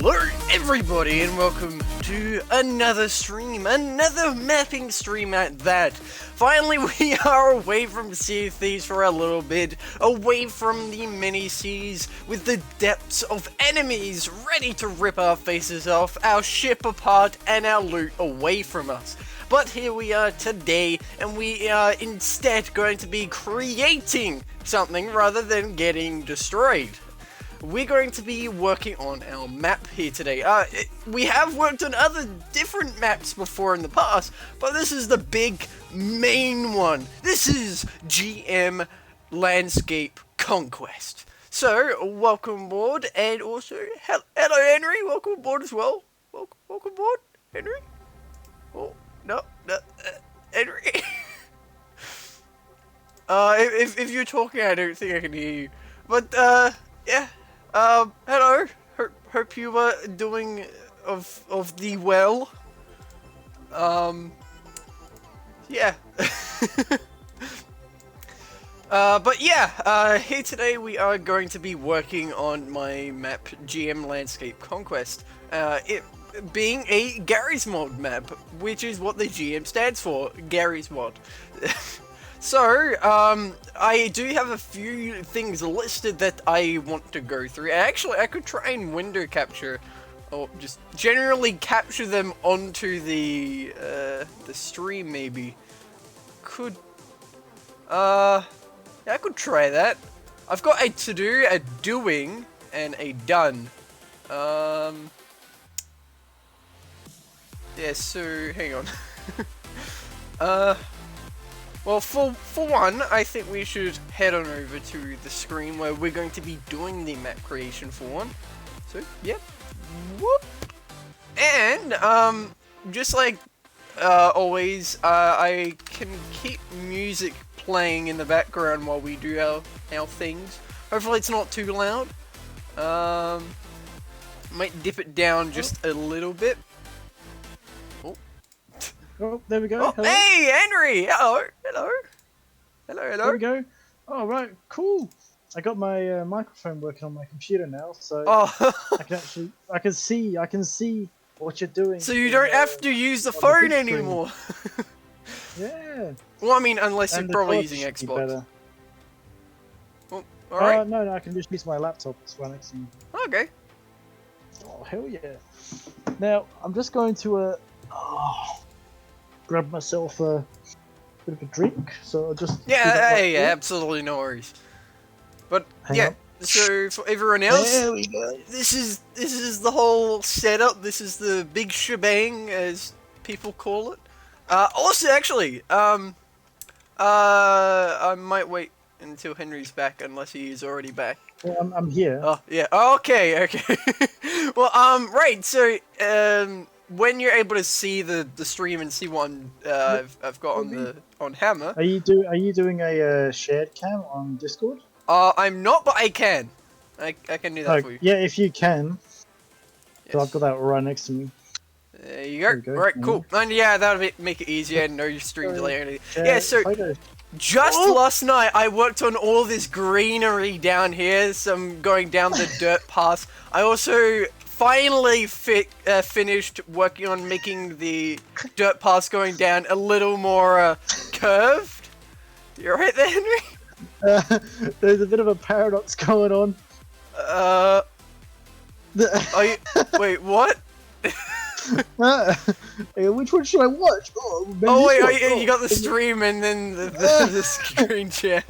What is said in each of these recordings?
Hello everybody and welcome to another stream, another mapping stream at that. Finally we are away from Sea of Thieves for a little bit, away from the mini seas with the depths of enemies ready to rip our faces off, our ship apart and our loot away from us. But here we are today and we are instead going to be creating something rather than getting destroyed. We're going to be working on our map here today. We have worked on other different maps before in the past, but this is the big main one. This is GM Landscape Conquest. So, welcome aboard, and also, hello Henry, welcome aboard as well. Welcome aboard, Henry. Oh, no, Henry. If you're talking, I don't think I can hear you. But, yeah. Hello. Hope you are doing of the well. Yeah. But yeah, here today we are going to be working on my map, GM Landscape Conquest. It being a Garry's Mod map, which is what the GM stands for, Garry's Mod. So, I do have a few things listed that I want to go through. Actually, I could try and window capture, or just generally capture them onto the stream, maybe. Yeah, I could try that. I've got a to-do, a doing, and a done. Yeah, so, hang on. Well, for one, I think we should head on over to the screen where we're going to be doing the map creation for one. So, yep. Whoop. And, just like always, I can keep music playing in the background while we do our things. Hopefully it's not too loud. Might dip it down just a little bit. Oh, there we go. Oh, hey, Henry! Hello, hello. Hello, hello. There we go. Oh, right, cool. I got my microphone working on my computer now, so I can see what you're doing. So you don't have to use the phone anymore. Yeah. Well, I mean, unless you're probably using Xbox. Well, alright. No, I can just use my laptop. It's right next to me. Okay. Oh, hell yeah. Now, I'm just going to, grab myself a bit of a drink, so I'll just... Yeah, yeah, absolutely no worries. But, yeah, so for everyone else, there we go. This is the whole setup, this is the big shebang, as people call it. Also, actually, I might wait until Henry's back, unless he is already back. Well, I'm here. Oh, yeah, okay. Well, right, so, when you're able to see the stream and see what I've got on Hammer. Are you doing a shared cam on Discord? I'm not, but I can. I can do that for you. Yeah, if you can. Yes. So I've got that right next to me. There you go. Right, cool. And yeah, that'll make it easier. No stream delay or anything. Yeah, so just last night I worked on all this greenery down here. Some going down the dirt path. I also finally finished working on making the dirt paths going down a little more curved. You're right there, Henry? There's a bit of a paradox going on. Wait, what? Which one should I watch? Oh wait, you got the stream and then the screen chat.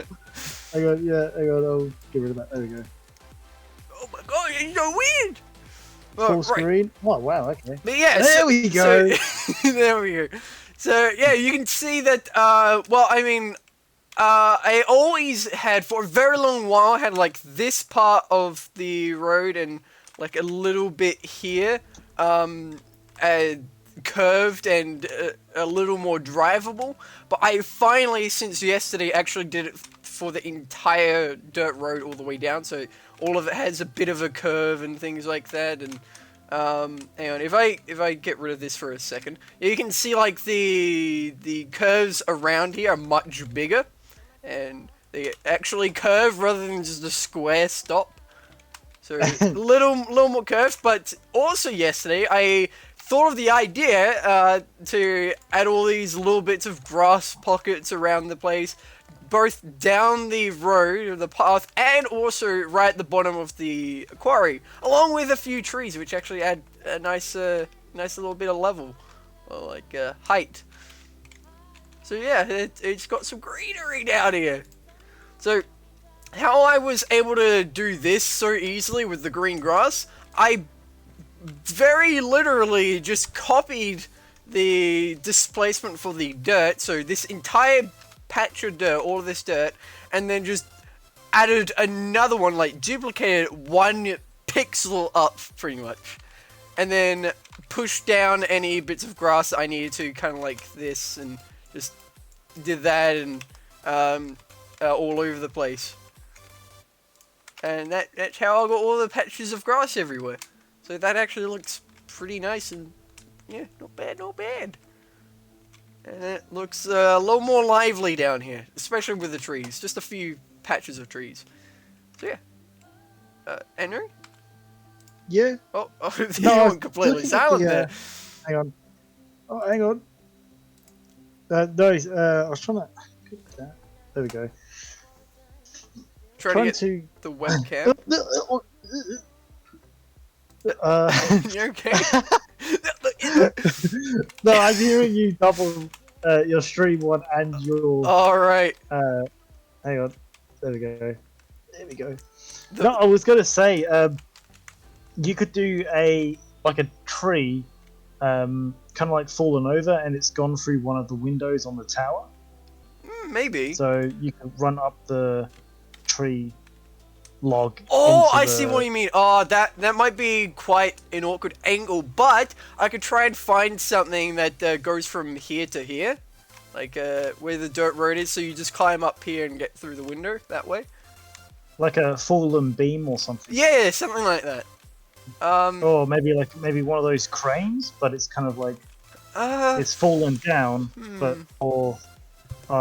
Hang on, I'll get rid of that. There we go. Oh my god, you're so weird! Full screen? Oh wow, okay. But yeah, there we go! There we go. So yeah, you can see that, well, I mean, I always had, for a very long while, had like this part of the road and like a little bit here, curved and a little more drivable, but I finally, since yesterday, actually did it for the entire dirt road all the way down, so all of it has a bit of a curve and things like that. And hang on, if I get rid of this for a second, you can see like the curves around here are much bigger, and they actually curve rather than just a square stop. So little more curved, but also yesterday I thought of the idea to add all these little bits of grass pockets around the place, both down the road or the path and also right at the bottom of the quarry, along with a few trees which actually add a nice little bit of level, or like height. So yeah, it's got some greenery down here. So how I was able to do this so easily with the green grass, I very literally just copied the displacement for the dirt, so this entire patch of dirt, all of this dirt, and then just added another one, like duplicated 1 pixel up pretty much, and then pushed down any bits of grass I needed to, kind of like this, and just did that, and all over the place. And that's how I got all the patches of grass everywhere. So that actually looks pretty nice, and yeah, not bad, not bad. And it looks a little more lively down here, especially with the trees. Just a few patches of trees. So yeah. Henry? Yeah. Oh, you went completely silent there. Hang on. Oh, hang on. No, I was trying to... There we go. Trying to get the webcam. You okay? No, I'm hearing you double your stream one and your... Alright. Hang on. There we go. There we go. No, I was going to say, you could do a tree, kind of like fallen over, and it's gone through one of the windows on the tower. Maybe. So you can run up the tree log. Oh, I see what you mean. Oh, that might be quite an awkward angle, but I could try and find something that goes from here to here, like where the dirt road is. So you just climb up here and get through the window that way. Like a fallen beam or something. Yeah, something like that. Or maybe one of those cranes, but it's kind of like it's fallen down, but oh,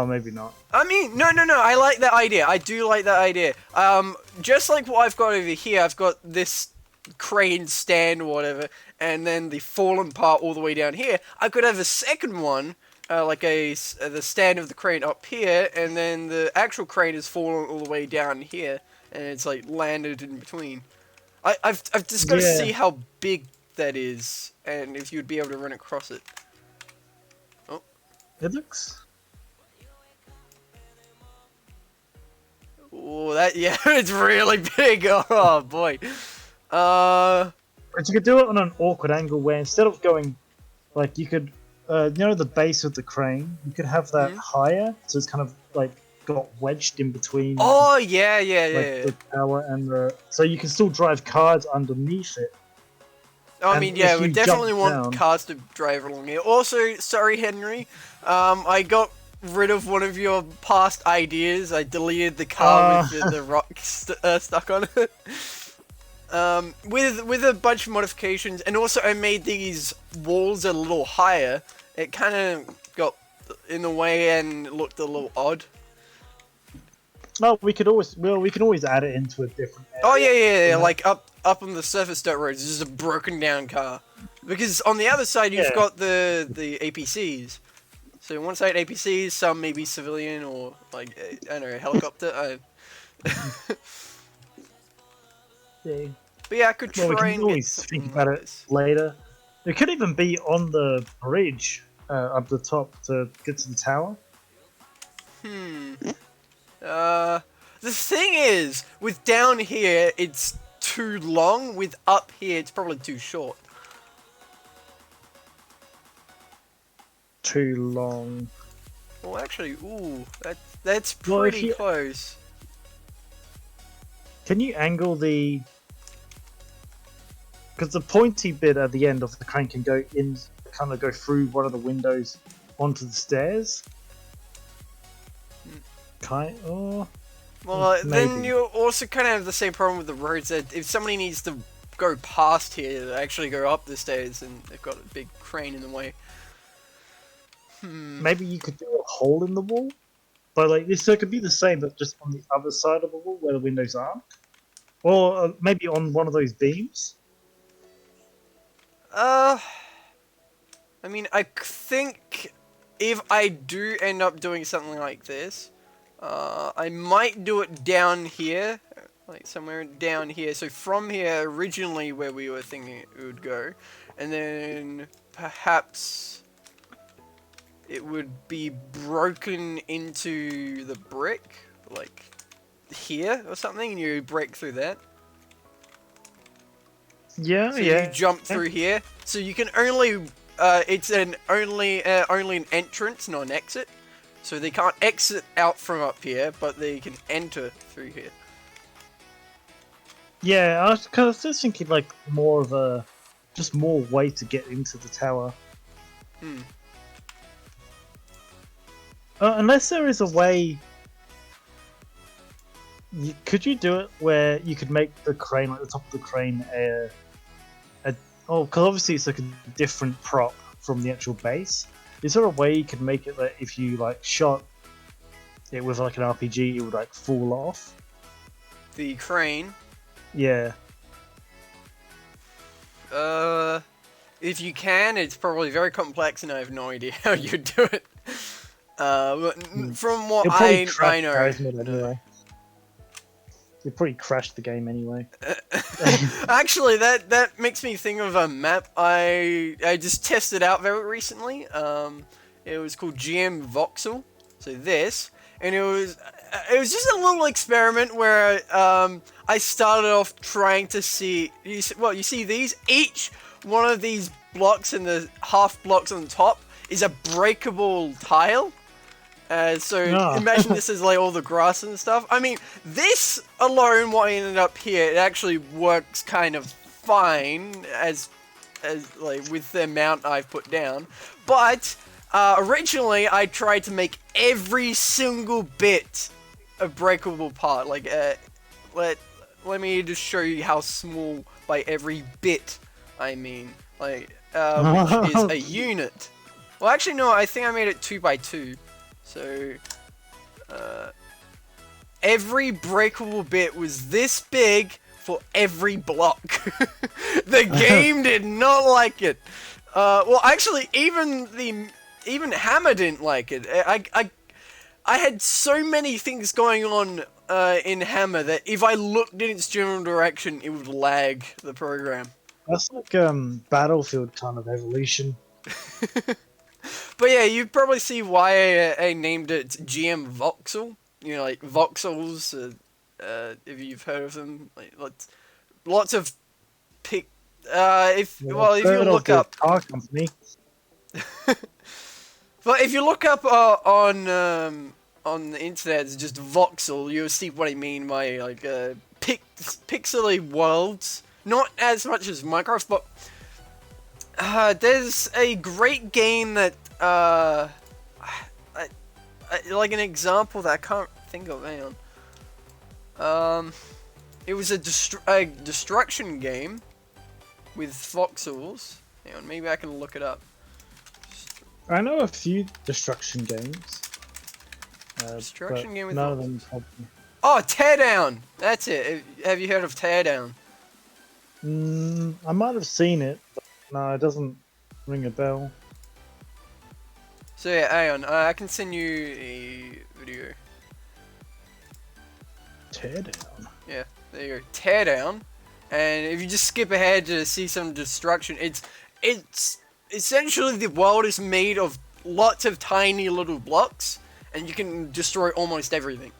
maybe not. I mean, no. I like that idea. I do like that idea. Just like what I've got over here, I've got this crane stand or whatever, and then the fallen part all the way down here. I could have a second one, like the stand of the crane up here, and then the actual crane is fallen all the way down here, and it's like landed in between. I've just got to see how big that is, and if you'd be able to run across it. Oh, it looks. Oh, it's really big. Oh boy. But you could do it on an awkward angle where instead of going, like you could, the base of the crane, you could have that higher, so it's kind of like got wedged in between. Oh yeah. The tower and the, so you can still drive cars underneath it. Oh, I mean, yeah, we definitely want cars to drive along here. Also, sorry, Henry, I got rid of one of your past ideas. I deleted the car with the rock stuck on it. With a bunch of modifications, and also I made these walls a little higher. It kind of got in the way and looked a little odd. No, we can always add it into a different area. Oh yeah. Like up on the surface dirt roads, it's just a broken down car. Because on the other side you've got the APCs. So one side APCs, some maybe civilian or like I don't know, helicopter. Yeah. But yeah, I could try we can and always think about it later. It could even be on the bridge up the top to get to the tower. The thing is, with down here, it's too long. With up here, it's probably too short. Too long. Well, actually, ooh, that's pretty close. Can you angle the? Because the pointy bit at the end of the crane can go in, kind of go through one of the windows onto the stairs. Well, then you also kind of have the same problem with the roads, that if somebody needs to go past here, they actually go up the stairs, and they've got a big crane in the way. Maybe you could do a hole in the wall, but like this, so it could be the same, but just on the other side of the wall where the windows aren't. Or maybe on one of those beams? I mean, I think if I do end up doing something like this, I might do it down here, like somewhere down here. So from here, originally where we were thinking it would go, and then perhaps it would be broken into the brick, like here or something, and you break through that. Yeah, So yeah. you jump through here, so you can only it's only an entrance, not an exit. So they can't exit out from up here, but they can enter through here. Yeah, I was just thinking like more of a, just more way to get into the tower. Hmm. Unless there is a way, could you do it where you could make the crane, like the top of the crane, because obviously it's like a different prop from the actual base. Is there a way you could make it that if you like shot it with like an RPG, it would like fall off? The crane. Yeah. If you can, it's probably very complex, and I have no idea how you do it. But from what I know, anyway. You probably crashed the game anyway. Actually, that makes me think of a map I just tested out very recently. It was called 𝗬𝗪𝗧𝗪𝗜𝗧𝗍𝗪. So this, and it was just a little experiment where I started off trying to see. You see these? Each one of these blocks and the half blocks on the top is a breakable tile. Imagine this is like all the grass and stuff. I mean, this alone, what I ended up here, it actually works kind of fine as like with the amount I've put down. But originally, I tried to make every single bit a breakable part. Like, let me just show you how small by every bit I mean. Like, which is a unit. Well, actually, no, I think I made it 2 by 2. So, every breakable bit was this big for every block. The game did not like it. Well, actually, even Hammer didn't like it. I had so many things going on in Hammer that if I looked in its general direction, it would lag the program. That's like Battlefield kind of evolution. But yeah, you probably see why I named it 𝗬𝗪𝗧𝗪𝗜𝗧𝗪. You know, like voxels, if you've heard of them. Like, lots of if you look up car company. But if you look up on the internet, it's just voxel. You'll see what I mean by like pixely worlds. Not as much as Minecraft, but there's a great game that like an example that I can't think of. Hang on. It was a destruction game with voxels. Hang on, maybe I can look it up. I know a few destruction games. Destruction game with none of voxels. them. Oh, Teardown! That's it. Have you heard of Teardown? I might have seen it, but no, it doesn't ring a bell. So yeah, hang on. I can send you a video. Teardown. Yeah, there you go. Teardown. And if you just skip ahead to see some destruction, it's essentially the world is made of lots of tiny little blocks, and you can destroy almost everything.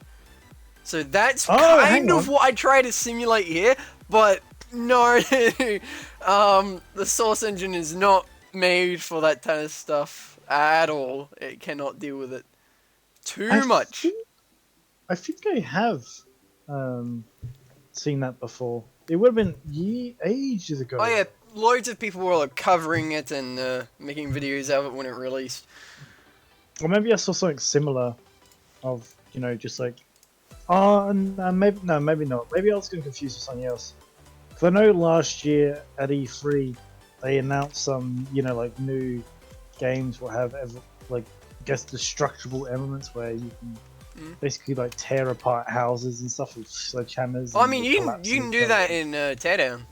So that's kind of what I try to simulate here, but no, the Source engine is not made for that kind of stuff at all. It cannot deal with it too much. I think I have seen that before. It would have been ages ago. Oh yeah, loads of people were like, covering it and making videos of it when it released. Or maybe I saw something similar of, you know, just like, maybe not. Maybe I was getting confused with something else. Because I know last year at E3, they announced some, you know, like new games will have, like, I guess, destructible elements where you can basically like tear apart houses and stuff with sledgehammers. I mean, you can do that in Teardown.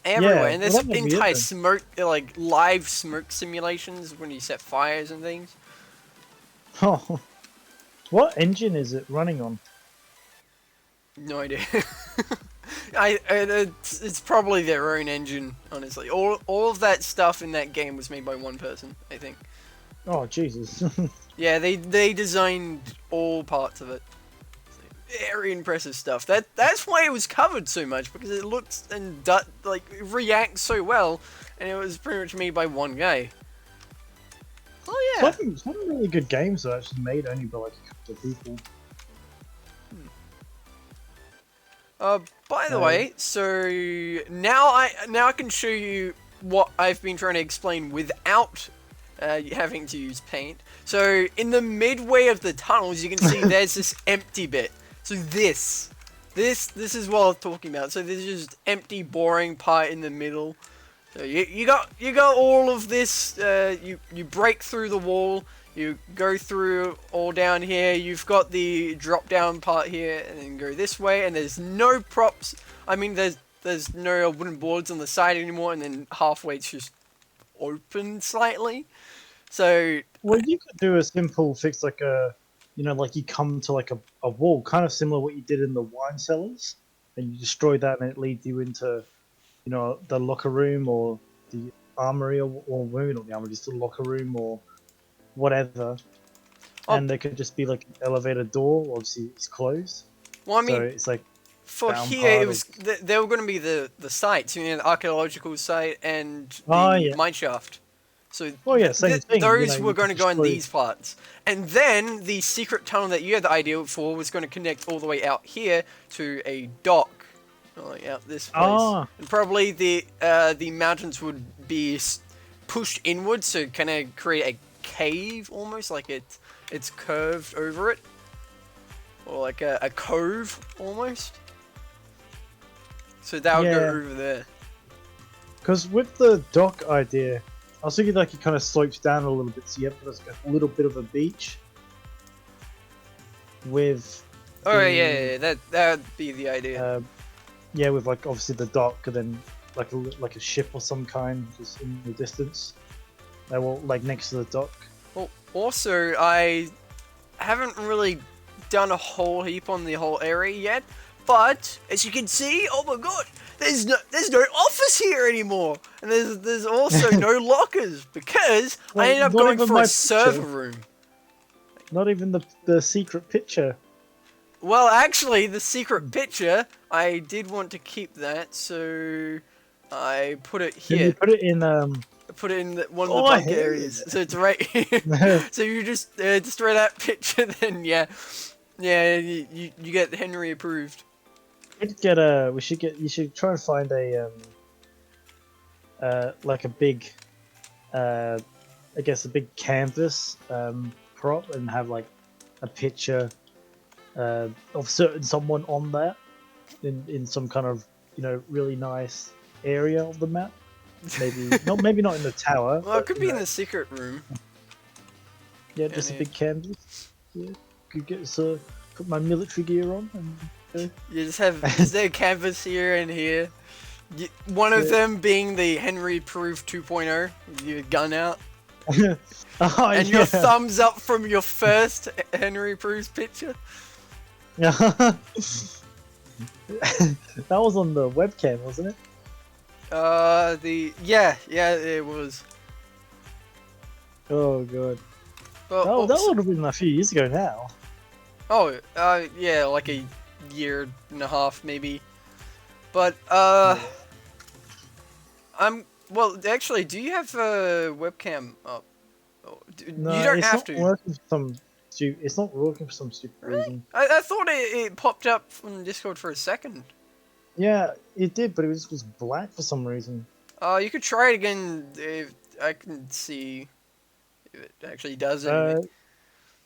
Everywhere, and there's well, that might be it entire then. smoke, like live smoke simulations when you set fires and things. Oh, what engine is it running on? No idea. It's probably their own engine, honestly. All of that stuff in that game was made by one person, I think. Oh Jesus! Yeah, they designed all parts of it. Very impressive stuff. That's why it was covered so much, because it looks and like it reacts so well, and it was pretty much made by one guy. Oh yeah. Some really good games are actually made only by like a couple of people. By the way, so now I can show you what I've been trying to explain without having to use paint. So in the midway of the tunnels, you can see there's this empty bit. So this is what I'm talking about. So there's just empty, boring part in the middle. So you got all of this. You break through the wall. You go through all down here. You've got the drop down part here, and then go this way. And there's no props. I mean, there's no wooden boards on the side anymore. And then halfway it's just open slightly. So well, you could do a simple fix like a, like you come to like a wall, kind of similar to what you did in the wine cellars, and you destroy that, and it leads you into, the locker room or the armory, or maybe not the armory, just the locker room or whatever. Oh. And there could just be like an elevator door. Obviously, it's closed. Well, I mean, so it's like for here, it was they were going to be the sites, the archaeological site and the mineshaft. So same thing. Those were going to go in these parts, and then the secret tunnel that you had the idea for was going to connect all the way out here to a dock, like out this place. And probably the mountains would be pushed inward, so kind of create a cave almost, like it's curved over it, or like a cove almost. So that would go over there. Because with the dock idea, I was thinking like it kind of slopes down a little bit, so you have like a little bit of a beach with. That would be the idea. With like obviously the dock, and then like a ship or some kind just in the distance. Like next to the dock. Well, also I haven't really done a whole heap on the whole area yet, but as you can see, oh my god, there's no office here anymore, and there's also no lockers, because I ended up going for a server room. Not even the secret picture. Well, actually, the secret picture, I did want to keep that, so I put it here. Can you put it in Put it in one of the bunk areas, so it's right here. So you just destroy that picture, then you get Henry approved. You should try and find like a big, I guess a big canvas prop, and have like a picture of someone on that in some kind of really nice area of the map. Maybe not in the tower. Well, it could be in the secret room. Yeah, just a big canvas. Yeah, could put my military gear on and. You just have a canvas here and here. One of them being the 𝗬𝗓𝗏 2.0, with your gun out. And your thumbs up from your first 𝗬𝗓𝗏's picture. Yeah. That was on the webcam, wasn't it? It was. Oh god. Well, that would have been a few years ago now. Oh, like a year and a half maybe. But actually, do you have a webcam up? No, you don't have to. It's not working for some stupid reason. I thought it popped up from Discord for a second. Yeah, it did, but it was black for some reason. You could try it again. If I can see if it actually does anything.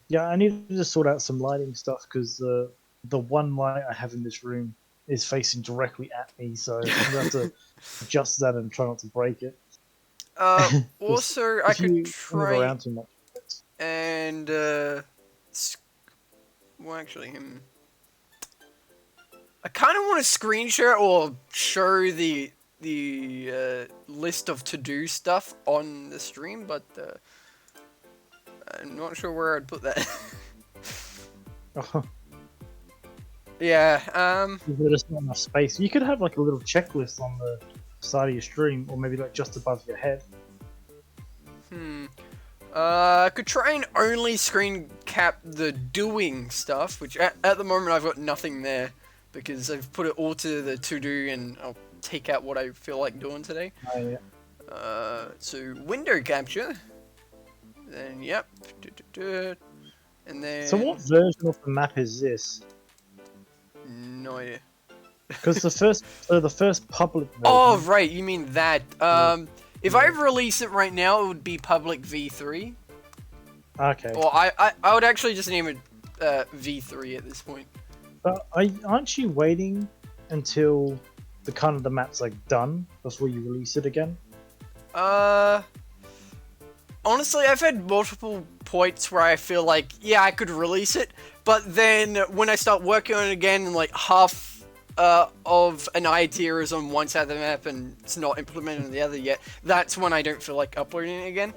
Yeah, I need to just sort out some lighting stuff, because the one light I have in this room is facing directly at me, so I'm gonna have to adjust that and try not to break it. Also, I could try around too much. and well, actually, I kind of want to screen share or show the list of to-do stuff on the stream, but I'm not sure where I'd put that. Yeah, There's just not enough space. You could have like a little checklist on the side of your stream, or maybe like just above your head. I could try and only screen cap the doing stuff, which at the moment I've got nothing there, because I've put it all to the to-do, and I'll take out what I feel like doing today. Oh, yeah. So window capture, then yep, and then... So what version of the map is this? No idea. Because the first public version... Oh, right, you mean that. If I release it right now, it would be public V3. Okay. Or I would actually just name it V3 at this point. But aren't you waiting until the map's like done before you release it again? Honestly, I've had multiple points where I feel like, yeah, I could release it, but then when I start working on it again, and like half of an idea is on one side of the map and it's not implemented on the other yet, that's when I don't feel like uploading it again.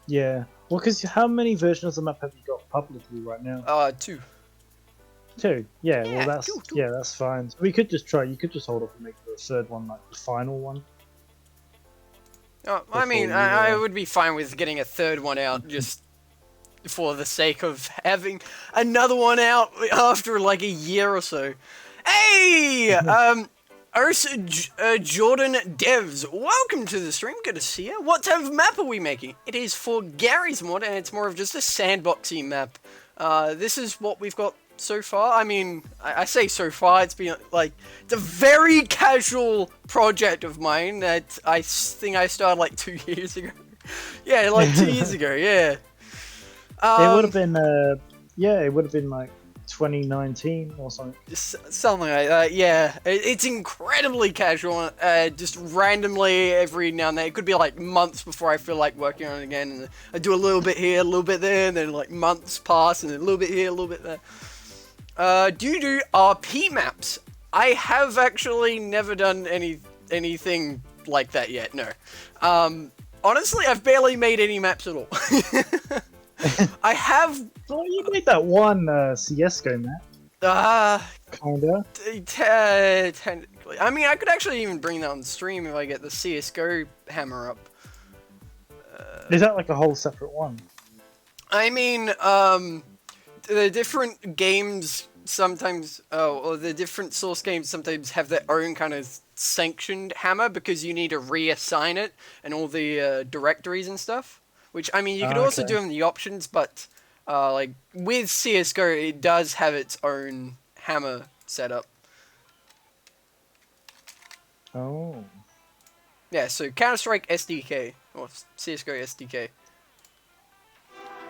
Yeah. Well, because how many versions of the map have you got publicly right now? 2. 2. Yeah. Yeah, Well, that's two. yeah, that's fine. So we could just try. You could just hold off and make the third one like the final one. I mean, I would be fine with getting a third one out just for the sake of having another one out after like a year or so. Hey! Jordan Devs, welcome to the stream, good to see you. What type of map are we making? It is for Garry's mod, and it's more of just a sandboxy map. This is what we've got so far. I mean, I say so far, it's been like, it's a very casual project of mine that I think I started like 2 years ago. Yeah, like 2 years ago, yeah. It would have been, it would have been like 2019 or something. Something like that, yeah. It's incredibly casual, just randomly every now and then. It could be like months before I feel like working on it again, and I do a little bit here, a little bit there, and then like months pass, and then a little bit here, a little bit there. Do you do RP maps? I have actually never done anything like that yet, no. Honestly, I've barely made any maps at all. I have... Oh, you made that one CSGO map. Kinda. Technically. I mean, I could actually even bring that on stream if I get the CSGO hammer up. Is that like a whole separate one? I mean, the different games sometimes, or the different source games sometimes have their own kind of sanctioned hammer, because you need to reassign it and all the directories and stuff. Which, I mean, you could also do in the options, but like with CSGO, it does have its own hammer setup. Oh. Yeah, so Counter-Strike SDK, or CSGO SDK.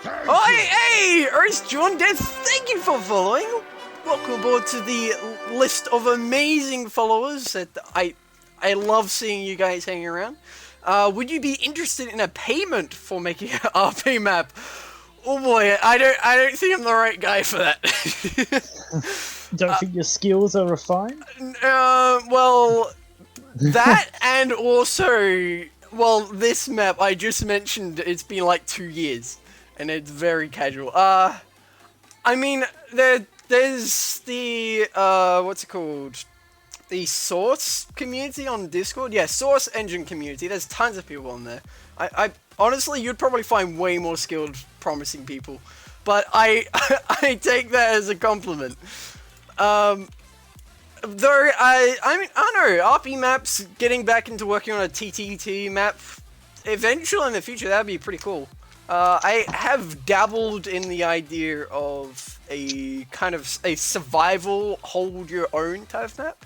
Oh, hey, Earth John Death, thank you for following. Welcome aboard to the list of amazing followers that I love seeing you guys hanging around. Would you be interested in a payment for making an RP map? Oh boy, I don't think I'm the right guy for that. Don't think your skills are refined? Well, that and also, well, this map I just mentioned, it's been like 2 years, and it's very casual. I mean, there's the, what's it called? The Source community on Discord? Yeah, Source Engine community. There's tons of people on there. I honestly, you'd probably find way more skilled, promising people. But I take that as a compliment. Though, I mean, I don't know, RP maps, getting back into working on a TTT map, eventually in the future, that'd be pretty cool. I have dabbled in the idea of a kind of a survival, hold your own type of map.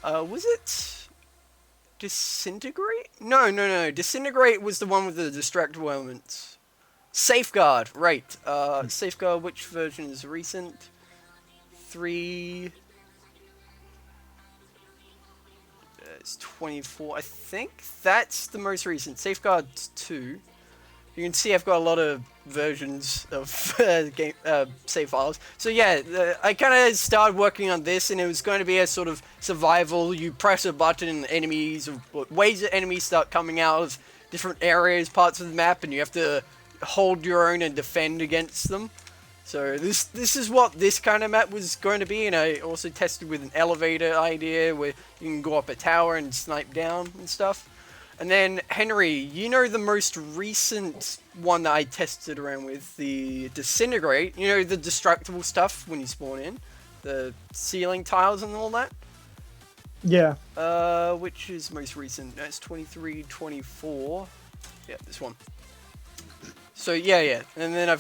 Was it Disintegrate? No. Disintegrate was the one with the distractible elements. 𝗧𝗪𝗜𝗏𝗏, right. 𝗧𝗪𝗏𝗏, which version is recent? 3... it's 24. I think that's the most recent. 𝗧𝗪𝗏𝗏 2. You can see I've got a lot of versions of game save files. So yeah, I kind of started working on this, and it was going to be a sort of survival. You press a button, and enemies, or waves of enemies start coming out of different areas, parts of the map, and you have to hold your own and defend against them. So this is what this kind of map was going to be, and I also tested with an elevator idea where you can go up a tower and snipe down and stuff. And then, Henry, you know the most recent one that I tested around with, the Disintegrate, you know the destructible stuff when you spawn in? The ceiling tiles and all that? Yeah. Which is most recent? That's 23, 24. Yeah, this one. So yeah. And then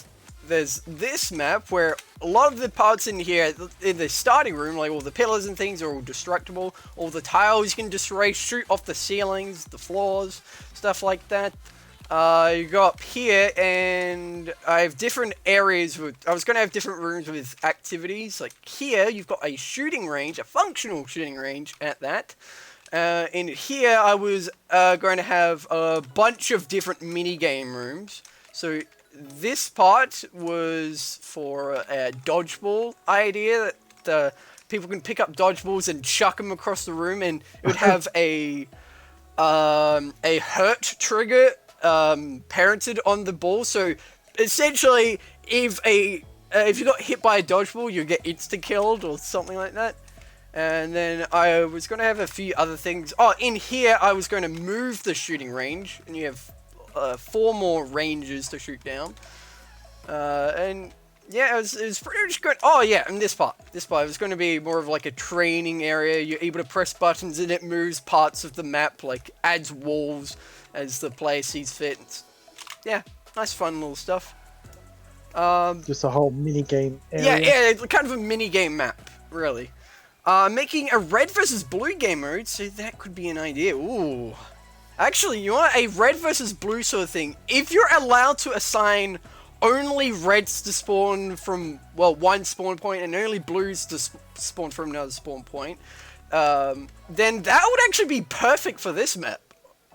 there's this map where a lot of the parts in here, in the starting room, like all the pillars and things are all destructible. All the tiles you can destroy, shoot off the ceilings, the floors, stuff like that. You go up here, and I have different areas with, I was going to have different rooms with activities. Like here, you've got a shooting range, a functional shooting range at that. In here, I was going to have a bunch of different mini-game rooms. So this part was for a dodgeball idea that people can pick up dodgeballs and chuck them across the room, and it would have a hurt trigger parented on the ball. So essentially, if you got hit by a dodgeball, you get insta killed or something like that. And then I was going to have a few other things. Oh, in here I was going to move the shooting range, and you have 4 more ranges to shoot down. And yeah, it was pretty much good. Oh yeah, and this part was going to be more of like a training area. You're able to press buttons and it moves parts of the map, like adds walls as the player sees fit. Yeah, nice fun little stuff. Just a whole mini game area. Yeah, it's kind of a mini game map, really. Making a red versus blue game mode, so that could be an idea. Ooh. Actually, you want a red versus blue sort of thing. If you're allowed to assign only reds to spawn from, well, one spawn point and only blues to spawn from another spawn point, then that would actually be perfect for this map.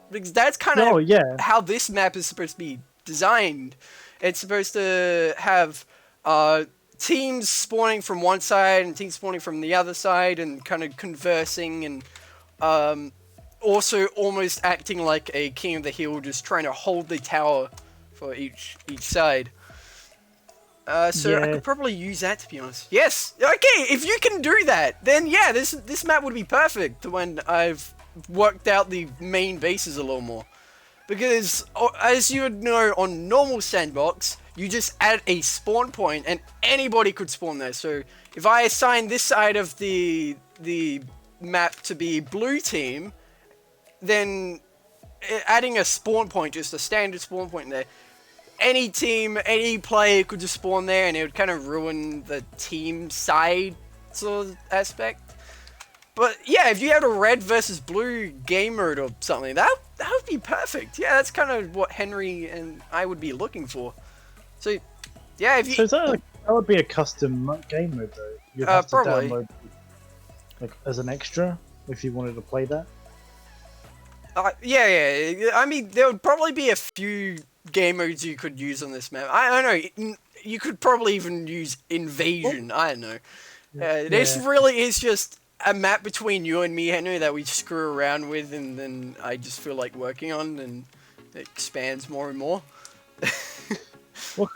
Because that's kind of how this map is supposed to be designed. It's supposed to have teams spawning from one side and teams spawning from the other side and kind of conversing and also almost acting like a king of the hill, just trying to hold the tower for each side. So I could probably use that, to be honest. Yes! Okay, if you can do that, then yeah, this map would be perfect when I've worked out the main bases a little more. Because, as you would know, on normal sandbox, you just add a spawn point and anybody could spawn there. So if I assign this side of the map to be blue team, then adding a spawn point, just a standard spawn point there, any team, any player could just spawn there, and it would kind of ruin the team side sort of aspect. But yeah, if you had a red versus blue game mode or something, that would be perfect. Yeah, that's kind of what Henry and I would be looking for. So yeah, if you... So that would be a custom game mode though. You'd have to download like as an extra if you wanted to play that. Yeah. I mean, there would probably be a few game modes you could use on this map. I don't know. You could probably even use Invasion. I don't know. This really is just a map between you and me, Henry, that we screw around with, and then I just feel like working on, and it expands more and more. Well,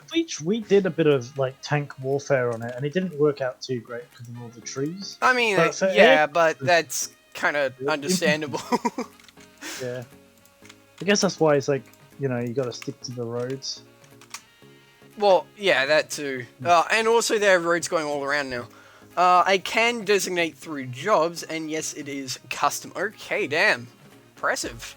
we did a bit of like tank warfare on it, and it didn't work out too great because of all the trees. I mean, but that's kind of understandable. Yeah, I guess that's why it's like, you know, you got to stick to the roads. Well, yeah, that too. And also there are roads going all around now. I can designate through jobs, and yes, it is custom. Okay, damn. Impressive.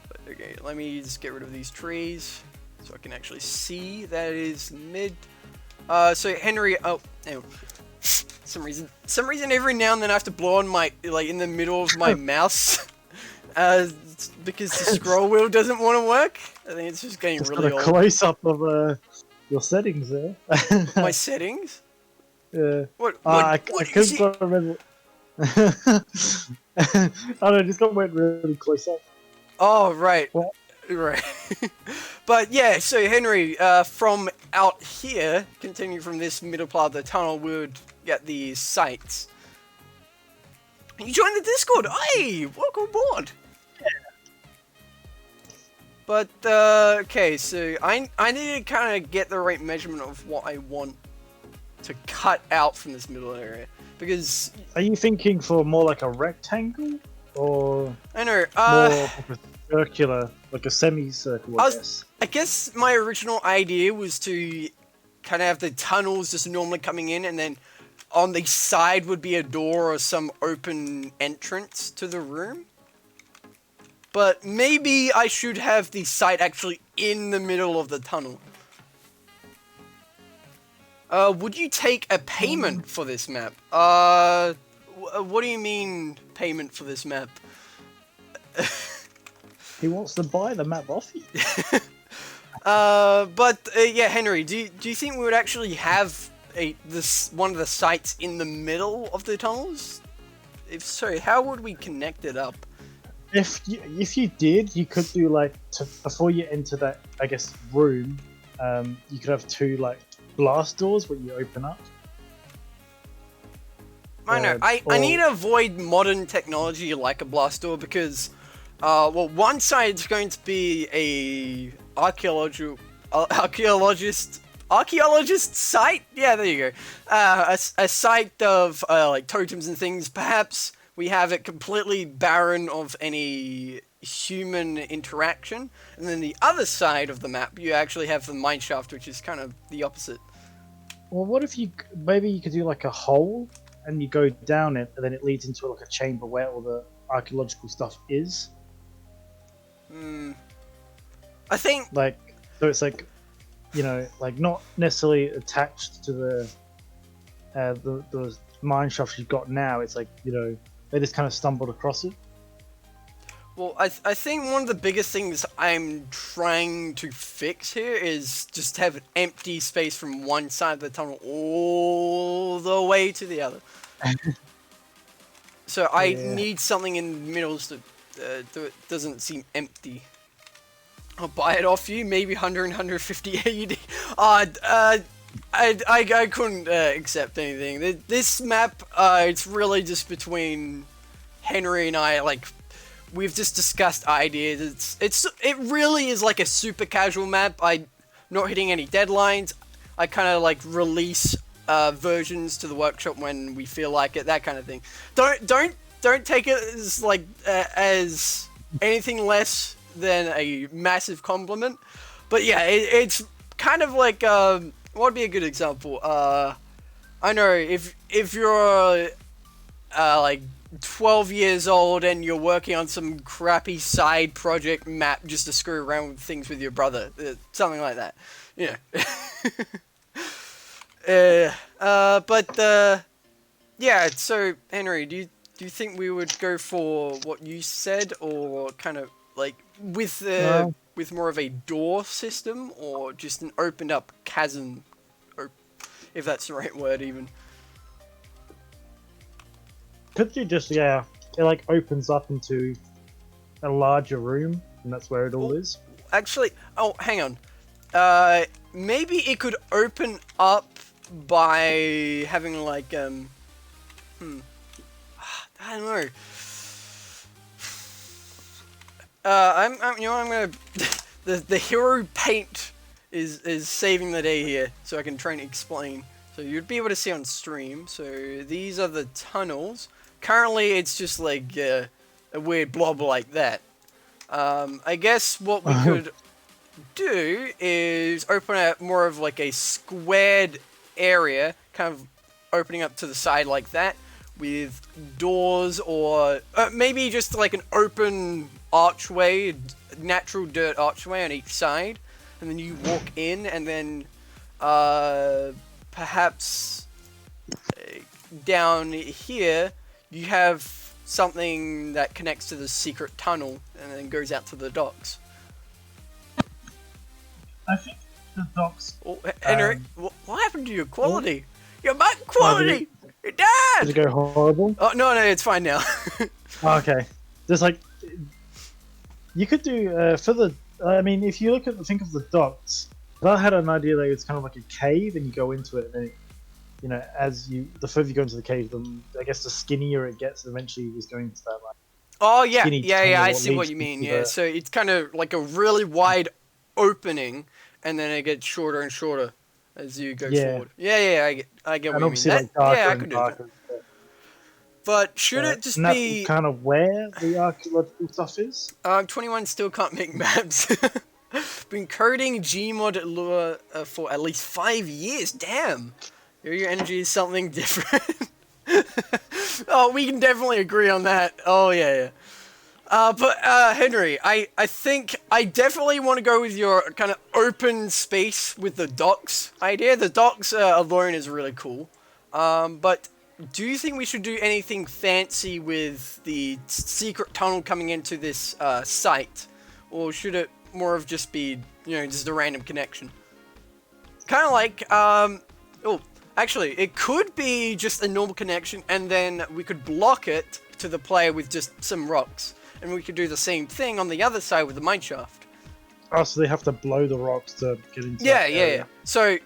But, okay, let me just get rid of these trees so I can actually see that it is mid. So Henry, some reason every now and then I have to blow on my, like, in the middle of my mouse. Because the scroll wheel doesn't want to work. I think it's just getting really old. Got a close-up of your settings there. My settings? Yeah. What I couldn't remember. I don't know, just got went really close up. Oh, right. What? Right. But yeah, so Henry, from out here, continue from this middle part of the tunnel, we would get these sights. You joined the Discord! Hey! Welcome aboard! But, okay, so I need to kind of get the right measurement of what I want to cut out from this middle area. Because... Are you thinking for more like a rectangle? Or I know, more like a circular, like a semicircle, I guess my original idea was to kind of have the tunnels just normally coming in, and then on the side would be a door or some open entrance to the room. But maybe I should have the site actually in the middle of the tunnel. Would you take a payment for this map? What do you mean payment for this map? He wants to buy the map off you. Yeah, Henry, do you think we would actually have one of the sites in the middle of the tunnels? If so, how would we connect it up? If you did, you could do like before you enter that, I guess, room. You could have two like blast doors where you open up. I know. I need to avoid modern technology like a blast door because, well, one side's going to be a archaeologist site. Yeah, there you go. A site of like totems and things. Perhaps we have it completely barren of any human interaction, and then the other side of the map, you actually have the mine shaft, which is kind of the opposite. Well, what if maybe you could do like a hole, and you go down it, and then it leads into like a chamber where all the archaeological stuff is. I think like so it's like, you know, like not necessarily attached to the mine shaft you've got now. It's like, you know, they just kind of stumbled across it. Well, I think one of the biggest things I'm trying to fix here is just have an empty space from one side of the tunnel all the way to the other. So I need something in the middle so it doesn't seem empty. I'll buy it off you, maybe 150 AUD. I couldn't accept anything. This map, it's really just between Henry and I. Like, we've just discussed ideas. It really is like a super casual map. I'm not hitting any deadlines. I kind of like release versions to the workshop when we feel like it, that kind of thing. Don't take it as like as anything less than a massive compliment. But yeah, it's kind of like what would be a good example? I know if you're like 12 years old and you're working on some crappy side project map just to screw around with things with your brother, something like that, you know. Yeah, so Henry, do you think we would go for what you said, or kind of like with more of a door system, or just an opened up chasm, or if that's the right word even? Could you just, it like opens up into a larger room, and that's where it all is? Actually, hang on. Maybe it could open up by having like, I don't know. I'm gonna, the hero paint is saving the day here, so I can try and explain. So you'd be able to see on stream. So these are the tunnels. Currently, it's just like a weird blob like that. I guess what we could do is open up more of like a squared area, kind of opening up to the side like that, with doors, or maybe just like an open archway, natural dirt archway on each side, and then you walk in, and then perhaps down here you have something that connects to the secret tunnel and then goes out to the docks. I think the docks... Oh, Henry, what happened to your quality? Your mic quality! It died! Did it go horrible? Oh, no, it's fine now. Okay. Just like... You could do, for the I mean, if you think of the docks, I had an idea that it's kind of like a cave, and you go into it, and then, you know, the further you go into the cave, I guess the skinnier it gets. Eventually, it's going to that like. Oh yeah, Skinny yeah, I tunnel see what leads you mean. into Yeah, the- so it's kind of like a really wide opening, and then it gets shorter and shorter as you go Yeah. forward. Yeah, I get what and you mean. obviously That, like darker yeah, I and could do that. darker. But should it just and that's be? kind of where the archaeological stuff is. 21 still can't make maps. Been coding Gmod lure for at least 5 years. Damn, your energy is something different. Oh, we can definitely agree on that. Oh yeah. But Henry, I think I definitely want to go with your kind of open space with the docks idea. The docks alone is really cool. But do you think we should do anything fancy with the secret tunnel coming into this site? Or should it more of just be, you know, just a random connection? Kind of like, oh, actually, it could be just a normal connection, and then we could block it to the player with just some rocks. And we could do the same thing on the other side with the mineshaft. Oh, so they have to blow the rocks to get into Yeah, that yeah, area. yeah. So,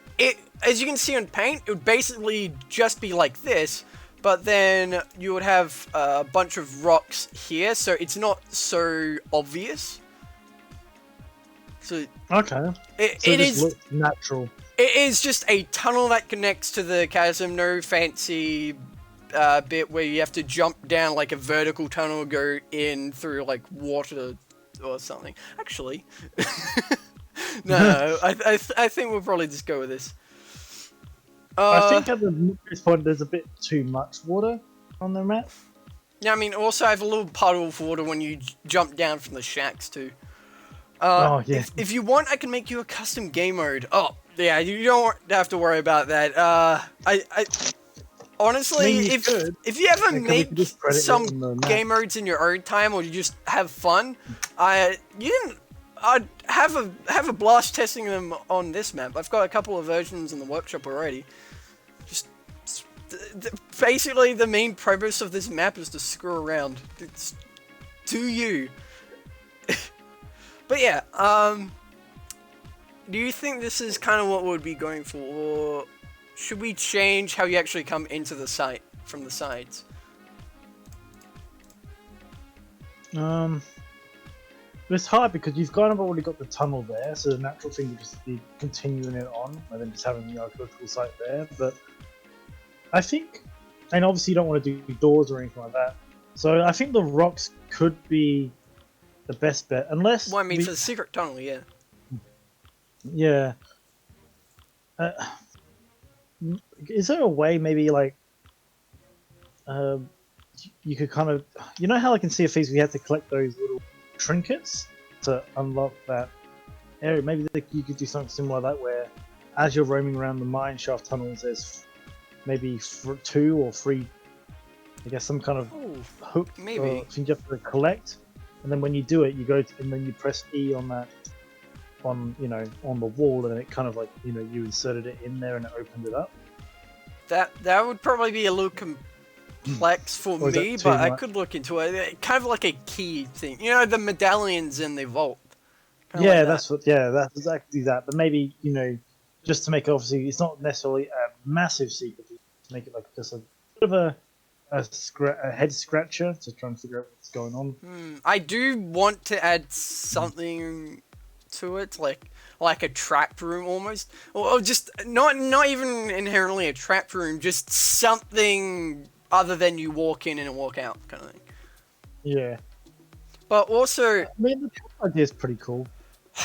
as you can see on paint, it would basically just be like this, but then you would have a bunch of rocks here, so it's not so obvious. So, Okay. it So it just is... looks natural. It is just a tunnel that connects to the chasm, no fancy bit where you have to jump down like a vertical tunnel, go in through like water or something. Actually, no, I think we'll probably just go with this. I think at this point there's a bit too much water on the map. Yeah, I mean, also I have a little puddle of water when you jump down from the shacks too. Oh yeah. If you want, I can make you a custom game mode. Oh, yeah, you don't have to worry about that. Honestly, I mean, you if could. you ever Yeah, 'cause we make could just credit it some in the map. game modes in your own time, or you just have fun, I'd have a blast testing them on this map. I've got a couple of versions in the workshop already. Basically, the main premise of this map is to screw around. It's to you. But yeah, do you think this is kind of what we'd be going for, or should we change how you actually come into the site from the sides? It's hard because you've kind of already got the tunnel there, so the natural thing would just be continuing it on, and then just having the archaeological site there. But I think, and obviously you don't want to do doors or anything like that, so I think the rocks could be the best bet, unless... Well, I mean, for the secret tunnel, yeah. Yeah. Is there a way, maybe, like, you could kind of... You know how, like, in Sea of Thieves we have to collect those little trinkets to unlock that area? Maybe you could do something similar to that, where as you're roaming around the mine shaft tunnels, there's maybe 2 or 3, I guess, some kind of hook maybe. thing you have to collect, and then when you do it, you go and then you press E on that, on the wall, and it kind of like, you inserted it in there and it opened it up. That would probably be a little complex for me, but I could look into it. Kind of like a key thing, the medallions in the vault. Yeah, that's exactly that. But maybe, just to make it, obviously it's not necessarily a massive secret, to make it like just a bit of a head scratcher to try and figure out what's going on. I do want to add something to it, like a trap room almost, or just not even inherently a trap room, just something other than you walk in and walk out kind of thing. Yeah. But also, I mean, the trap idea is pretty cool.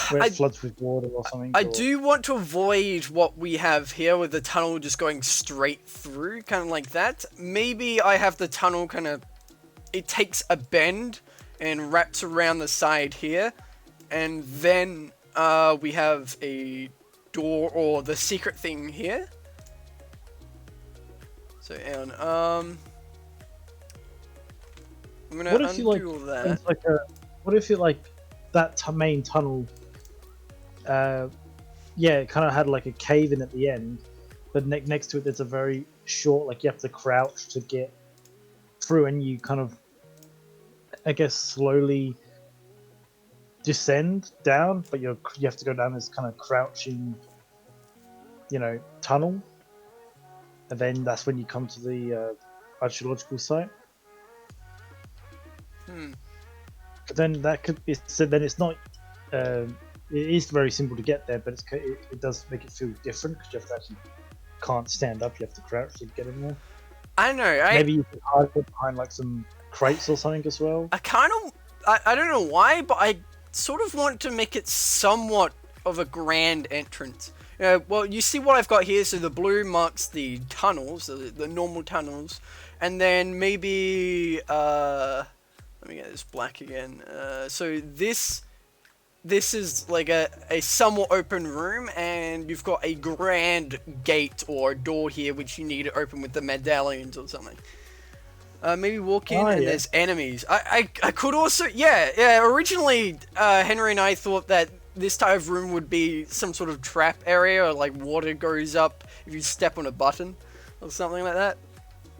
Where it floods with water or something. I do want to avoid what we have here with the tunnel just going straight through, kind of like that. Maybe I have the tunnel kind of, it takes a bend and wraps around the side here, and then we have a door or the secret thing here. So, I'm gonna undo all that. What if that main tunnel? It kind of had like a cave in at the end, but next to it there's a very short, like you have to crouch to get through, and you kind of, I guess, slowly descend down, but you have to go down this kind of crouching, tunnel, and then that's when you come to the archaeological site. But then that could be. So then it's not. It is very simple to get there, but it does make it feel different because you have to actually can't stand up. You have to crouch to get in there. I know. Maybe you can hide it behind like some crates or something as well. I don't know why, but I sort of want to make it somewhat of a grand entrance. Well, you see what I've got here. So the blue marks the tunnels, the normal tunnels, and then maybe let me get this black again. So this is like a somewhat open room, and you've got a grand gate or door here which you need to open with the medallions or something. Maybe walk in and there's enemies. I could also, originally Henry and I thought that this type of room would be some sort of trap area, or like water goes up if you step on a button or something like that.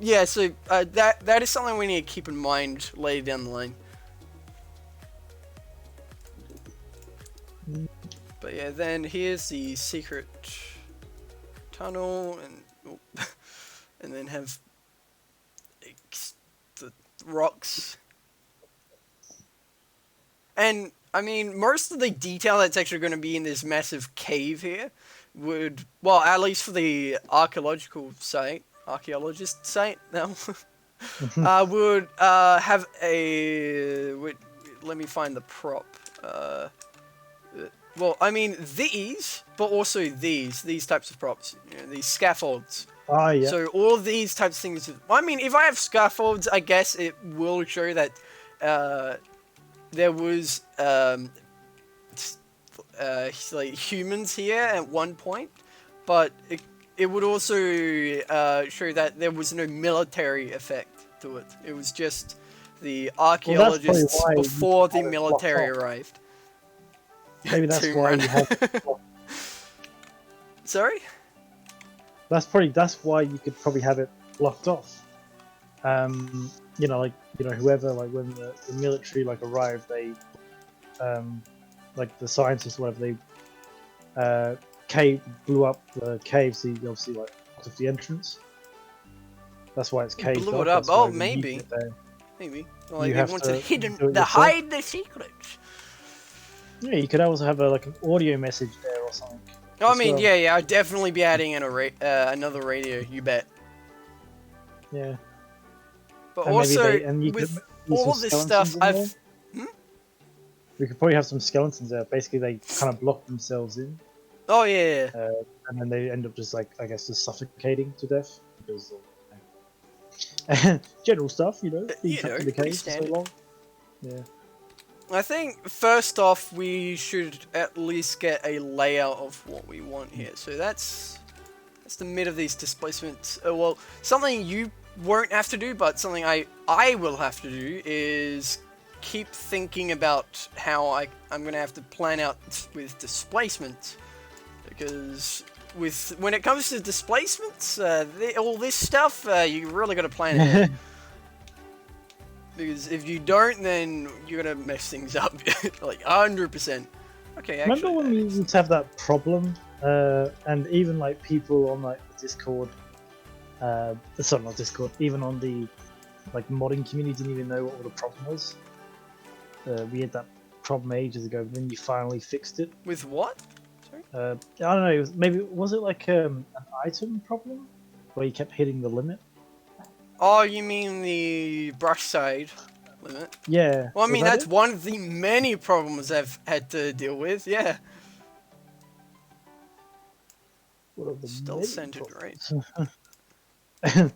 Yeah, so that is something we need to keep in mind later down the line. But yeah, then here's the secret tunnel, and then have the rocks. And I mean, most of the detail that's actually going to be in this massive cave here would, well, at least for the archaeologist site now, would have a. Let me find the prop. Well, I mean these, but also these types of props, these scaffolds. Oh, yeah. So all of these types of things. I mean, if I have scaffolds, I guess it will show that there was like humans here at one point, but it would also show that there was no military effect to it. It was just the archaeologists before the military arrived. Maybe that's why you have. Sorry? That's why you could probably have it blocked off. Whoever, like when the military arrived, they the scientists or whatever, they blew up the cave, so you obviously off the entrance. That's why it's caved. Blew it up. Oh, maybe. Maybe. Well, they wanted to hide the secrets. Yeah, you could also have an audio message there or something. Oh, I mean, yeah, I'd definitely be adding in another radio. You bet. Yeah. But and also, with all this stuff, we could probably have some skeletons there. Basically, they kind of block themselves in. Oh yeah. And then they end up just just suffocating to death because general stuff, being trapped in the cave for so long. Yeah. I think first off we should at least get a layout of what we want here. So that's the mid of these displacements. Well, something you won't have to do, but something I will have to do is keep thinking about how I'm gonna have to plan out with displacements, because when it comes to displacements, all this stuff, you really got to plan it. Because if you don't, then you're gonna mess things up, like 100%. Okay, actually. Remember when we used to have that problem, and even people on Discord, sorry, not Discord, even on the modding community didn't even know what the problem was. We had that problem ages ago, but then you finally fixed it. With what? Sorry? I don't know. Was it an item problem where you kept hitting the limit? Oh, you mean the brush side limit? Yeah. Well, I mean, that's one of the many problems I've had to deal with, yeah. Still centered, right? Yep.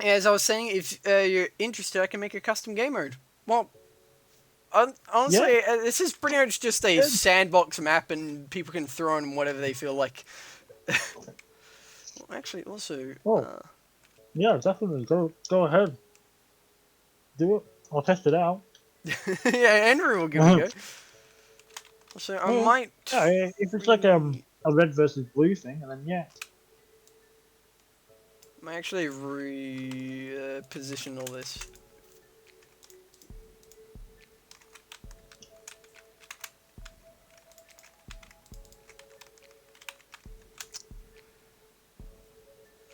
As I was saying, if you're interested, I can make a custom game mode. Well, honestly, this is pretty much just a sandbox map, and people can throw in whatever they feel like. Actually, also. Yeah, definitely. Go ahead. Do it. I'll test it out. Yeah, Andrew will give it a go. So I might. Yeah, if it's a red versus blue thing, and then yeah. I might actually reposition all this.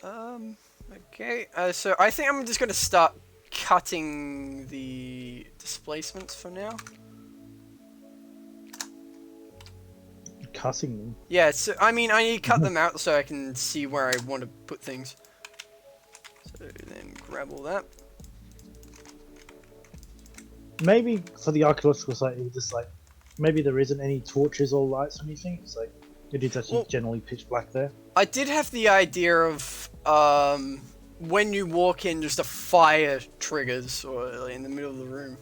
Okay, so I think I'm just gonna start cutting the displacements for now. Cutting them? Yeah, so, I mean, I need to cut them out so I can see where I want to put things. So then grab all that. Maybe for the archaeological site, it's just like, maybe there isn't any torches or lights or anything. It's like, it is actually generally pitch black there. I did have the idea of, when you walk in, just a fire triggers, or in the middle of the room.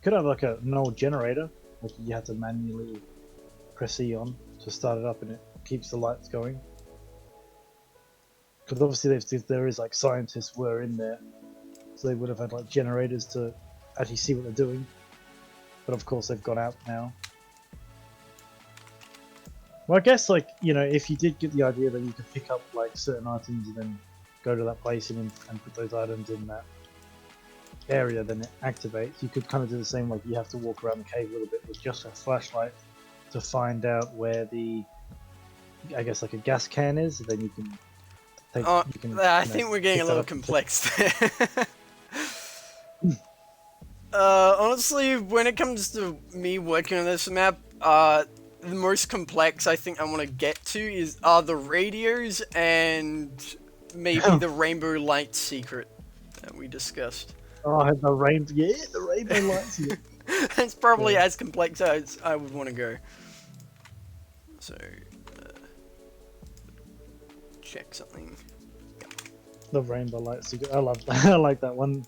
Could have like an old generator, like you have to manually press E on to start it up, and it keeps the lights going. Because obviously there is like scientists were in there, so they would have had like generators to actually see what they're doing. But of course they've gone out now. Well, I guess, like, you know, if you did get the idea that you could pick up like certain items and then go to that place and put those items in that area, then it activates. You could kind of do the same, like you have to walk around the cave a little bit with just a flashlight to find out where the, I guess, like a gas can is. Then you can take. I think we're getting a little complex there. Honestly, when it comes to me working on this map, the most complex I think I want to get to are the radios and maybe the rainbow light secret that we discussed. Oh, the rainbow, yeah, the rainbow lights. Yeah. It's probably as complex as I would want to go. So, check something. The rainbow lights. I love that. I like that one.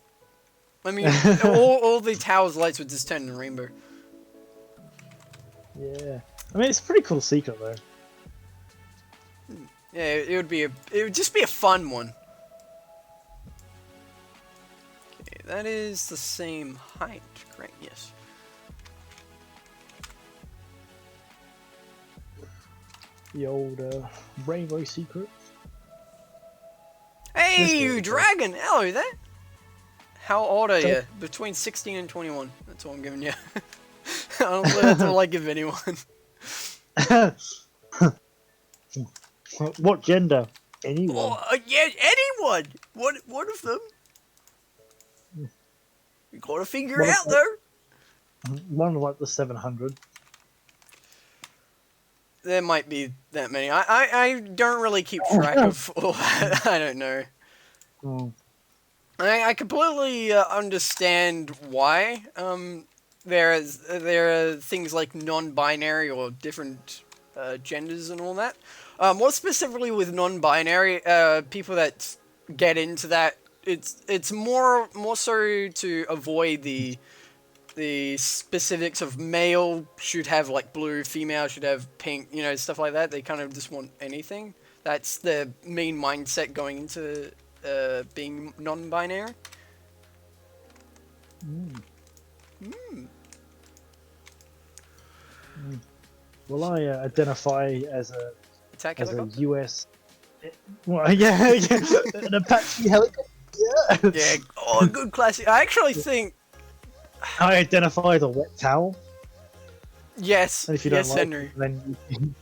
I mean, all the tower's lights would just turn to rainbow. Yeah. I mean, it's a pretty cool secret though. Yeah, it would just be a fun one. Okay, that is the same height, correct? Yes. The old rainbow secret. Hey, you dragon! Hello there. How old are you? Between 16 and 21. That's all I'm giving you. Honestly, that's all I give anyone. What gender? Anyone. Oh, yeah, anyone. One of them. You gotta figure it out though. One of like the 700. There might be that many. I don't really keep track of all that. I don't know. Oh. I completely understand why. There are things like non-binary or different genders and all that. More specifically with non-binary, people that get into that, it's more so to avoid the specifics of male should have like blue, female should have pink, you know, stuff like that. They kind of just want anything. That's the main mindset going into being non-binary. Well, I identify as a US. Well, yeah, an Apache helicopter. Yeah. Yeah. Oh, good classic. I actually think I identify as a wet towel. Yes. And if you don't like Henry. it, then you...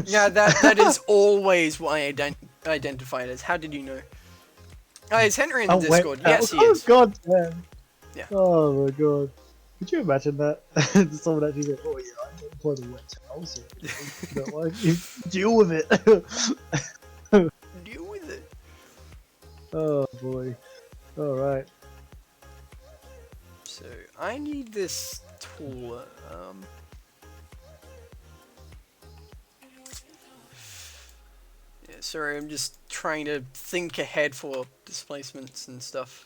Yeah, that is always what I identify it as. How did you know? Oh, is Henry in the Discord? Yes, he is. Oh god damn. Yeah. Oh my god. Could you imagine that? Someone actually said, "Oh yeah, I identify the wet towel, so you don't like you deal with it." Deal with it. Oh boy. All right. So I need this tool. Yeah, sorry, I'm just trying to think ahead for displacements and stuff.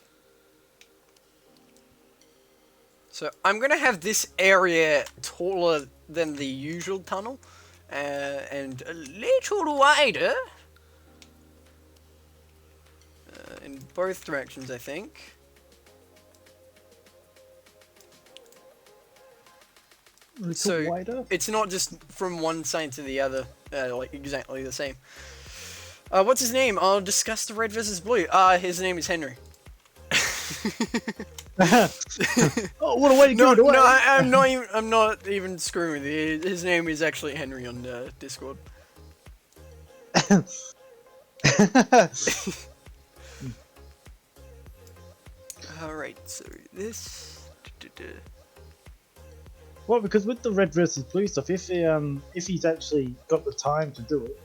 So I'm gonna have this area taller than the usual tunnel, and a little wider. In both directions, I think. So wider? It's not just from one side to the other, like exactly the same. What's his name? I'll discuss the red versus blue. His name is Henry. Oh, what a way to go! No, I'm not even screwing with you. His name is actually Henry on Discord. Alright, so this... Well, because with the red versus blue stuff, if he's actually got the time to do it,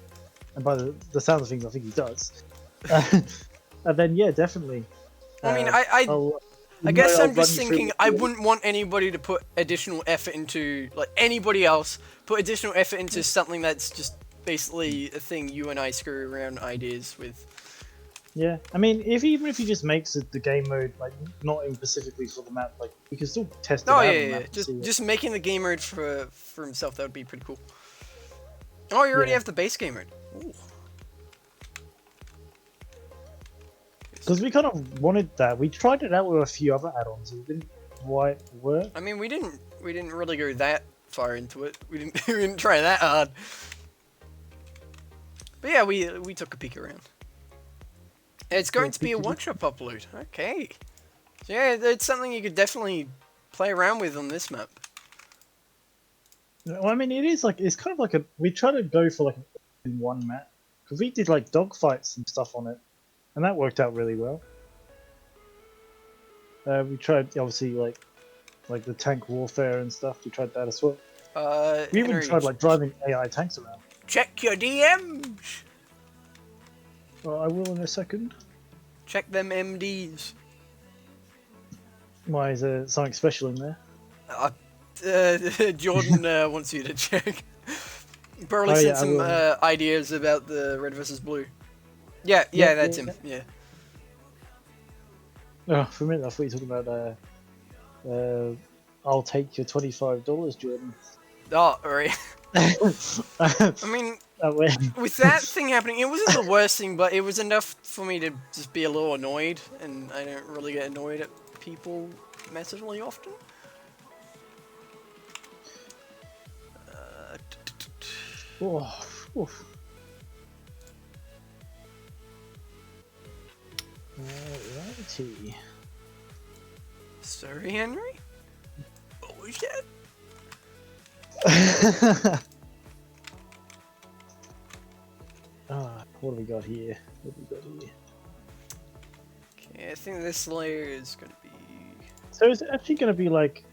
and by the sound of things, I think he does, and then yeah, definitely. I mean, I guess I'm just thinking I wouldn't want anybody to put additional effort into, like, anybody else put additional effort into something that's just basically a thing you and I screw around ideas with. Yeah, I mean, even if he just makes it the game mode, like, not even specifically for the map, like, we can still test it out. Oh yeah. Just making the game mode for himself, that would be pretty cool. Oh, you already have the base game mode. Ooh. Because we kind of wanted that. We tried it out with a few other add-ons. It didn't quite work. I mean, we didn't really go that far into it. We didn't try that hard. But yeah, we took a peek around. It's going to be a one-shot upload. Okay. So yeah, it's something you could definitely play around with on this map. Well, I mean, it is like, it's kind of like we try to go for like in one map. Because we did like dogfights and stuff on it. And that worked out really well. We tried, obviously, like the tank warfare and stuff. We tried that as well. We even tried like driving AI tanks around. Check your DMs! Well, I will in a second. Check them MDs. Why, is there something special in there? Jordan wants you to check. Probably sent some ideas about the red versus blue. Yeah, that's him. Yeah. Oh, for a minute I thought you were talking about I'll take your $25, Jordan. Oh, alright. I mean, with that thing happening, it wasn't the worst thing, but it was enough for me to just be a little annoyed, and I don't really get annoyed at people massively often. Alrighty. Sorry, Henry? What was that? What do we got here? Okay, I think this layer is gonna be... So is it actually gonna be like...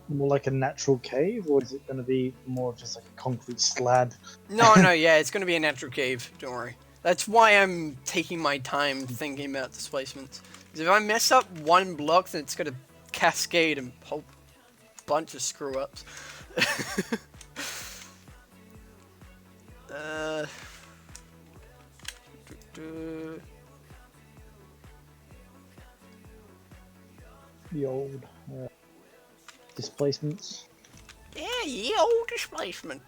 more like a natural cave, or is it gonna be more just like a concrete slab? No, yeah, it's gonna be a natural cave, don't worry. That's why I'm taking my time thinking about displacements. Because if I mess up one block, then it's gonna cascade and a whole bunch of screw-ups. The old displacements. Yeah, the old displacements.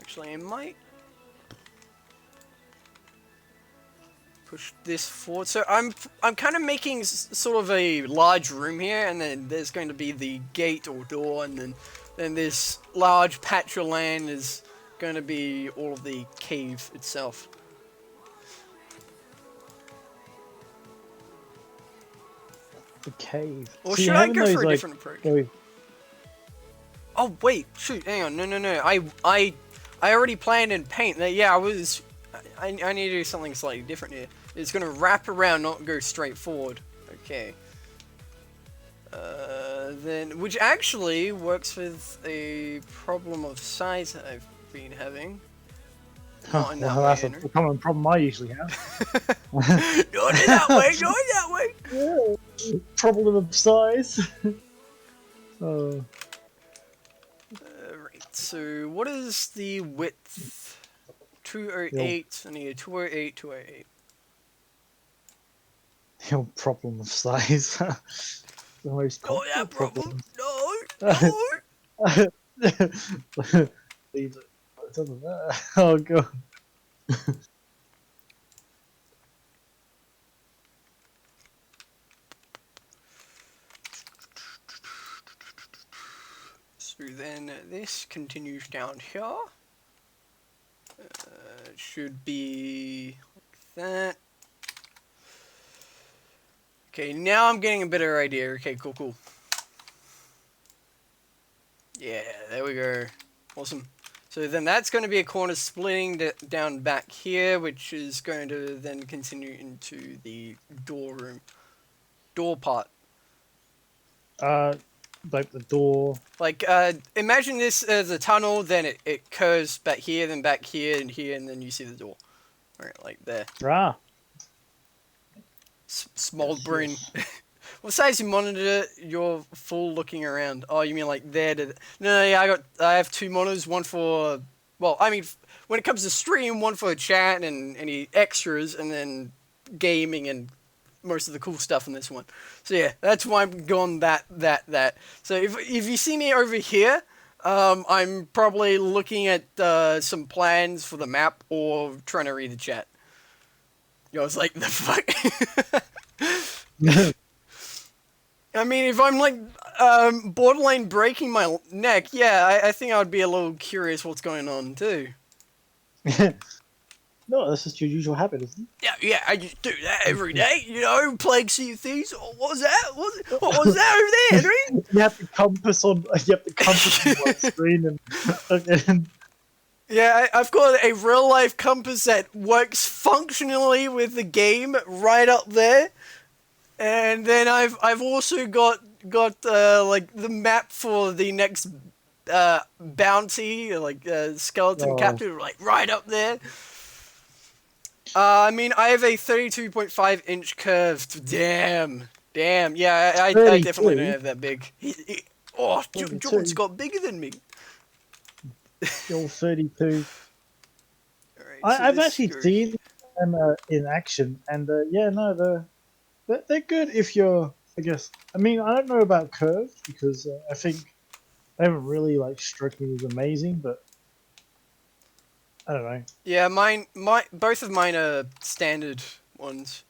Actually, I might push this forward. So I'm kind of making sort of a large room here, and then there's going to be the gate or door, and then this large patch of land is going to be all of the cave itself. The cave. Or should I go for a different approach? Oh wait, shoot, hang on, no. I already planned in paint. Yeah, I need to do something slightly different here. It's gonna wrap around, not go straight forward. Okay. Then, which actually works with a problem of size that I've been having. Well, that's a common problem I usually have. Not in that way. Yeah. Problem of size. Oh. Right. So, what is the width? 208. I need a 208, 208. The old problem of size. The most common problem. No. Leave it. It doesn't matter. Oh god. So then this continues down here. It should be like that. Okay, now I'm getting a better idea. Okay, cool. Yeah, there we go. Awesome. So then that's going to be a corner splitting down back here, which is going to then continue into the door room. Door part. Like the door. Like, imagine this as a tunnel, then it curves back here, then back here, and then you see the door. Right, like there. Ah. 𝗧𝗪𝗜𝗧𝗧𝗘𝗥. What size monitor you're full looking around? Oh, you mean like there to... No, yeah, I have 2 monitors, one for... Well, I mean, when it comes to stream, one for chat and any extras, and then gaming and most of the cool stuff in this one. So yeah, that's why I'm going that. So if you see me over here, I'm probably looking at some plans for the map or trying to read the chat. I was like, the fuck? I mean, if I'm like borderline breaking my neck, yeah, I think I would be a little curious what's going on too. No, that's just your usual habit, isn't it? Yeah, I just do that every day, you know, playing Sea of Thieves. What was that? What was that over there, Henry? You have the compass on the screen and Yeah, I've got a real life compass that works functionally with the game right up there, and then I've also got like the map for the next bounty, like skeleton captive, like right up there. I mean, I have a 32.5-inch curved. Damn. Yeah, I definitely don't have that big. Jordan's got bigger than me. You're 32. Right, I've actually seen them in action, and yeah, no, they're good if you're. I guess. I mean, I don't know about curved because I think they haven't really like struck me as amazing, but I don't know. Yeah, both of mine are standard ones.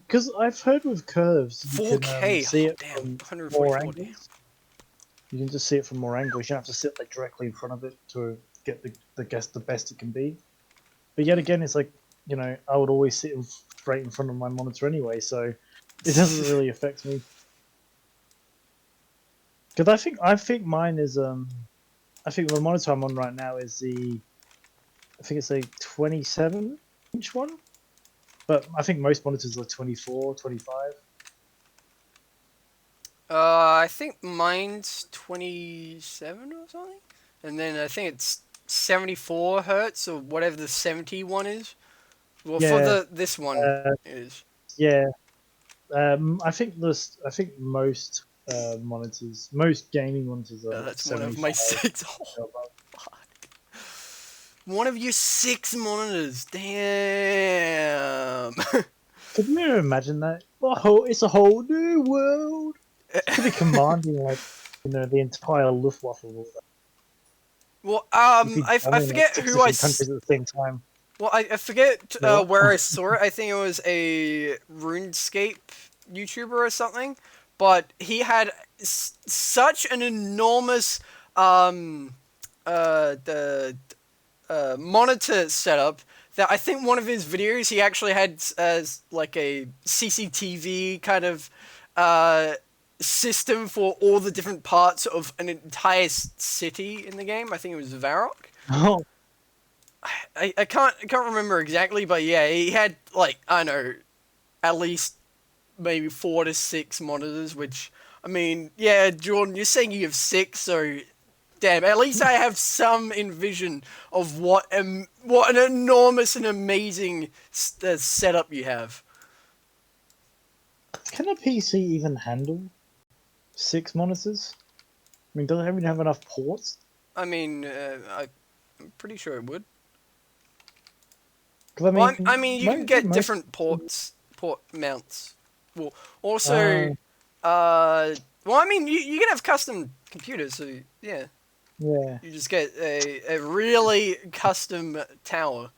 Because I've heard with curves, you 4K. can see it Damn, from more 144. angles. You can just see it from more angles. You don't have to sit like directly in front of it to get the best it can be. But yet again, it's like, you know, I would always sit straight in front of my monitor anyway, so it doesn't really affect me. Because I think mine is I think the monitor I'm on right now is I think it's a 27-inch one, but I think most monitors are 24, 25. I think mine's 27 or something, and then I think it's 74 hertz or whatever the 70 one is. Well, Yeah, for this one is. yeah. I think most monitors, most gaming monitors are. That's one of my 6. Oh, fuck. One of your 6 monitors. Damn. Could you imagine that? Oh, it's a whole new world. It could be commanding like, you know, the entire Luftwaffe. Well, I forget like who I. Countries at the same time. Well, I forget where I saw it. I think it was a RuneScape YouTuber or something, but he had such an enormous monitor setup that I think one of his videos he actually had like a CCTV kind of system for all the different parts of an entire city in the game. I think it was 𝗬𝗪𝗏. Oh. I can't remember exactly, but yeah, he had like, I don't know, at least maybe 4 to 6 monitors, which, I mean, yeah, Jordan, you're saying you have 6, so damn, at least I have some envision of what an enormous and amazing setup you have. Can a PC even handle 6 monitors? I mean, does it even have enough ports? I mean, I'm pretty sure it would. I mean, you can get different port mounts. Well, also, well, I mean, you can have custom computers, so yeah. Yeah. You just get a really custom tower.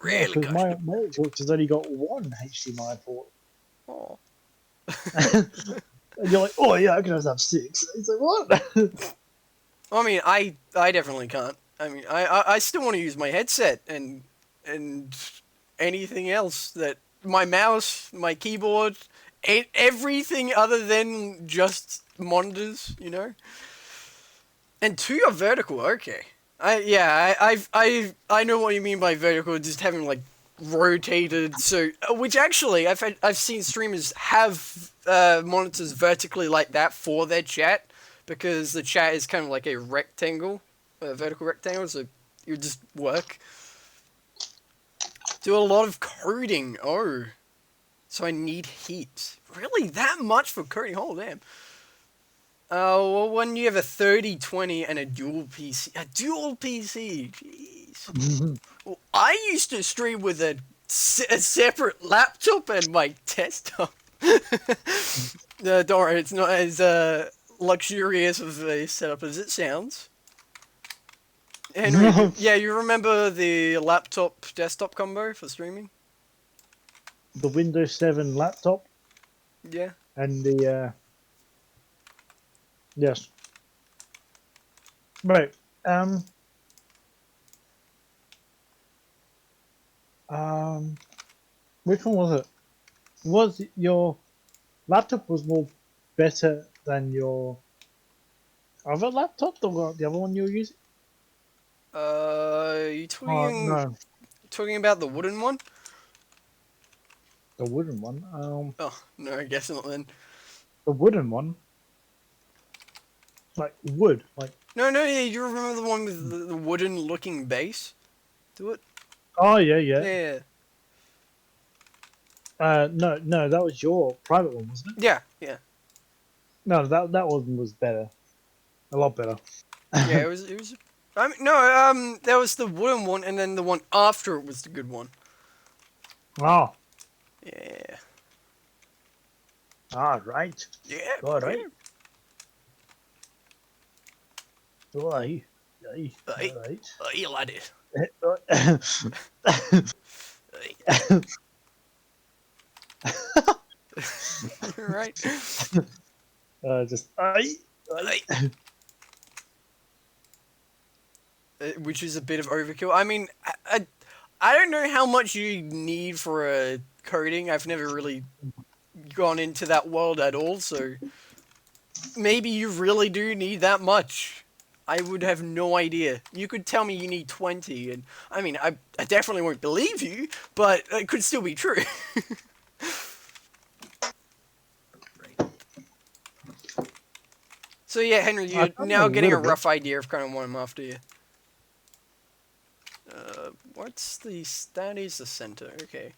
Really because custom. my Xbox has only got 1 HDMI port. Oh. And you're like, oh yeah, I can have 6. It's like, what? I mean, I definitely can't. I mean, I still want to use my headset and anything else, that my mouse, my keyboard, everything other than just monitors, you know? And 2 are vertical, okay. I know what you mean by vertical, just having like rotated. So, which actually I've seen streamers have monitors vertically like that for their chat, because the chat is kind of like a rectangle, a vertical rectangle. So you just work. Do a lot of coding. Oh, so I need heat. Really, that much for coding? Oh damn. Well, when you have a 3020 and a dual PC, jeez. Well, I used to stream with a separate laptop and my desktop. Don't worry, it's not as luxurious of a setup as it sounds. Henry, yeah, you remember the laptop-desktop combo for streaming? The Windows 7 laptop? Yeah. And the, yes. Right, which one was it? Was your laptop was more better than your other laptop, the other one you were using? You Oh no, talking about the wooden one? the wooden one. Oh no, I guess not then. The wooden one, like wood, like. No, yeah, you remember the one with the wooden-looking base to it? Oh yeah, yeah. Yeah. No, that was your private one, wasn't it? Yeah. No, that one was better, a lot better. Yeah, it was. I mean, no, that was the wooden one, and then the one after it was the good one. Oh. Yeah. All right. Yeah. All right. Right. You like it. Right. Just which is a bit of overkill. I mean, I don't know how much you need for a coding. I've never really gone into that world at all, so maybe you really do need that much. I would have no idea. You could tell me you need 20, and I mean, I definitely won't believe you, but it could still be true. So yeah, Henry, you're now getting a rough idea of kind of what I'm after you. That is the center, okay.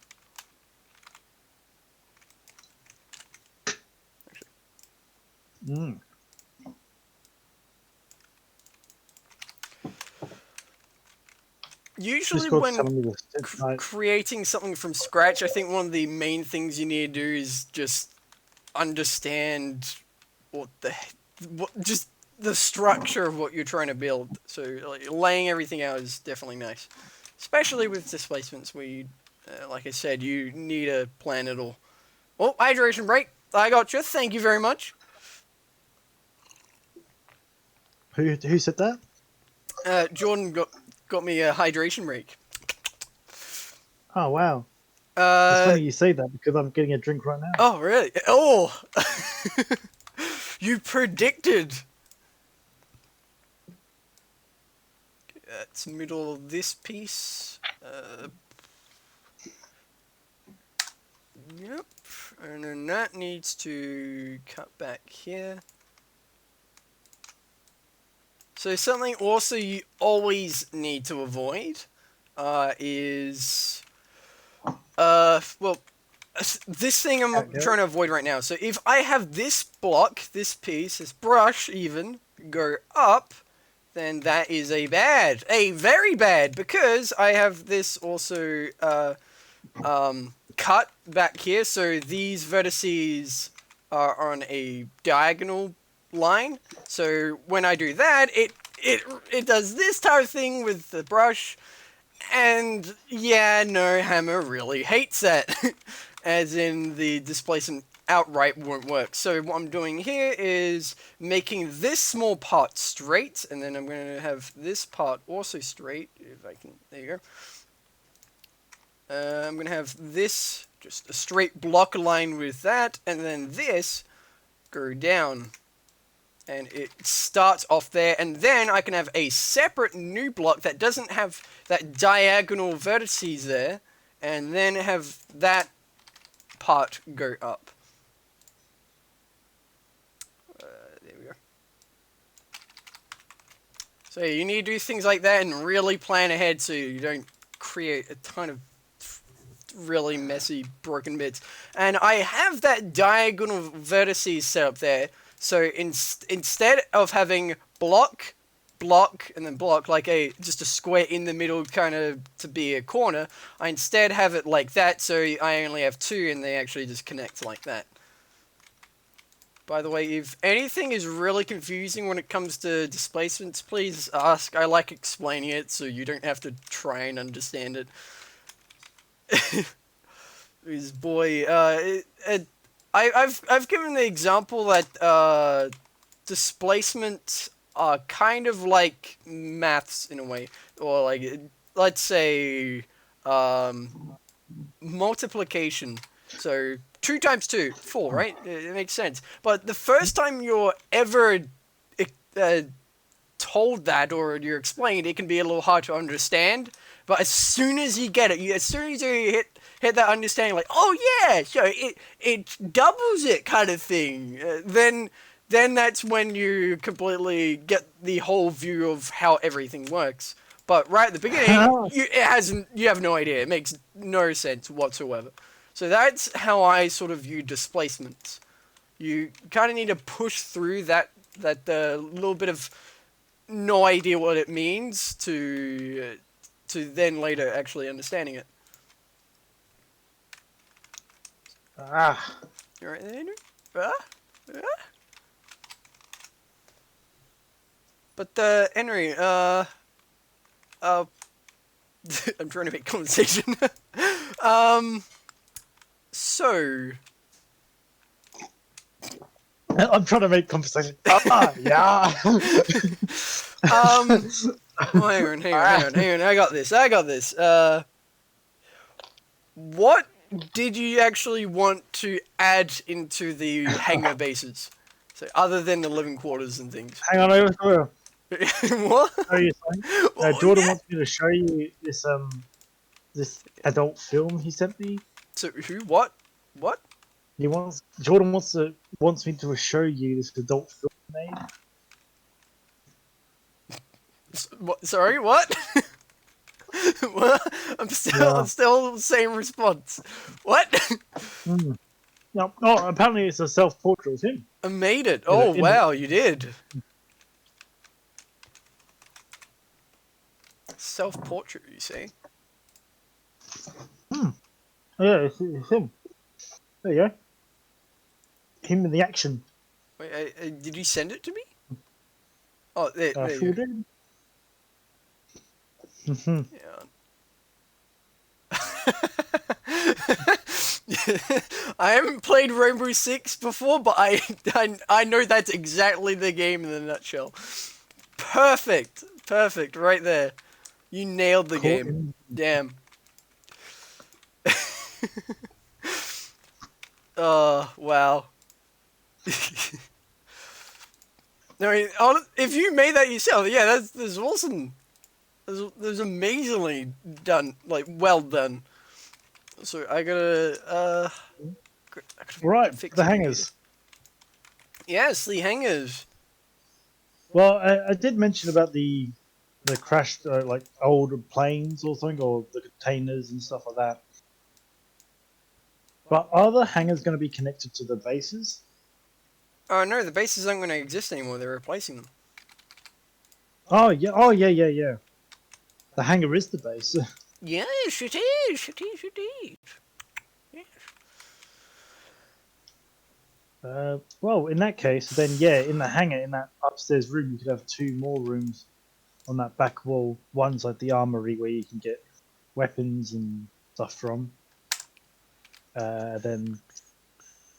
Usually when creating something from scratch, I think one of the main things you need to do is just understand just the structure of what you're trying to build. So like, laying everything out is definitely nice, especially with displacements where you, like I said, you need to plan it all. Oh, hydration break. I got you. Thank you very much. Who said that? Jordan got me a hydration break. Oh wow. It's funny you say that because I'm getting a drink right now. Oh really? Oh. You predicted. That's middle of this piece. Yep. And then that needs to cut back here. So something also you always need to avoid is well, this thing I'm trying to avoid right now. So if I have this block, this piece, this brush even, go up, then that is very bad, because I have this also cut back here. So these vertices are on a diagonal line. So when I do that, it does this type of thing with the brush. And yeah, no, Hammer really hates that. As in, the displacement outright won't work. So what I'm doing here is making this small part straight, and then I'm going to have this part also straight, if I can, there you go. I'm going to have this, just a straight block line with that, and then this go down. And it starts off there, and then I can have a separate new block that doesn't have that diagonal vertices there, and then have that part go up. There we go. So you need to do things like that and really plan ahead so you don't create a ton of really messy broken bits. And I have that diagonal vertices set up there. So instead of having block, and then block, like just a square in the middle kind of to be a corner, I instead have it like that, so I only have two and they actually just connect like that. By the way, if anything is really confusing when it comes to displacements, please ask. I like explaining it so you don't have to try and understand it. This boy, I've given the example that displacements are kind of like maths in a way, or like let's say multiplication. So 2 times 2, 4, right? It makes sense. But the first time you're ever told that or you're explained, it can be a little hard to understand. But as soon as you get it, as soon as you hit that understanding, like, oh yeah, so it doubles it kind of thing, then that's when you completely get the whole view of how everything works. But right at the beginning, you have no idea. It makes no sense whatsoever. So that's how I sort of view displacements. You kind of need to push through that little bit of no idea what it means to then later actually understanding it. You right there, Andrew? But Henry, I'm trying to make conversation. So I'm trying to make conversation. Yeah. Hang on. I got this. What did you actually want to add into the hangar bases? So other than the living quarters and things. Hang on, over. What? What are you saying? Jordan wants me to show you this adult film he sent me. So who? What? Jordan wants me to show you this adult film he made. What? Sorry, what? What? I'm still the same response. What? No, apparently it's a self-portrait of him. I made it. Oh wow, you did. Self-portrait, you say? Yeah, it's him. There you go. Him in the action. Wait, did you send it to me? Oh, there sure you did. Yeah. I haven't played Rainbow Six before, but I know that's exactly the game in a nutshell. Perfect, right there. You nailed the game. Damn. Oh, wow. I mean, if you made that yourself, yeah, that's awesome. That's amazingly done, like, well done. So I gotta, right, the hangars. Yes, the hangars. Well, I did mention about the crashed, like, old planes or something, or the containers and stuff like that. But are the hangars going to be connected to the bases? Oh no, the bases aren't going to exist anymore. They're replacing them. Oh yeah. The hangar is the base. Yes, it is. Yes. Well, in that case, then yeah, in the hangar, in that upstairs room, you could have 2 more rooms on that back wall. One's like the armory where you can get weapons and stuff from. Then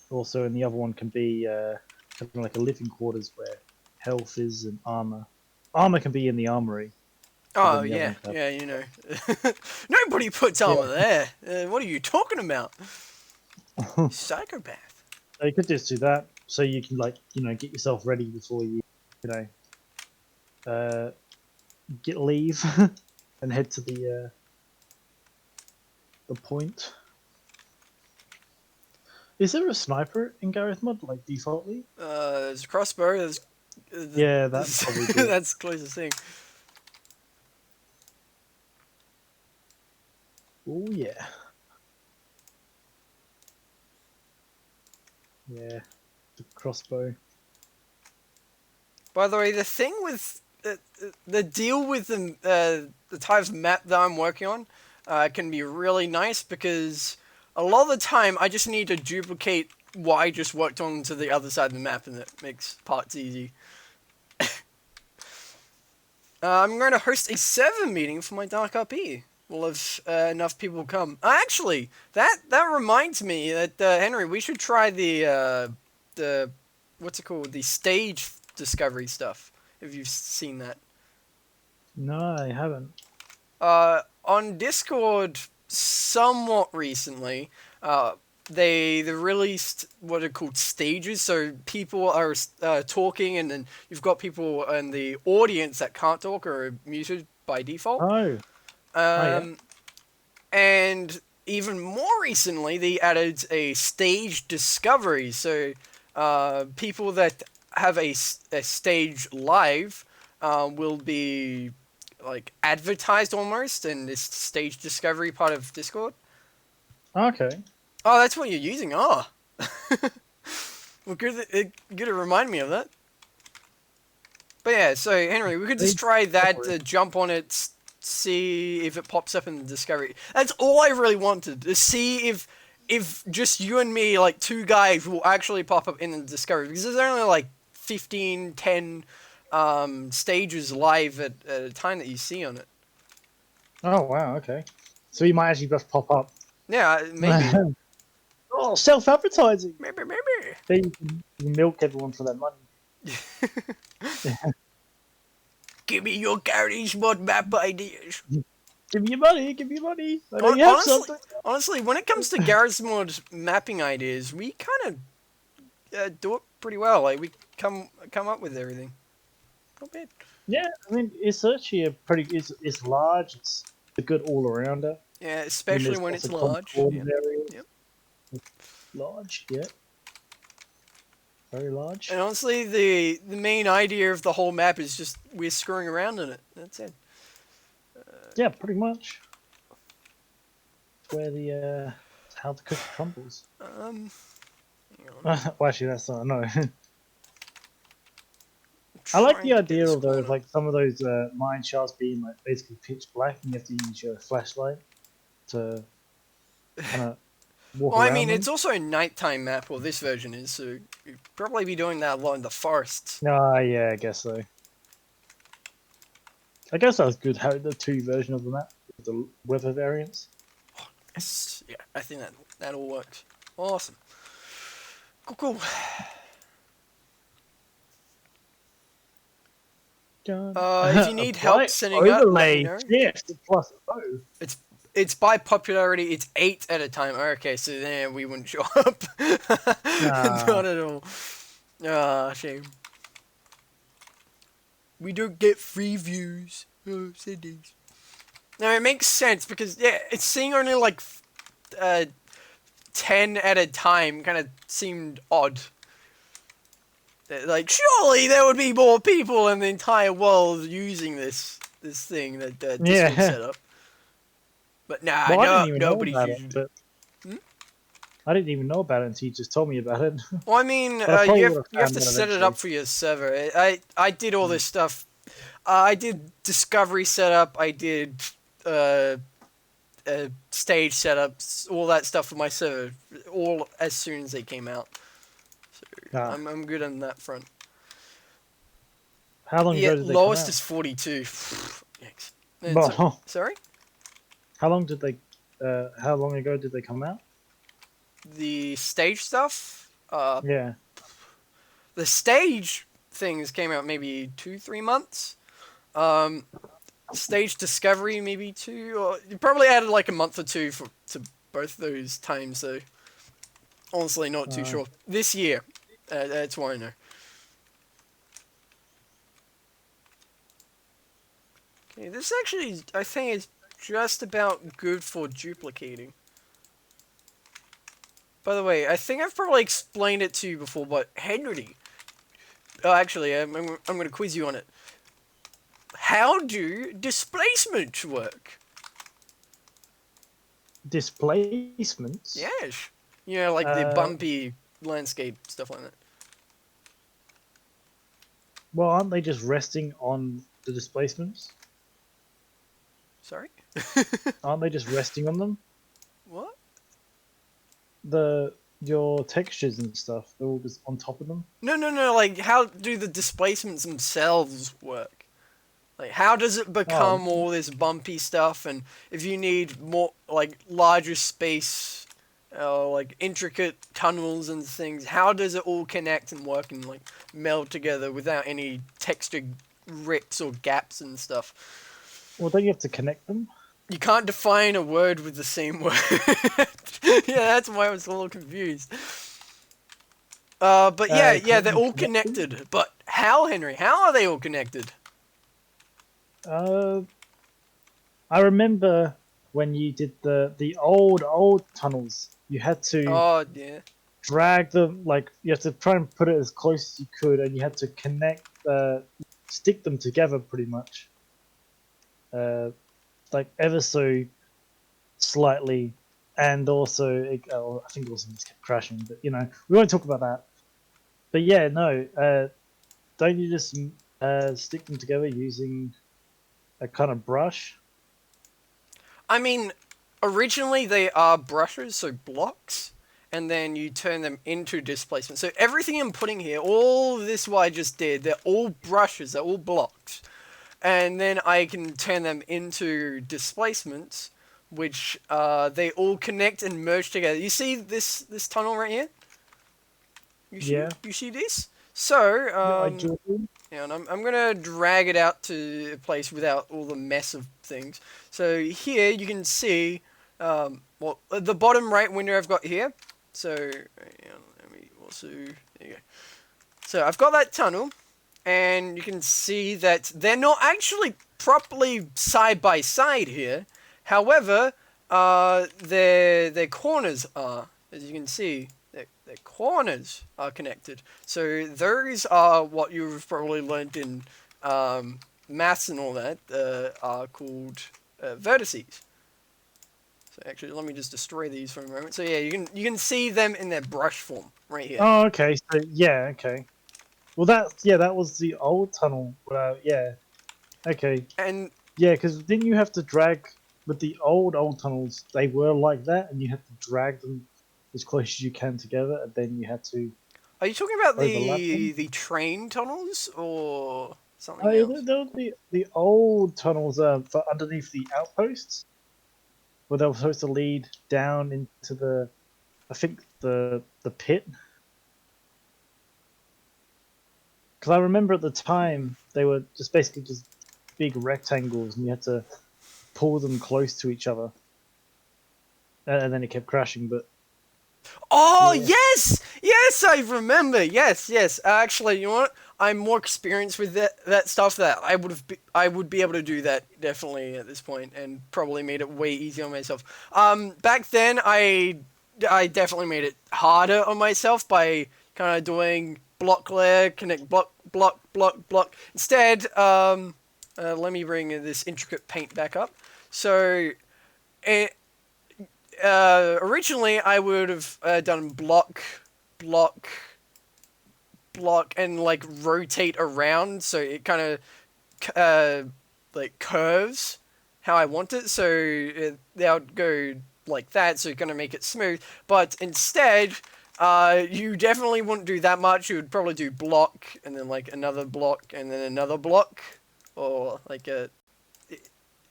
also in the other one can be something like a living quarters where health is and armor. Armor can be in the armory. Oh yeah, you know. Nobody puts armor there. What are you talking about? Psychopath. So you could just do that. so you can like get yourself ready before you get leave and head to the point. Is there a sniper in 𝗬𝗧𝗪𝗧 like defaultly? There's a crossbow. There's Yeah, that's probably good. that's the closest thing. Oh yeah. Yeah, the crossbow. By the way, the thing with the deal with the type of map that I'm working on can be really nice, because a lot of the time I just need to duplicate what I just worked on to the other side of the map, and it makes parts easy. I'm going to host a server meeting for my Dark RP. We'll have enough people come. Actually, that reminds me that Henry, we should try the what's it called? The stage discovery stuff. If you've seen that. No, I haven't. On Discord, somewhat recently, they released what are called stages. So people are talking, and then you've got people in the audience that can't talk or are muted by default. Oh. Yeah. And even more recently, they added a stage discovery. So people that have a stage live will be like advertised almost in this stage discovery part of Discord. Okay. Oh, that's what you're using. Oh. Well, good to remind me of that. But yeah, so Henry, we could just try that, jump on it, see if it pops up in the discovery. That's all I really wanted, to see if just you and me, like two guys, will actually pop up in the discovery, because there's only like 15, 10 stages live at a time that you see on it. Oh wow, okay. So you might actually just pop up. Yeah, maybe. Oh, self-advertising. Maybe. Then you can milk everyone for their money. Give me your Garry's mod map ideas. Give me your money. Give me your money. Honestly, when it comes to Garry's mod mapping ideas, we kind of do it pretty well. Like, we come up with everything. Not bad. Yeah, I mean, it's actually it's large. It's a good all-rounder. Yeah, especially when it's large. Yep. Large, yeah. Very large. And honestly, the main idea of the whole map is just we're screwing around in it. That's it. Yeah, pretty much. It's where how the cookie crumbles. Hang on. Well, actually, that's not. No. I like the idea of those, like some of those mine shafts being like basically pitch black, and you have to use your flashlight to kind of walk around. I mean, them. it's also a nighttime map, or this version is, so you'd probably be doing that a lot in the forests. Yeah, I guess so. I guess that was good, how the two version of the map, with the weather variants. Yes, yeah, I think that all works. Awesome. Cool. If you need help setting up, let me know. Yes, plus It's by popularity. It's 8 at a time. Okay, so then we wouldn't show up. Not at all. Ah, shame. We don't get free views. Oh, cities. No, it makes sense because it's seeing only like 10 at a time kind of seemed odd. Like, surely there would be more people in the entire world using this thing that Discord set up. But nah, nobody's using it. I didn't even know about it until you just told me about it. Well, I mean, you have to set it up for your server. I did all this stuff. I did discovery setup. I did stage setups. All that stuff for my server. All as soon as they came out. So I'm good on that front. How long ago did they lowest come out? is 42. Sorry? How long ago did they come out? The stage stuff? Yeah. The stage things came out maybe 2-3 months. Stage discovery maybe 2, or you probably added like a month or 2 to both those times. So honestly, not too sure. This year, That's why I know. Okay, this actually, I think, is just about good for duplicating. By the way, I think I've probably explained it to you before, but Henry... Oh, actually, I'm going to quiz you on it. How do displacements work? Displacements? Yes. You know, like the bumpy landscape, stuff like that. Well, aren't they just resting on the displacements? Sorry? Aren't they just resting on them? What? Your textures and stuff, they're all just on top of them? No, like, how do the displacements themselves work? Like, how does it become all this bumpy stuff, and if you need more, like, larger space, like, intricate tunnels and things, how does it all connect and work and, like, meld together without any texture rips or gaps and stuff? Well, don't you have to connect them? You can't define a word with the same word. Yeah, that's why I was a little confused. But yeah, they're all connected. But how, Henry? How are they all connected? I remember when you did the old tunnels, you had to drag them, like, you have to try and put it as close as you could, and you had to connect, stick them together pretty much. Like ever so slightly, and also I think also just kept crashing, but you know, we won't talk about that. But yeah, no, don't you just stick them together using a kind of brush? I mean, originally they are brushes, so blocks, and then you turn them into displacement. So everything I'm putting here, all this what I just did, they're all brushes, they're all blocks. And then I can turn them into displacements, which they all connect and merge together. You see this tunnel right here? You see this? So, I do. yeah, and I'm gonna drag it out to a place without all the mess of things. So here you can see, well, the bottom right window I've got here. So, let me also, there you go. So I've got that tunnel. And you can see that they're not actually properly side by side here. However, their corners are, as you can see, their corners are connected. So those are what you've probably learned in maths and all that, are called vertices. So actually, let me just destroy these for a moment. So yeah, you can see them in their brush form right here. Oh, okay. So yeah, okay. Well, that was the old tunnel. Yeah. Okay. And yeah, because didn't you have to drag with the old tunnels? They were like that, and you had to drag them as close as you can together, and then you had to. Are you talking about the train tunnels or something else? There would be the old tunnels for underneath the outposts, where they were supposed to lead down into the, I think the pit. Because I remember at the time they were just basically just big rectangles, and you had to pull them close to each other, and then it kept crashing. But oh yeah. yes, I remember. Yes. Actually, you know what? I'm more experienced with that stuff. That I would be able to do that definitely at this point, and probably made it way easier on myself. Back then I definitely made it harder on myself by kind of doing block layer, connect block. Instead, let me bring this intricate paint back up. So, originally I would have done block, and like rotate around, so it kind of like curves how I want it. So that would go like that. So you're gonna make it smooth. But instead, you definitely wouldn't do that much. You would probably do block, and then like another block, and then another block, or like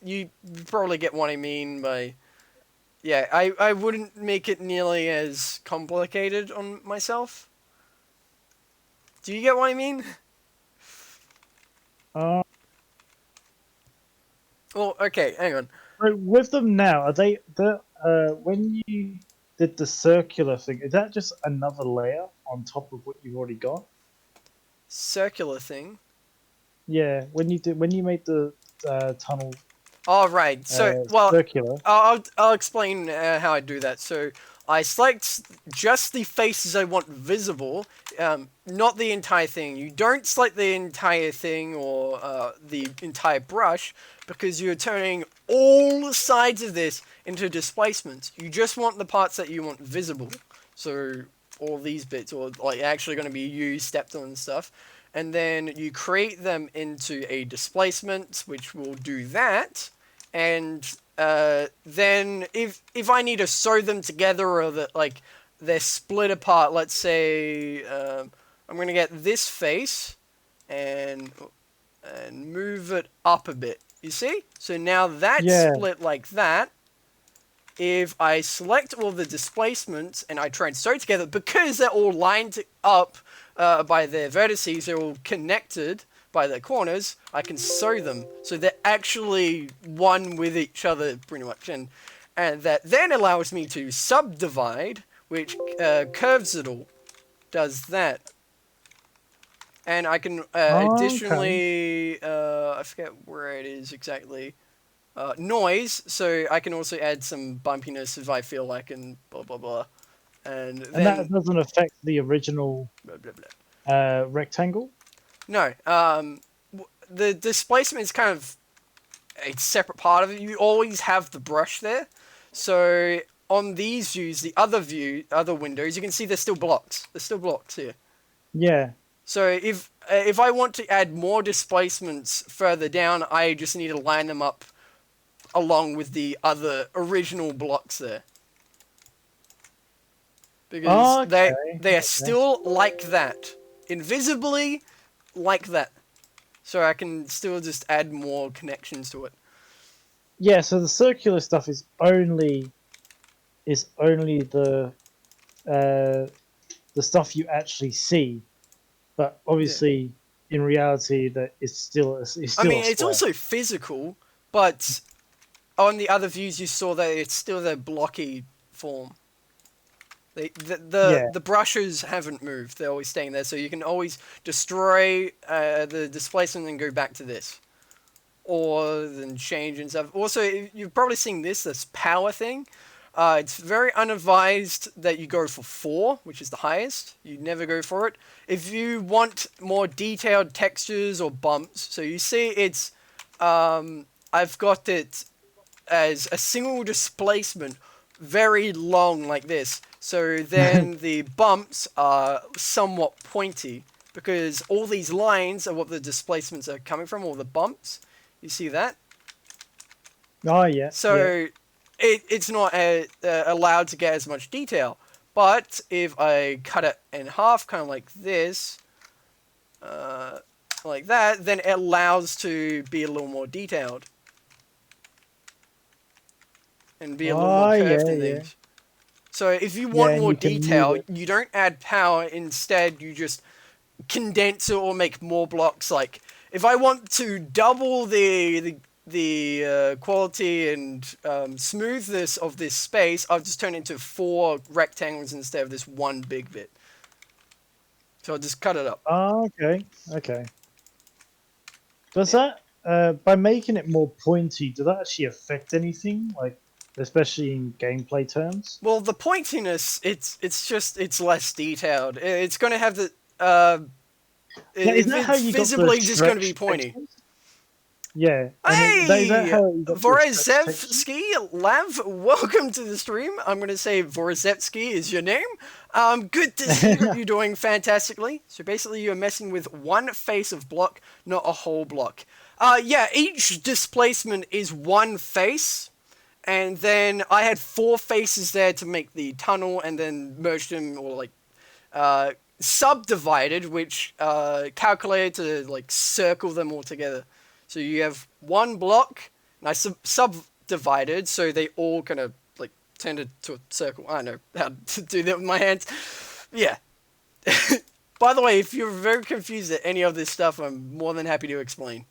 you probably get what I mean by, yeah, I wouldn't make it nearly as complicated on myself. Do you get what I mean? Well, okay, hang on. With them now, are they when you did the circular thing? Is that just another layer on top of what you've already got. Circular thing. Yeah, when you make the tunnel. Oh, right. So, well, circular. I'll explain how I do that. So, I select just the faces I want visible, not the entire thing. You don't select the entire thing or the entire brush, because you're turning all sides of this into displacements. You just want the parts that you want visible. So, all these bits, or like actually going to be used, stepped on and stuff. And then you create them into a displacement, which will do that. And then if I need to sew them together, or that like they're split apart, let's say I'm gonna get this face and move it up a bit. You see? So now that's split like that. If I select all the displacements and I try and sew together, because they're all lined up by their vertices, they're all connected by their corners, I can sew them. So they're actually one with each other, pretty much. And that then allows me to subdivide, which 𝗬𝗪𝗧𝗪𝗜𝗧𝗪𝗧𝗧 does that. And I can additionally, I forget where it is exactly, noise, so I can also add some bumpiness if I feel like, and blah blah blah. And that doesn't affect the original blah, blah, blah. rectangle? No, the displacement is kind of a separate part of it. You always have the brush there. So on these views, the other windows, you can see there's still blocks. There's still blocks here. Yeah. So if I want to add more displacements further down, I just need to line them up along with the other original blocks there. Because they are still like that. Invisibly like that. So I can still just add more connections to it. Yeah, so the circular stuff is only the stuff you actually see. But obviously, in reality, that it's still it's also physical, but on the other views you saw that it's still the blocky form. The brushes haven't moved; they're always staying there. So you can always destroy the displacement and go back to this, or then change and stuff. Also, you've probably seen this power thing. It's very unadvised that you go for 4, which is the highest. You never go for it. If you want more detailed textures or bumps, so you see it's, I've got it as a single displacement, very long like this. So then the bumps are somewhat pointy, because all these lines are what the displacements are coming from, all the bumps. You see that? Oh, yeah. So... It's not allowed to get as much detail. But if I cut it in half, kind of like this, like that, then it allows to be a little more detailed. And be a little more curved in these. So if you want more detail, you don't add power. Instead, you just condense it or make more blocks. Like, if I want to double the quality and smoothness of this space, I'll just turn it into 4 rectangles instead of this one big bit. So I'll just cut it up. Oh, okay. Does that, by making it more pointy, does that actually affect anything? Like, especially in gameplay terms? Well, the pointiness, it's less detailed. It's going to have the, it's visibly just going to be pointy. Yeah. Hey! 𝗬𝗪𝗧𝗪𝗜𝗧𝗨𝗪𝗧𝗪𝗕, welcome to the stream. I'm going to say 𝗬𝗪𝗧𝗪𝗧𝗪𝗧𝗪 is your name. Good to see that you're doing fantastically. So basically you're messing with one face of block, not a whole block. Yeah, each displacement is one face. And then I had 4 faces there to make the tunnel, and then merged them, or like, subdivided, which calculated to like circle them all together. So you have one block, and I subdivided, so they all kind of, like, turned into a circle. I don't know how to do that with my hands. Yeah. By the way, if you're very confused at any of this stuff, I'm more than happy to explain.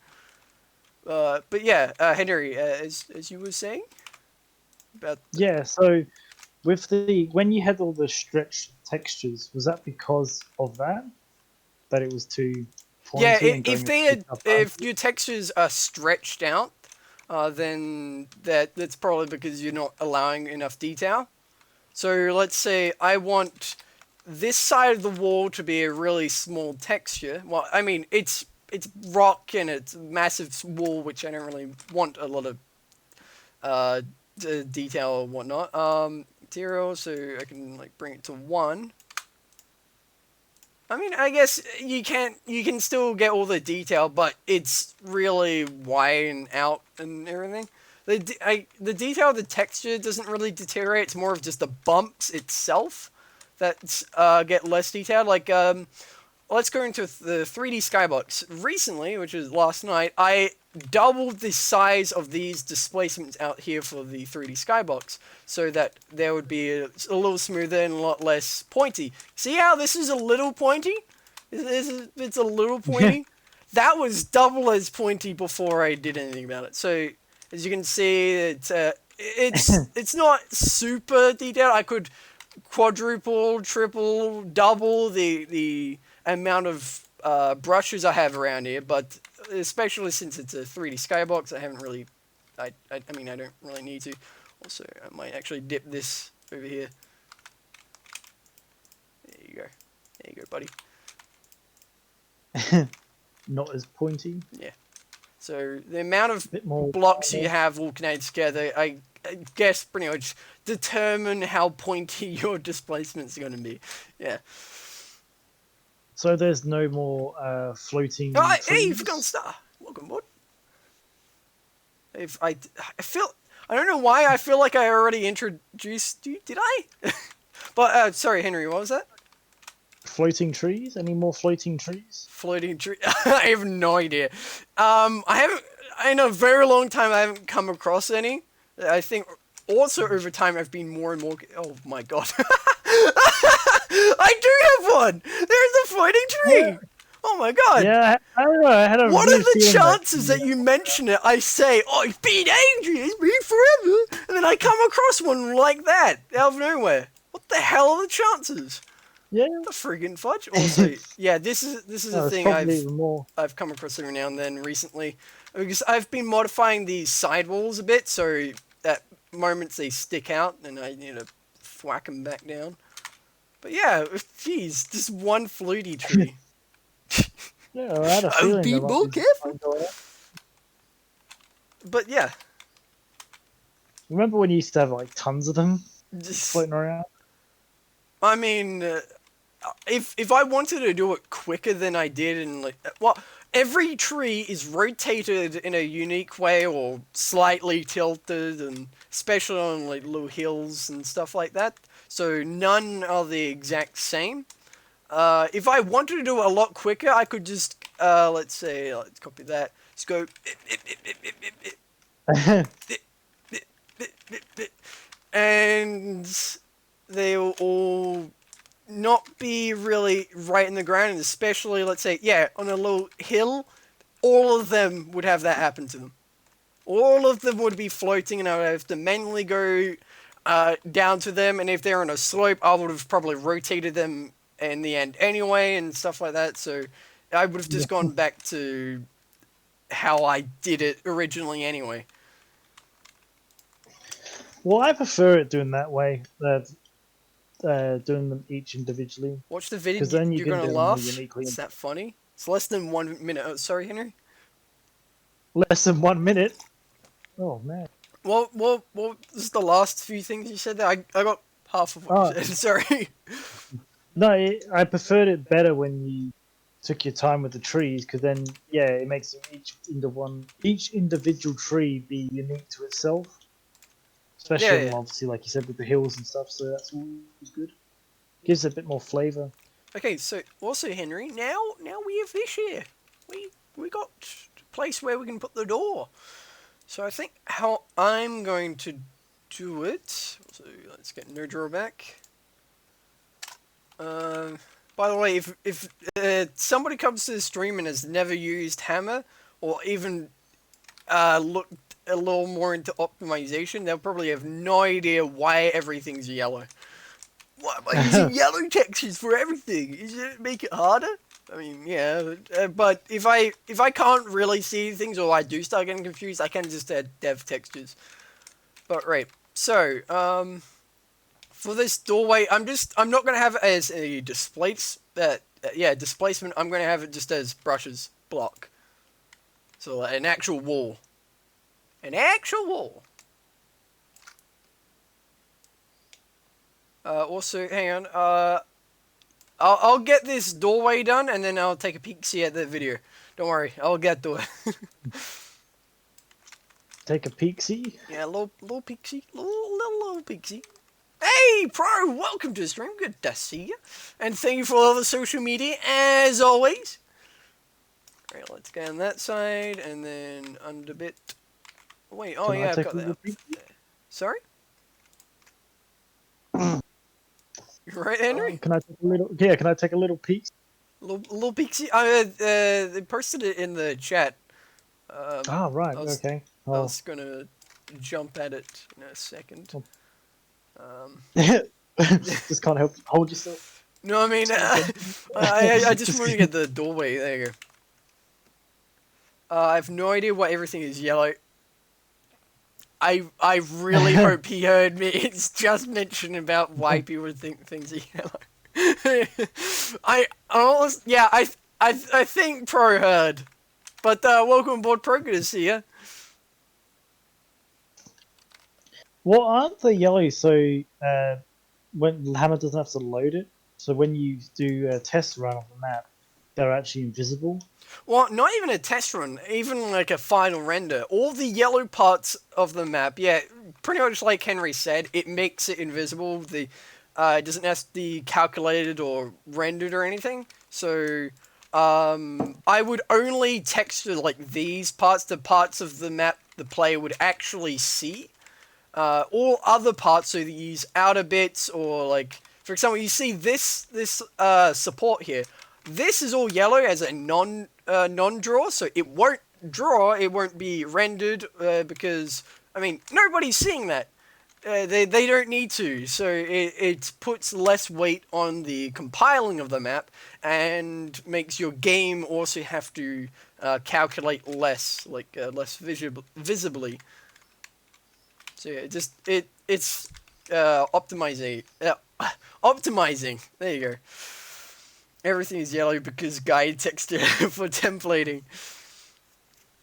But yeah, Henry, as you were saying? Yeah, so with when you had all the stretched textures. Was that because of that? That it was too pointy? Yeah, and going if your textures are stretched out, then that's probably because you're not allowing enough detail. So let's say I want this side of the wall to be a really small texture. Well, I mean, it's rock and it's a massive wall, which I don't really want a lot of detail or whatnot. Material, so I can like bring it to 1. I mean, I guess you can still get all the detail, but it's really wide and out and everything. The detail of the texture doesn't really deteriorate. It's more of just the bumps itself that get less detailed. Like, let's go into the 3D skybox. Recently, which was last night, I doubled the size of these displacements out here for the 3D skybox, so that there would be a little smoother and a lot less pointy. See how this is a little pointy? It's a little pointy. That was double as pointy before I did anything about it. So as you can see, it's not super detailed. I could quadruple, triple, double the amount of brushes I have around here, but especially since it's a 3D skybox, I haven't really. I mean, I don't really need to. Also, I might actually dip this over here. There you go. There you go, buddy. Not as pointy. Yeah. So the amount of blocks you have all connected together, I guess, pretty much determine how pointy your displacement's going to be. Yeah. So there's no more floating. Oh, hey, you've gone star. Welcome, bud. I feel, I don't know why I feel like I already introduced you. Did I? But sorry, Henry. What was that? Floating trees? Any more floating trees? Floating tree? I have no idea. I haven't, in a very long time, I haven't come across any. I think also over time I've been more and more. Oh my god. I do have one! There's a floating tree! Yeah. Oh my god! Yeah, I don't know. I had a what are the chances that you mention it, I say, oh, it's been ages, it's been forever, and then I come across one like that, out of nowhere. What the hell are the chances? Yeah. The friggin' fudge. Also, yeah, this is a thing I've come across every now and then recently. Because I've been modifying these sidewalls a bit, so at moments they stick out, and I need to thwack them back down. But yeah, geez, just one floaty tree. Yeah, I had a feeling be more careful. But yeah. Remember when you used to have like tons of them floating around? I mean, if I wanted to do it quicker than I did, and like, well, every tree is rotated in a unique way or slightly tilted, and especially on like little hills and stuff like that. So none are the exact same. If I wanted to do it a lot quicker, I could just, let's say, let's copy that. Just go, and they will all not be really right in the ground, and especially, let's say, yeah, on a little hill, all of them would have that happen to them. All of them would be floating, and I would have to manually go down to them, and if they're on a slope, I would have probably rotated them in the end anyway, and stuff like that, so I would have just gone back to how I did it originally anyway. Well, I prefer it doing that way, doing them each individually. Watch the video, then you're going to laugh. Is that funny? It's less than 1 minute. Oh, sorry, Henry? Less than 1 minute? Oh, man. Well, this is the last few things you said there. I got half of what you said, sorry. No, I preferred it better when you took your time with the trees, because then, yeah, it makes each individual tree be unique to itself. Especially, obviously, like you said, with the hills and stuff, so that's always good. Gives it a bit more flavour. Okay, so, also, Henry, now we have this here. We got a place where we can put the door. So I think how I'm going to do it, so let's get no drawback. By the way, if somebody comes to the stream and has never used Hammer, or even looked a little more into optimization, they'll probably have no idea why everything's yellow. Why am I using yellow textures for everything? Is it make it harder? I mean, yeah, but if I can't really see things or I do start getting confused, I can just add dev textures. But right, so for this doorway, I'm not gonna have it as a displacement. I'm gonna have it just as brushes block. So like an actual wall. Also, hang on. I'll get this doorway done, and then I'll take a peek see at the video. Don't worry, I'll get to it. Take a peek-see? Yeah, little peeksy, little peeksy. Hey, Pro! Welcome to the stream. Good to see you, and thank you for all the social media as always. Right, let's go on that side, and then under bit. Wait, oh yeah, I've got that. Sorry. You right, Henry? Can I take a little? Yeah, can I take a little peek? Little peeksy. They posted it in the chat. Right. Okay. I was gonna jump at it in a second. Just can't help hold yourself. No, I mean, I just want to get the doorway. There you go. I have no idea why everything is yellow. I really hope he heard me. It's just mentioned about why people think things are yellow. I think Pro heard. But welcome aboard, Pro. Good to see ya. Well, aren't they yellow so when Hammer doesn't have to load it? So when you do a test run on the map, they're actually invisible? Well, not even a test run, even like a final render. All the yellow parts of the map, yeah, pretty much like Henry said, it makes it invisible. It doesn't have to be calculated or rendered or anything. So, I would only texture like these parts, the parts of the map the player would actually see. All other parts, so that you use outer bits or like, for example, you see this support here. This is all yellow as a non-draw, so it won't draw, it won't be rendered, because, I mean, nobody's seeing that. They don't need to, so it puts less weight on the compiling of the map, and makes your game also have to calculate less, like, less visibly. So yeah, it's optimizing, there you go. Everything is yellow because guide texture for templating.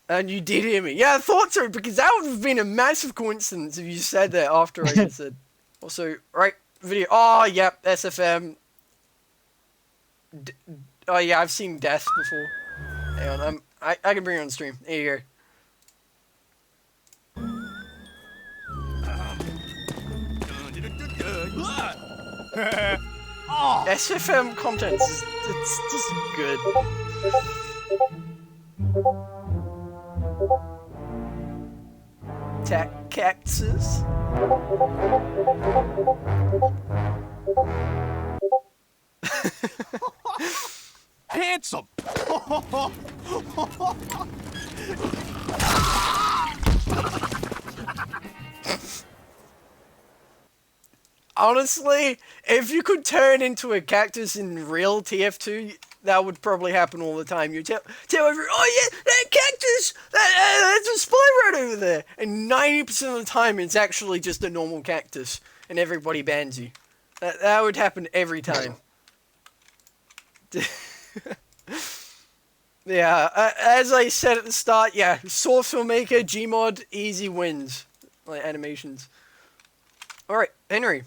And you did hear me. Yeah, I thought so, because that would have been a massive coincidence if you said that after I just said. Also, right, video. Oh, yep, SFM. Oh, yeah, I've seen death before. Hang on, I can bring it on stream. There you go. SFM content, it's just good. Cactus. Handsome. Honestly, if you could turn into a cactus in real TF2, that would probably happen all the time. You tell everyone, oh yeah, that cactus, that's a spy right over there. And 90% of the time, it's actually just a normal cactus, and everybody bans you. That would happen every time. Yeah, as I said at the start, yeah, Source Filmmaker, Gmod, easy wins. Like animations. Alright, Henry.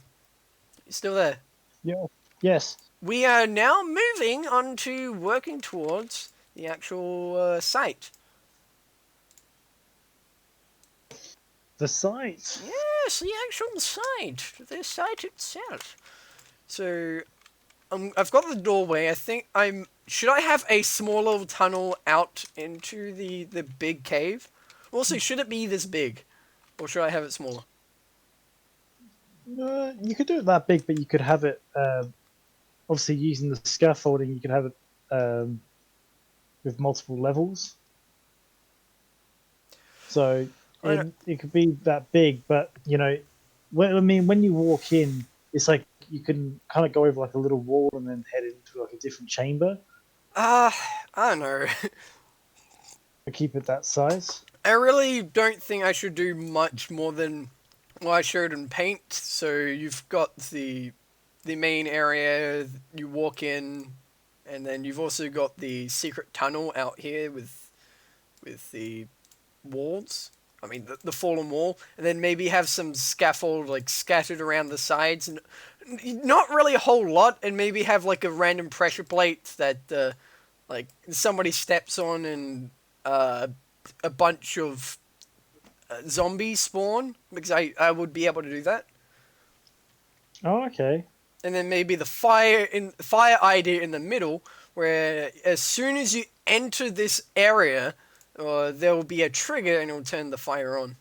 You still there? Yeah. Yes. We are now moving on to working towards the actual site. The site? Yes, the actual site. The site itself. So, I've got the doorway. I think should I have a small little tunnel out into the big cave? Also, should it be this big? Or should I have it smaller? You could do it that big, but you could have it, obviously using the scaffolding, you could have it with multiple levels. So it could be that big, but, you know, when you walk in, it's like you can kind of go over like a little wall and then head into like a different chamber. I don't know. To keep it that size. I really don't think I should do much more than what I showed in Paint. So you've got the main area you walk in, and then you've also got the secret tunnel out here with the walls. I mean, the fallen wall, and then maybe have some scaffold like scattered around the sides, and not really a whole lot, and maybe have like a random pressure plate that like somebody steps on and a bunch of zombies spawn, because I would be able to do that. Oh, okay. And then maybe the fire idea in the middle, where as soon as you enter this area, there will be a trigger and it will turn the fire on.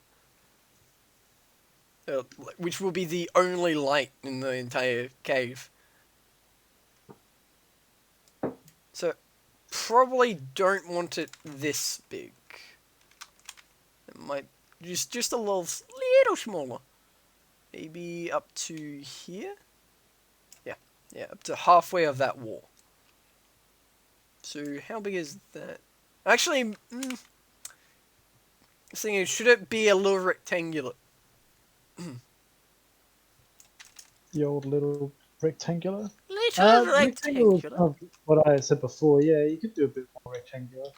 Which will be the only light in the entire cave. So, probably don't want it this big. It might just a little smaller. Maybe up to here? Yeah, up to halfway of that wall. So, how big is that? Actually, thinking, should it be a little rectangular? The old little rectangular? Little rectangular. Kind of what I said before, yeah, you could do a bit more rectangular.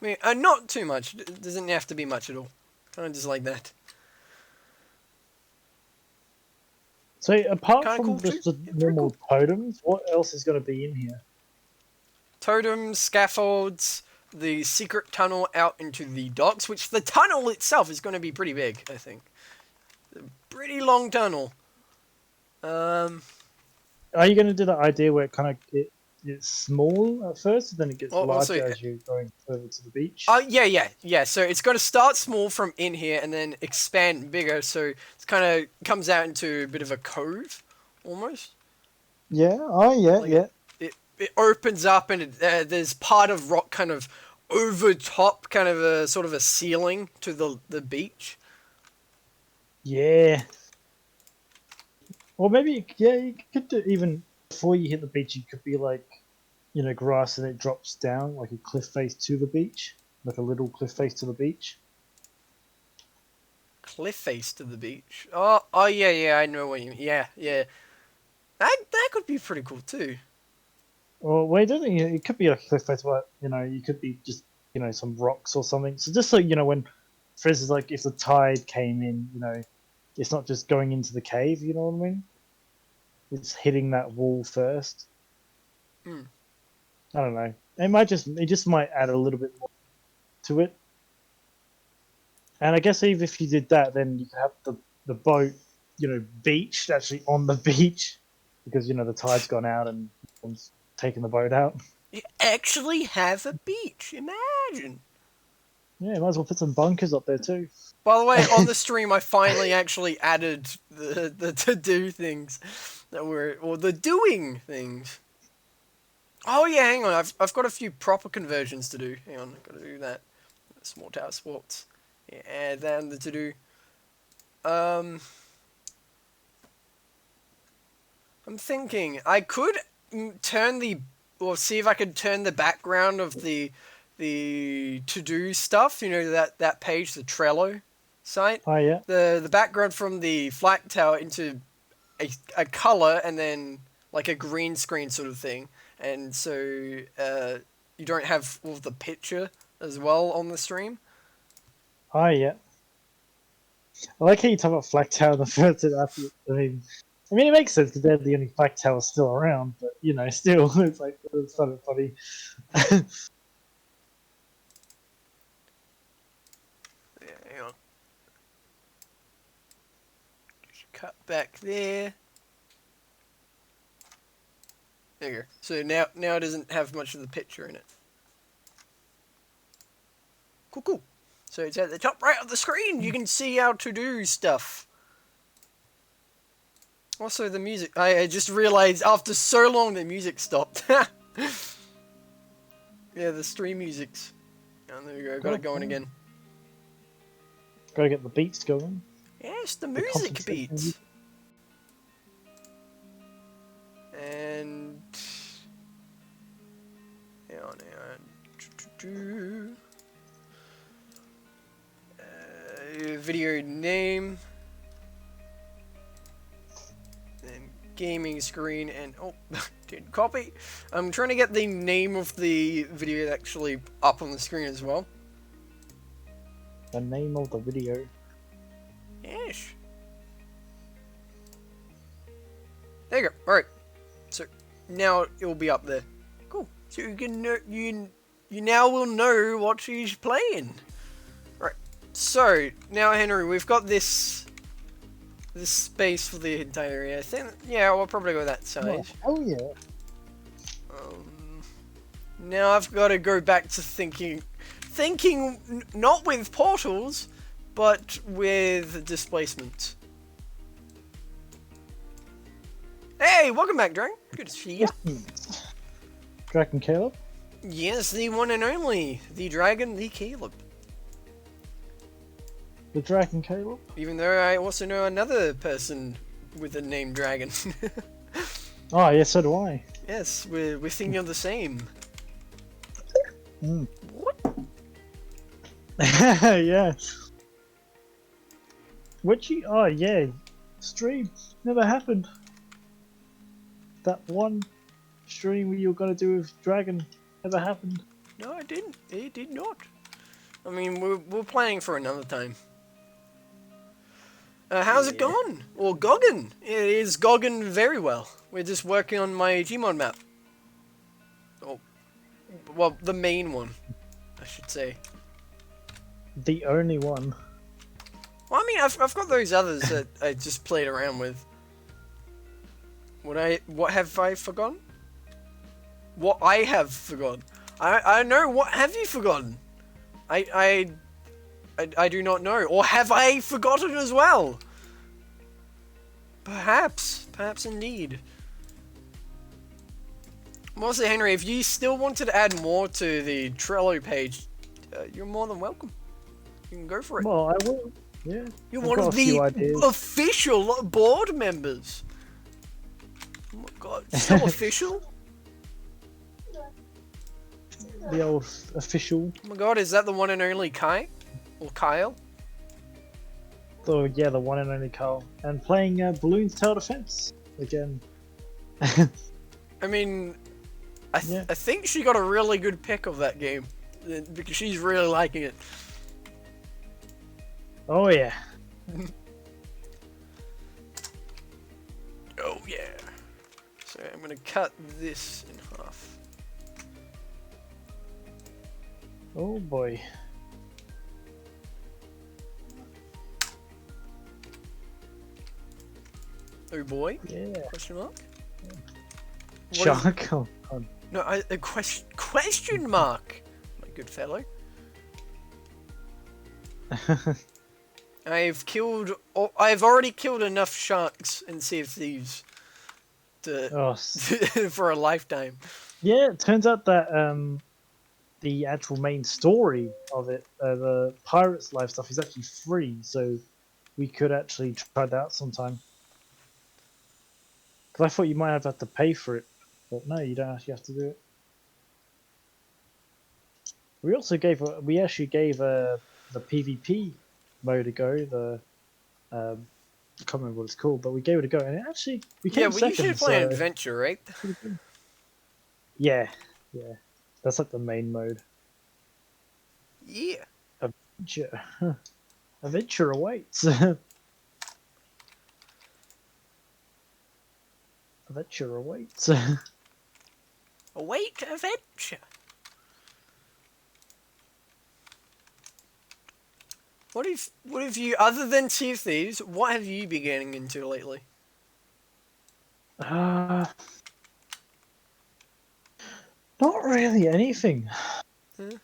I mean, not too much. It doesn't have to be much at all. Kind of just like that. So apart Kinda from cool just too. the Yeah, very normal cool. totems, what else is going to be in here? Totems, scaffolds, the secret tunnel out into the docks, which the tunnel itself is going to be pretty big, I think. A pretty long tunnel. Are you going to do that idea where it kind of it's small at first, and then it gets larger as you're going further to the beach? Yeah. So it's going to start small from in here and then expand bigger. So it's kind of comes out into a bit of a cove, almost. Yeah. Oh, yeah, Like yeah. It opens up and there's part of rock kind of over top, kind of a sort of a ceiling to the beach. Yeah. Or maybe, yeah, you could do even before you hit the beach, you could be like, grass and it drops down like a cliff face to the beach, like a little cliff face to the beach. Cliff face to the beach. Oh yeah, I know what you mean. Yeah. That could be pretty cool too. Or wait, I don't think it could be like a cliff face, but you could be just some rocks or something. So just so when, for instance, like if the tide came in, it's not just going into the cave. You know what I mean? It's hitting that wall first. I don't know. It just might add a little bit more to it. And I guess even if you did that, then you could have the boat, beached actually on the beach, because the tide's gone out and someone's taking the boat out. You actually have a beach. Imagine. Yeah, might as well put some bunkers up there too. By the way, on the stream, I finally actually added the to-do things or the doing things. Oh yeah, hang on. I've got a few proper conversions to do. Hang on, I've got to do that. Small tower sports. Yeah, add that in the to-do. I'm thinking I could see if I could turn the background of the to-do stuff. That page, the Trello site. Oh yeah. The background from the flat tower into a color and then like a green screen sort of thing, and so you don't have all the picture as well on the stream. Oh yeah. I like how you talk about flag tower in the first. I mean, it makes sense because they're the only flag towers still around, but still, it's like it's kind of funny. Yeah, hang on. Just cut back there. There you go. So now it doesn't have much of the picture in it. Cool. So it's at the top right of the screen. You can see our to-do stuff. Also, the music. I just realized after so long the music stopped. Yeah, the stream music's. Oh, there we go. Got it going again. Gotta get the beats going. Yes, the music beats. Video name. And gaming screen and oh, didn't copy. I'm trying to get the name of the video actually up on the screen as well. The name of the video. Yes. There you go. All right. So now it will be up there. Cool. So you can know, you now will know what she's playing. Right. So now Henry, we've got this space for the entire area. I think yeah, we'll probably go that size. Oh yeah. Now I've got to go back to thinking not with portals, but with displacement. Hey, welcome back, Dragon. Good to see you. Dragon Caleb? Yes, the one and only, the Dragon, the Caleb. The Dragon Caleb? Even though I also know another person with the name Dragon. Oh, yeah, so do I. Yes, we're thinking of the same. Mm. What? Yeah. Oh, yeah. Stream. Never happened. That one stream you were going to do with Dragon never happened. No, I didn't. It did not. I mean, we're planning for another time. How's it going? Or Goggin? It is Goggin very well. We're just working on my Gmod map. Oh, well, the main one, I should say. The only one. Well, I mean, I've got those others that I just played around with. What have I forgotten? What I have forgotten? I know. What have you forgotten? I do not know. Or have I forgotten as well? Perhaps indeed. Mostly, Henry, if you still wanted to add more to the Trello page, you're more than welcome. You can go for it. Well, I will. Yeah. You're I've one got of a few the ideas. official board members. Oh my god, so official? The old official. Oh my god, is that the one and only Kai? Or Kyle? Oh, yeah, the one and only Carl. And playing Balloons Tower Defense again. I mean, I Yeah. think she got a really good pick of that game. Because she's really liking it. Oh, yeah. Oh yeah. So I'm gonna cut this in half. Oh, boy. Oh boy? Yeah. Question mark? What is- Shark. Oh, God. No, a question mark, my good fellow. I've already killed enough sharks in Sea of Thieves to Oh, for a lifetime. yeah, it turns out that the actual main story of it, the Pirate's Life stuff, is actually free, so we could actually try that out sometime. Because I thought you might have to pay for it, but no, you don't actually have to do it. We actually gave the PvP mode a go. I can't remember what it's called, but we gave it a go, and it actually became Yeah, we second. usually play so- adventure, right? Yeah, that's like the main mode. Yeah. Adventure, adventure awaits. Adventure awaits. Await adventure. What have you, other than Sea of Thieves, what have you been getting into lately? Not really anything. Hmm?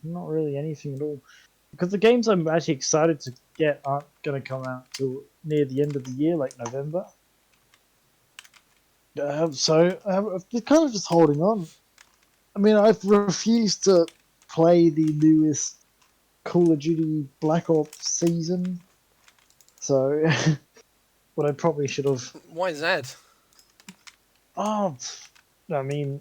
Not really anything at all. Because the games I'm actually excited to get aren't going to come out till near the end of the year, like November. So I'm kind of just holding on. I mean, I've refused to play the newest Call of Duty Black Ops season. So, what I probably should have. Why is that? Oh, I mean,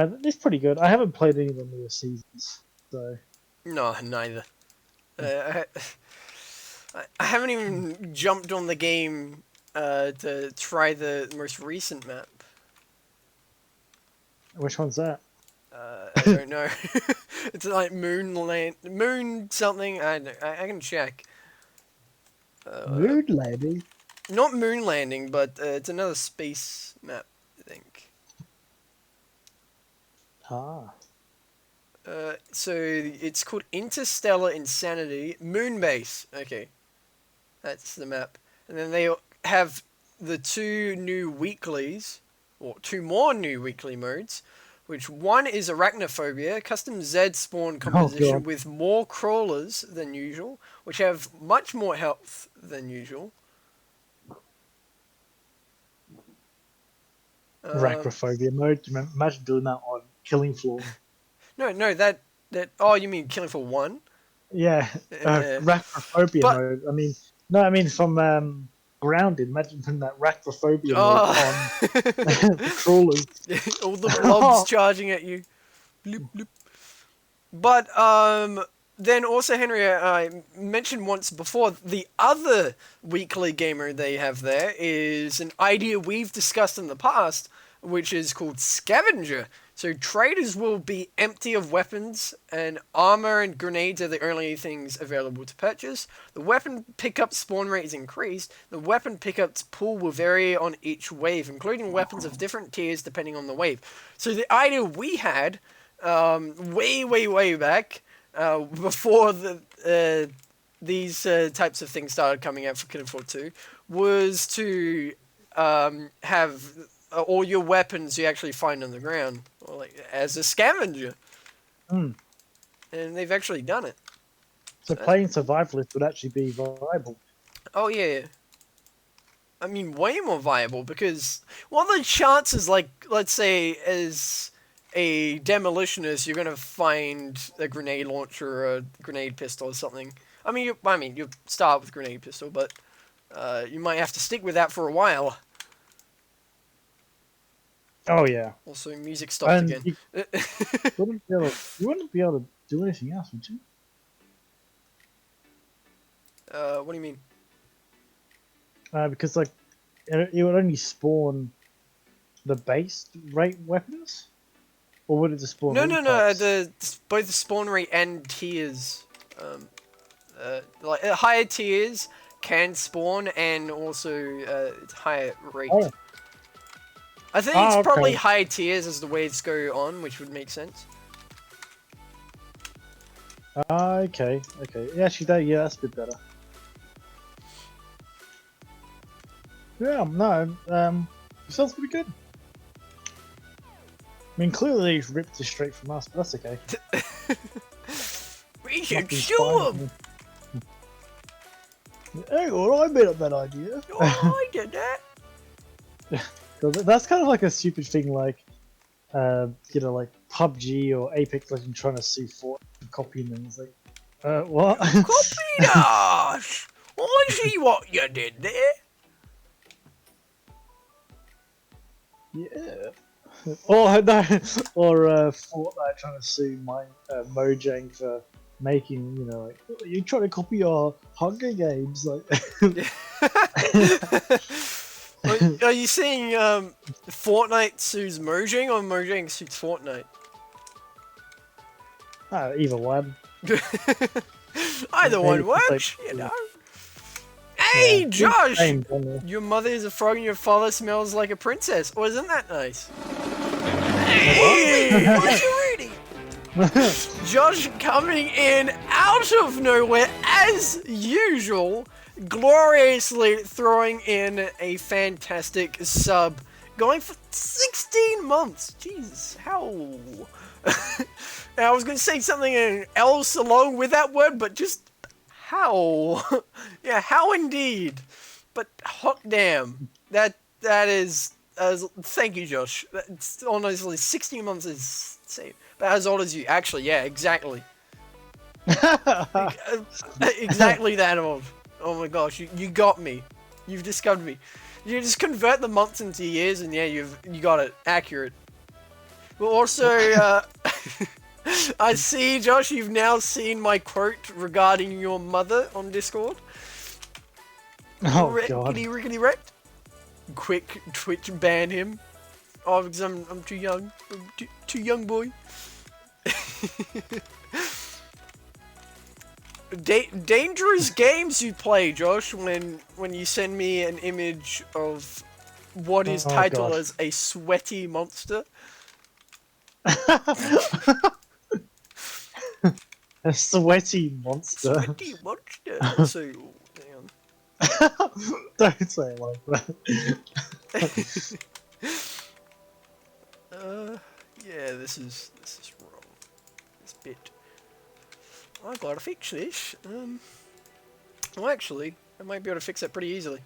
don't know. It's pretty good. I haven't played any of the newer seasons, so. No, neither. I haven't even jumped on the game to try the most recent map. Which one's that? I don't know. It's like moon something. I can check. Moon landing. Not moon landing, but it's another space map, I think. Ah. So it's called Interstellar Insanity Moonbase. Okay, that's the map. And then they have the two new weeklies, or two more new weekly modes, which one is Arachnophobia, custom Z spawn composition with more crawlers than usual, which have much more health than usual. Arachnophobia mode. Imagine doing that on Killing Floor. No, that. Oh, you mean Killing for one? Yeah, arachnophobia mode. I mean from Grounded. Imagine putting that arachnophobia mode on crawlers. All the blobs charging at you. Bloop, bloop. But then also, Henry, I mentioned once before, the other weekly gamer they have there is an idea we've discussed in the past, which is called Scavenger. So traders will be empty of weapons, and armor and grenades are the only things available to purchase. The weapon pickup spawn rate is increased. The weapon pickups pool will vary on each wave, including weapons of different tiers depending on the wave. So the idea we had way back, before these types of things started coming out for Killing Floor 2, was to have all your weapons you actually find on the ground, or like as a scavenger. And they've actually done it. So playing survivalist would actually be viable. Oh yeah. I mean, way more viable, because what are the chances, like, let's say, as a demolitionist, you're gonna find a grenade launcher or a grenade pistol or something. I mean, you start with grenade pistol, but you might have to stick with that for a while. Oh yeah. Also, music stopped again. You wouldn't be able to do anything else, would you? What do you mean? Because like, it would only spawn the base rate weapons, or would it just spawn? No. Both the spawn rate and tiers. Like higher tiers can spawn, and also higher rate. Oh. I think it's probably higher tiers as the waves go on, which would make sense. Okay. Yeah, actually, that's a bit better. Yeah, no, it sounds pretty good. I mean, clearly they've ripped this straight from us, but that's okay. We should show them! Hey, well, I made up that idea. Oh, I did that! That's kind of like a stupid thing, like, like PUBG or Apex Legends trying to sue for copying them. It's like, what? Copied us! I see what you did there. Yeah. Or no, or Fortnite trying to sue Mojang for making, you know, like, "Oh, you trying to copy our Hunger Games, like." Are you seeing Fortnite sues Mojang or Mojang sues Fortnite? Either one. Either one Maybe works, like- you know. Hey, Yeah. Josh! Same, yeah. Your mother is a frog and your father smells like a princess. Oh, isn't that nice? Hey! What's your reading? Josh coming in out of nowhere, as usual, gloriously throwing in a fantastic sub. Going for 16 months. Jesus, how... I was going to say something else along with that word, but just how? Yeah, how indeed. But hot damn, that is thank you, Josh. That's honestly 16 months is insane. But as old as you, actually, yeah, exactly. Exactly that old. Oh my gosh, you got me. You've discovered me. You just convert the months into years, and yeah, you got it accurate. But also, I see, Josh, you've now seen my quote regarding your mother on Discord. Oh god. Rickety wrecked. Quick Twitch ban him. Oh, because I'm too young. I'm too young, boy. Dangerous games you play, Josh, when you send me an image of what is titled as a sweaty monster. A sweaty monster. Sweaty monster. So, hang on. Don't say it like that. Yeah, this is wrong. This bit. I gotta fix this. Well, actually, I might be able to fix that pretty easily.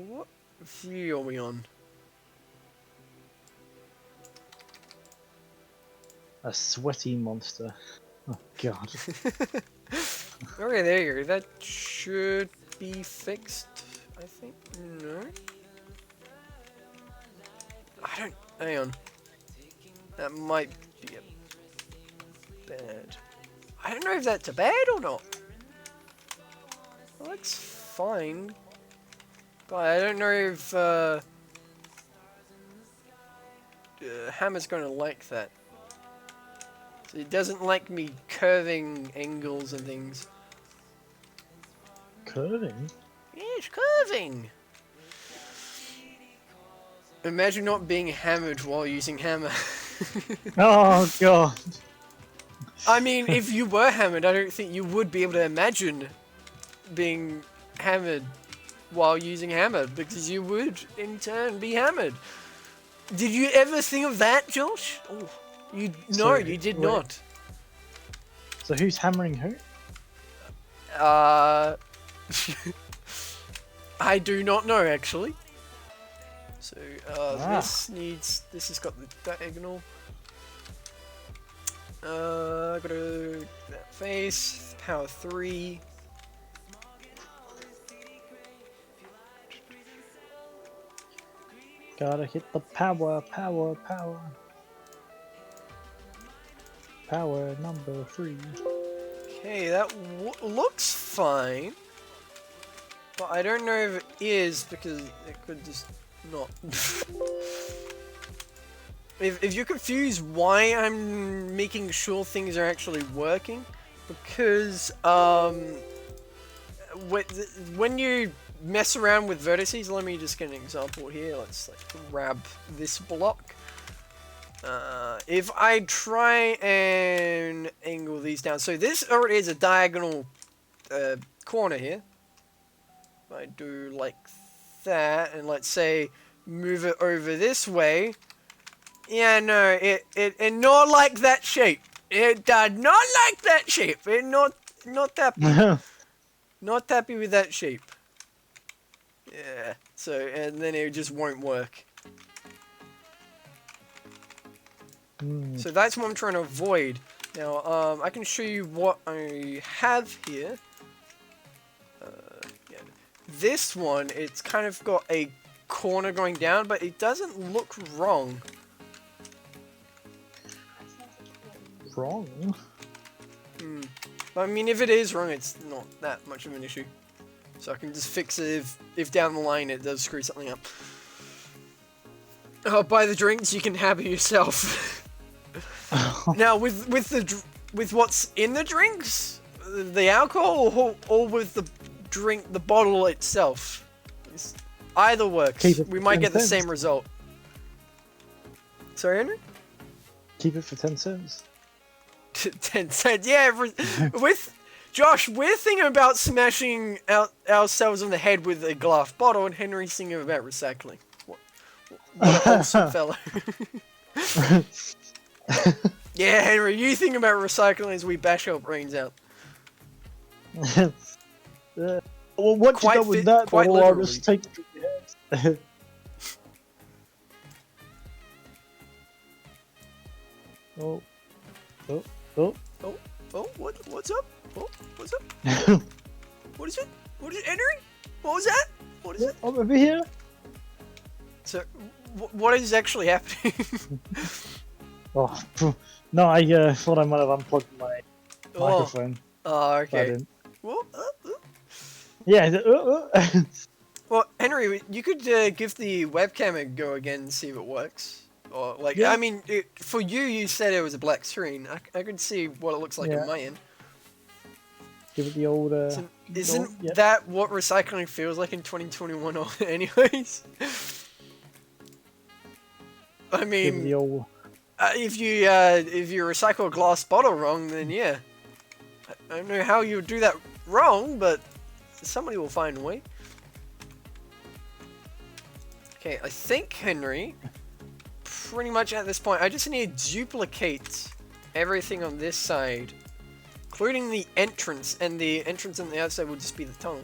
What view are we on? A sweaty monster. Oh god. Okay, there you go. That should be fixed, I think. No? I don't... Hang on. That might be a bad. I don't know if that's a bad or not. Well, that's fine. But I don't know if Hammer's gonna like that. So he doesn't like me curving angles and things. Curving? Yes, curving! Imagine not being hammered while using hammer. Oh god. I mean, if you were hammered, I don't think you would be able to imagine being hammered while using hammer, because you would, in turn, be hammered. Did you ever think of that, Josh? Oh, no, you did not. So who's hammering who? I do not know, actually. So, this has got the diagonal. Gotta that face, power 3. Gotta hit the power. Power number 3. Okay, that looks fine. But I don't know if it is, because it could just not. If you're confused why I'm making sure things are actually working, because when you mess around with vertices, let me just get an example here. Let's grab this block. If I try and angle these down, so this already is a diagonal corner here. If I do like that, and let's say move it over this way. Yeah, no, it not like that shape. It does not like that shape. It not happy. Not happy with that shape. Yeah. So, and then it just won't work. So that's what I'm trying to avoid. Now, I can show you what I have here. Yeah. This one, it's kind of got a corner going down, but it doesn't look wrong. Wrong? I mean, if it is wrong, it's not that much of an issue. So I can just fix it if down the line it does screw something up. Oh, buy the drinks, you can have it yourself. Now, with what's in the drinks, the alcohol, or with the bottle itself, either works. We might get the same result. Sorry, Henry? Keep it for 10 cents. 10 cents, yeah. With Josh, we're thinking about smashing ourselves on the head with a glass bottle, and Henry's thinking about recycling. What an awesome fellow. Yeah, Henry, you think about recycling as we bash our brains out. Well, what you done with that? Quite I'll literally. just take it to your head. Oh. Oh. Oh. Oh, what's up? Oh, what's up? What is it? What is it, Henry? What was that? What is it? I'm over here. So, what is actually happening? Oh, no, I thought I might have unplugged my microphone. Oh, okay. I didn't. Well, Yeah. well, Henry, you could give the webcam a go again and see if it works. Or like, Yeah. I mean, for you said it was a black screen. I could see what it looks like on my end. Give it the old. Isn't that what recycling feels like in 2021? Anyways, I Give it mean, the old. if you recycle a glass bottle wrong, then yeah, I don't know how you would do that wrong, but somebody will find a way. Okay, I think, Henry, pretty much at this point, I just need to duplicate everything on this side, including the entrance, and the entrance on the outside will just be the tunnel,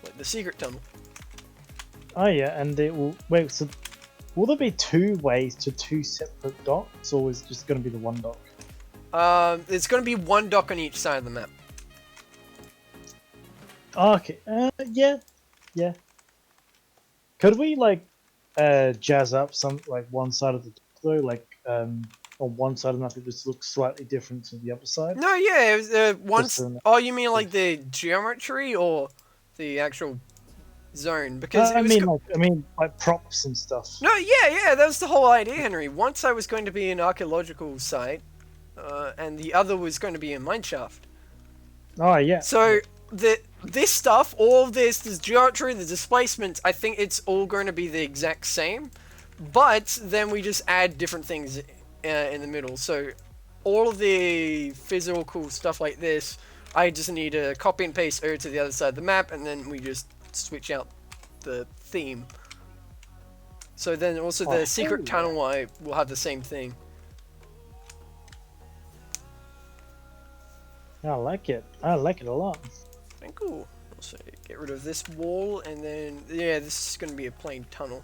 like the secret tunnel. Oh yeah, and it will. Wait, so will there be 2 ways to 2 separate docks, or is it just going to be the 1 dock? There's going to be 1 dock on each side of the map. Oh, okay. Yeah. Could we like jazz up some like one side of the dock though, like on one side of the map it just looks slightly different to the other side? No, yeah, it was, once. Just Oh, you mean like the geometry or the actual zone? Because I mean like props and stuff. No, yeah, that was the whole idea, Henry. One side was going to be an archaeological site, and the other was going to be a mineshaft. Oh yeah. So this stuff, all of this geometry, the displacements, I think it's all going to be the exact same, but then we just add different things in the middle. So all of the physical stuff like this, I just need to copy and paste over to the other side of the map, and then we just switch out the theme. So then also the secret tunnel will have the same thing. I like it. I like it a lot. And cool. Also get rid of this wall, and then yeah, this is going to be a plain tunnel.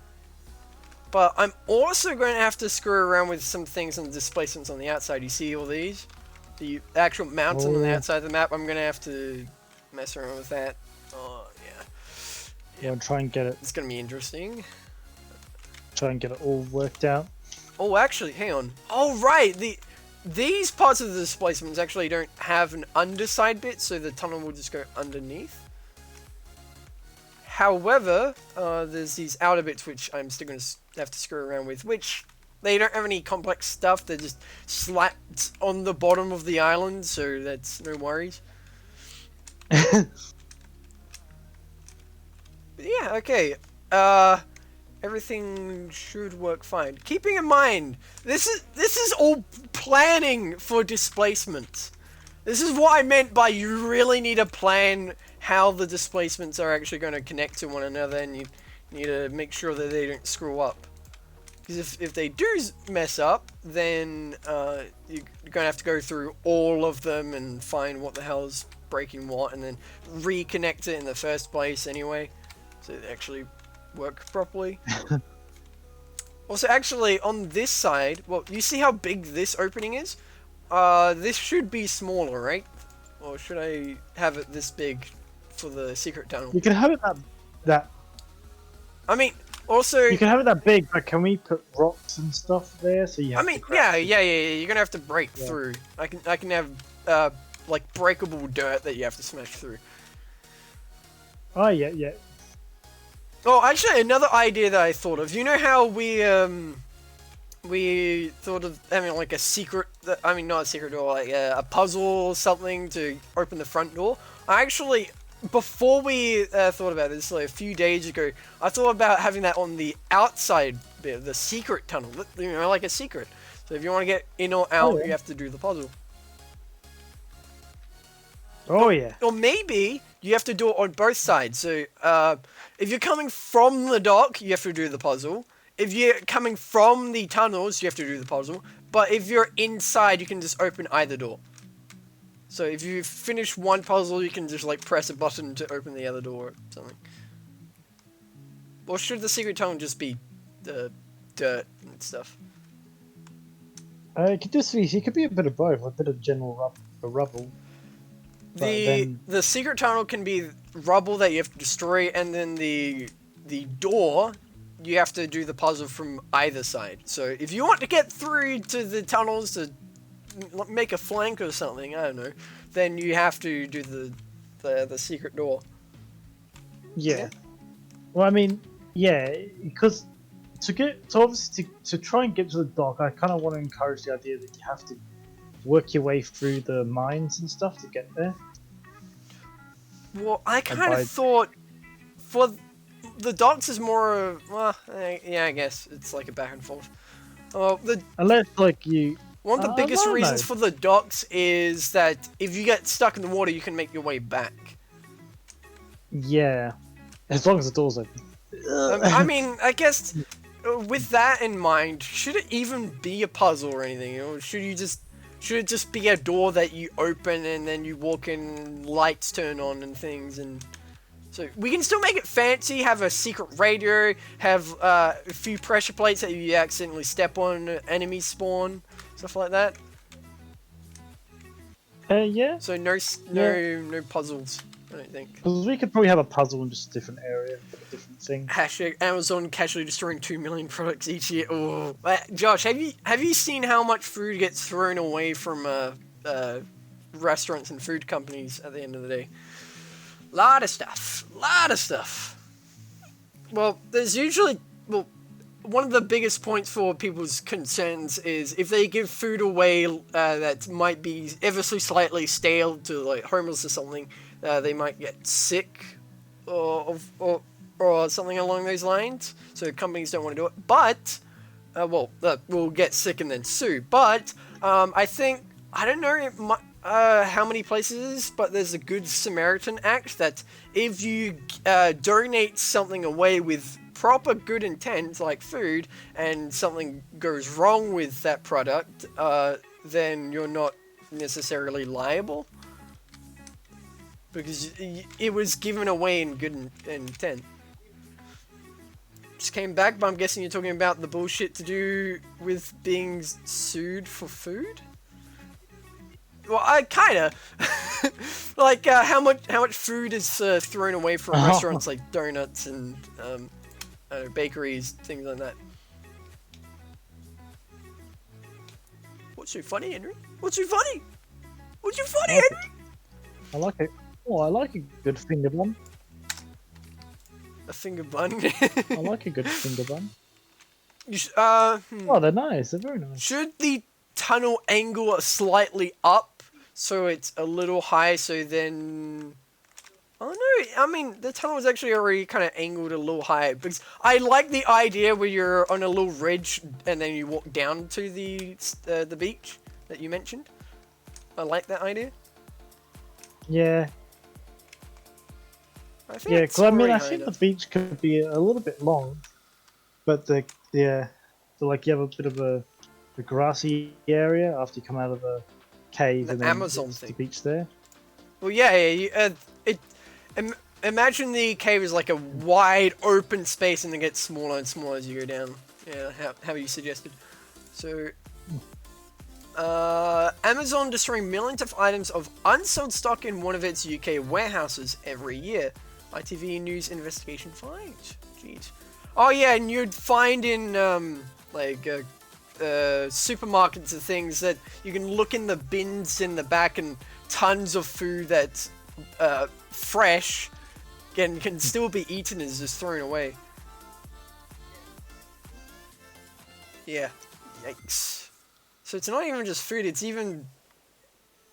But I'm also going to have to screw around with some things and displacements on the outside. You see all these? The actual mountain on the outside of the map, I'm going to have to mess around with that. Oh, yeah. Yeah, try and get it. It's going to be interesting. Try and get it all worked out. Oh, actually, hang on. Oh, right. These parts of the displacements actually don't have an underside bit, so the tunnel will just go underneath. However, there's these outer bits which I'm still going to have to screw around with, which they don't have any complex stuff. They're just slapped on the bottom of the island, so that's no worries. But yeah, okay. Everything should work fine. Keeping in mind, this is all planning for displacement. This is what I meant by you really need to plan how the displacements are actually going to connect to one another, and you need to make sure that they don't screw up. Because if they do mess up, then you're going to have to go through all of them and find what the hell is breaking what, and then reconnect it in the first place anyway, so it actually work properly. Also, actually, on this side, well, you see how big this opening is? This should be smaller, right? Or should I have it this big for the secret tunnel? You can have it that. I mean, Also, You can have it that big, but can we put rocks and stuff there? So you have I mean, to craft yeah, it? you're gonna have to break through. I can have like breakable dirt that you have to smash through. Oh yeah, yeah. Oh, actually, another idea that I thought of. You know how we thought of having like a secret, I mean not a secret door, like a puzzle or something to open the front door? I actually, before we thought about this like a few days ago, I thought about having that on the outside bit, the secret tunnel, you know, like a secret. So if you want to get in or out, you have to do the puzzle. Oh yeah. Or maybe you have to do it on both sides. So if you're coming from the dock, you have to do the puzzle. If you're coming from the tunnels, you have to do the puzzle. But if you're inside, you can just open either door. So if you finish one puzzle, you can just like press a button to open the other door or something. Or should the secret tunnel just be the dirt and stuff? It could just be. It could be a bit of both, a bit of general rubble. The secret tunnel can be rubble that you have to destroy, and then the door, you have to do the puzzle from either side. So if you want to get through to the tunnels to make a flank or something, I don't know, then you have to do the secret door. Yeah. Well, I mean, yeah, because obviously to try and get to the dock, I kind of want to encourage the idea that you have to work your way through the mines and stuff to get there. Well, I kind of thought for the docks is more, well, yeah, I guess it's like a back and forth. Unless like you. One of the biggest reasons for the docks is that if you get stuck in the water, you can make your way back. Yeah, as long as the door's open. I mean, I guess with that in mind, should it even be a puzzle or anything? Or should it just be a door that you open and then you walk in, lights turn on and things, and so we can still make it fancy, have a secret radio, have a few pressure plates that you accidentally step on, enemies spawn, stuff like that. Yeah. So no puzzles, I don't think. Because we could probably have a puzzle in just a different area, for a different thing. Hashtag Amazon casually destroying 2 million products each year. Oh, Josh, have you seen how much food gets thrown away from restaurants and food companies at the end of the day? Lot of stuff. Well, there's usually one of the biggest points for people's concerns is if they give food away that might be ever so slightly stale to like homeless or something, they might get sick or something along those lines. So companies don't want to do it. But we'll get sick and then sue. But I think, I don't know how many places it is, but there's a Good Samaritan Act that if you donate something away with proper good intent, like food, and something goes wrong with that product, then you're not necessarily liable. Because it was given away in good intent. Just came back, but I'm guessing you're talking about the bullshit to do with being sued for food? Well, I kinda. Like, how much food is thrown away from restaurants like donuts and bakeries, things like that. What's so funny, Henry? What's so funny? What's so funny, Henry? I like it. Oh, I like a good finger bun. A finger bun? I like a good finger bun. Oh, they're nice. They're very nice. Should the tunnel angle slightly up so it's a little high, so then... Oh no, I mean, the tunnel is actually already kind of angled a little higher, because I like the idea where you're on a little ridge and then you walk down to the beach that you mentioned. I like that idea. Yeah. Yeah, because I mean, I think the beach could be a little bit long, but so like you have a bit of a grassy area after you come out of the cave and then Amazon the beach there. Well, yeah, imagine the cave is like a wide open space and then gets smaller and smaller as you go down. Yeah, how you suggested. So, Amazon destroying millions of items of unsold stock in one of its UK warehouses every year. ITV News investigation finds. Jeez. Oh yeah, and you'd find in supermarkets and things that you can look in the bins in the back, and tons of food that's fresh can still be eaten and is just thrown away. Yeah, yikes. So it's not even just food; it's even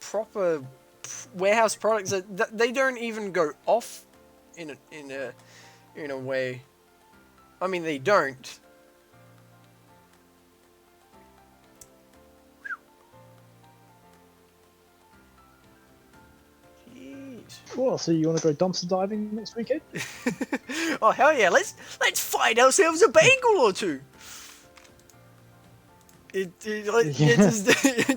proper warehouse products that they don't even go off in a way. I mean, they don't. Well, so you want to go dumpster diving next weekend? Oh hell yeah! Let's find ourselves a bagel or two. Just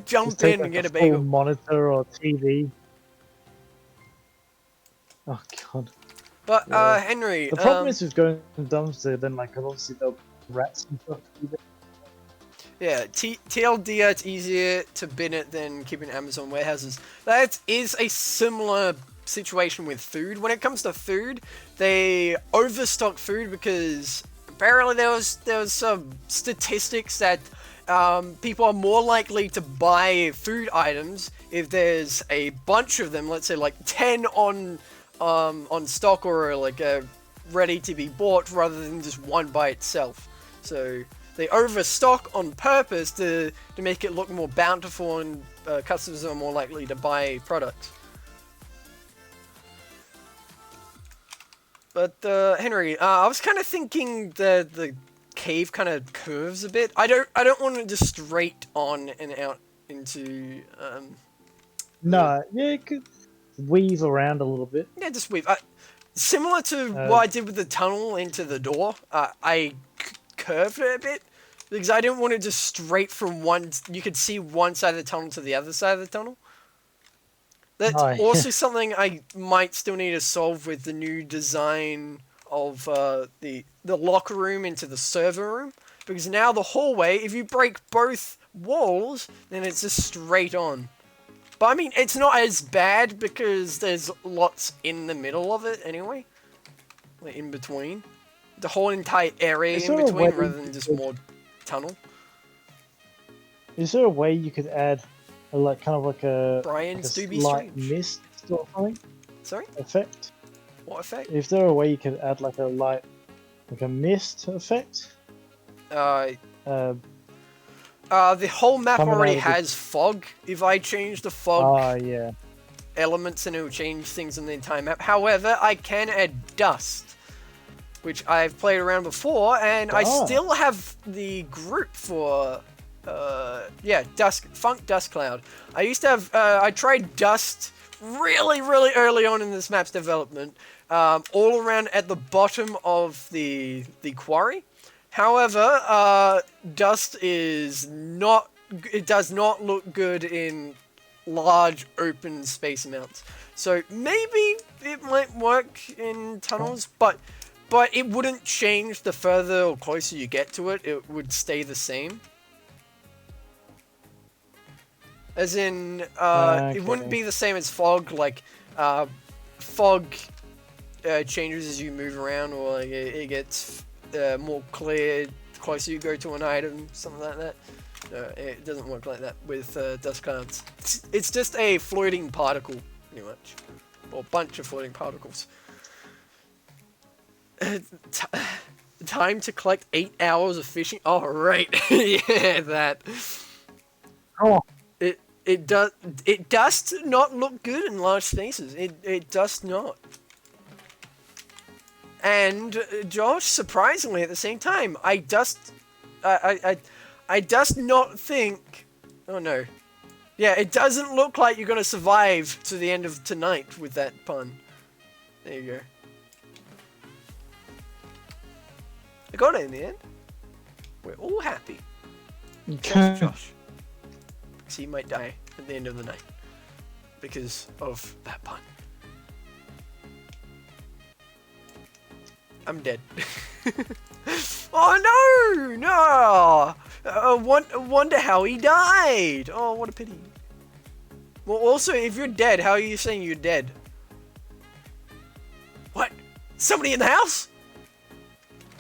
jump Just take, in and like, get a bagel. full monitor or TV. Oh god. But Yeah. Henry, The problem is with going to dumpster, then like obviously there'll be rats and stuff. yeah, TLD, it's easier to bin it than keeping Amazon warehouses. That is a similar situation with food. When it comes to food, they overstock food because apparently there was some statistics that people are more likely to buy food items if there's a bunch of them. Let's say like 10 on stock or like ready to be bought, rather than just one by itself. So they overstock on purpose to make it look more bountiful, and customers are more likely to buy products. But Henry, I was kind of thinking the cave kind of curves a bit. I don't want it just straight on and out into. No, yeah, it could weave around a little bit. Yeah, just weave. Similar to what I did with the tunnel into the door. I curved it a bit because I didn't want it just straight from one. You could see one side of the tunnel to the other side of the tunnel. That's also something I might still need to solve with the new design of the locker room into the server room, because now the hallway, if you break both walls, then it's just straight on. But I mean, it's not as bad because there's lots in the middle of it anyway, like in between, the whole entire area in between, rather than just more tunnel. Is there a way you could add like kind of like a Brian's like Doobie light Strange. mist or something? Sorry? Effect? What effect? Is there a way you could add like a light, like a mist effect? The whole map Coming already out of the- has fog. If I change the fog Yeah. elements, then it will change things in the entire map. However, I can add dust, which I've played around before, and I still have the group for Funk Dust Cloud. I used to have I tried dust really early on in this map's development, all around at the bottom of the quarry. However, dust is not. It does not look good in large open space amounts. So maybe it might work in tunnels, but it wouldn't change the further or closer you get to it. It would stay the same. As in, it wouldn't be the same as fog. Like, fog changes as you move around, or like it gets more clear the closer you go to an item, something like that. No, it doesn't work like that with dust clouds. It's just a floating particle, pretty much, or a bunch of floating particles. Time to collect 8 hours of fishing. Oh right, yeah, that. Oh. It does not look good in large spaces. It does not. And Josh, surprisingly, at the same time, I does not think. Oh no, yeah, it doesn't look like you're gonna survive to the end of tonight with that pun. There you go. I got it in the end. We're all happy. Except Josh. Because he might die at the end of the night. Because of that pun. I'm dead. Oh no! No! Wonder how he died! Oh, what a pity. Well, also, if you're dead, how are you saying you're dead? What? Somebody in the house?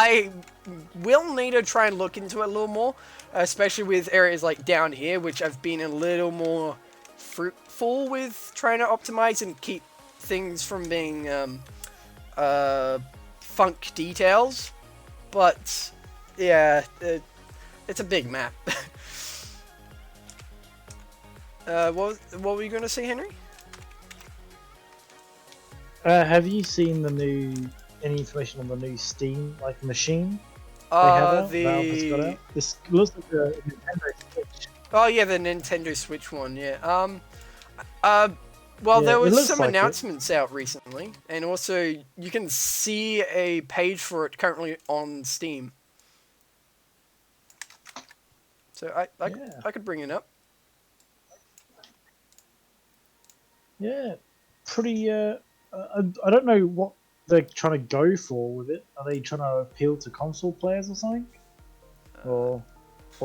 I will need to try and look into it a little more, especially with areas like down here, which I've been a little more fruitful with trying to optimize and keep things from being funk details. But yeah, it's a big map. What were you going to say, Henry? Have you seen any information on the new Steam machine? Valve has got out? This looks like a Nintendo Switch. Oh yeah, the Nintendo Switch one. Yeah. Well, there was some announcements out recently, and also you can see a page for it currently on Steam. So I could bring it up. Yeah, pretty. I don't know what they're trying to go for with it. Are they trying to appeal to console players or something, or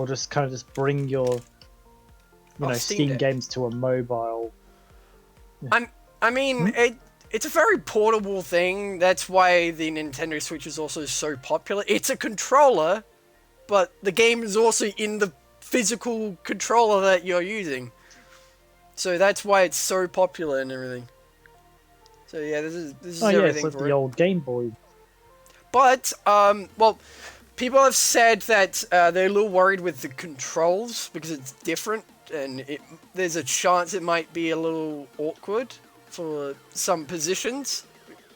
just kind of just bring your, Steam games to a mobile? I mean, it's a very portable thing. That's why the Nintendo Switch is also so popular. It's a controller, but the game is also in the physical controller that you're using. So that's why it's so popular and everything. So yeah, this is everything it's like for the it. old Game Boy. But well, people have said that they're a little worried with the controls because it's different, and there's a chance it might be a little awkward for some positions.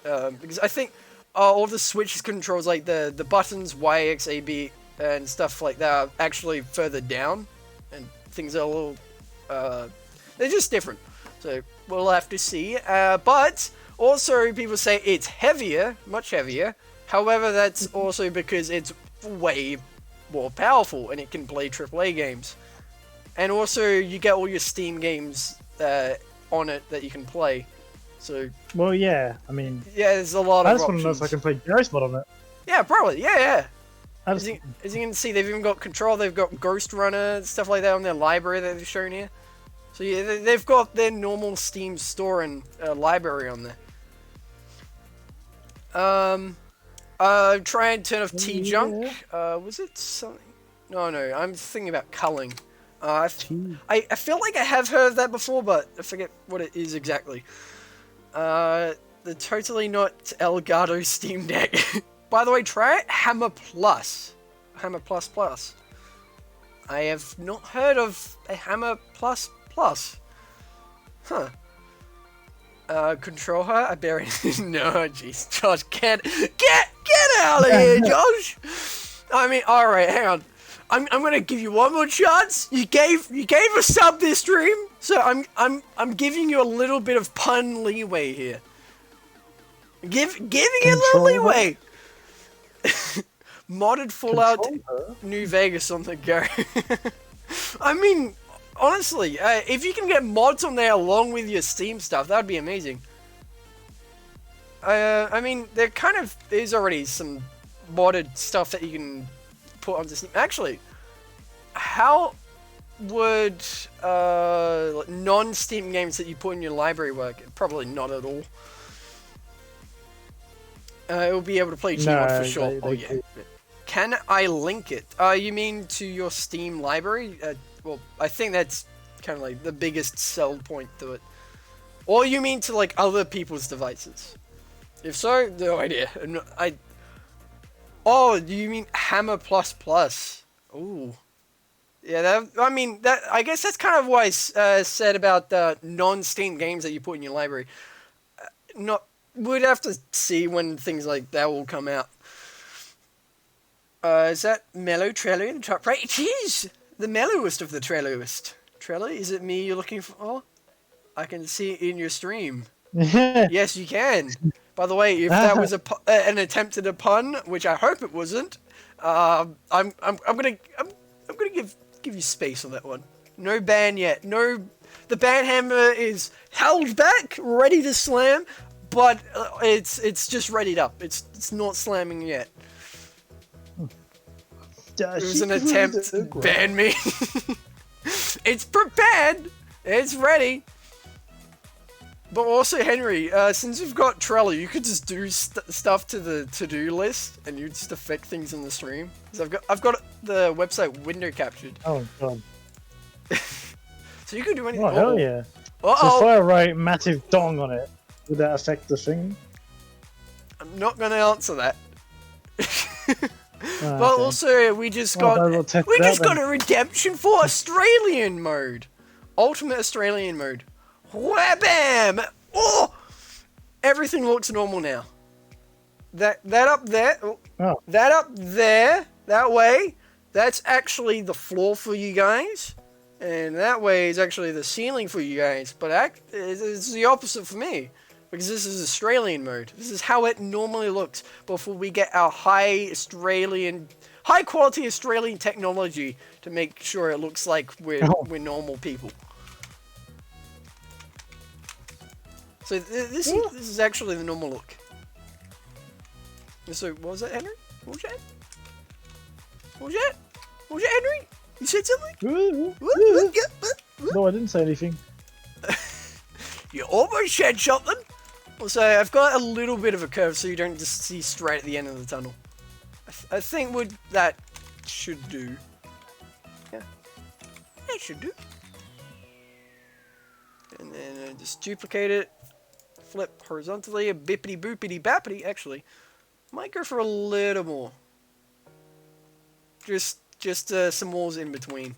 Because I think all the Switch controls, like the buttons Y, X, A, B, and stuff like that, are actually further down, and things are a little they're just different. So we'll have to see. But also people say it's heavier, much heavier. However, that's also because it's way more powerful and it can play AAA games. And also you get all your Steam games on it that you can play. So well, yeah. I mean, yeah, there's a lot of options. I just want to know if I can play Ghost Mod on it. Yeah, probably. Yeah. As you can see, they've even got Control. They've got Ghost Runner, stuff like that on their library that they've shown here. So yeah, they've got their normal Steam store and library on there. Try and turn off T-Junk. Was it something? No, I'm thinking about culling. I feel like I have heard of that before, but I forget what it is exactly. The totally not Elgato Steam Deck. By the way, try it. 𝗬𝗪+. 𝗬𝗪++. I have not heard of a 𝗬𝗪++. Huh. Control her? I buried no, jeez. Josh, get out of here, Josh! I mean, alright, hang on. I'm gonna give you one more chance. You gave a sub this stream, so I'm giving you a little bit of pun leeway here. Giving you a little leeway. Modded Fallout New Vegas on the go. I mean, honestly, if you can get mods on there along with your Steam stuff, that would be amazing. I mean, there's already some modded stuff that you can put onto Steam. Actually, how would non-Steam games that you put in your library work? Probably not at all. It will be able to play Gmod for sure. Oh yeah. Can I link it? You mean to your Steam library? Well, I think that's kind of like the biggest sell point to it. Or you mean to like other people's devices? If so, no idea. Oh, you mean 𝗬𝗪++? Ooh. Yeah, I guess that's kind of what I said about non-Steam games that you put in your library. We'd have to see when things like that will come out. Is that Mellow Trello in the top right? It is! The mellowest of the Trelloist. Trello, is it me you're looking for? Oh, I can see it in your stream. Yes, you can. By the way, if that was an attempt at a pun, which I hope it wasn't, I'm gonna give you space on that one. No ban yet. No, the ban hammer is held back, ready to slam, but it's just readied up. It's not slamming yet. It was an attempt to ban me. It's prepared. It's ready. But also, Henry, since we've got Trello, you could just do stuff to the to-do list, and you just affect things in the stream. Because I've got the website window captured. Oh god. So you can do anything. Oh hell yeah. Uh So if oh. I write massive dong on it, would that affect the thing? I'm not gonna answer that. Ah, Well, okay. also we just Well, got we'll test it out got then. a redemption for Australian mode, ultimate Australian mode. Whabam! Oh, everything looks normal now. That up there, Oh. that up there, that way, that's actually the floor for you guys, and that way is actually the ceiling for you guys. But it's the opposite for me. Because this is Australian mode. This is how it normally looks before we get our high quality Australian technology to make sure it looks like we're normal people. So this is actually the normal look. So what was that, Henry? What was that? What was that? What was that, Henry? You said something? No, I didn't say anything. You almost said something. Also, I've got a little bit of a curve so you don't just see straight at the end of the tunnel. I think that should do. Yeah. It should do. And then just duplicate it. Flip horizontally. A bippity boopity bappity, actually. Might go for a little more. Just some walls in between.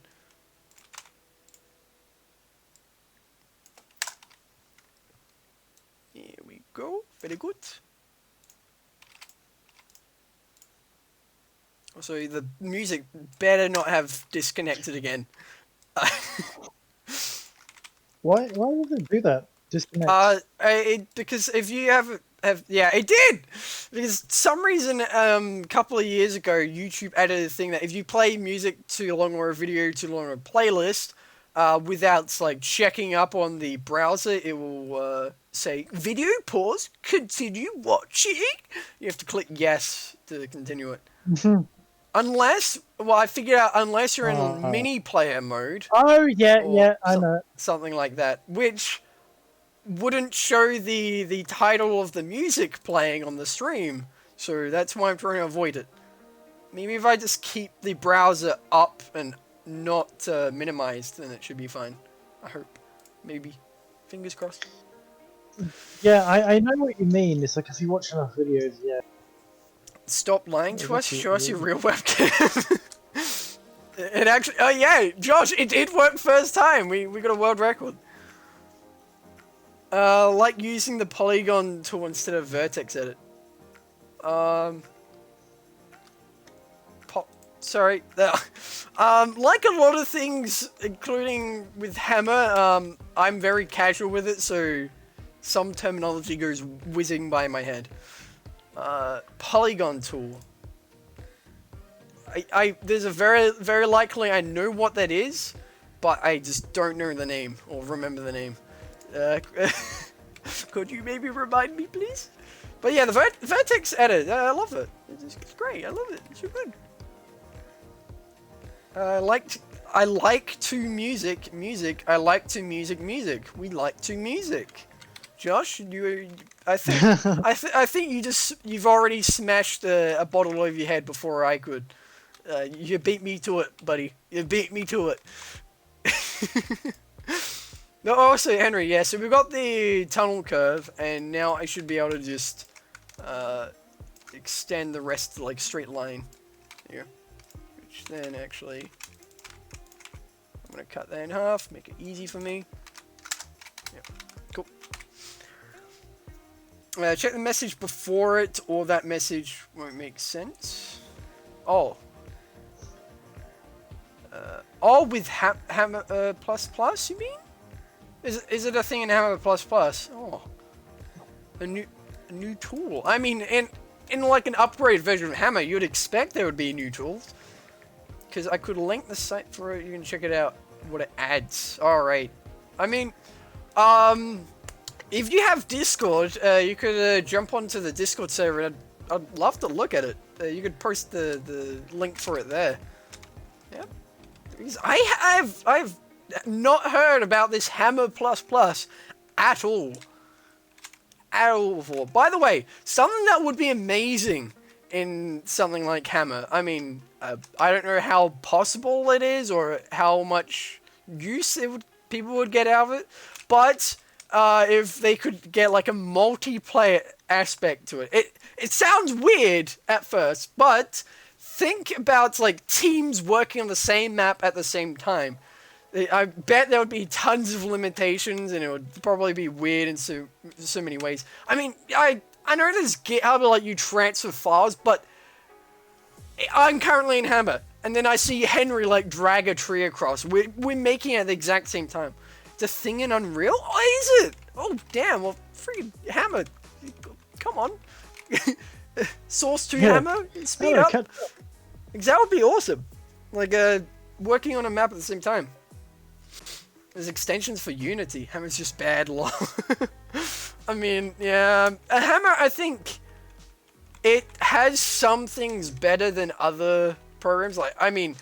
Here we go. Very good. Also, the music better not have disconnected again. Why would it do that? Disconnect. Because if you have yeah, it did. Because some reason, a couple of years ago, YouTube added a thing that if you play music too long or a video too long or a playlist, without like checking up on the browser, it will say video pause, continue watching. You have to click yes to continue it. Unless, well, I figured out unless you're in mini player mode. Oh yeah, I know. Something like that, which wouldn't show the title of the music playing on the stream. So that's why I'm trying to avoid it. Maybe if I just keep the browser up and not minimized, then it should be fine. I hope. Maybe. Fingers crossed. Yeah, I know what you mean. It's like if you watch enough videos, yeah. Stop lying to us. Show us your real webcam. It actually. Oh yeah, Josh, it did work first time. We got a world record. Like using the polygon tool instead of vertex edit. Sorry. Like a lot of things, including with Hammer, I'm very casual with it, so some terminology goes whizzing by my head. Polygon tool. There's a very likely I know what that is, but I just don't know the name or remember the name. Could you maybe remind me, please? But yeah, the vertex edit, I love it. It's great. I love it. It's so good. I like to music. I like to music. We like to music. Josh, I think you've already smashed a bottle over your head before I could. You beat me to it, buddy. You beat me to it. No, also, Henry, yeah, so we've got the tunnel curve, and now I should be able to just extend the rest to, like, straight line here. Which then, actually, I'm going to cut that in half, make it easy for me. Yep, cool. Check the message before it, or that message won't make sense. Oh. With Hammer plus, you mean? Is it a thing in Hammer plus? Oh, a new tool. I mean, in like an upgraded version of Hammer, you'd expect there would be new tools. Because I could link the site for it. You can check it out. What it adds. All right. I mean, if you have Discord, you could jump onto the Discord server. I'd love to look at it. You could post the link for it there. Yeah. Because I've not heard about this Hammer plus at all. at all before. By the way, something that would be amazing in something like Hammer. I mean, I don't know how possible it is or how much use people would get out of it, but if they could get like a multiplayer aspect to it. It sounds weird at first, but think about like teams working on the same map at the same time. I bet there would be tons of limitations, and it would probably be weird in so many ways. I mean, I know there's how to like you transfer files, but I'm currently in Hammer, and then I see Henry like drag a tree across. We're making it at the exact same time. It's a thing in Unreal? Oh, is it? Oh, damn. Well, freaking Hammer. Come on. Source 2 Hammer? Speed up. That would be awesome. Like, working on a map at the same time. There's extensions for Unity. Hammer's just bad, lol. I mean, yeah. Hammer, I think, it has some things better than other programs. Like, I mean,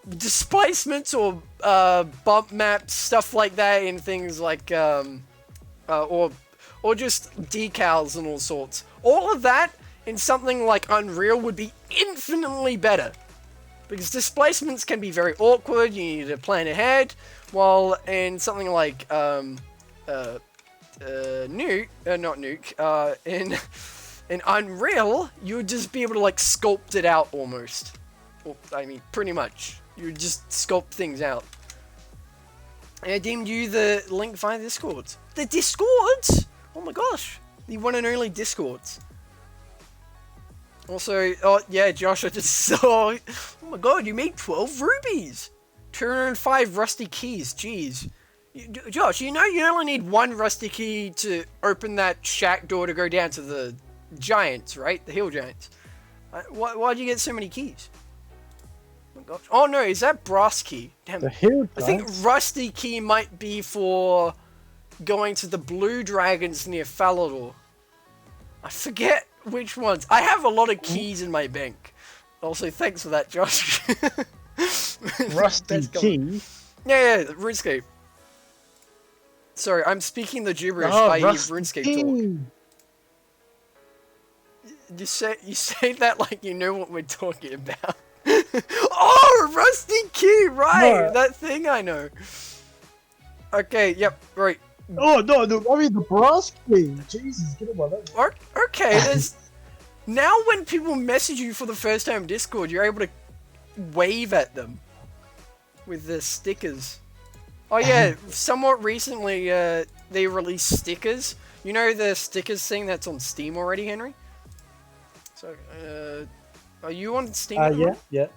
displacements or bump maps, stuff like that, in things like or just decals and all sorts. All of that in something like Unreal would be infinitely better, because displacements can be very awkward. You need to plan ahead. While in something like in Unreal, you would just be able to like sculpt it out almost. I mean, pretty much. You would just sculpt things out. And I deemed you the link via Discords. The Discords? Oh my gosh. The one and only Discords. Also, oh yeah, Josh, I just saw... Oh my god, you made 12 rubies! 205 rusty keys, jeez. Josh, you know you only need one rusty key to open that shack door to go down to the giants, right? The hill giants. Why'd you get so many keys? Oh, gosh. Oh no, is that brass key? Damn. The hill I think rusty key might be for going to the blue dragons near Falador. I forget which ones. I have a lot of keys in my bank. Also, thanks for that, Josh. Rusty key? Yeah, RuneScape. Sorry, I'm speaking the gibberish, Oh, i.e. rusty RuneScape key. talk. You say that like you know what we're talking about. Oh, rusty key, right? No. That thing I know. Okay, yep, right. Oh no, I mean the brass key. Jesus, get away with that. Okay, there's... Now when people message you for the first time in Discord, you're able to wave at them with the stickers. Oh yeah, somewhat recently they released stickers. You know the stickers thing that's on Steam already, Henry? So, are you on Steam at the moment? Yeah.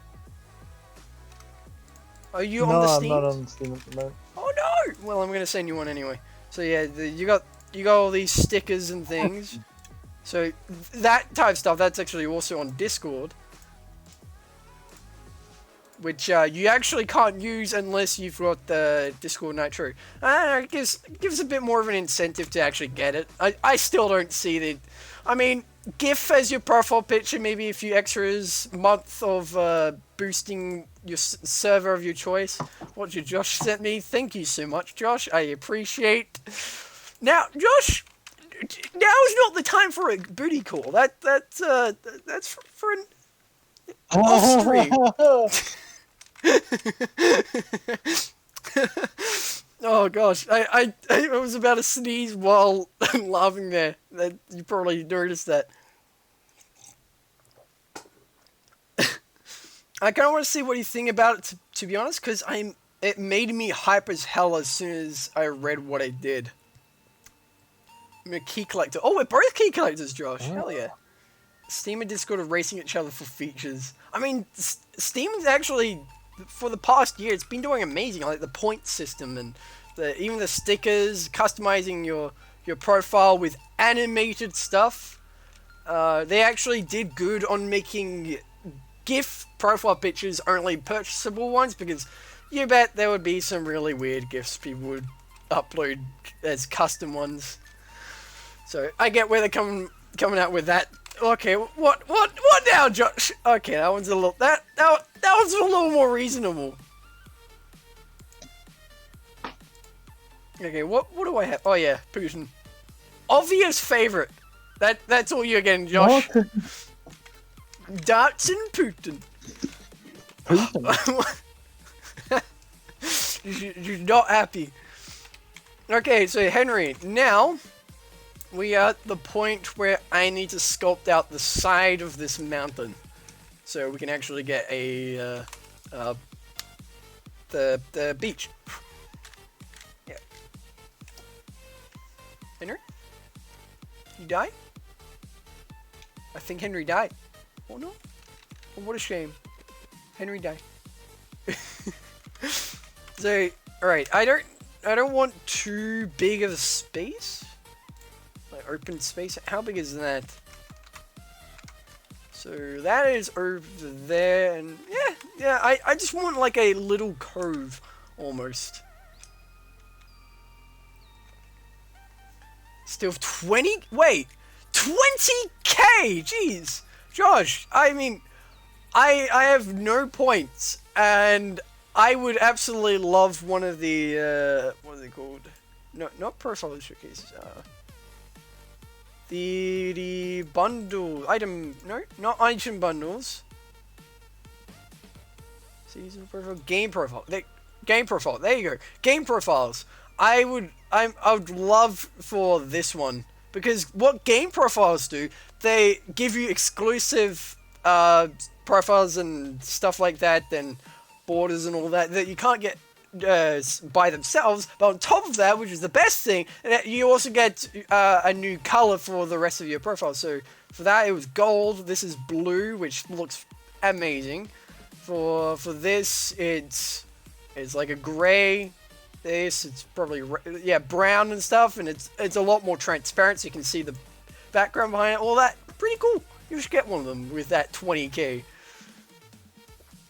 Are you on the Steam? No, I'm not on Steam at the moment. Oh no! Well, I'm gonna send you one anyway. So yeah, you got all these stickers and things. So that type of stuff, that's actually also on Discord. Which you actually can't use unless you've got the Discord Nitro. It gives a bit more of an incentive to actually get it. I still don't see the... I mean, GIF as your profile picture, maybe a few extras, month of boosting your server of your choice. What did Josh sent me? Thank you so much, Josh. I appreciate. Now, Josh, now is not the time for a booty call. That's for an off stream. Oh gosh, I was about to sneeze while laughing there. You probably noticed that. I kind of want to see what you think about it, to be honest, because it made me hype as hell as soon as I read what I did. I'm a key collector. Oh, we're both key collectors, Josh. Oh. Hell yeah. Steam and Discord are racing each other for features. I mean, Steam's actually, for the past year, it's been doing amazing. Like the point system and even the stickers, customizing your profile with animated stuff. They actually did good on making GIF profile pictures only purchasable ones, because you bet there would be some really weird GIFs people would upload as custom ones. So I get where they're coming out with that. Okay, what now, Josh? Okay, that one's a little that one's a little more reasonable. Okay, what do I have? Oh yeah, Putin. obvious favorite. That's all you're getting, Josh. What? Darts and Putin. You're not happy. Okay, so Henry, now we are at the point where I need to sculpt out the side of this mountain, so we can actually get a the beach. Yeah. Henry, you die? I think Henry died. Oh no! Oh, what a shame. Henry died. So, alright, I don't want too big of a space. Like open space. How big is that? So that is over there, and yeah, I just want like a little cove almost. Still 20? Wait, 20k! Jeez, Josh. I mean, I have no points, and I would absolutely love one of the what are they called? No, not profile showcases. The bundle item. No, not item bundles. Season profile, game profile. Game profile. There you go. Game profiles. I would love for this one, because what game profiles do, they give you exclusive profiles and stuff like that, and borders and all that you can't get by themselves. But on top of that, which is the best thing, you also get a new color for the rest of your profile. So for that, it was gold. This is blue, which looks amazing. For this, it's like a gray. This, it's probably brown and stuff, and it's a lot more transparent, so you can see the background behind it. All that, pretty cool. You should get one of them with that 20k.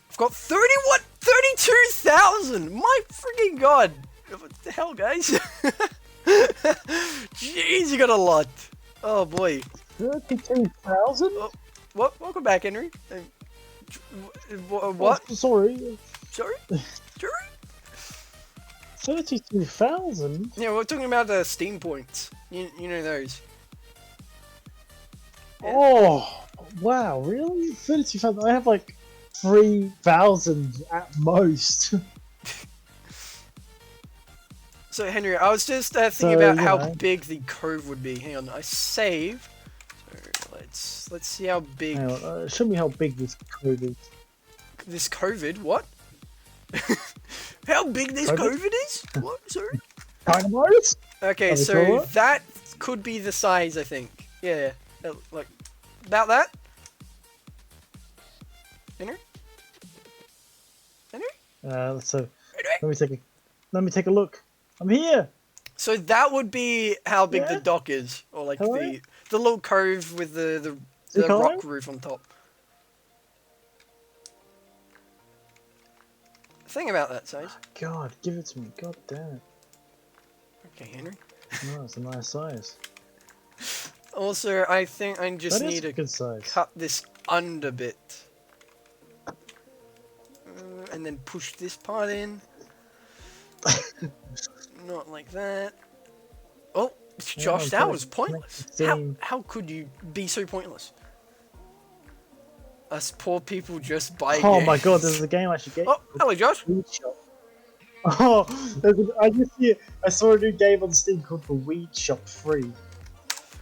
I've got 32,000! My freaking god! What the hell, guys? Jeez, you got a lot. Oh boy. 32,000? Oh, what? Welcome back, Henry. What? Oh, sorry. Sorry? Sorry? 32,000? Yeah, we're talking about the Steam points. You know those. Yeah. Oh, wow, really? 32,000? I have like 3,000 at most. So Henry, I was just thinking about how big the cove would be. Hang on, I saved. So let's see how big. Hang on, show me how big this cove is. This COVID? What? How big this COVID is? What? Sorry. Dynamos? Okay, so that could be the size, I think. Yeah, like about that. Henry? Henry? Let me take a look. I'm here. So that would be how big the Yeah. dock is, or like Hello? the little cove with the rock roof on top. Think about that size. God, give it to me. God damn it. Okay, Henry. No, it's a nice size. Also, I think I just That is need a to good size. cut this under bit. And then push this part in. Not like that. Oh, Josh, that was pointless. How could you be so pointless? Us poor people just buy games. Oh my god, there's a game I should get. Oh, hello, Josh. Weed Shop. Oh, I saw a new game on Steam called the Weed Shop Free.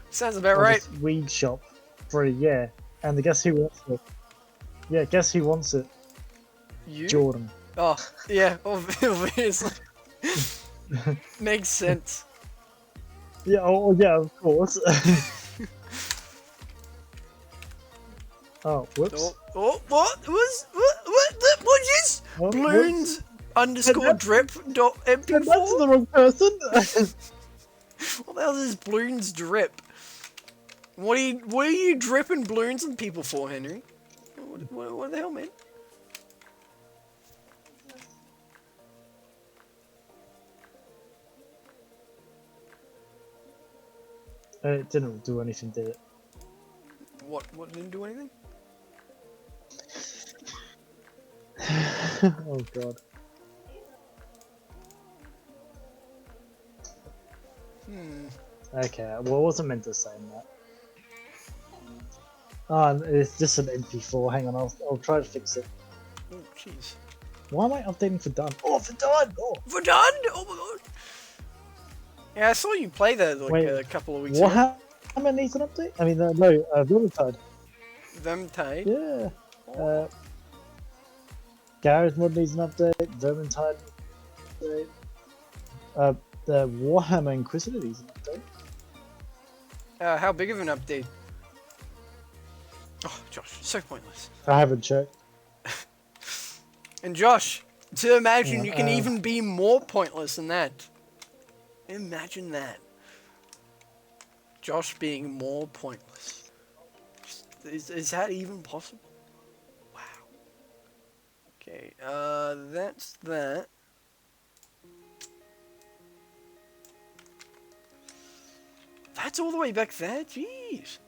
Sounds about right. Weed Shop Free, yeah. And guess who wants it? Yeah, guess who wants it? You? Jordan. Oh, yeah, obviously. Makes sense. Yeah, oh yeah, of course. Oh, whoops. What is? Oh, Bloons underscore drip dot That's mp4? the wrong person. What the hell is Bloons drip? What are you dripping balloons on people for, Henry? What the hell, man? It didn't do anything, did it? What didn't do anything? Oh god. Okay, well, I wasn't meant to say that. Oh, it's just an MP4. Hang on, I'll try to fix it. Oh, jeez. Why am I updating for done? Oh, for done! Oh, For done? Oh my god. Yeah, I saw you play that like a couple of weeks ago. What happened needs an update? I mean, no, 𝗬𝗪𝗧𝗪𝗧𝗪𝗧. 𝗬𝗪𝗧𝗪𝗧𝗪𝗧. Yeah. Oh. Garry's mod needs an update. 𝗬𝗪𝗧𝗪𝗧𝗪𝗧 update. The 𝗬𝗪𝗧𝗪𝗧𝗪𝗧 needs an update. How big of an update? Oh, Josh, so pointless. I haven't checked. And Josh, to imagine you can even be more pointless than that. Imagine that. Josh being more pointless. Is that even possible? Wow. Okay, that's that. That's all the way back there? Jeez.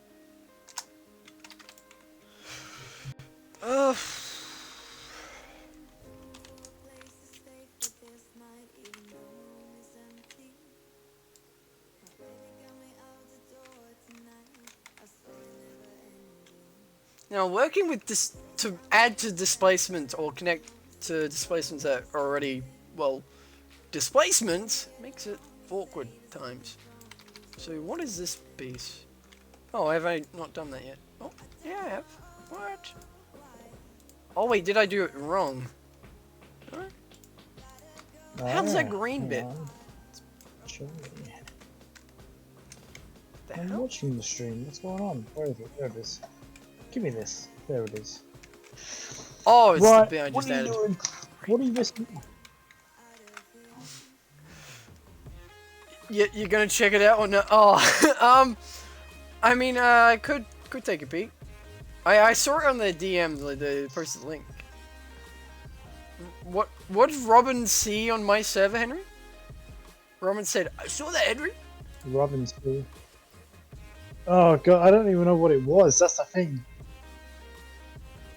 Now, working with this to add to displacement or connect to displacements that are already, well, displacements makes it awkward times. So, what is this piece? Oh, have I not done that yet? Oh, yeah, I have. What? Oh, wait, did I do it wrong? Huh? How's that green bit? I'm watching the stream. What's going on? Where is it? There it is. Give me this. There it is. Oh, it's right. the bit I just what are added. you doing? What are you missing? You're gonna check it out or no? Oh, I mean, I could take a peek. I saw it on the DM, the posted link. What did Robin see on my server, Henry? Robin said, I saw that, Henry. Robin's cool. Oh god, I don't even know what it was. That's the thing.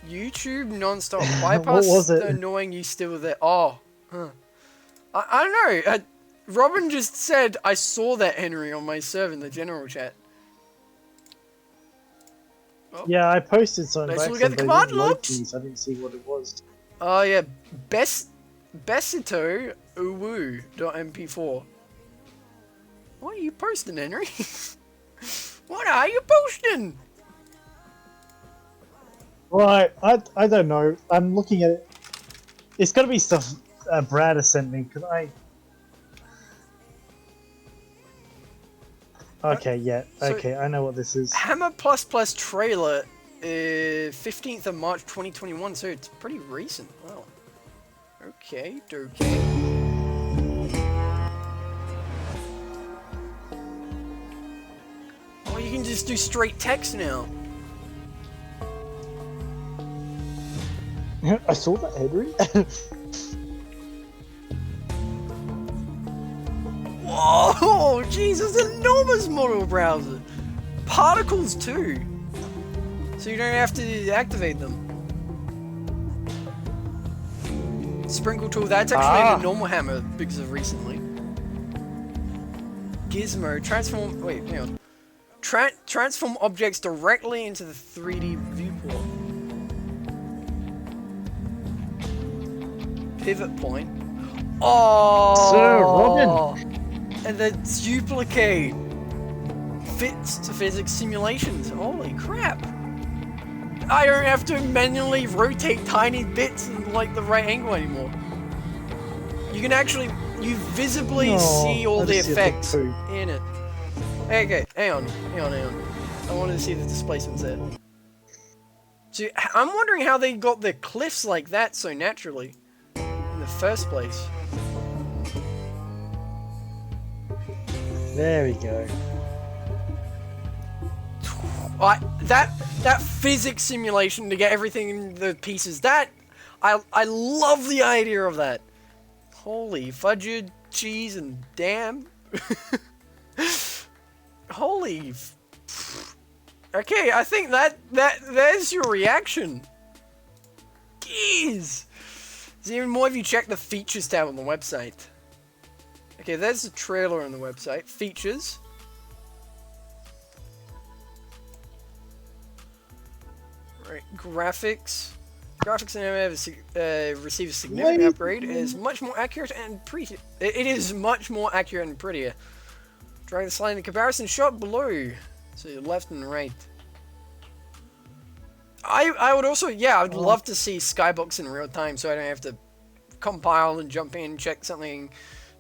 YouTube non-stop bypass. What was it? The annoying you still there. Oh, huh. I don't know. Robin just said, I saw that, Henry, on my server in the general chat. Oh. Yeah, I posted something. Let's back look at the but command it didn't load logs. these. I didn't see what it was. Oh yeah, 𝗬𝗪𝗧𝗪𝗧𝗪𝗧𝗪𝗧.mp4. What are you posting, Henry? What are you posting? Right, I don't know. I'm looking at it. It's gotta be stuff Brad has sent me, because I... Okay, yeah. Okay, I know what this is. 𝗬𝗪++ trailer, 15th of March 2021, so it's pretty recent. Wow. Okay, okay. Oh, you can just do straight text now. I saw that, Henry. Whoa, Jesus, enormous model browser. Particles too. So you don't have to activate them. Sprinkle tool, that's actually in the normal hammer because of recently. Gizmo, transform, wait, hang on. Transform objects directly into the 3D viewport. Pivot point. Oh! Sir Robin! And the duplicate fits to physics simulations. Holy crap! I don't have to manually rotate tiny bits in like the right angle anymore. You can actually, you visibly see all the effects in it. Okay, hang on. I wanted to see the displacements there. So, I'm wondering how they got the cliffs like that so naturally in the first place. There we go. That physics simulation to get everything in the pieces, that I love the idea of that. Holy fudged cheese and damn. Holy okay, I think there's your reaction. Jeez. There's even more if you check the features tab on the website. Okay, there's the trailer on the website. Features. Right, graphics. Graphics in have received a significant upgrade. It is much more accurate and pretty. It is much more accurate and prettier. Drag the slide in the comparison shot below, so left and right. I would also, yeah, I'd love to see Skybox in real time, so I don't have to compile and jump in, check something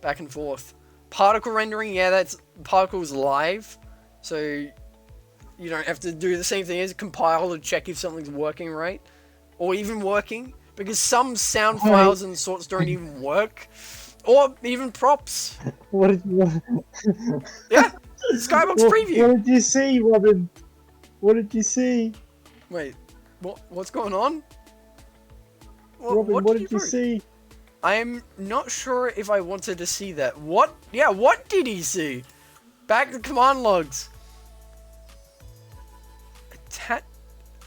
back and forth. Particle rendering, yeah, that's particles live, so you don't have to do the same thing as compile to check if something's working right, or even working, because some sound files and sorts don't even work, or even props. What did you? Yeah, Skybox preview. What did you see, Robin? What did you see? Wait, what's going on? Robin, what did you see? I'm not sure if I wanted to see that. What? Yeah, what did he see? Back to command logs.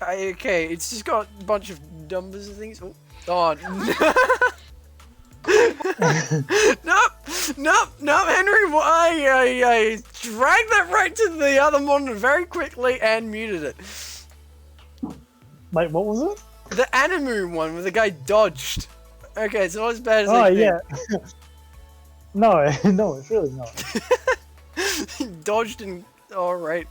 Okay, it's just got a bunch of numbers and things. Oh, nope, Henry. I dragged that right to the other monitor very quickly and muted it. Wait, what was it? The Animu one where the guy dodged. Okay, it's not as bad as I think. Yeah. No, it's really not. He dodged and right.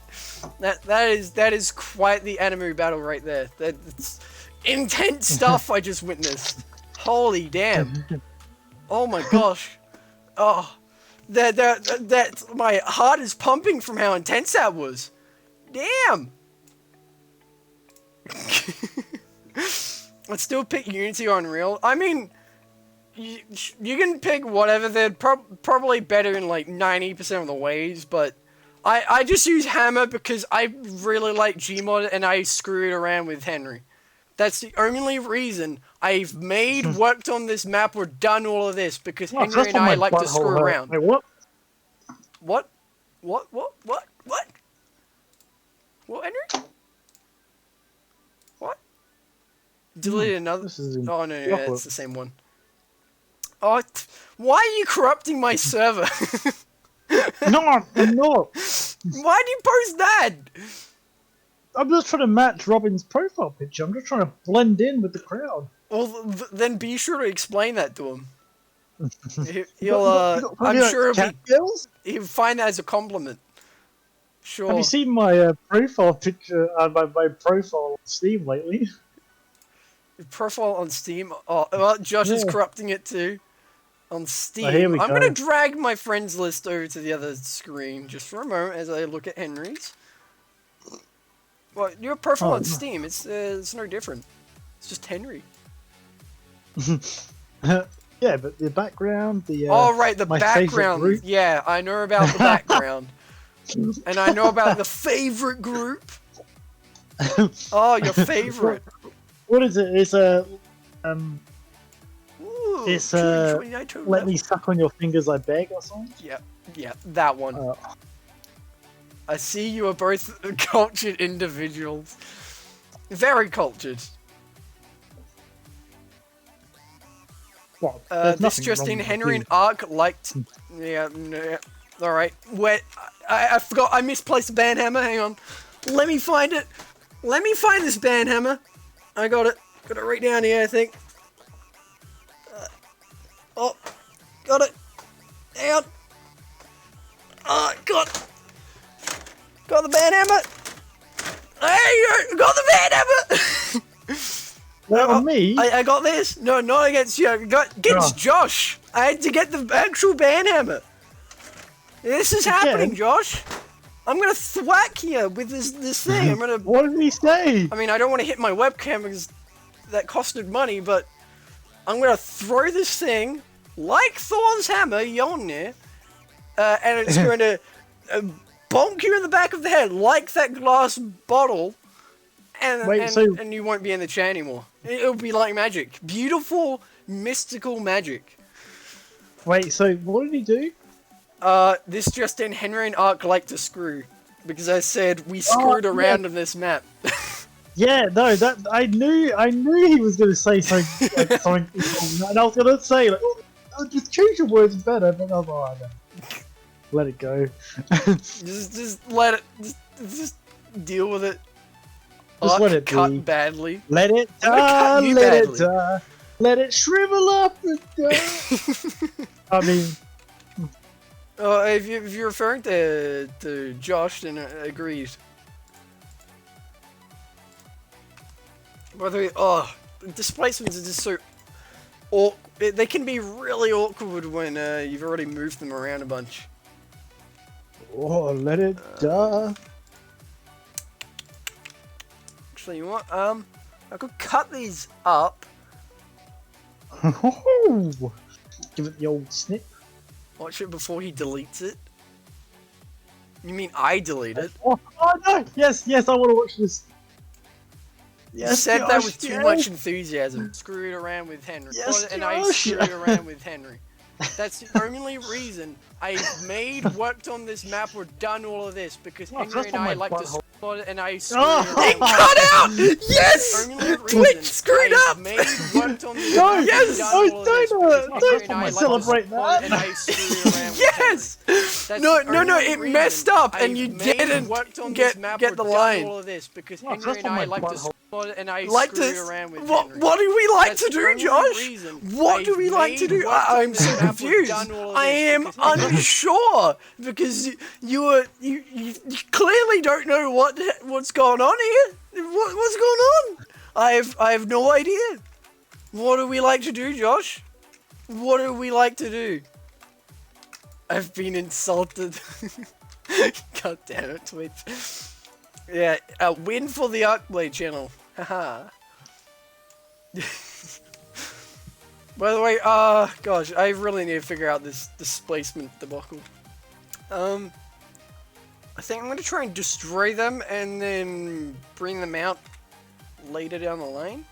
That is quite the Animu battle right there. That's intense stuff I just witnessed. Holy damn. Oh my gosh. Oh, that my heart is pumping from how intense that was. Damn. I'd still pick Unity or Unreal. I mean, you can pick whatever. They're probably better in like 90% of the ways, but I just use Hammer because I really like Gmod and I screwed around with Henry. That's the only reason I've worked on this map or done all of this, because Henry and I like to screw around. Wait, what? What? What, Henry? What? Deleted another? Oh, no, it's the same one. Oh, why are you corrupting my server? No, I'm not. Why do you post that? I'm just trying to match Robin's profile picture. I'm just trying to blend in with the crowd. Well, then be sure to explain that to him. I'm sure he'll find that as a compliment. Sure. Have you seen my profile picture on my profile on Steam lately? Your profile on Steam? Oh, well, Josh is corrupting it too. On Steam. Oh, here we I'm go. going to drag my friends list over to the other screen just for a moment as I look at Henry's. Well, your profile on Steam, it's no different. It's just Henry. Yeah, but the background, the oh right, the background. Yeah, I know about the background, and I know about the favorite group. Oh, your favorite. What is it? It's a it's let me suck on your fingers, I beg, or something. Yeah, that one. I see you are both cultured individuals. Very cultured. Well, this just in, Henry and Ark liked... Yeah, alright. Wait, I forgot, I misplaced the band hammer, hang on. Let me find it. Let me find this band hammer. I got it. Got it right down here, I think. Oh, got it. Hang on. Got the band hammer. Hey, got the band hammer. Well, me? I got this. No, not against you. Against Josh. I had to get the actual band hammer. This is happening, Josh. I'm gonna thwack you with this thing. I'm gonna. What did he say? I mean, I don't want to hit my webcam because that costed money, but I'm gonna throw this thing like Thor's hammer, Mjolnir, and it's going to bonk you in the back of the head like that glass bottle, and you won't be in the chat anymore. It'll be like magic, beautiful, mystical magic. Wait, so what did he do? This just in, Henry and Ark like to screw, because I said we screwed around on this map. Yeah, no, that I knew he was going to say something, like, something, and I was going to say, like, just choose your words better, but I was like, oh, no. Let it go. just let it, just deal with it. Just let it cut be. badly. Let it I'm gonna die, cut you let badly. it die. Let it shrivel up and die. I mean, If you're referring to Josh, then agreed. By the way, displacements are just so awkward. They can be really awkward when you've already moved them around a bunch. oh, let it die. Actually, you know what? I could cut these up. Give it the old snip. Watch it before he deletes it. You mean I delete it? Oh no! Yes, I want to watch this. You said that with too much enthusiasm. Screwed around with Henry. Yes, And I Josh. screwed around with Henry. That's the only reason I've worked on this map, or done all of this, because Oh, Henry that's and not I my like to butthole. spot it, and I screwed Oh. around. It cut out! Yes! Twitch screwed up! Worked on this No, map, and yes! done Oh, all of this, because Henry and I like to celebrate spot it, that. and I screwed around with Yes! Henry. No, That's the no, only it reason messed up, and I've you didn't worked on get this map, the or done line. all of this, because Oh, Henry that's and not I my like to butthole. spot it, and I Like screwed this? around with What? Henry. What do we like That's to the do, only Josh? reason What do we like to do? I'm so confused. I am unsure because you clearly don't know what's going on here. What's going on? I have no idea. What do we like to do, Josh? What do we like to do? I've been insulted. God damn it, Twitch. Yeah, a win for the 𝗬𝗪𝗧𝗪𝗜𝗧 channel. Haha. By the way, gosh, I really need to figure out this displacement debacle. I think I'm gonna try and destroy them and then bring them out later down the lane.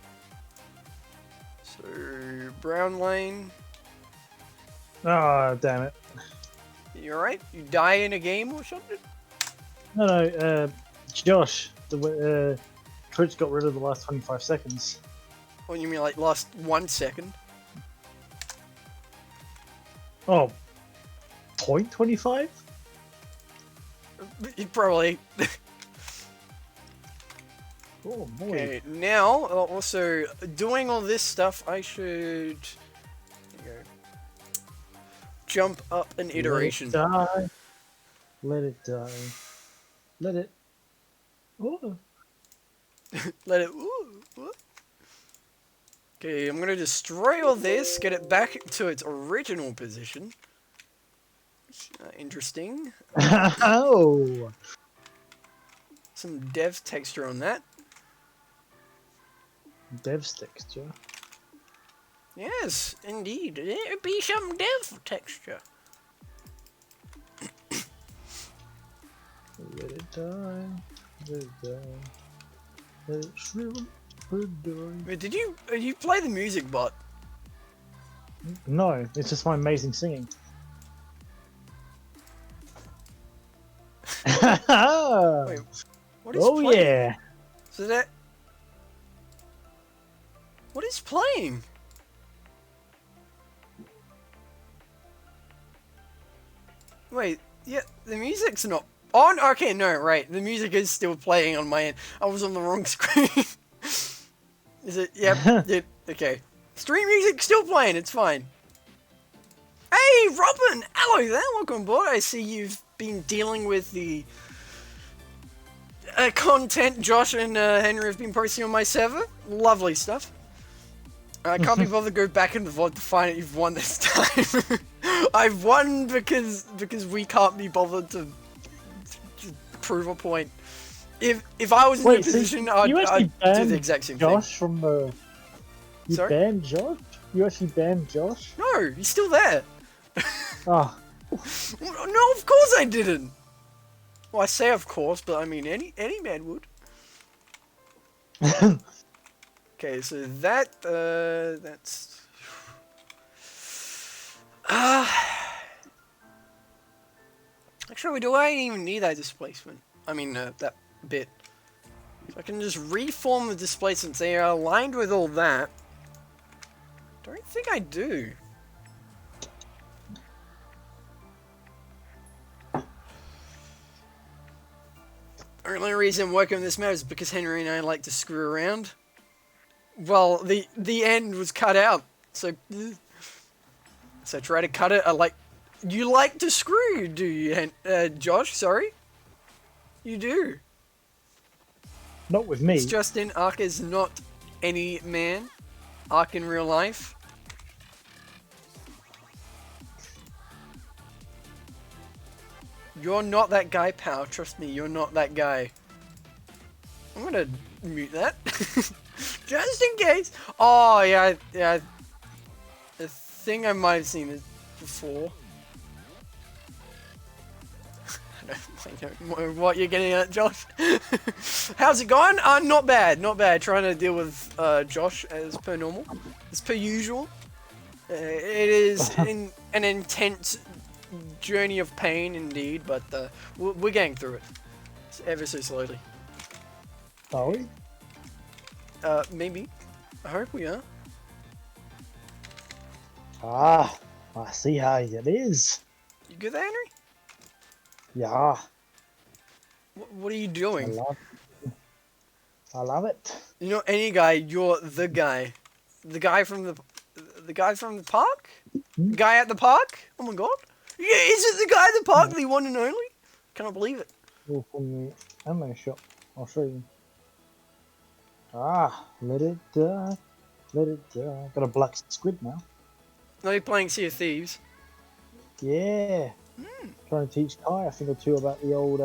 So, brown lane. Oh, damn it. You alright? You die in a game or something? No, Josh, Twitch got rid of the last 25 seconds. Or you mean like last 1 second? Oh, 0.25? Probably. Oh, boy. Okay, now, also, doing all this stuff, I should... There you go. Jump up an iteration. Let it die. Let it die. Let it... Oh. Let it... Ooh, what? Okay, I'm gonna destroy all this, get it back to its original position. Interesting. Oh! Some dev texture on that. Dev texture. Yes, indeed. It'd be some dev texture. Let it die. Let it die. Let it shrivel. Let it die. Wait, did you play the music bot? No, it's just my amazing singing. Wait, what is Oh playing? yeah! So that... What is playing? Wait, yeah, the music's not on. Okay, no, right. The music is still playing on my end. I was on the wrong screen. Is it? Yep. Okay. Stream music still playing. It's fine. Hey, Robin! Hello there. Welcome aboard. I see you've been dealing with the content Josh and Henry have been posting on my server. Lovely stuff. I can't be bothered to go back in the VOD to find out you've won this time. I've won because we can't be bothered to prove a point. If I was in your position, I'd do the exact same Josh thing. from the... You Sorry? banned Josh? You actually banned Josh? No, he's still there. Oh. No, of course I didn't. Well, I say of course, but I mean any man would. Okay, so that's... Actually, do I even need that displacement? I mean, that bit. So I can just reform the displacements. They are aligned with all that. Don't think I do. Only reason working this map is because Henry and I like to screw around. Well, the end was cut out, so try to cut it. You like to screw, do you, Josh? Sorry, you do. Not with me. It's Justin. Ark is not any man. Ark in real life. You're not that guy, pal. Trust me, you're not that guy. I'm gonna mute that. Just in case. Oh, yeah. I think I might have seen it before. I don't know what you're getting at, Josh. How's it going? Not bad, not bad. Trying to deal with Josh as per normal. As per usual. It is an intense journey of pain indeed, but we're getting through it. Ever so slowly. Are we? Maybe. I hope we are. Ah, I see how it is. You good there, Henry? Yeah. What are you doing? I love it. You're not any guy, you're the guy. The guy from the park? The guy at the park? Oh my god. Yeah, is it the guy at the park, the one and only? Cannot believe it. All from the ammo shop. I'll show you. Ah, let it die. Let it die. Got a black squid now. Now you're playing Sea of Thieves. Yeah. Trying to teach Kai a thing or two about the old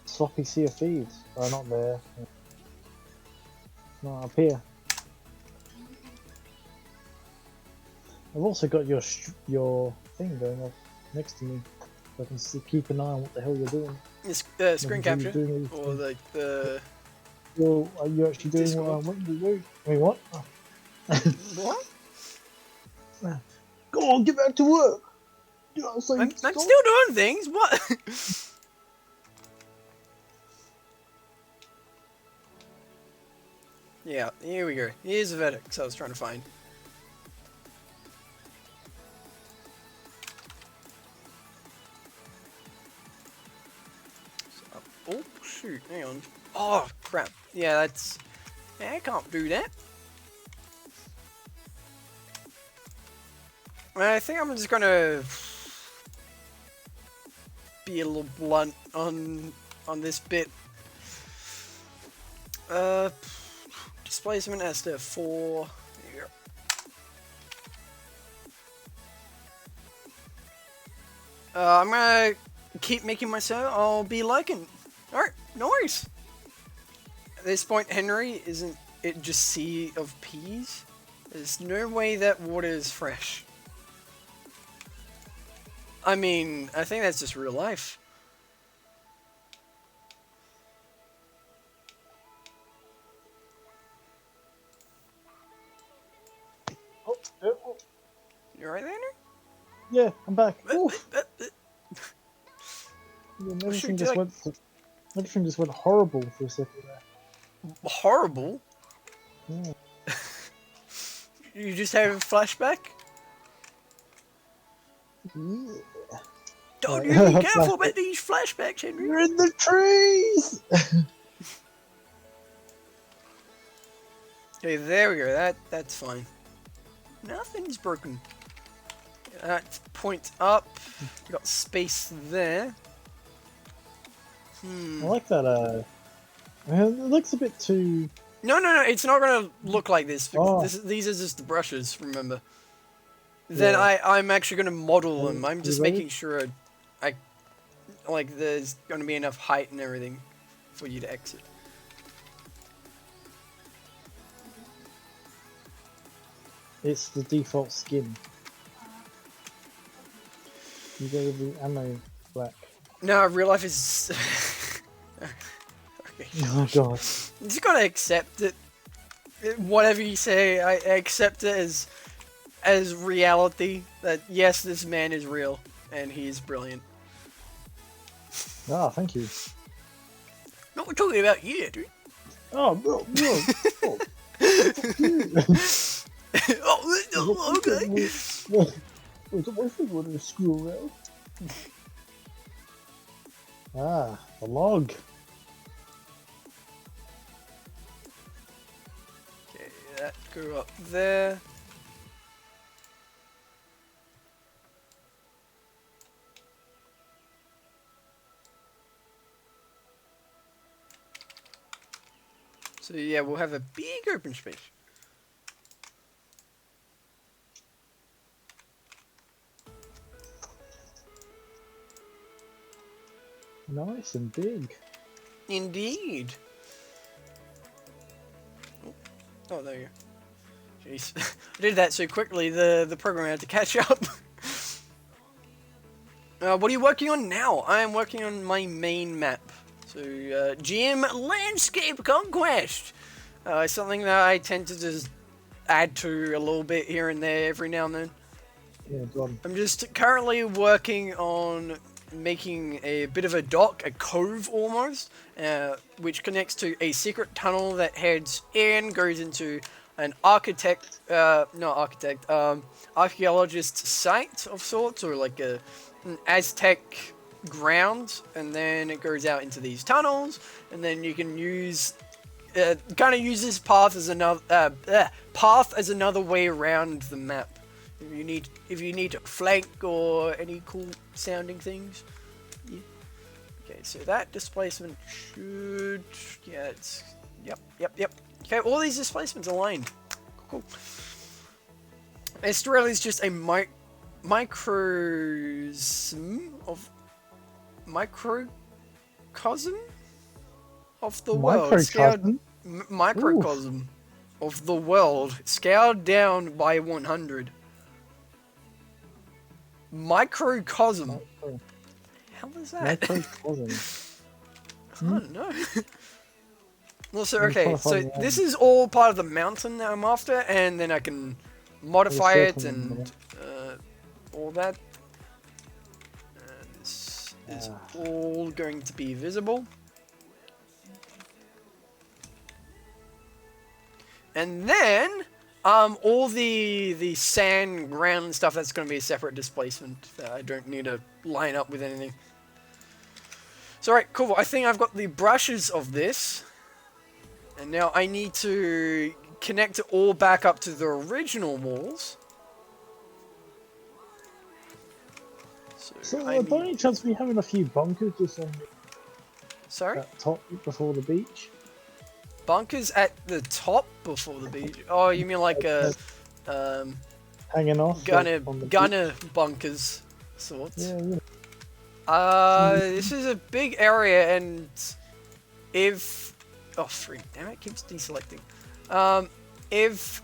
sloppy Sea of Thieves. Oh, not there. Not up here. I've also got your thing going off next to me, so I can keep an eye on what the hell you're doing. Screen capture, or like the. Well, are you actually doing what you do? I mean, what? Oh. What? Go on, get back to work. You know, so I'm still doing things. What? Yeah, here we go. Here's the verdict I was trying to find. Oh, shoot, hang on. Oh, crap. Yeah, that's... Yeah, I can't do that. I think I'm just gonna... be a little blunt on this bit. Displacement as to 4... There you go. I'm gonna keep making myself. I'll be liking. Alright, no worries. At this point, Henry, isn't it just sea of peas? There's no way that water is fresh. I mean, I think that's just real life. Oh. You alright there, Henry? Yeah, I'm back. Everything just went horrible for a second there. Horrible? Yeah. You just have a flashback? Yeah. Don't you be careful about these flashbacks, Henry. You're in the trees! Okay, there we go. That's fine. Nothing's broken. That point up. We got space there. I like that, it looks a bit too... No, it's not gonna look like this. Oh. These are just the brushes, remember. Then I'm actually gonna model them. I'm just making sure there's gonna be enough height and everything for you to exit. It's the default skin. You go with the ammo black. No, real life is... Okay. Oh god. You just gotta accept it. Whatever you say, I accept it as reality. That yes, this man is real, and he is brilliant. Ah, thank you. No, we're talking about you, dude. Oh, no. Oh. Oh, okay. Was it my thing when I screw around? Ah, the log. Okay, that go up there. So yeah, we'll have a big open space. Nice and big. Indeed. Oh, there you go. Jeez. I did that so quickly, the program had to catch up. What are you working on now? I am working on my main map. So, GM Landscape Conquest. Something that I tend to just add to a little bit here and there every now and then. Yeah, go on. I'm just currently working on making a bit of a dock, a cove almost, which connects to a secret tunnel that heads in, goes into an archaeologist site of sorts, or like an Aztec ground, and then it goes out into these tunnels, and then you can use kind of use this path as another way around the map. If you need to flank or any cool sounding things. Yeah. Okay, so that displacement should, yeah, it's, yep. Okay, all these displacements aligned. Cool. Australia is just a microcosm of the world. Microcosm of the world, scaled down by 100. Microcosm. How is that? Microcosm. I don't know. Also, okay, so this is all part of the mountain that I'm after, and then I can modify it and all that. This is all going to be visible. And then, all the sand, ground and stuff, that's going to be a separate displacement that I don't need to line up with anything. So, alright, cool. I think I've got the brushes of this. And now I need to connect it all back up to the original walls. So, by any chance, we having a few bunkers just on Sorry? top before the beach? Bunkers at the top before the beach? Oh, you mean like a hanging off? Gunner bunkers sorts? Yeah, yeah. This is a big area, and if... Oh, freak, damn it, keeps deselecting. If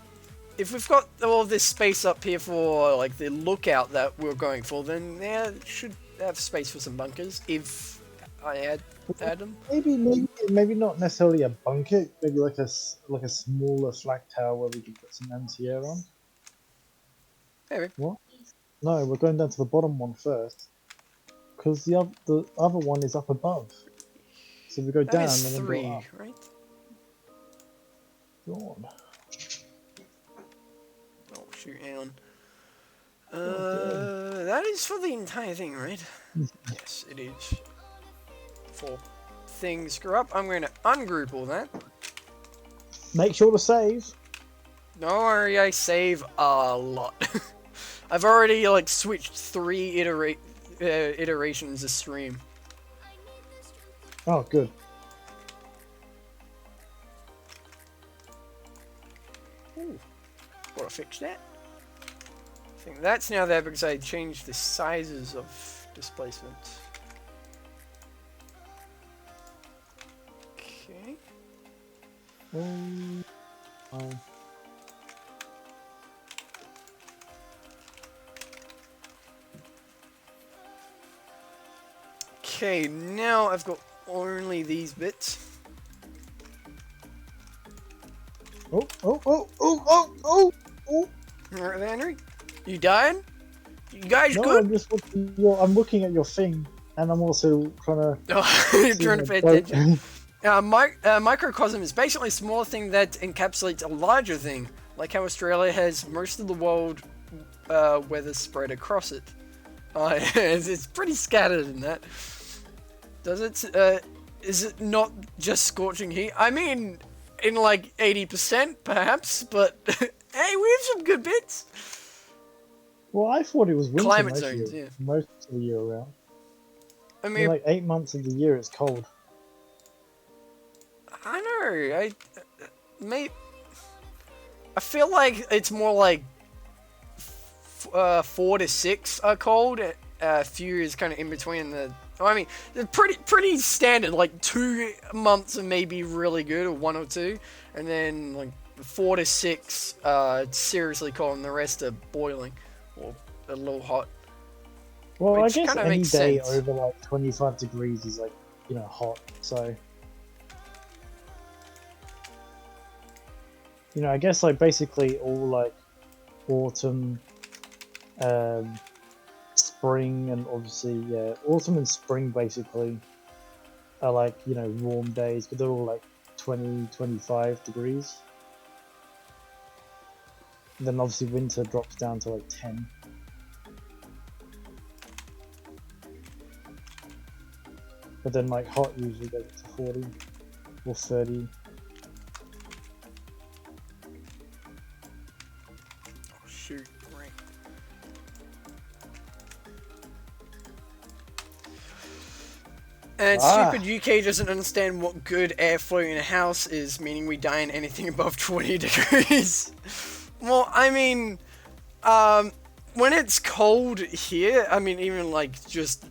we've got all this space up here for, like, the lookout that we're going for, then yeah, should have space for some bunkers, if I add them. Maybe not necessarily a bunker, maybe like a smaller flag tower where we can put some anti-air on. Maybe. What? No, we're going down to the bottom one first. Because the other one is up above. So we go That down is and then 3, go up. right? Go on. Oh, shoot, hang on. That is for the entire thing, right? Yes, it is. 4 things screw up. I'm going to ungroup all that. Make sure to save. Don't worry, I save a lot. I've already like switched 3 iterations of stream. Oh, good. Ooh, gotta fix that. I think that's now there because I changed the sizes of displacement. Okay. Okay, now I've got only these bits. Oh! Alright, Henry? You dying? You guys No, good? I'm looking at your thing, and I'm also trying to... Oh, you're trying to pay attention. Microcosm is basically a small thing that encapsulates a larger thing, like how Australia has most of the world weather spread across it. It's pretty scattered in that. Does it? Is it not just scorching heat? I mean, in like 80% perhaps, but hey, we have some good bits. Well, I thought it was winter Climate most zones, year, yeah. most of the year around. I mean, like 8 months of the year it's cold. I know. I feel like it's more like 4 to 6 are cold. A few is kind of in between the. I mean, they're pretty standard. Like 2 months are maybe really good, or 1 or 2, and then like 4 to 6 seriously cold, and the rest are boiling or a little hot. Well, Which I guess any makes day sense. over like 25 degrees is like, you know, hot. So, you know, I guess like basically all like autumn, spring, and obviously, yeah, autumn and spring basically are like, you know, warm days, but they're all like 20, 25 degrees. And then obviously winter drops down to like 10. But then like hot usually goes to 40 or 30. Oh shoot, right. And stupid UK doesn't understand what good airflow in a house is, meaning we die in anything above 20 degrees. Well, I mean, when it's cold here, I mean, even like just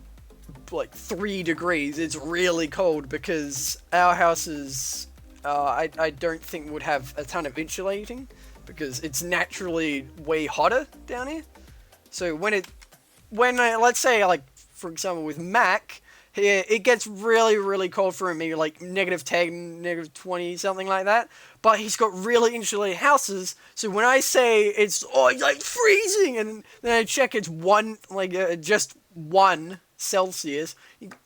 like 3 degrees, it's really cold because our houses, I don't think would have a ton of insulating because it's naturally way hotter down here. So when let's say like, for example, with Mac, here, it gets really cold for him, maybe like -10, -20, something like that. But he's got really insulated houses, so when I say it's like freezing, and then I check it's just 1 Celsius,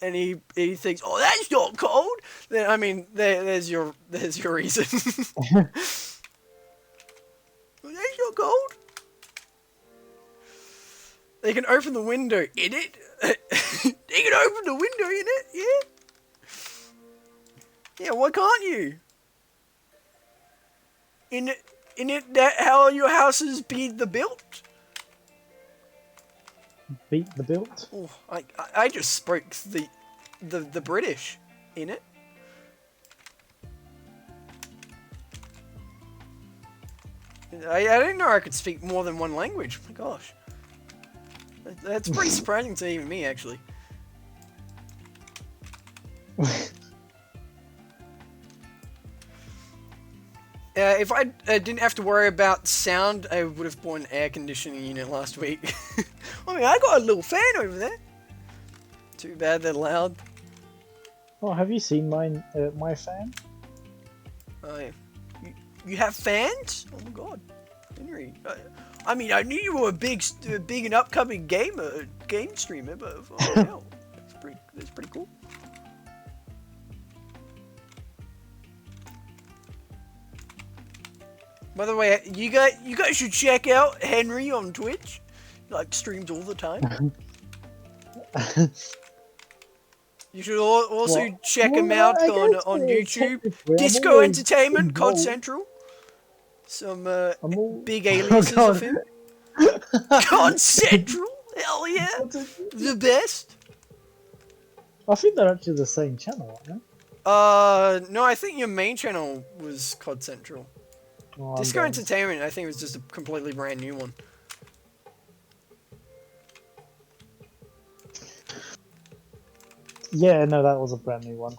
and he thinks, oh, that's not cold. Then I mean, there's your reason. Well, that's not cold. They can open the window in it. They can open the window in it, yeah? Yeah, why can't you? In it, that how your houses beat the built? Beat the built? Oh, I just spoke the British in it. I didn't know I could speak more than 1 language. Oh my gosh. That's pretty surprising to even me, actually. If I didn't have to worry about sound, I would have bought an air conditioning unit last week. I mean, I got a little fan over there. Too bad they're loud. Oh, have you seen mine? My fan? Oh, yeah. You have fans? Oh my god, Henry. I mean, I knew you were a big and upcoming game streamer, but oh, hell, that's pretty cool. By the way, you guys should check out Henry on Twitch. He like streams all the time. You should also check him out on YouTube. Disco Entertainment, COD Central. Some big aliases of him. COD Central, hell yeah, the best. I think they're actually the same channel, aren't they? No, I think your main channel was COD Central. Oh, Disco Entertainment, I think, was just a completely brand new one. Yeah, no, that was a brand new one.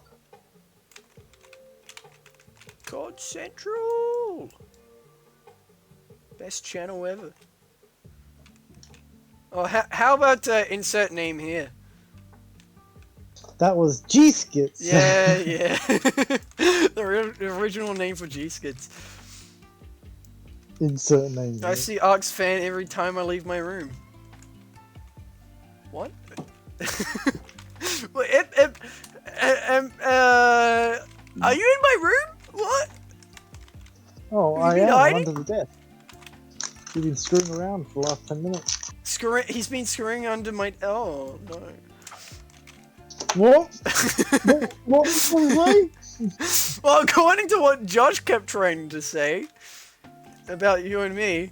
COD Central! Best channel ever. Oh, how about insert name here? That was 𝗬𝗧𝗪𝗏𝗧𝗪𝗏. Yeah. The original name for 𝗬𝗧𝗪𝗏𝗧𝗪𝗏. Insert name. I see Arx fan every time I leave my room. What? Wait, are you in my room? What? Oh, Have I you been am. I'm hiding? under the desk. You've been screwing around for the last 10 minutes. He's been screwing under my... Oh, no. What? What was I? Well, according to what Josh kept trying to say about you and me.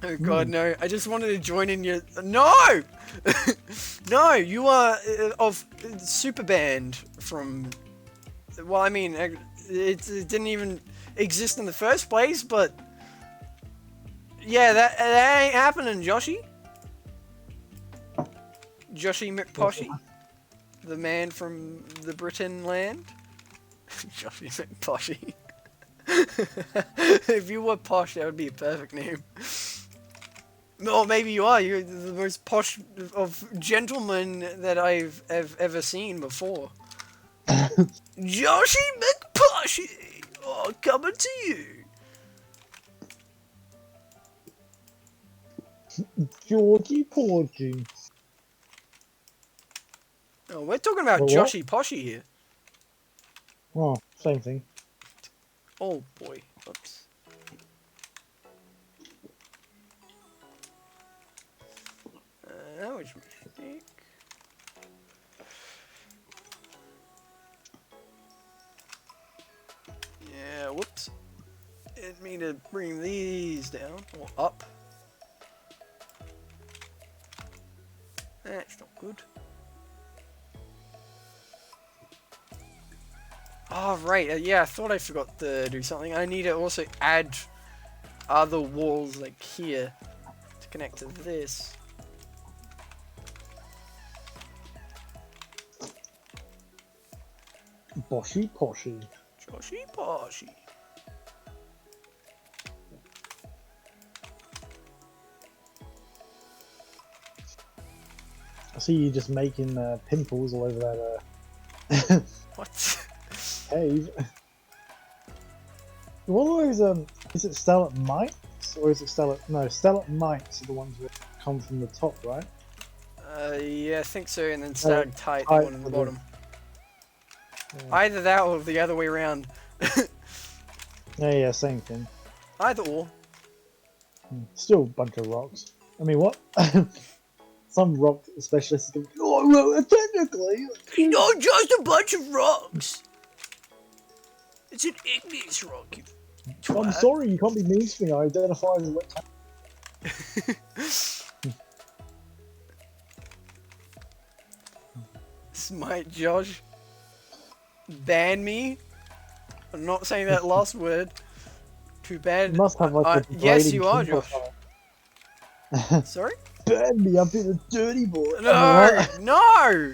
Oh god, no. I just wanted to join in your... No! No, you are of super band from... Well, I mean, it didn't even exist in the first place, but... Yeah, that ain't happening, Joshy. 𝗬𝗪𝗜𝗧𝗨𝗪𝗧𝗨𝗕𝗓. The man from the Britain land. 𝗬𝗪𝗜𝗧𝗨𝗪𝗧𝗨𝗕. If you were posh, that would be a perfect name. Or maybe you are. You're the most posh of gentlemen that I've ever seen before. 𝗬𝗪𝗜𝗧𝗨𝗪𝗧𝗨𝗕. Oh, coming to you. Georgie Porgy. Oh, we're talking about What? Joshy Poshy here. Oh, same thing. Oh boy. Oops. That was a mistake. Yeah, whoops. Didn't mean to bring these down. Or up. That's not good. Oh, right. Yeah, I thought I forgot to do something. I need to also add other walls, like here, to connect to this. Boshy Poshy. Joshy Poshy. I see you just making pimples all over that What? cave. What are those, is it stalagmites? Or is it stalagmites are the ones that come from the top, right? Yeah, I think so, and then stalactite, the tight one on the for the- bottom. Yeah. Either that or the other way around. Yeah, same thing. Either or. Still a bunch of rocks. I mean, what? Some rock specialists go, oh, well, technically... It's not just a bunch of rocks. It's an igneous rock. You I'm twat. sorry, you can't be mean to me. I identify as a rectangle. Smite Josh. Ban me. I'm not saying that last word. Too bad. You must have like a yes, degrading you are, kink or Josh. something. Sorry? Ban me, I've been a dirty boy. No! No!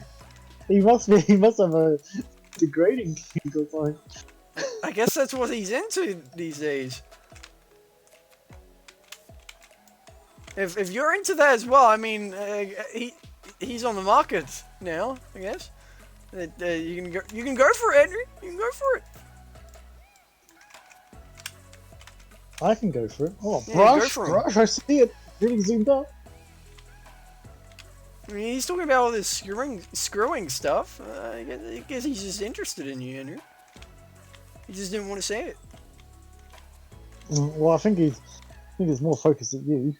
He must have a degrading kink or something. I guess that's what he's into these days. If you're into that as well, I mean, he's on the market now, I guess. You can go for it, Henry. You can go for it. I can go for it. Oh, Yeah, go brush, for him. brush, I see it. Really zoomed up. I mean, he's talking about all this screwing stuff. I guess he's just interested in you, Henry. He just didn't want to say it. Well, I think he's more focused at you.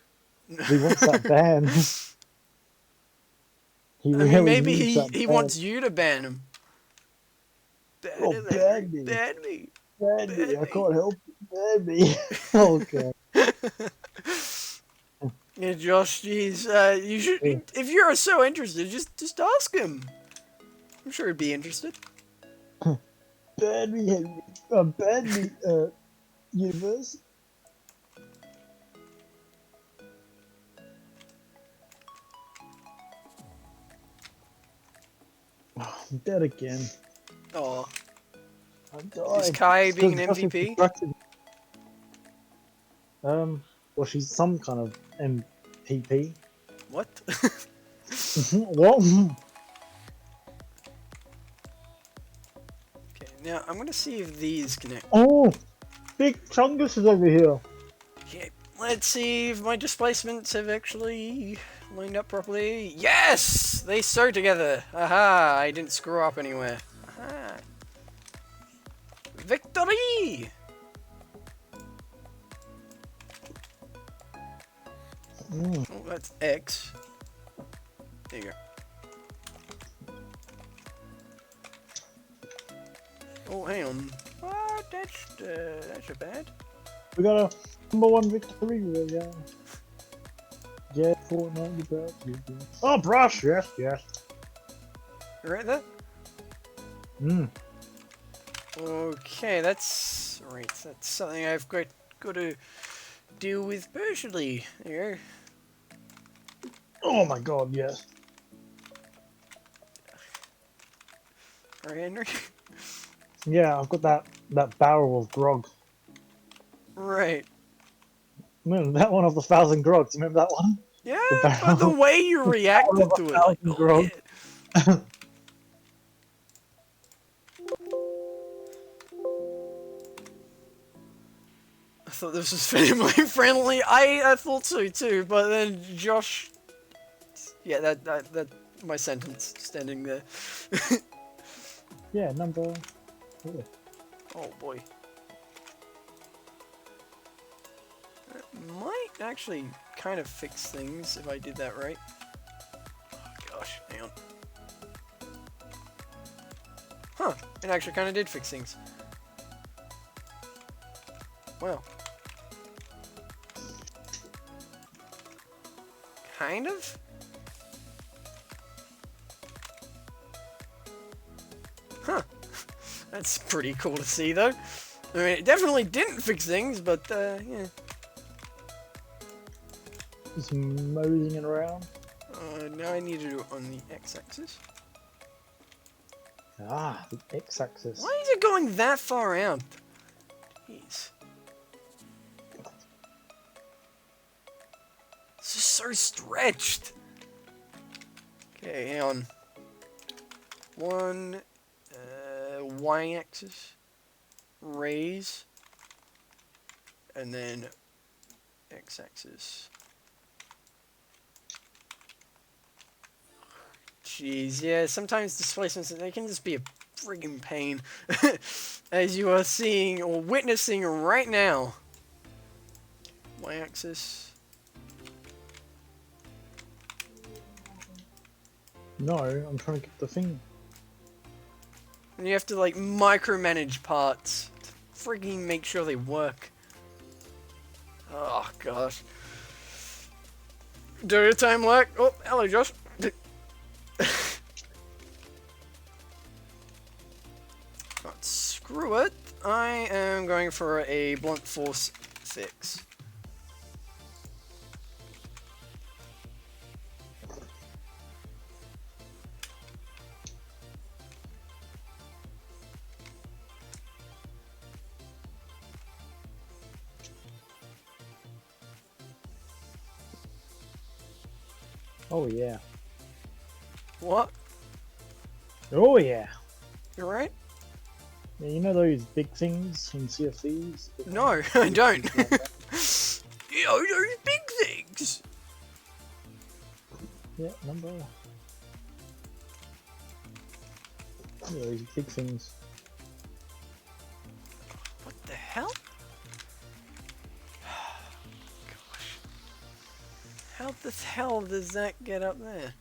He wants that ban. He I really mean, maybe needs that he ban. wants you to ban him. Oh, him, ban Henry. me. Ban me. Ban me, I me. can't help it. Ban me. Okay. Yeah, Josh, geez, you should. Yeah. If you're so interested, just ask him. I'm sure he'd be interested. Ban me, Henry. Ban me, universe. Oh, I'm dead again. Oh, I'm dying. is Kai being an Because Josh MVP? distracted me. Well, she's some kind of MPP. What? What? Okay, now I'm gonna see if these connect. Oh, Big Chungus is over here. Okay, let's see if my displacements have actually lined up properly. Yes! They sew together. Aha! I didn't screw up anywhere. Aha! Victory! Oh, that's X. There you go. Oh, hang on. What? That's a bad. We got a #1 victory. Yeah. Yeah, Fortnite, you bet. Oh, brush. Yes, yes. You right there? Okay, that's right. That's something I've got to deal with personally. There. Oh my god, yes. Right, Henry? Yeah, I've got that barrel of grog. Right. Remember that one of the 1,000 grogs? Remember that one? Yeah, The but the barrel- way you reacted to it, like, 1,000 oh, grog. yeah. I thought this was family friendly. I thought so too, but then Josh. Yeah, that my sentence standing there. Yeah, number. Yeah. Oh boy. That might actually kind of fix things if I did that right. Oh gosh, hang on. Huh, it actually kind of did fix things. Well. Kind of? Huh. That's pretty cool to see, though. I mean, it definitely didn't fix things, but, yeah. Just moseying around. Now I need to do it on the x-axis. Ah, the x-axis. Why is it going that far out? Jeez. It's just so stretched. Okay, hang on. One, y-axis, raise, and then x-axis. Jeez, yeah, sometimes displacements, they can just be a friggin' pain. As you are seeing or witnessing right now. Y-axis. No, I'm trying to get the thing. And you have to, like, micromanage parts to friggin' make sure they work. Oh, gosh. Do time work. Oh, hello, Josh. But screw it. I am going for a blunt force fix. Oh yeah. What? Oh yeah. You right? Yeah, you know those big things from CFCs? No, I don't. You know, those big things. Yeah, number. Yeah, those big things. What the hell? Gosh. How the hell does that get up there?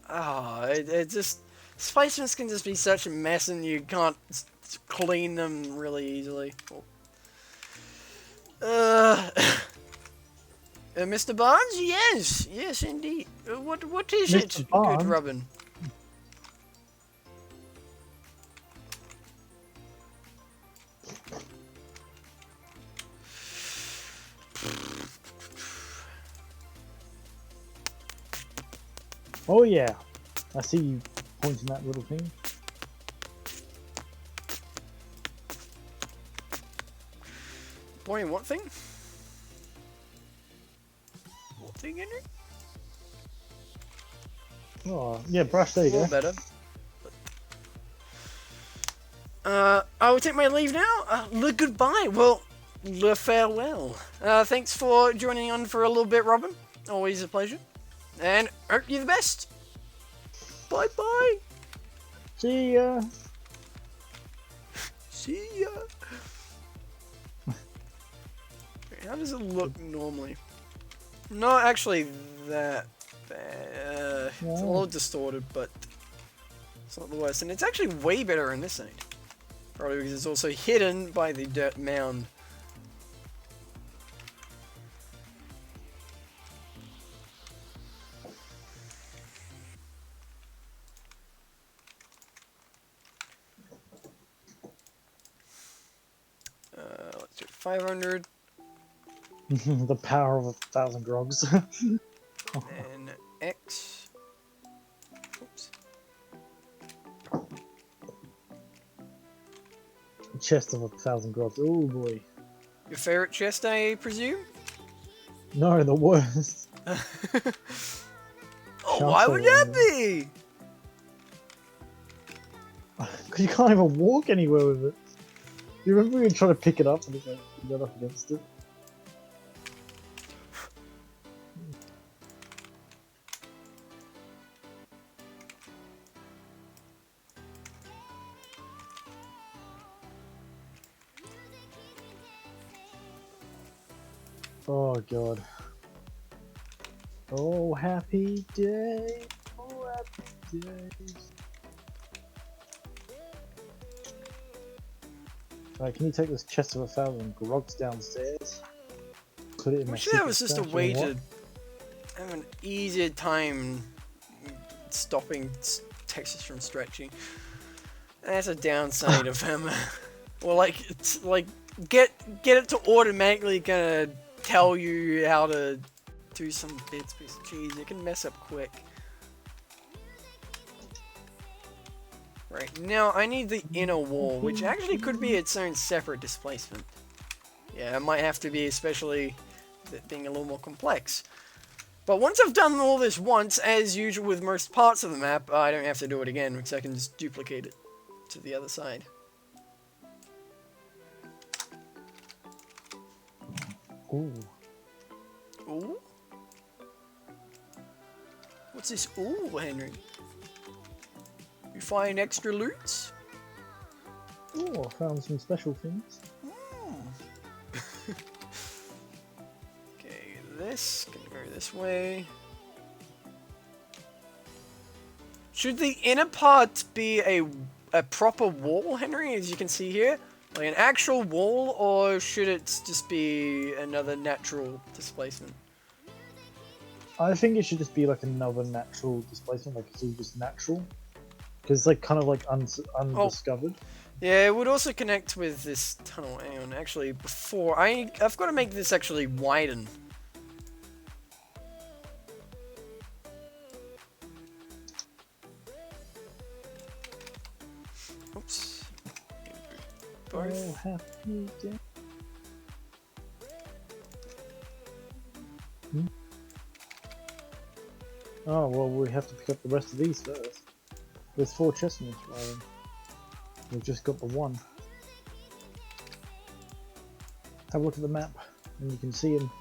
Oh, it just... Spacements can just be such a mess and you can't clean them really easily. Mr. Barnes? Yes, yes indeed. What is Mr. it, Barnes? good Robin? Oh yeah. I see you pointing that little thing. Boy, what thing? What thing, Henry? Oh yeah, brush, there you go. Better. I will take my leave now. Goodbye. Well, farewell. Thanks for joining on for a little bit, Robin. Always a pleasure. And hope you the best. Bye bye. See ya. See ya. How does it look normally? Not actually that bad. It's a little distorted, but it's not the worst. And it's actually way better on this side. Probably because it's also hidden by the dirt mound. Let's do 500. The power of 1,000 grogs. And X. Oops. Chest of 1,000 grogs. Oh boy. Your favorite chest, I presume? No, the worst. Oh, why would that be? Because you can't even walk anywhere with it. You remember when you trying to pick it up and you got up against it? Oh god. Oh happy day. Oh happy days. Alright, can you take this chest of 1,000 grogs downstairs? Put it in my Wish that was secret just a stash, way or what? to have an easier time stopping Texas from stretching. That's a downside of him. Or like, it's like get it to automatically gonna tell you how to do some bits, piece of cheese. It can mess up quick. Right, now I need the inner wall, which actually could be its own separate displacement. Yeah, it might have to be, especially it being a little more complex. But once I've done all this once, as usual with most parts of the map, I don't have to do it again, because I can just duplicate it to the other side. Ooh. Ooh? What's this ooh, Henry? You find extra loots? Ooh, I found some special things. Okay, this can go this way. Should the inner part be a proper wall, Henry, as you can see here? Like an actual wall, or should it just be another natural displacement? I think it should just be like another natural displacement, like it's all just natural. Because it's like kind of like undiscovered. Yeah, it would also connect with this tunnel. Hang on, actually, before I've got to make this actually widen. Oops. Both. Oh, happy day. Oh, well, we have to pick up the rest of these first. There's 4 chestnuts, Ryan. We've just got the one. Have a look at the map, and you can see them.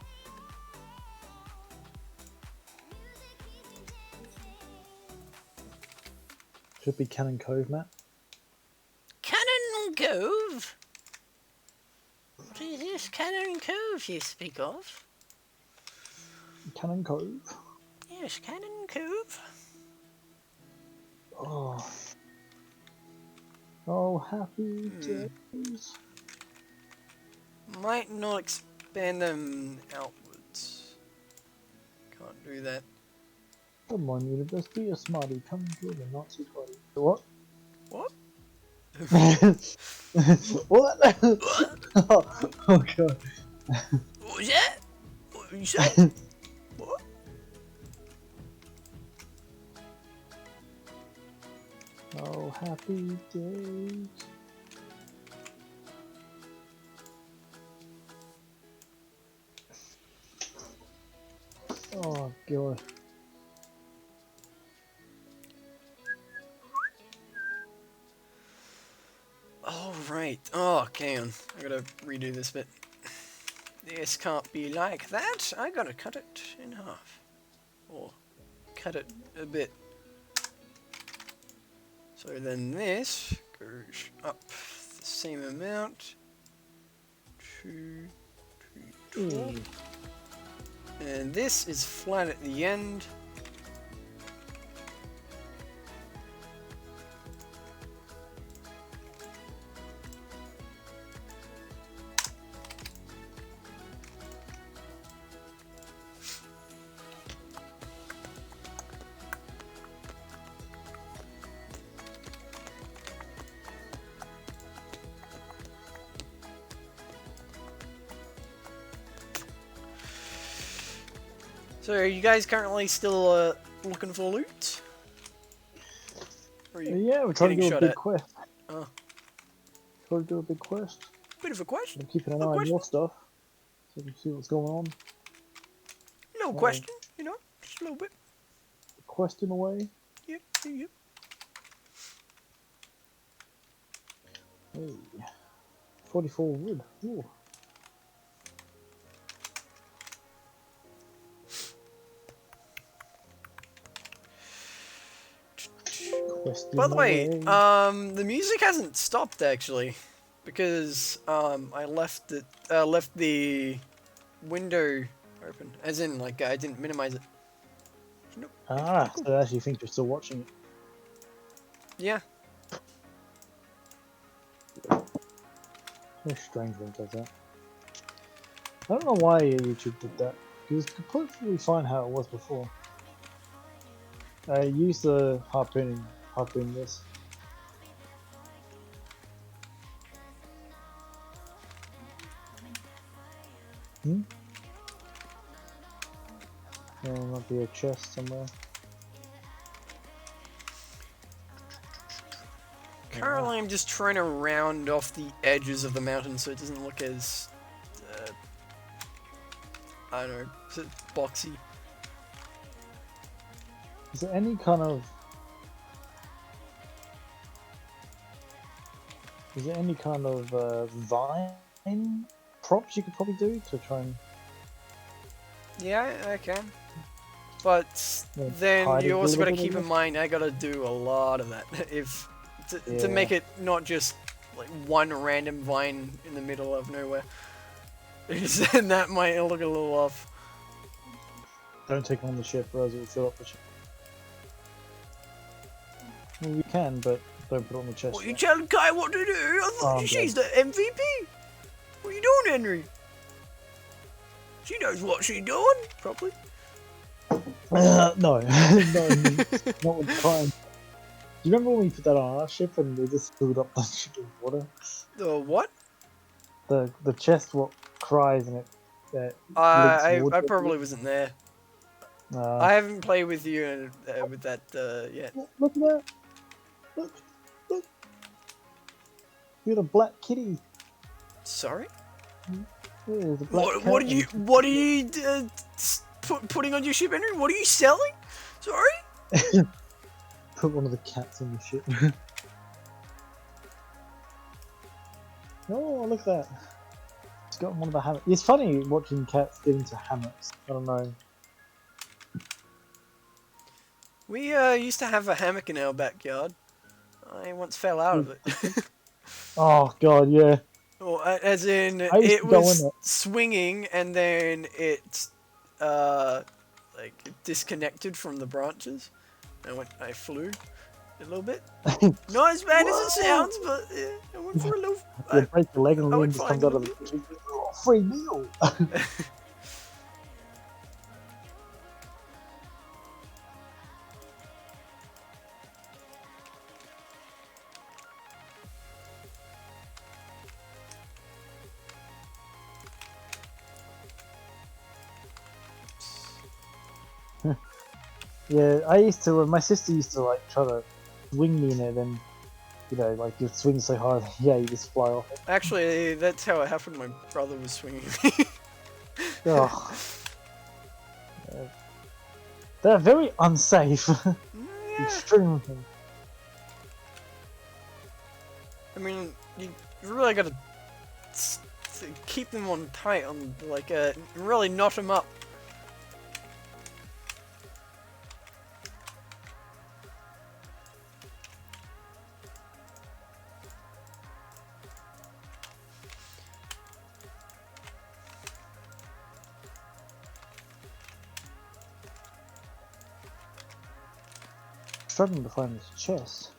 Should be Cannon Cove map. Cannon Cove? What is this Cannon Cove you speak of? Cannon Cove. Yes, Cannon Cove. Oh. Oh, happy days. Might not expand them outwards. Can't do that. Come on, universe, be a smarty. Come to the Nazi party. What? What? What? Oh god. What was that? What you say? What? Oh, happy days. Oh god. Oh, right. Oh, okay. I gotta redo this bit. This can't be like that. I gotta cut it in half. Or cut it a bit. So then this goes up the same amount. 2, 2, Mm. And this is flat at the end. So are you guys currently still looking for loot? Or are you Yeah, we're trying to getting do a shot big at? quest. Oh, Trying to do a big quest. bit of a question. I'm keeping an eye A on question. your stuff, so we can see what's going on. Little Oh. question, you know, just a little bit. Question away. Yep, yep. Hey. 44 wood. Ooh. Question By the way, away. the music hasn't stopped actually, because I left it left the window open, as in like I didn't minimize it. Nope. Ah, so I actually think you're still watching it. Yeah. Very strange when it does that. I don't know why YouTube did that. It was completely fine how it was before. I used the harpoon this. Hmm? There might be a chest somewhere. Currently, I'm just trying to round off the edges of the mountain so it doesn't look as I don't know, boxy. Is there any kind of vine props you could probably do to try and Yeah, I can. But Yeah, then hide it you a also little got to bit, I keep in guess? mind I gotta do a lot of that if to Yeah. make it not just like one random vine in the middle of nowhere. Because then that might look a little off. don't take on the ship, or else it will fill up the ship. Well, you can, but don't put it on the chest. What, you yet. telling Kai what to do? I thought I'm she's the MVP. What are you doing, Henry? She knows what she's doing, probably. No, no, not with time. Do you remember when we put that on our ship and we just filled up the ship with water? The what? The chest what cries and it I water. probably wasn't there. I haven't played with you with that yet. Look at that! Look! You're the black kitty. Sorry? Yeah, there's a black What are cat you? and- What are you putting on your ship, Henry? What are you selling? Sorry? Put one of the cats on the ship. Oh, look at that! It's got one of the hammocks. It's funny watching cats get into hammocks. I don't know. We used to have a hammock in our backyard. I once fell out of it. Oh god, yeah. Well, as in, I used it to go was in it. swinging and then it like it disconnected from the branches. I flew a little bit. Not as bad as it sounds, but yeah, I went for a little. You break your leg and I the went wind just flying comes a out of little the oh, free meal. Yeah, I used to. My sister used to like try to swing me in it, and you know, like you swing so hard, yeah, you just fly off it. Actually, that's how it happened. My brother was swinging. Oh. They're very unsafe. Yeah. Extremely. I mean, you really gotta keep them on tight, on like really knot them up. struggling to find this chest.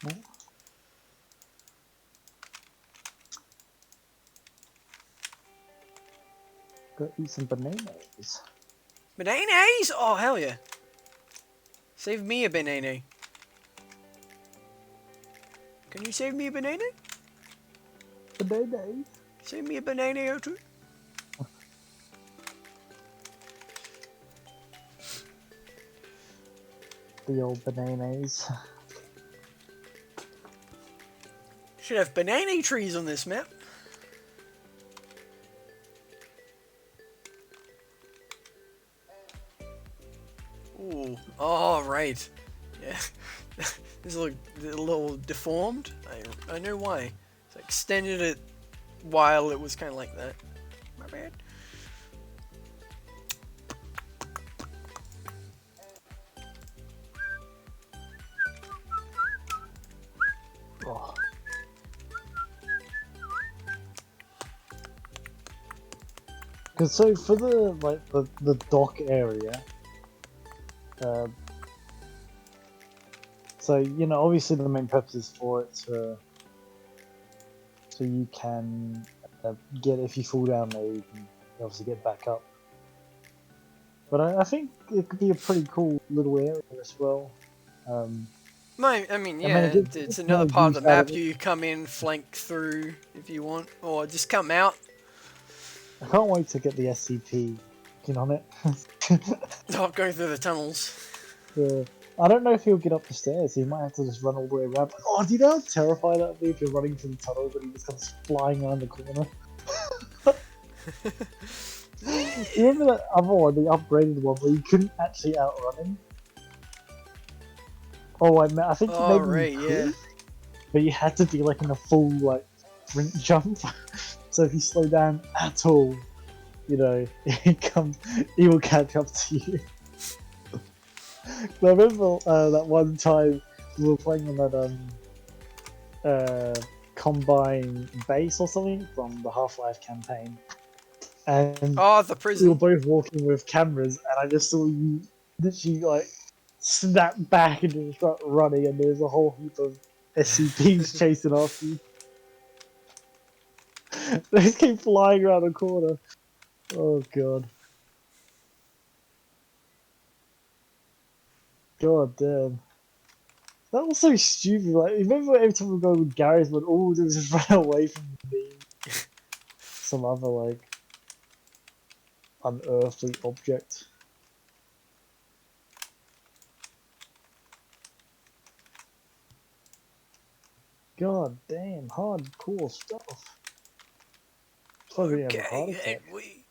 No? Go eat some bananas. Bananas? Oh, hell yeah. Save me a banana. Can you save me a banana? Bananas? Save me a banana or two? The old bananas. Should have banana trees on this map. Ooh. Oh, right. Yeah. This is a little deformed. I know why. So I extended it while it was kind of like that. My bad. Oh. Cause so for the dock area, so you know obviously the main purpose is for it to, so you can get, if you fall down there you can obviously get back up. But I think it could be a pretty cool little area as well. I mean, yeah, it's another part of the map. You come in, flank through if you want, or just come out. I can't wait to get the SCP looking on it. Not going through the tunnels. Yeah. I don't know if he'll get up the stairs. He might have to just run all the way around. Oh, do you know how terrifying that would be if you're running through the tunnel but he just comes flying around the corner? You remember that other one, the upgraded one, where you couldn't actually outrun him? Oh, I think Oh, maybe right, you could, yeah. but you had to be like in a full like sprint jump. So if you slow down at all, you know, he will catch up to you. I remember that one time we were playing on that Combine base or something from the Half-Life campaign, and Oh, the we were prison. both walking with cameras, and I just saw you literally like snap back and just start running, and there's a whole heap of SCPs chasing after you. They just came flying around the corner. Oh god. God damn. That was so stupid. Like, remember every time we go with Garry's, but all we do is just run away from me. Some other like unearthly object. God damn, hardcore stuff. Probably have a heart Okay, attack. and we...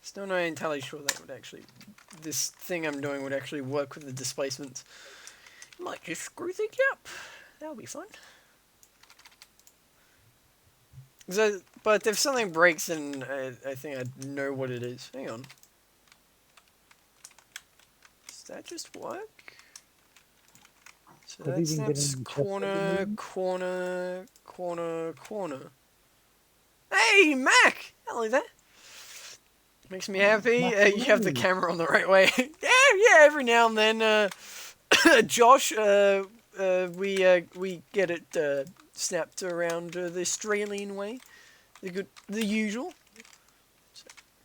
Still not entirely sure that would actually... This thing I'm doing would actually work with the displacements. Might just screw things up. That'll be fun. So, but if something breaks, then I think I'd know what it is. Hang on. Does that just work? So Have that you been getting snaps the chest corner, open? corner, corner, corner. Hey, Mac! Hello there. Makes me happy. Mac, You have the hello. camera on the right way. yeah, every now and then, Josh, we get it snapped around the Australian way, the usual.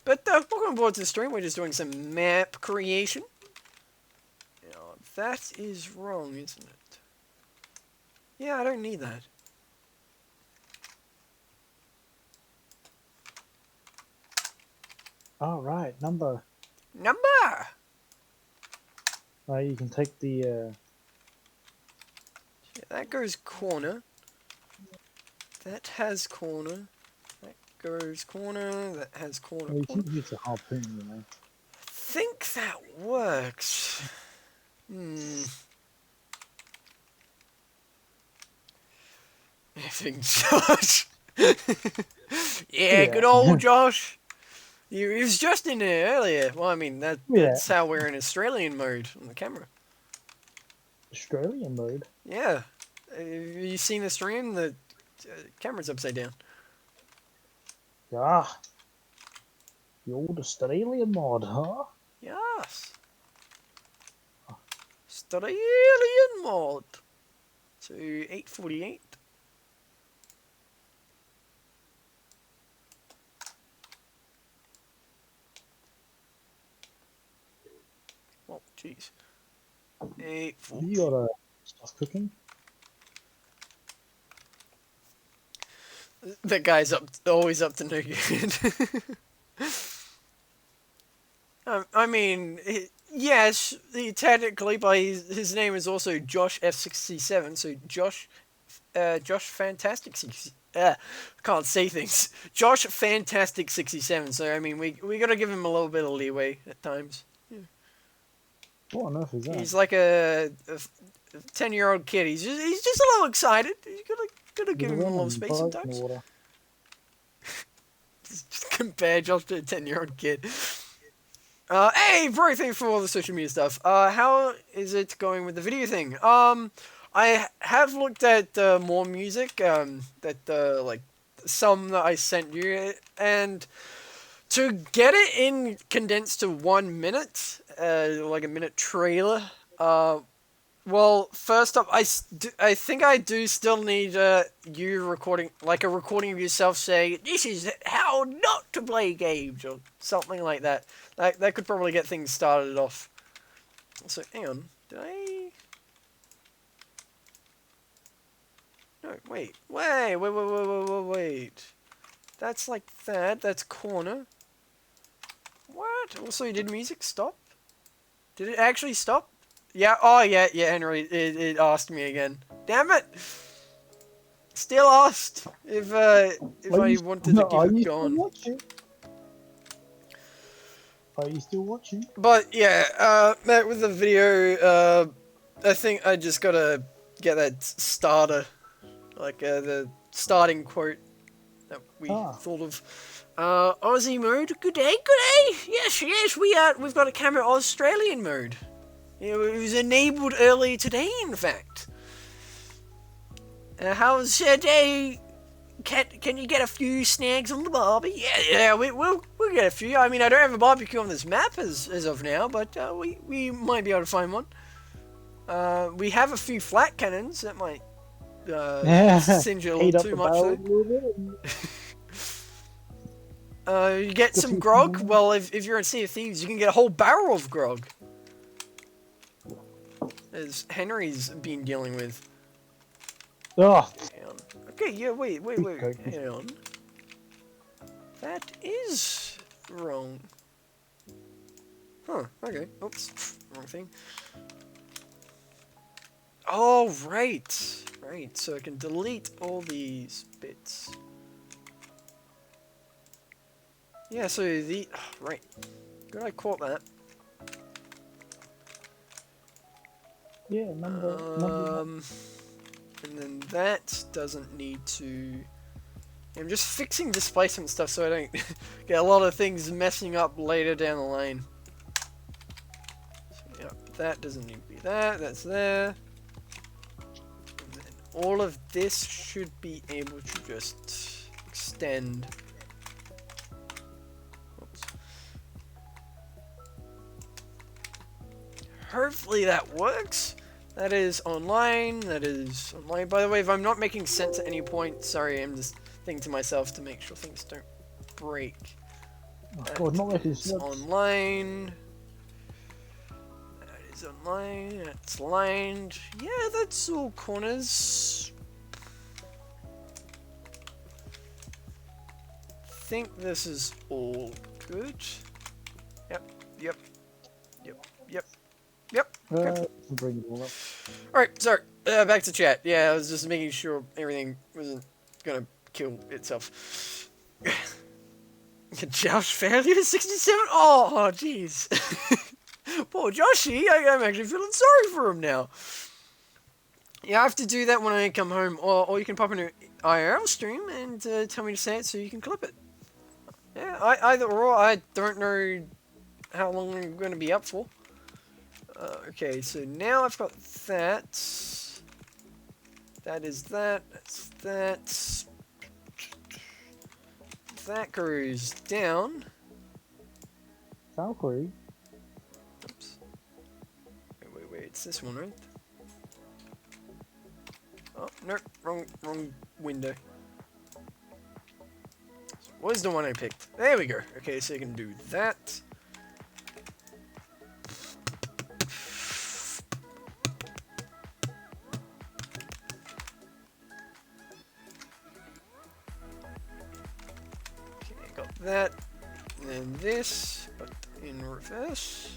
But welcome aboard to the stream. We're just doing some map creation. Now, that is wrong, isn't it? Yeah, I don't need that. Alright, number. Number! You can take the Yeah, that goes corner. That has corner. That goes corner. That has corner. well, you corner. can use a harpoon, you know. I think that works. I think Josh. Yeah, Yeah. good old Josh. He was just in there earlier. Well, I mean, that's how we're in Australian mode on the camera. Australian mode? Yeah. Have you seen the stream? The camera's upside down. Ah. The old Australian mod, huh? Yes. Australian mod. So 8:48. Oh, jeez. 8:40. You got stuff cooking? That guy's always up to no good. I mean, yes, technically, but his name is also Josh F67, so Josh Fantastic 60. Can't say things. Josh Fantastic 67. So I mean, we gotta give him a little bit of leeway at times. Yeah. What on earth is that? He's like a 10-year-old kid. He's just a little excited. You gotta give him a little space sometimes. Just compare Josh to a 10-year-old kid. Hey, bro, thank you for all the social media stuff. How is it going with the video thing? I have looked at more music, like some that I sent you, and to get it in condensed to 1 minute, like a minute trailer, well, first up, I think I do still need you recording, like a recording of yourself saying, "This is how not to play games," or something like that. That could probably get things started off. So, hang on. Did I... No, wait. That's like that. That's corner. What? Also, did music stop? Did it actually stop? Yeah, oh yeah, Henry, it asked me again. Damn it! Still asked if I wanted to keep it going. Are you still watching? But yeah, Matt, with the video, I think I just gotta get that starter, like the starting quote that we thought of. Aussie mode. Good day. Yes, we've got a camera Australian mode. It was enabled earlier today, in fact. How's your day? Can you get a few snags on the barbie? Yeah, we'll get a few. I mean, I don't have a barbecue on this map as of now, but we might be able to find one. We have a few flat cannons that might singe you a little too much, though. You get some grog. Well, if you're in Sea of Thieves, you can get a whole barrel of grog. As Henry's been dealing with. Oh. Okay, yeah, wait. Hang on. That is wrong. Huh, okay. Oops. Wrong thing. Oh, right. So I can delete all these bits. Yeah, so the... right. Good, I caught that. Yeah, number. And then that doesn't need to... I'm just fixing displacement stuff so I don't get a lot of things messing up later down the lane. So, yeah, that doesn't need to be that. That's there. And then all of this should be able to just extend. Oops. Hopefully that works. That is online. By the way, if I'm not making sense at any point, sorry, I'm just thinking to myself to make sure things don't break. Oh, God, not making sense. Online. That is online. That's lined. Yeah, that's all corners. I think this is all good. Yep. Okay. Bring it all up. Alright, sorry. Back to chat. Yeah, I was just making sure everything wasn't gonna kill itself. Josh Failure 67? Oh, jeez. Poor Joshy. I'm actually feeling sorry for him now. Yeah, I have to do that when I come home, or you can pop into IRL stream and tell me to say it so you can clip it. Yeah, either or. I don't know how long I'm going to be up for. Okay, so now I've got that. That is that. That's that. That goes down. Valkyrie? Oops. Wait, it's this one, right? Oh, no, wrong window. What is the one I picked? There we go. Okay, so you can do that. Okay, got that. And then this, but in reverse.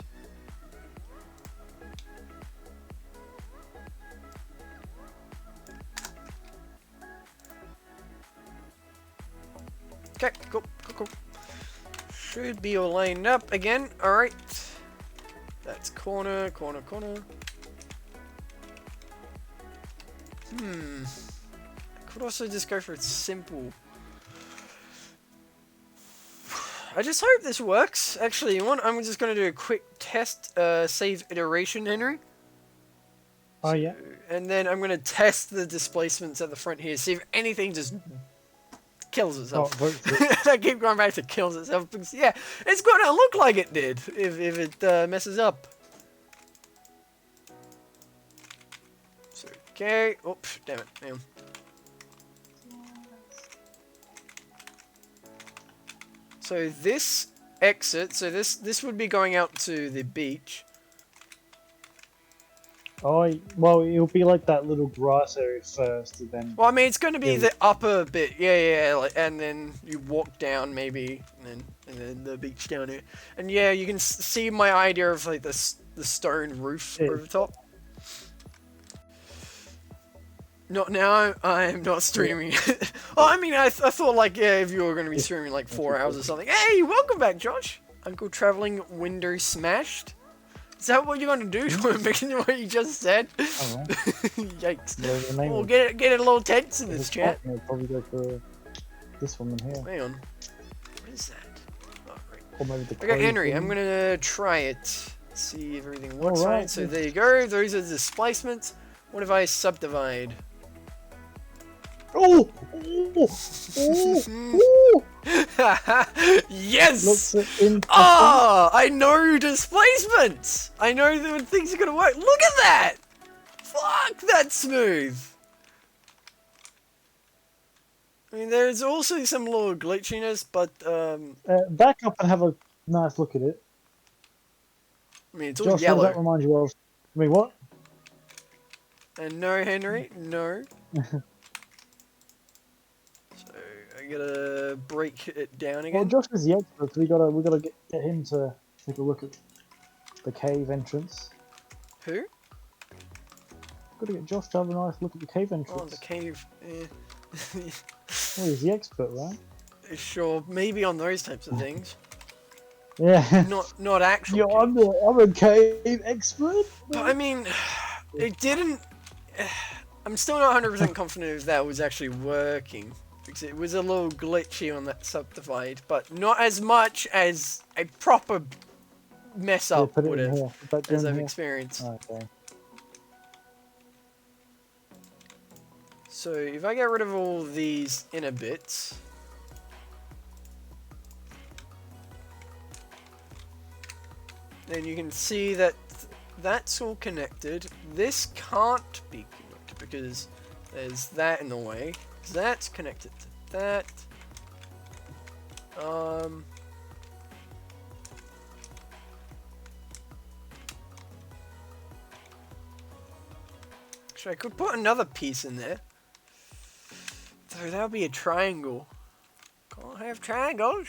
Okay, cool. Should be all lined up again. Alright. That's corner. I could also just go for it simple. I just hope this works. Actually, you want? I'm just going to do a quick test save iteration, Henry. Oh, yeah. And then I'm going to test the displacements at the front here. See if anything just kills itself. Oh, I keep going back to kills itself because, yeah, it's going to look like it did if it messes up. So, okay. Oops, damn it. Damn. So this exit, so this would be going out to the beach. Oh, well, it'll be like that little grass area first, and then... Well, I mean, it's going to be the upper bit, yeah, like, and then you walk down maybe, and then the beach down here. And yeah, you can see my idea of like the stone roof over the top. Not now, I'm not streaming. Well, I mean, I thought like, yeah, if you were going to be streaming like 4 hours or something. Hey, welcome back, Josh. Uncle Traveling Window Smashed. Is that what you're going to do? Because what you just said? Yikes. Yeah, we'll get it a little tense in this chat. I'll probably go for this one in here. Hang on. What is that? Oh, right. Or maybe the Okay, Henry, I'm going to try it. See if everything works right. So there you go. Those are displacements. What if I subdivide? Oh! Yes! Ah, I know displacements! I know that when things are gonna work. Look at that! Fuck, that's smooth! I mean, there's also some little glitchiness, but, back up and have a nice look at it. I mean, it's all Josh, yellow. what does that remind you of? I mean, what? And no, Henry, no. Gotta break it down again. Well, Josh is the expert, so we gotta get him to take a look at the cave entrance. Who? Gotta get Josh to have a nice look at the cave entrance. Oh, the cave. Yeah. Well, he's the expert, right? Sure, maybe on those types of things. Yeah. Not actual. Yo, I'm a cave expert. But I mean, it didn't. I'm still not 100% confident if that was actually working. Because it was a little glitchy on that subdivide, but not as much as a proper mess up would have, as I've experienced. Okay. So if I get rid of all these inner bits, then you can see that that's all connected. This can't be connected because there's that in the way. That's connected to that. Actually, I could put another piece in there. So that would be a triangle. Can't have triangles.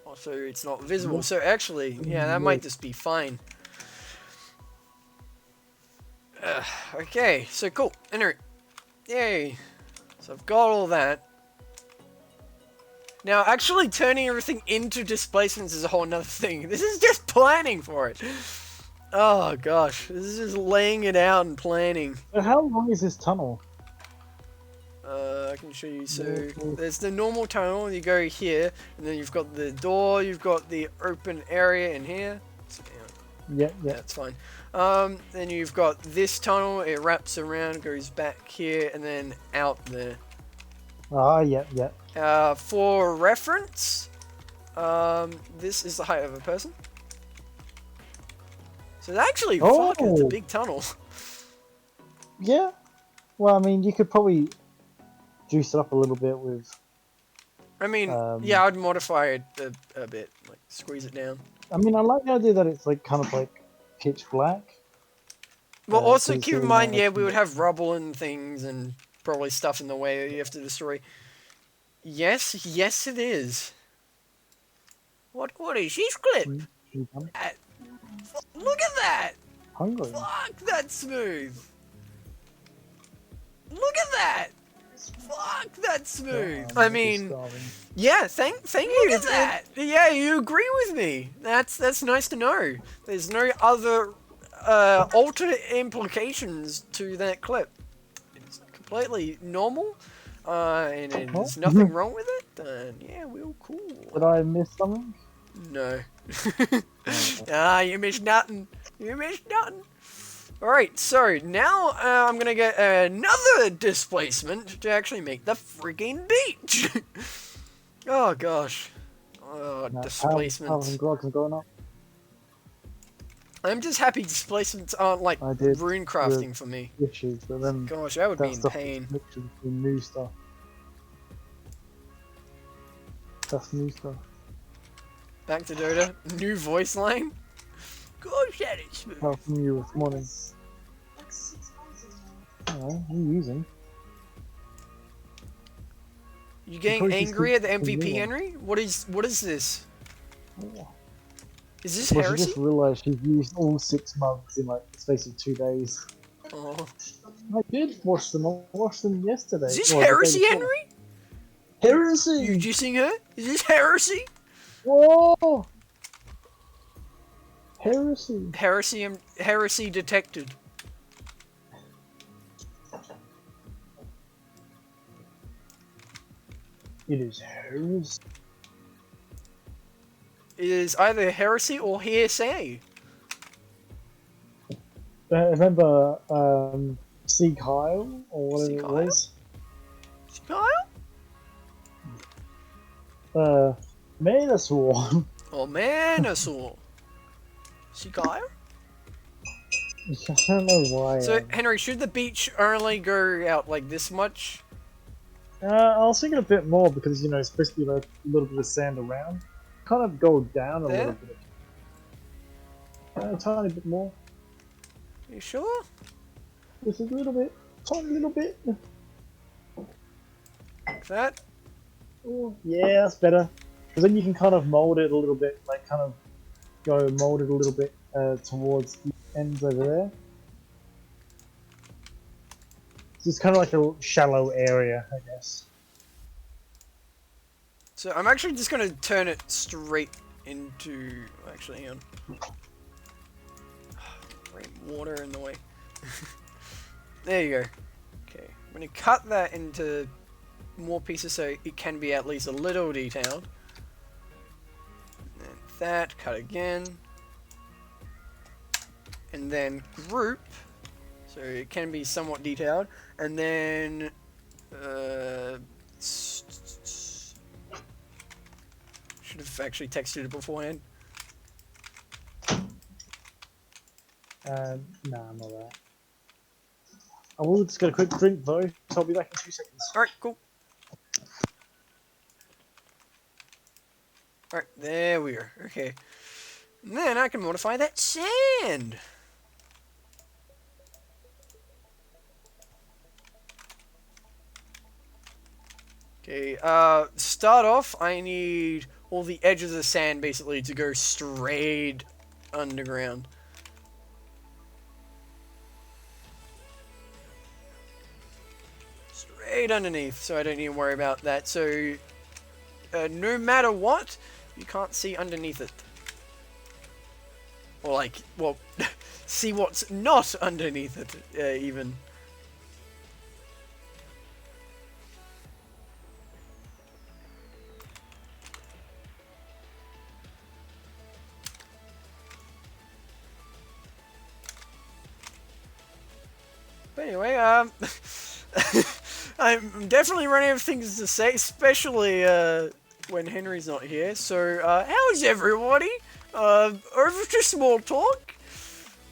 Also, it's not visible. So actually, yeah, that might just be fine. Okay, so cool. Enter. Yay. So I've got all that. Now, actually turning everything into displacements is a whole nother thing. This is just planning for it. Oh gosh, this is just laying it out and planning. So how long is this tunnel? I can show you. So there's the normal tunnel. You go here, and then you've got the door. You've got the open area in here. So, Yeah. that's fine. Then you've got this tunnel. It wraps around, goes back here, and then out there. Ah, yeah. For reference, this is the height of a person. So it's actually, fuck, it's a big tunnel. Yeah. Well, I mean, you could probably juice it up a little bit with. I mean, yeah, I'd modify it a bit, like squeeze it down. I mean, I like the idea that it's like kind of like pitch black. Well, also keep in mind, yeah, we would have rubble and things and probably stuff in the way that you have to destroy. Yes, it is. What is this clip? Look at that! Hungry. Fuck, that's smooth. Look at that! Fuck, that's smooth. I mean, yeah, thank you. Look at that. Yeah, you agree with me. That's nice to know. There's no other alternate implications to that clip. It's completely normal, and there's nothing wrong with it. And yeah, we're all cool. Did I miss something? No. You missed nothing. You missed nothing. Alright, so now I'm gonna get another displacement to actually make the freaking beach. Oh gosh. Oh, displacements. Going up. I'm just happy displacements aren't like rune crafting for me. Issues, but then gosh, that would be in pain. New stuff. That's new stuff. Back to Dota. New voice line. Gosh, that is smooth. How from you this morning? Oh, what are you using? You getting angry at the MVP, Henry? What is this? Oh. Is this Well, heresy? she just realised she's used all 6 months in like the space of 2 days. Oh. I did wash them. I washed them yesterday. Is this heresy, Henry? Heresy! You juicing her? Is this heresy? Whoa! Heresy. Heresy detected. It is heresy. It is either heresy or hearsay. Remember, 𝗬𝗂𝗧𝗪𝗜 or whatever it was? Kyle? 𝗬𝗢𝗧𝗪𝗜. Oh man, I saw. Kyle? I don't know why. So, Henry, should the beach only go out like this much? I was thinking a bit more because, you know, it's supposed to be like a little bit of sand around. Kind of go down a little bit. A tiny bit more. You sure? Just a little bit. Tiny little bit. Like that? Oh, yeah, that's better. Because then you can kind of mold it a little bit, like kind of go mold it a little bit towards the ends over there. So it's kind of like a shallow area, I guess. So I'm actually just going to turn it straight into... Actually, hang on. Water in the way. There you go. Okay, I'm going to cut that into more pieces so it can be at least a little detailed. And then that, cut again. And then group, so it can be somewhat detailed. And then... should have actually texted it beforehand. Nah, I'm alright. I will just get a quick drink though, so I'll be back in 2 seconds. Alright, cool. Alright, there we are. Okay. And then I can modify that sand. Okay, start off, I need all the edges of the sand basically to go straight underground. Straight underneath, so I don't need to worry about that. So, no matter what, you can't see underneath it. Or like, well, see what's not underneath it, even. But anyway, I'm definitely running out of things to say, especially when Henry's not here. So, how's everybody? Over to small talk.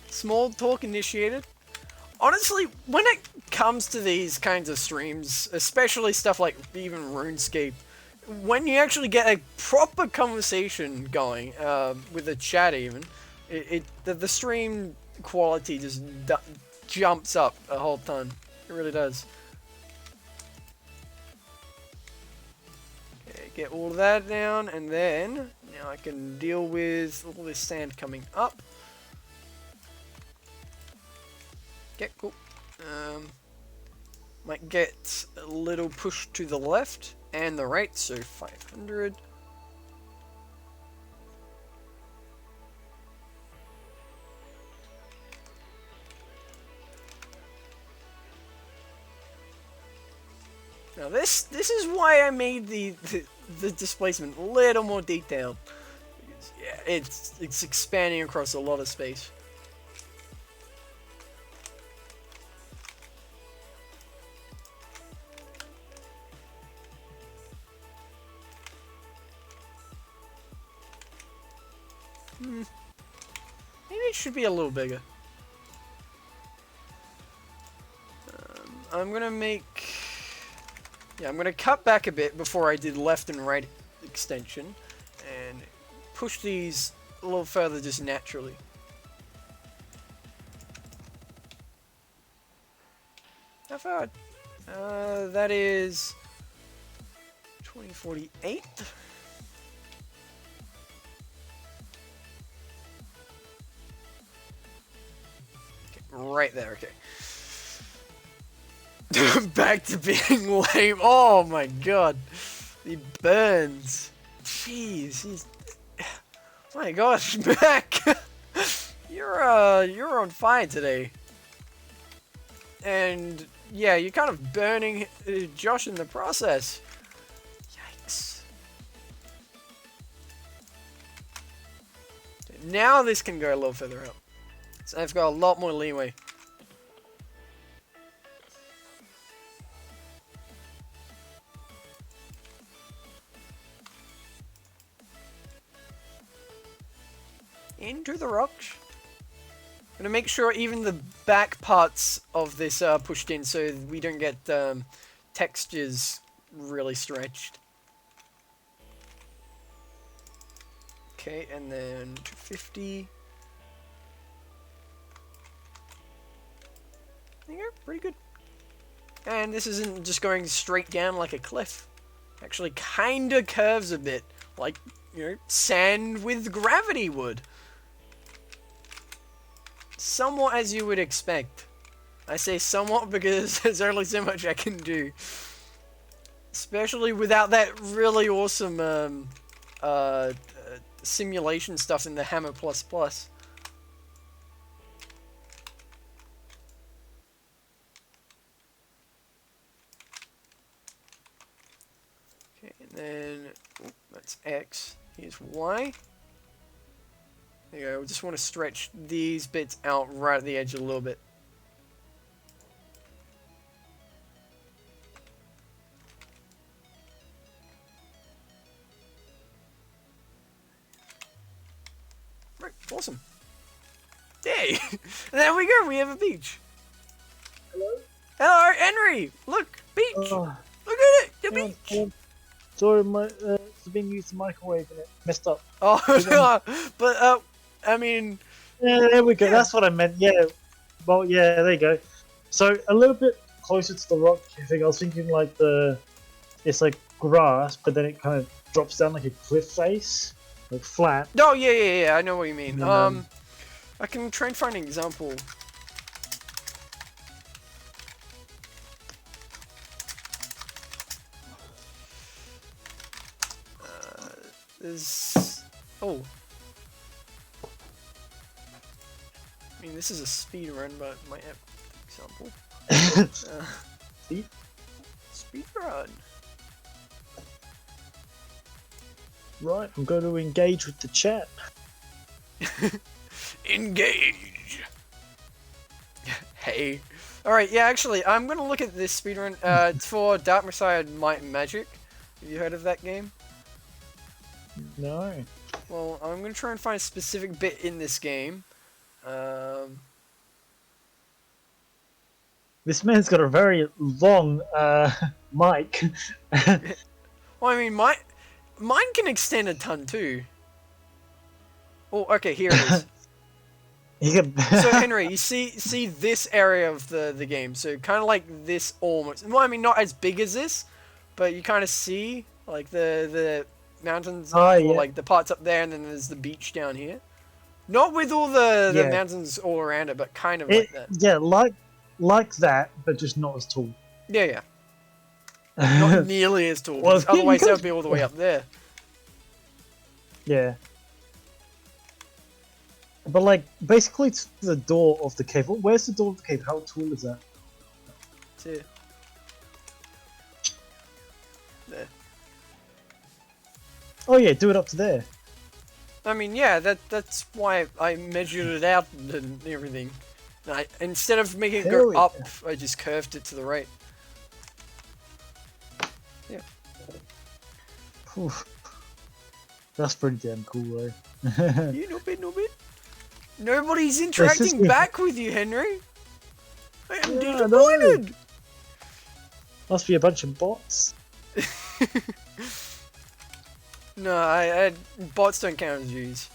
Small talk initiated. Honestly, when it comes to these kinds of streams, especially stuff like even RuneScape, when you actually get a proper conversation going, with a chat even, the stream quality just jumps up a whole ton. It really does. Okay, get all of that down, and then now I can deal with all this sand coming up. Okay, cool. Might get a little push to the left and the right, so 500. Now this is why I made the displacement a little more detailed. Because, yeah, it's expanding across a lot of space. Maybe it should be a little bigger. I'm gonna make... Yeah, I'm gonna cut back a bit before I did left and right extension, and push these a little further just naturally. How far? That is 2048. Right there, okay. Back to being lame. Oh my god. He burns. Jeez, he's... Oh my gosh, back! You're on fire today. And, yeah, you're kind of burning Josh in the process. Yikes. Okay, now this can go a little further up. So I've got a lot more leeway. Into the rocks. I'm gonna make sure even the back parts of this are pushed in so we don't get textures really stretched. Okay, and then 250. There you go, pretty good. And this isn't just going straight down like a cliff. Actually kinda curves a bit, like, you know, sand with gravity would. Somewhat as you would expect. I say somewhat because there's only so much I can do. Especially without that really awesome simulation stuff in the 𝗬𝗪𝗧𝗪𝗧𝗪. Okay, and then that's X. Here's Y. There you go. We just want to stretch these bits out right at the edge a little bit. Right, awesome. Yay! There we go. We have a beach. Hello? Hello, Henry. Look, beach. Look at it. The beach. Sorry, it's been used to microwave and it messed up. Oh, but I mean, yeah, there we go. Yeah. That's what I meant. Yeah. Well, yeah, there you go. So a little bit closer to the rock. I was thinking like it's like grass, but then it kind of drops down like a cliff face, like flat. oh yeah. I know what you mean. And, I can try and find an example. Oh. I mean, this is a speed run, but might have an example. Speed run. Right, I'm going to engage with the chat. Engage. Hey, Alright, yeah, actually, I'm gonna look at this speedrun. It's for 𝗬𝗪𝗧𝗪𝗜𝗧𝗪 Have you heard of that game? No. Well, I'm gonna try and find a specific bit in this game. This man's got a very long mic. Well, I mean, mine can extend a ton too. Oh, okay, here it is. So Henry, you see this area of the game, so kind of like this almost. Well, I mean, not as big as this, but you kind of see like the mountains, or yeah. like the parts up there, and then there's the beach down here. Not with all the Yeah. mountains all around it, but kind of like that. Yeah, like that, but just not as tall. Yeah, yeah. Not nearly as tall, Well, because otherwise you that could- would be all the way up there. Yeah. But like, basically it's the door of the cave. Where's the door of the cave? How tall is that? It's here. There. Oh yeah, do it up to there. I mean, yeah, that's why I measured it out and everything. And instead of making it Hell go yeah. up, I just curved it to the right. Yeah. Oof. That's pretty damn cool, though. You no bit. Nobody's interacting just- back with you, Henry. I am Yeah, I know. disappointed. Must be a bunch of bots. No, bots don't count as views.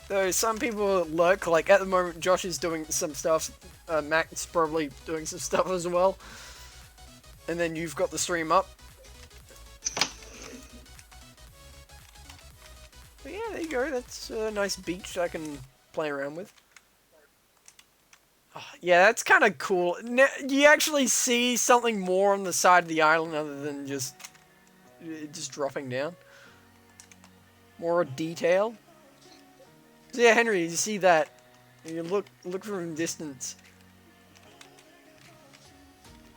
Though some people lurk, like at the moment Josh is doing some stuff, Mac's probably doing some stuff as well. And then you've got the stream up. But yeah, there you go, that's a nice beach that I can play around with. Oh, yeah, that's kind of cool. You actually see something more on the side of the island other than just dropping down. More detail. So yeah, Henry, you see that? You look from a distance.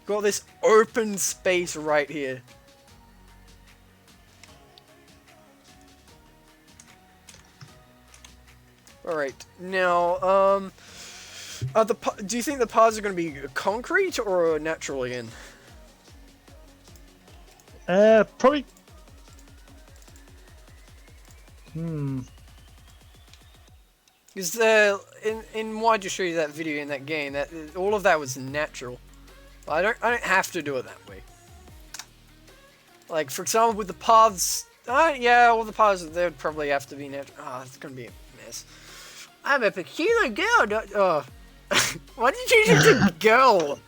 Got this open space right here. Alright, now, do you think the paths are going to be concrete or natural again? Probably. Because in why I just show you that video in that game, that all of that was natural. I don't have to do it that way. Like for example, with the paths, yeah, all the paths they would probably have to be natural. Oh, it's gonna be a mess. I'm a peculiar girl. Oh, why did you change it to girl?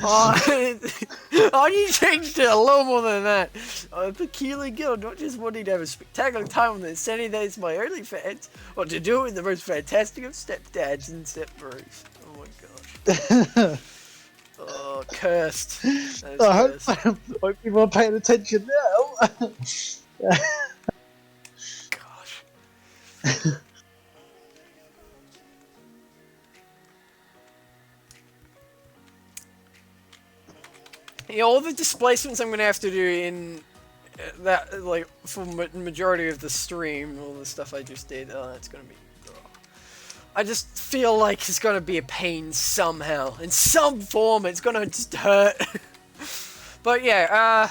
Oh, you changed it a little more than that. I'm a peculiar girl, not just wanting to have a spectacular time on the sunny days of my early fans, or to do it with the most fantastic of stepdads and stepbros. Oh my gosh. Oh, cursed. That is cursed. I hope people are paying attention now. Gosh. Yeah, all the displacements I'm gonna have to do in that, like, for majority of the stream, all the stuff I just did, it's gonna be. I just feel like it's gonna be a pain somehow, in some form. It's gonna just hurt. But yeah,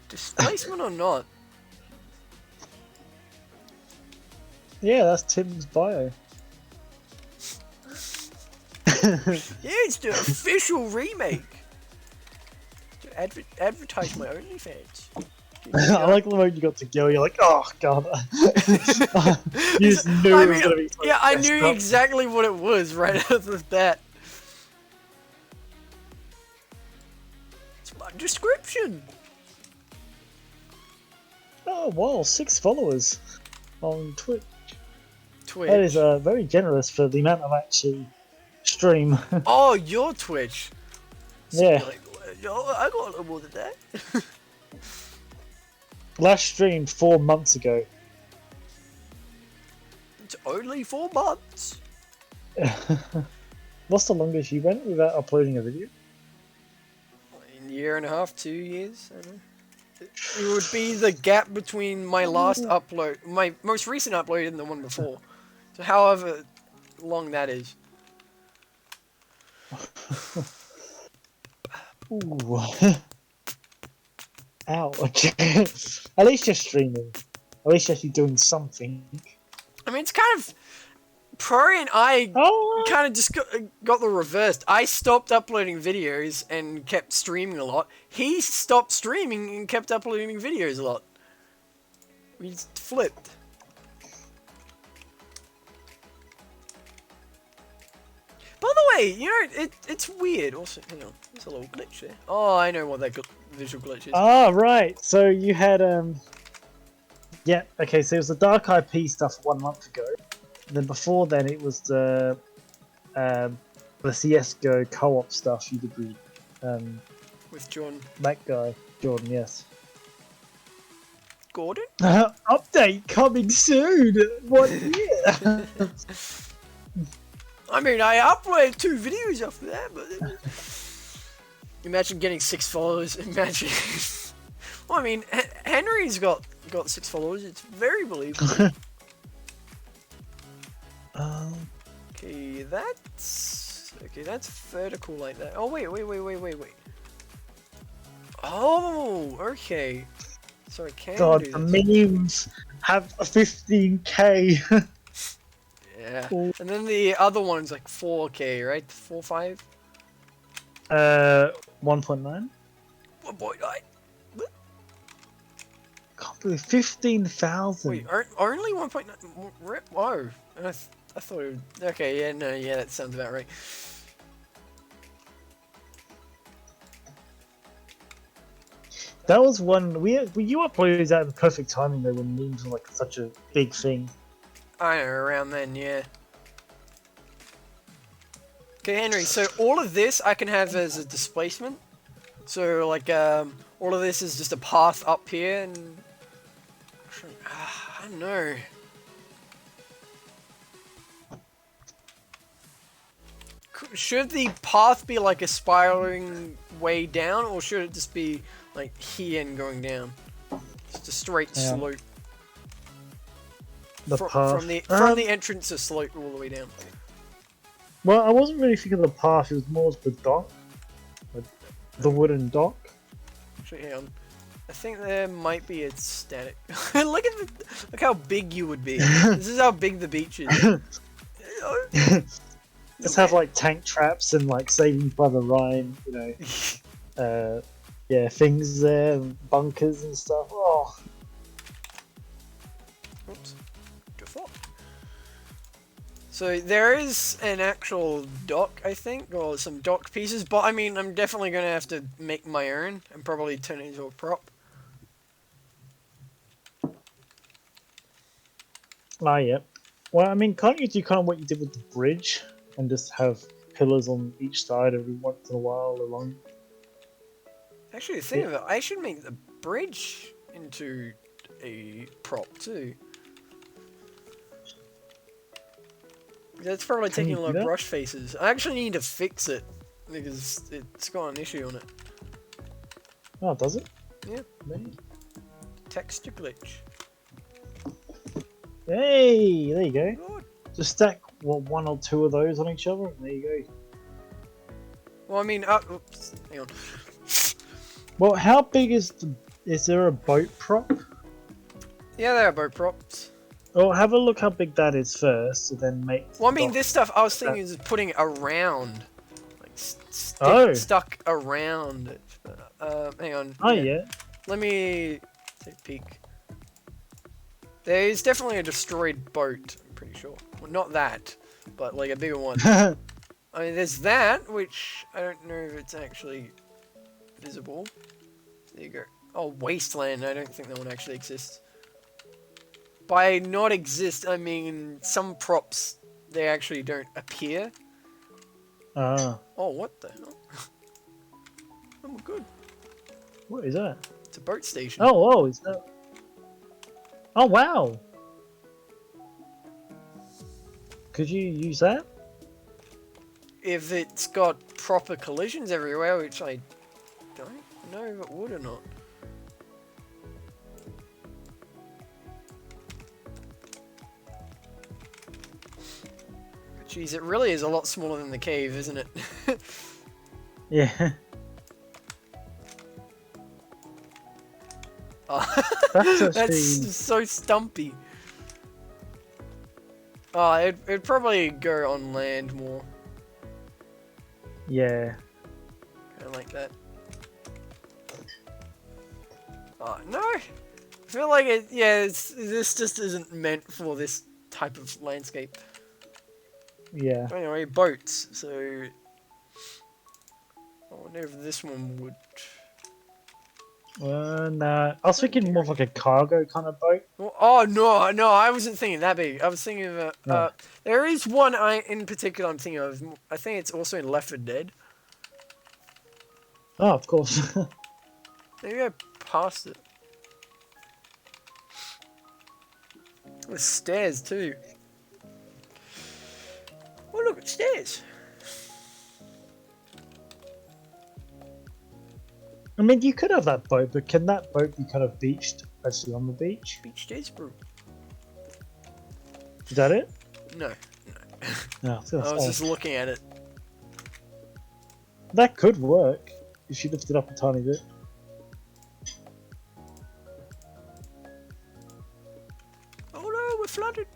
displacement or not? Yeah, that's Tim's bio. Yeah, it's the official remake. To advertise my OnlyFans. I like the moment you got to go, you're like, oh god. You just knew it was gonna be so yeah, I messed knew up. exactly what it was right off the bat. It's my description. Oh wow, 6 followers on Twitch. Twitch. That is very generous for the amount of actually stream. Oh, your Twitch. So Yeah. you're like, yo, I got a little more than that. Last streamed 4 months ago. It's only 4 months. What's the longest you went without uploading a video? A year and a half, 2 years. I don't know. It would be the gap between my last upload, my most recent upload, and the one before. However long that is. Ooh. Ouch. At least you're streaming. At least you're actually doing something. I mean, it's kind of... Pro and I kind of just got the reversed. I stopped uploading videos and kept streaming a lot. He stopped streaming and kept uploading videos a lot. We just flipped. By the way, you know, it's weird. Also, hang on, there's a little glitch there. Oh, I know what that visual glitch is. Ah, right. So you had yeah. Okay. So it was the Dark IP stuff 1 month ago. And then before then, it was the CS:GO co-op stuff you did with John. That guy, Jordan. Yes. Gordon? Update coming soon. What year? I mean, I uploaded 2 videos after that, but imagine getting 6 followers. Imagine. Well, I mean, Henry's got 6 followers. It's very believable. Okay, that's vertical like that. Oh wait. Oh, okay. So I can God, do the this. memes have a 15k. Yeah. And then the other one's like 4k, right? 4.5? 1.9. 1.9. Can't believe 15,000. Wait, only 1.9? Oh, I thought it would... Okay, yeah, that sounds about right. That was one you uploaded that at the perfect timing though when memes were like such a big thing. I know, around then, yeah. Okay, Henry, so all of this I can have as a displacement. So, like, all of this is just a path up here, and... I don't know. Should the path be like a spiraling way down, or should it just be like here and going down? Just a straight slope. The path. From the entrance to slope all the way down. Well, I wasn't really thinking of the path, it was more the dock. Like, the wooden dock. Actually, hang on. I think there might be a static. Look how big you would be. This is how big the beach is. Just have like tank traps and like Saving by the Rhine, you know. Yeah, things there, bunkers and stuff. Oh. Oops. Default. So there is an actual dock, I think, or some dock pieces, but I mean, I'm definitely going to have to make my own and probably turn it into a prop. Ah, yeah. Well, I mean, can't you do kind of what you did with the bridge and just have pillars on each side every once in a while along? Actually, think of it, I should make the bridge into a prop too. That's probably taking a lot of brush faces. I actually need to fix it because it's got an issue on it. Oh, does it? Yeah. Maybe. Texture glitch. Hey, there you go. Good. Just stack one or two of those on each other, and there you go. Well, I mean, oops, hang on. Well, how big is there a boat prop? Yeah, there are boat props. Well, have a look how big that is first, and then make... Well, I mean, this stuff I was thinking is putting it around. Like, stuck around it. Hang on. Oh, yeah. Let me take a peek. There's definitely a destroyed boat, I'm pretty sure. Well, not that, but like a bigger one. I mean, there's that, which I don't know if it's actually visible. There you go. Oh, Wasteland, I don't think that one actually exists. By not exist, I mean some props, they actually don't appear. Ah. Oh, what the hell? Oh, good. What is that? It's a boat station. Oh, is that... Oh, wow! Could you use that? If it's got proper collisions everywhere, which I don't know if it would or not. Jeez, it really is a lot smaller than the cave, isn't it? Yeah. Oh, That's actually... that's so stumpy. Oh, it'd probably go on land more. Yeah. Kind of like that. Oh, no! I feel like it, yeah, this just isn't meant for this type of landscape. Yeah. Anyway, boats, so... I wonder if this one would... Nah. I was thinking more of like a cargo kind of boat. Oh, no, I wasn't thinking that big. I was thinking of, No. there is one in particular I'm thinking of. I think it's also in Left 4 Dead. Oh, of course. Maybe I passed it. There's stairs too. Oh look, it's stairs. I mean, you could have that boat, but can that boat be kind of beached actually on the beach? Beach stairs, bro. Is that it? No. No. I was just looking at it. That could work if you lift it up a tiny bit. Oh no, we're flooded.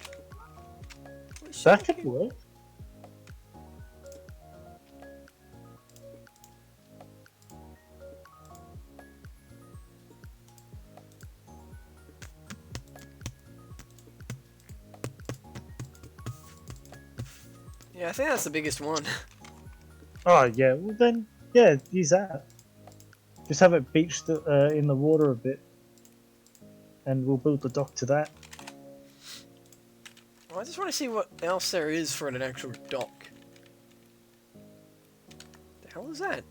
That could work. Yeah, I think that's the biggest one. Oh yeah, well then, yeah, use that. Just have it beached in the water a bit, and we'll build the dock to that. Well, I just want to see what else there is for an actual dock. The hell is that?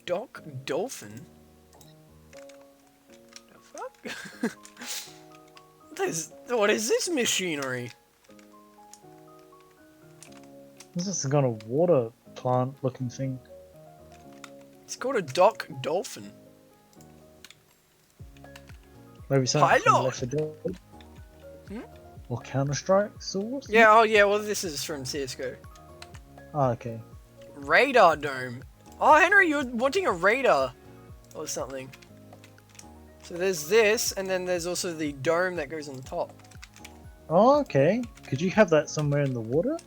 Dock dolphin? The fuck? What is this machinery? This is some kind of water plant looking thing. It's called a dock dolphin. Maybe something from Pilot! Left 4 Dead? Hmm? Or Counter-Strike source? Yeah, oh yeah, well this is from CSGO. Oh, okay. Radar dome. Oh, Henry, you're wanting a radar or something. So there's this, and then there's also the dome that goes on top. Oh, okay. Could you have that somewhere in the water?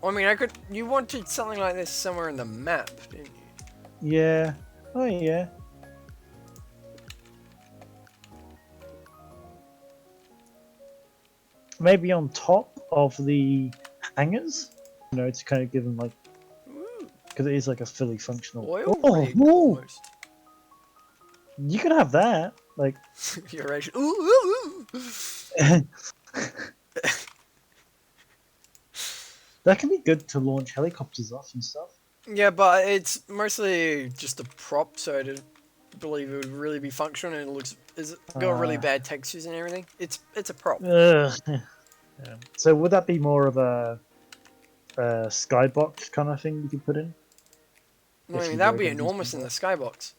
I mean, you wanted something like this somewhere in the map, didn't you? Yeah. Oh, yeah. Maybe on top of the hangars? You know, to kind of give them like... Because it is like a fully functional... Oil Oh, rig, whoa! almost. You can have that. Like... You're actually... Ooh, ooh, ooh. That can be good to launch helicopters off and stuff. Yeah, but it's mostly just a prop, so I don't believe it would really be functional, and it's got really bad textures and everything. It's a prop. Yeah. So would that be more of a skybox kind of thing you could put in? I mean, that would be enormous in the skybox.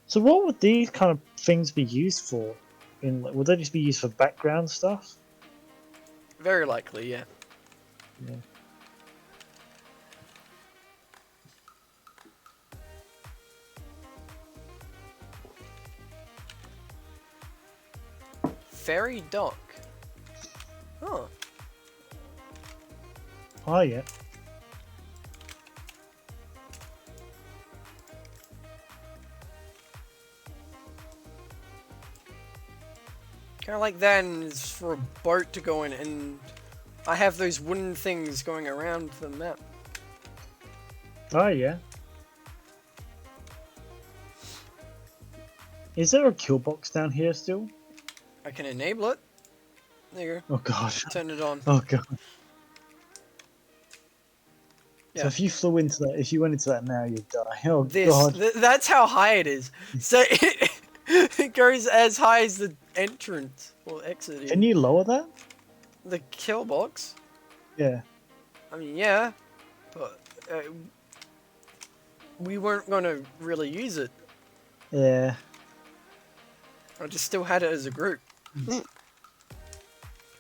So what would these kind of things be used for? Would they just be used for background stuff? Very likely, yeah. Yeah. Ferry dock. Oh. Oh yeah. Kind of like that, and it's for a boat to go in, and I have those wooden things going around the map. Oh yeah. Is there a kill box down here still? I can enable it. There you go. Oh god. Turn it on. Oh god. Yeah. So if you flew into that, if you went into that now, you'd die. Oh god. That's how high it is. So it goes as high as the entrance or exit. Can you lower that? The kill box? Yeah. I mean, yeah, but we weren't gonna really use it. Yeah. I just still had it as a group.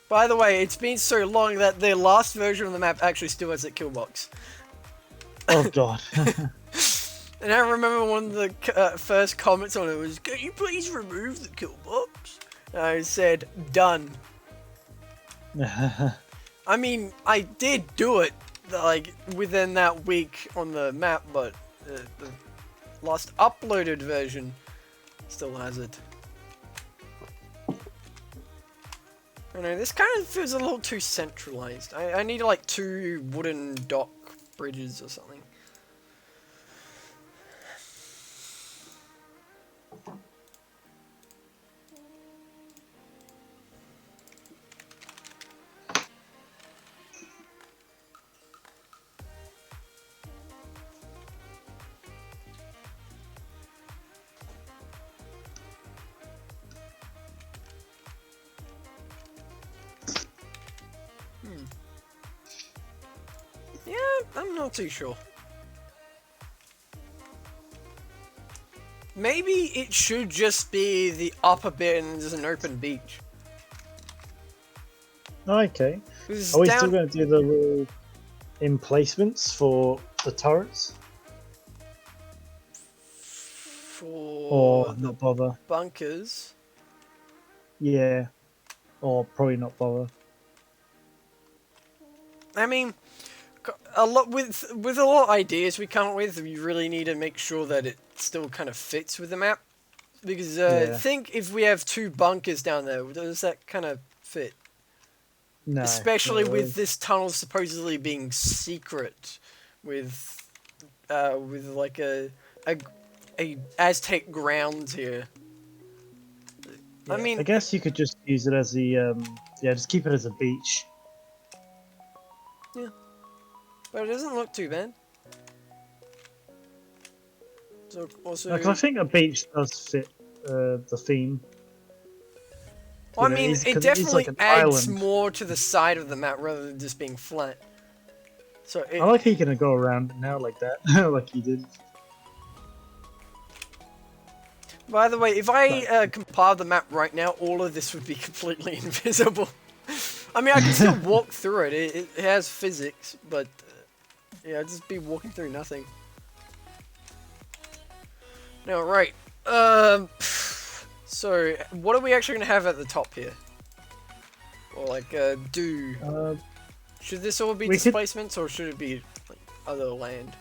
By the way, it's been so long that the last version of the map actually still has that kill box. Oh god. And I remember one of the first comments on it was, "Can you please remove the kill box?" And I said, "Done." I mean, I did do it, like, within that week on the map, but the last uploaded version still has it. I know, this kind of feels a little too centralized. I need, like, 2 wooden dock bridges or something. Yeah, I'm not too sure. Maybe it should just be the upper bit and there's an open beach. Okay. Are we still going to do the little emplacements for the turrets? For or not bother? Bunkers. Yeah. Or probably not bother. I mean, a lot with a lot of ideas we come up with, we really need to make sure that it still kind of fits with the map. Because think if we have 2 bunkers down there, does that kind of fit? No. Especially with this tunnel supposedly being secret, with like a Aztec grounds here. Yeah, I mean, I guess you could just use it as the yeah, just keep it as a beach. Yeah, but it doesn't look too bad. So also, Like, I think a beach does fit the theme. well, I mean, it definitely like adds island. more to the side of the map rather than just being flat. So I like how you're gonna go around now like that, like you did. By the way, if I compiled the map right now, all of this would be completely invisible. I mean, I can still walk through it. It has physics, but yeah, I'd just be walking through nothing. Now, right. So, what are we actually going to have at the top here? Or, like, should this all be displacements, or should it be, like, other land?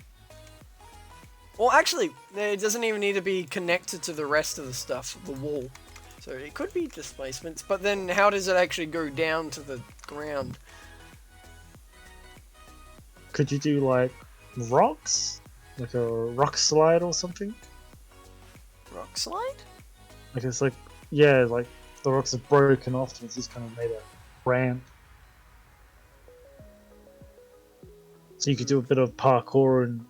Well, actually, it doesn't even need to be connected to the rest of the stuff, the wall. So, it could be displacements, but then how does it actually go down to the ground? Could you do, like, rocks? Like a rock slide or something? Rock slide? Like, it's like, yeah, like, the rocks are broken off and it's just kind of made a ramp. So you could do a bit of parkour and,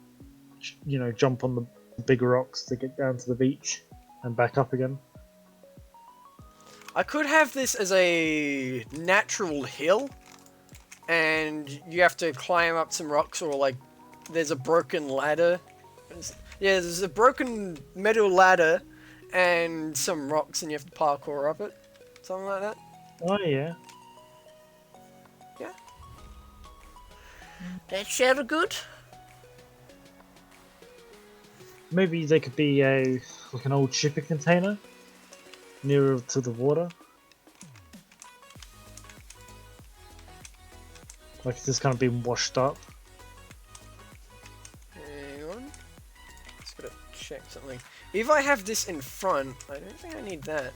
you know, jump on the bigger rocks to get down to the beach and back up again. I could have this as a natural hill, and you have to climb up some rocks, or like, there's a broken ladder. Yeah, there's a broken metal ladder and some rocks, and you have to parkour up it. Something like that. Oh, yeah. Yeah. That sounded good. Maybe there could be like an old shipping container nearer to the water. Like it's just kind of been washed up. Hang on. Just gotta check something. If I have this in front, I don't think I need that.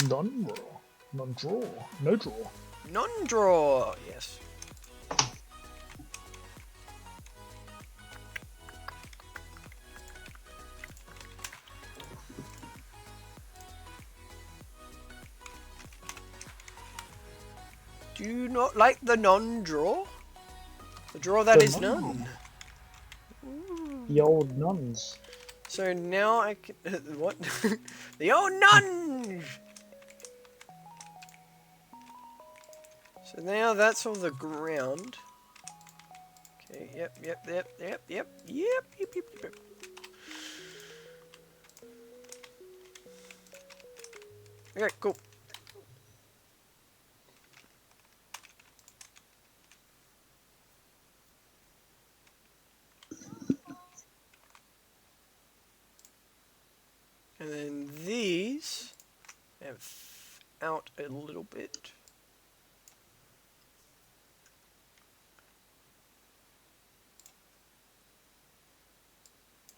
Non-draw. Non-draw. No draw. Non-draw, yes. Do you not like the non-draw? The draw that is none. The old nuns. So now I can... what? The old nuns! So now that's all the ground. Okay, yep. Okay, cool. And then these have out a little bit.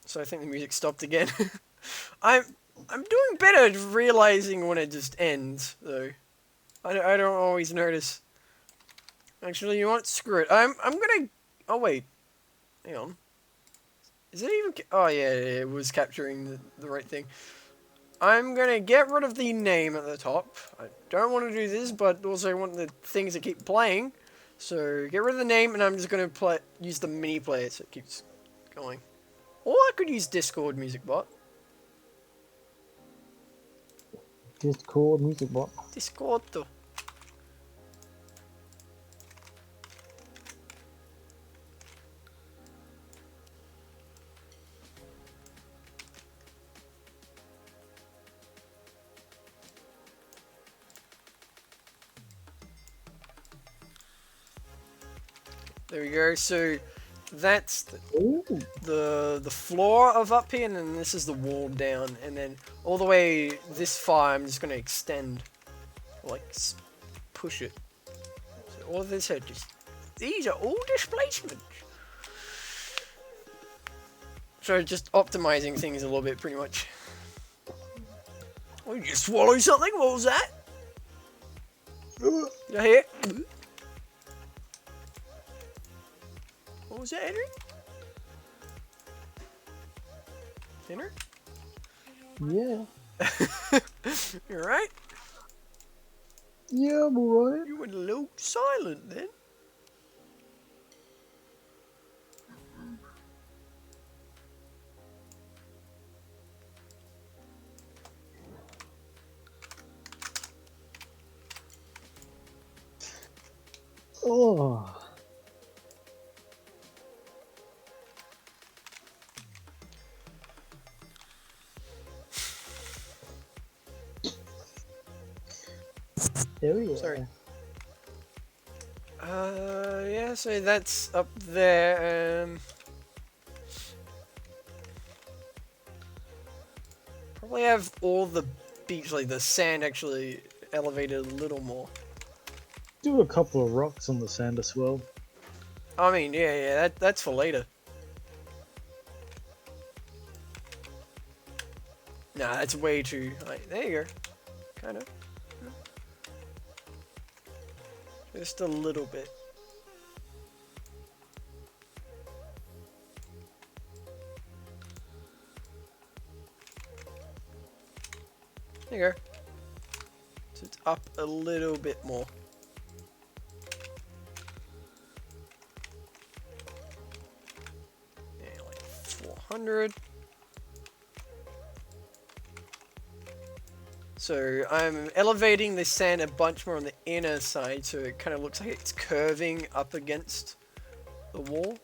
So I think the music stopped again. I'm doing better at realizing when it just ends, though. I don't always notice. Actually, you know what? Screw it. I'm gonna. Oh wait, hang on. Is it even? Oh yeah, it was capturing the right thing. I'm gonna get rid of the name at the top. I don't want to do this, but also I want the things to keep playing. So get rid of the name, and I'm just gonna use the mini player so it keeps going. Or I could use Discord music bot. Discord music bot. Discord. There we go. So that's the floor of up here, and then this is the wall down, and then all the way this far I'm just gonna extend, like push it. So all of this these are all displacements. So just optimizing things a little bit, pretty much. Oh, you just swallowed something? What was that? Did I hear? What was that, Henry? Henry? Yeah. You alright? Yeah, I'm alright. You went a little silent then. Oh. There we go. Sorry. Yeah, so that's up there. Probably have all the beach, like the sand actually elevated a little more. Do a couple of rocks on the sand as well. I mean, yeah, that's for later. Nah, that's way too, like, there you go. Kind of. Just a little bit. There you go. So it's up a little bit more. Yeah, like 400. So I'm elevating the sand a bunch more on the inner side, so it kind of looks like it's curving up against the wall.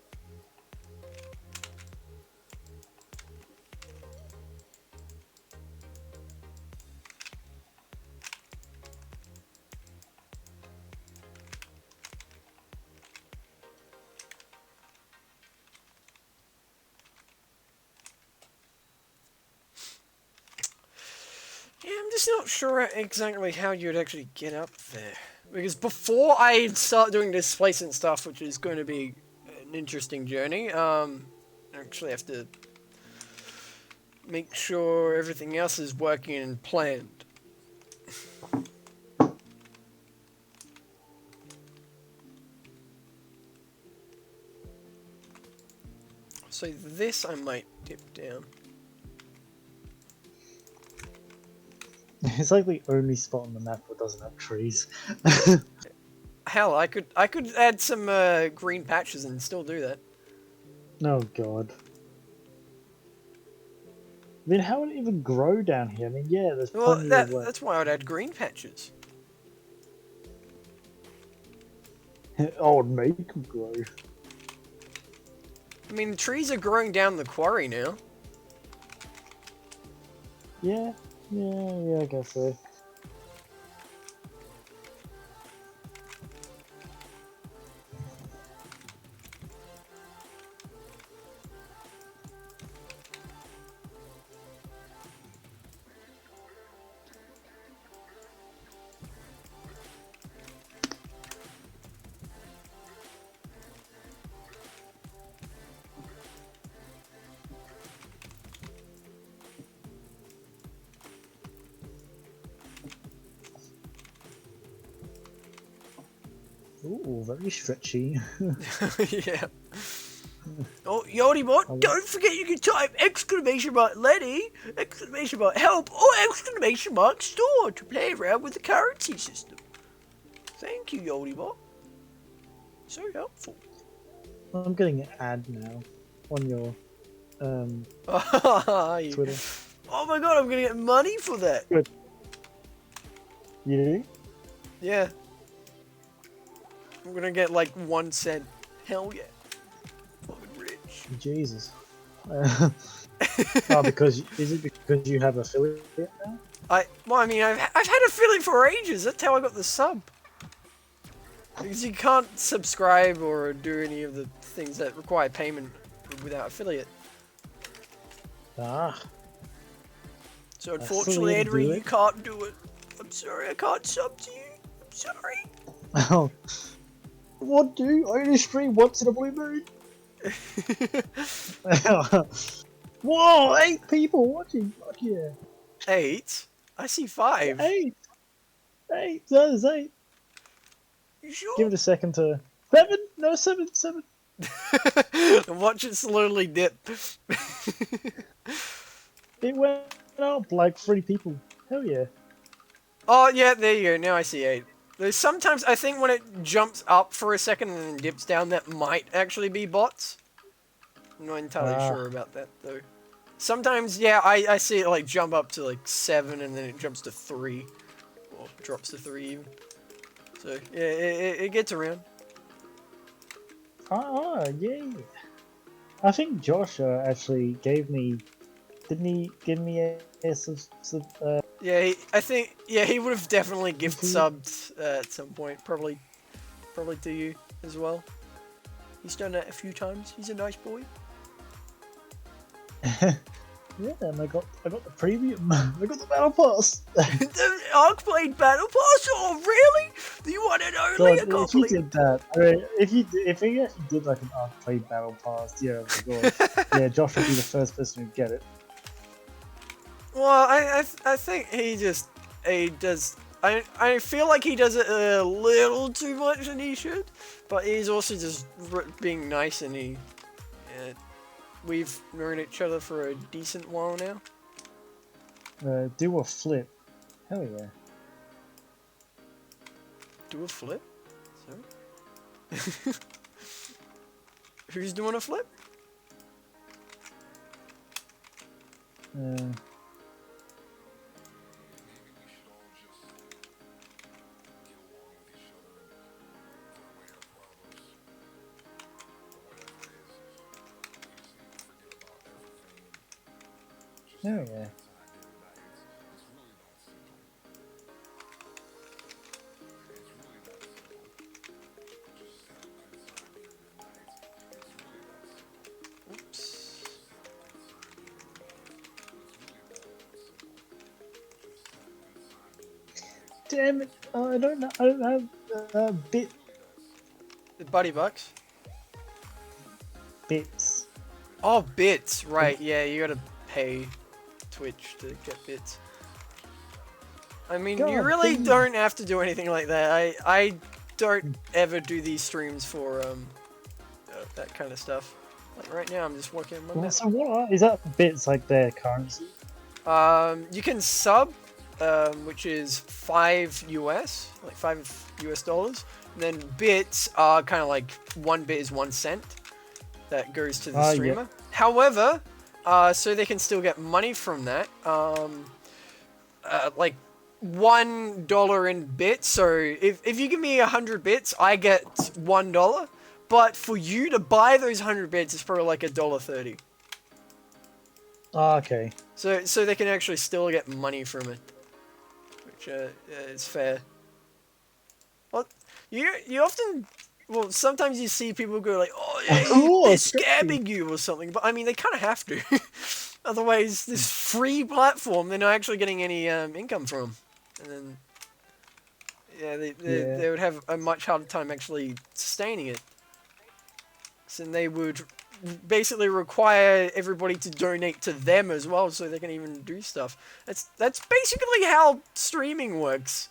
Yeah, I'm just not sure exactly how you'd actually get up there. Because before I start doing displacement stuff, which is going to be an interesting journey, I actually have to make sure everything else is working and planned. So this I might dip down. It's like the only spot on the map that doesn't have trees. Hell, I could add some green patches and still do that. Oh god. I mean, how would it even grow down here? I mean, yeah, there's Well, plenty of that's why I'd add green patches. Oh, it'd make them grow. I mean, the trees are growing down the quarry now. Yeah, I guess so. Ooh, very stretchy. Yeah. Oh, 𝗬𝗪𝗧𝗪𝗧𝗧𝗧𝗧𝗧 don't forget you can type !Letty, !Help, or !Store to play around with the currency system. Thank you, 𝗬𝗪𝗧𝗪𝗧. So helpful. I'm getting an ad now on your Twitter. Oh my god, I'm gonna get money for that. Good. You do? Yeah. I'm gonna get like 1 cent. Hell yeah. Fucking rich. Jesus. Is it because you have affiliate now? Well, I mean, I've had affiliate for ages. That's how I got the sub. Because you can't subscribe or do any of the things that require payment without affiliate. Ah. So unfortunately, Edwin, you can't do it. I'm sorry, I can't sub to you. I'm sorry. Oh. What do? I only stream once in a blue moon. Whoa, 8 people watching. Fuck yeah. 8? I see 5. 8. 8. That is 8. You sure? Give it a second to 7. No, 7. 7. Watch it slowly dip. It went up like 3 people. Hell yeah. Oh yeah, there you go. Now I see 8. There's sometimes I think when it jumps up for a second and then dips down, that might actually be bots. I'm not entirely sure about that though. Sometimes, yeah, I see it like jump up to like 7 and then it jumps to 3, or drops to 3 even. So yeah, it gets around. Ah, yeah. I think Josh actually gave me. Didn't he give me a Yeah, I think he would have definitely gift subbed at some point, probably to you as well. He's done that a few times. He's a nice boy. Yeah, and I got the premium. I got the battle pass. The Arcblade battle pass? Oh really? The one and only? God, if you did that, I mean, if he actually did like an Arcblade battle pass, yeah, oh my God. Yeah, Josh would be the first person to get it. Well, I think he does. I feel like he does it a little too much than he should, but he's also just being nice, and we've known each other for a decent while now. Do a flip. Hell yeah. Do a flip? Sorry? Who's doing a flip? Oh yeah. Oops. Damn it! I don't know. I don't have bit. The Buddy Bucks. Bits. Oh, bits. Right. Yeah, you gotta pay Twitch to get bits. I mean, God, you really don't have to do anything like that. I don't ever do these streams for that kind of stuff. Like right now, I'm just working on my map. So what is that? Bits like their currency? You can sub, which is $5 US, like $5 US. And then bits are kind of like 1 bit is 1 cent. That goes to the streamer. Yeah. However, so they can still get money from that. Like $1 in bits. So if you give me 100 bits, I get $1. But for you to buy those 100 bits, it's probably like $1.30. Ah, okay. So they can actually still get money from it, which is fair. Well, you often. Well, sometimes you see people go like, "Oh, yeah, they're scamming you" or something. But I mean, they kind of have to. Otherwise, this free platform, they're not actually getting any income from, and then they would have a much harder time actually sustaining it. So they would basically require everybody to donate to them as well, so they can even do stuff. That's basically how streaming works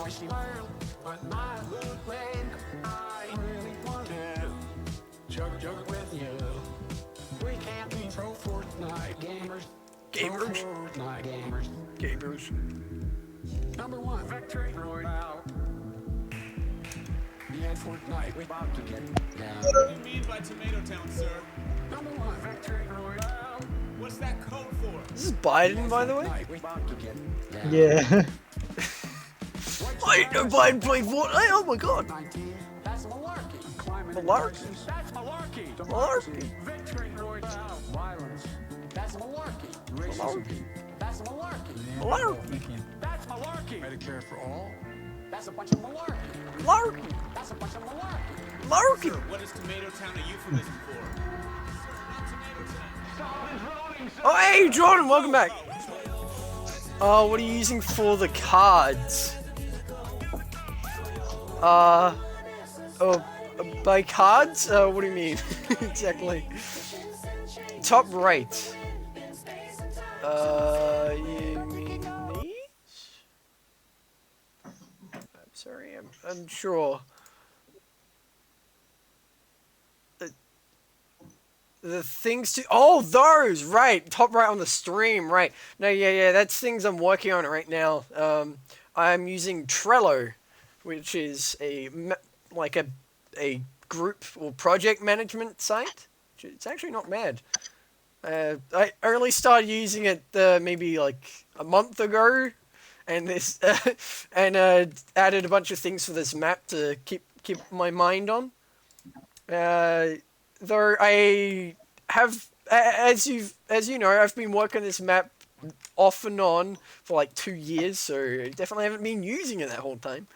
Wishy world, but my bootleg, I really want to jug with you. We can't be pro Fortnite gamers. Gamers. Fortnite gamers. Gamers. Number one, victory royale. Yeah, Fortnite, we about to get down. What do you mean by Tomato Town, sir? Number one, victory royale. What's that code for? This is Biden, by the way. Fortnite, we about to get down. Yeah. I didn't know Biden played Fortnite. Oh my god. 19, that's malarkey. Climate Malarkey? emergency, that's malarkey. Malarkey. Victory royale. Violence, that's malarkey. Racism, that's malarkey. Malarkey. That's malarkey. Medicare for all? That's a bunch of malarkey. Malarkey. That's a bunch of malarkey. Malarkey. What is Tomato Town a euphemism for? Oh, hey, Jordan, welcome back. Oh, what are you using for the cards? Oh, by cards? What do you mean? Exactly. Top right. You mean these? I'm sorry, I'm sure. The things to those, right, top right on the stream, right. No, yeah, that's things I'm working on right now. I'm using Trello, which is a group or project management site. It's actually not bad. I only started using it maybe like a month ago, and this added a bunch of things for this map to keep my mind on. Though I have, as you know, I've been working this map off and on for like 2 years, so I definitely haven't been using it that whole time.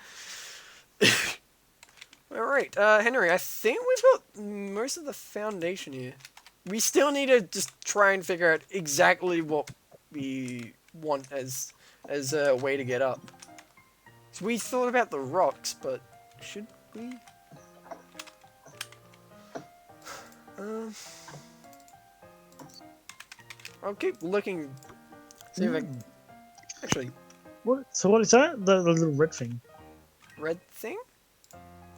Alright, Henry, I think we've got most of the foundation here. We still need to just try and figure out exactly what we want as a way to get up. So we thought about the rocks, but should we? I'll keep looking. See if I actually What? So what is that? The little red thing. red thing.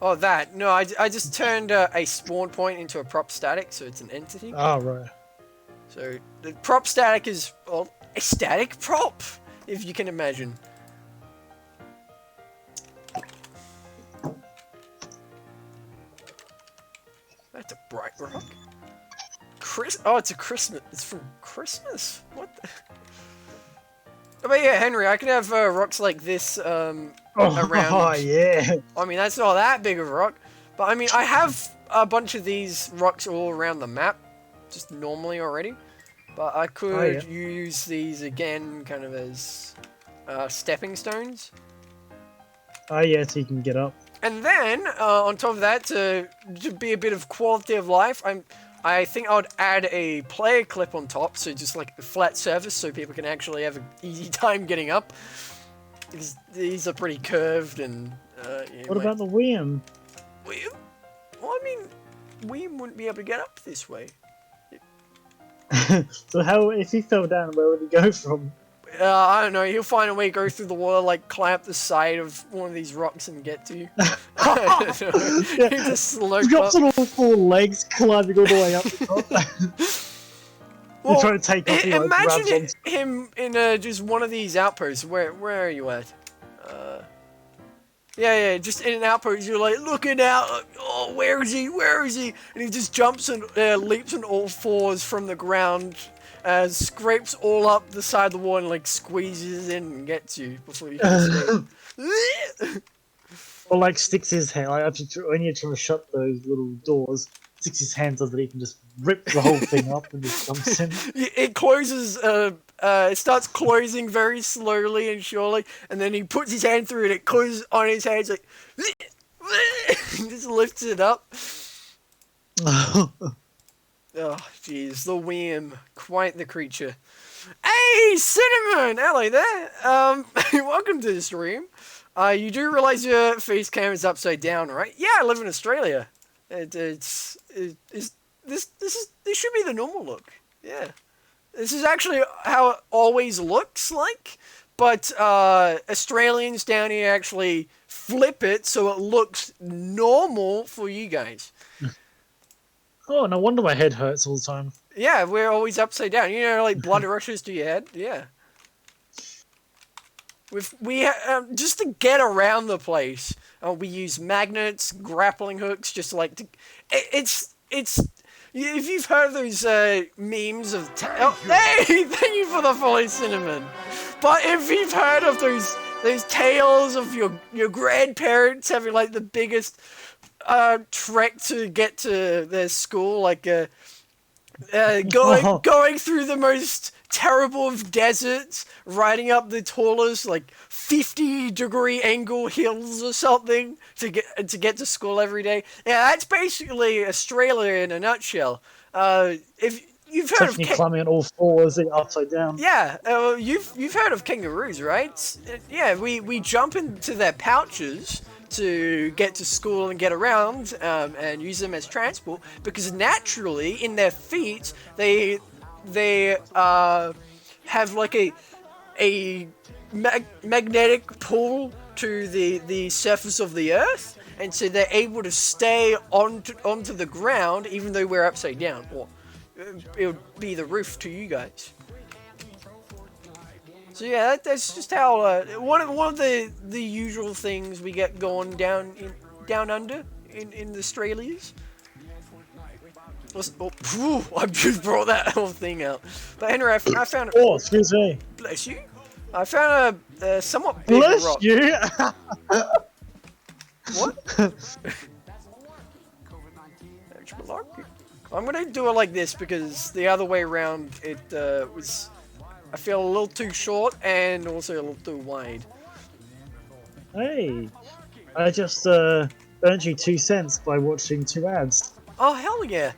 Oh, that. No, I just turned a spawn point into a prop static, so it's an entity. Oh, right. So the prop static is, well, a static prop, if you can imagine. That's a bright rock. Oh, it's a Christmas. It's from Christmas. What the? But yeah, Henry, I could have rocks like this around. Oh, yeah. I mean, that's not that big of a rock, but I mean, I have a bunch of these rocks all around the map, just normally already. But I could use these again, kind of as stepping stones. Oh, yeah, so you can get up. And then, on top of that, to be a bit of quality of life, I think I would add a player clip on top, so just like a flat surface, so people can actually have an easy time getting up. Because these are pretty curved and... what about the William? William? Well, I mean, William wouldn't be able to get up this way. So how, if he fell down, where would he go from? I don't know, he'll find a way to go through the water, like climb up the side of one of these rocks and get to you. He just slope He drops up. on all four legs, climbing all the way up the top. Well, trying to take off, imagine him in just one of these outposts. Where are you at? Yeah, just in an outpost. You're like looking out. Like, oh, where is he? Where is he? And he just jumps and leaps on all fours from the ground, scrapes all up the side of the wall and like squeezes in and gets you before you can escape. Or like sticks his hand, like when you're trying to shut those little doors, sticks his hands underneath and just rip the whole thing up and just jumps in. It closes, it starts closing very slowly and surely, and then he puts his hand through it, it closes on his hands like, just lifts it up. Oh, jeez, the Ŵym, quite the creature. Hey, Cinnamon! Hello there! Welcome to the stream. You do realize your face cam is upside down, right? Yeah, I live in Australia. This should be the normal look. Yeah. This is actually how it always looks like, but Australians down here actually flip it so it looks normal for you guys. Oh, no wonder my head hurts all the time. Yeah, we're always upside down. You know, like blood rushes to your head. Yeah. We just to get around the place, we use magnets, grappling hooks, just like to. It's if you've heard of those memes of hey, thank you for the follow, Cinnamon. But if you've heard of those tales of your grandparents having like the biggest trek to get to their school, like going through the most terrible of deserts, riding up the tallest like 50-degree angle hills or something to get to school every day. Yeah, that's basically Australia in a nutshell. If you've heard of climbing on all fours upside down. Yeah, you've heard of kangaroos, right? Yeah, we jump into their pouches to get to school and get around, and use them as transport, because naturally in their feet they have like a magnetic pull to the surface of the earth, and so they're able to stay onto the ground even though we're upside down, or it would be the roof to you guys. So yeah, that's just how one of the usual things we get going down under in the Australias. Oh, I just brought that whole thing out. But Henry, I found. Oh, excuse me. Bless you. I found a somewhat big Bless rock. you. What? I'm gonna do it like this because the other way around it was. I feel a little too short and also a little too wide. Hey, I just earned you 2 cents by watching 2 ads. Oh hell yeah!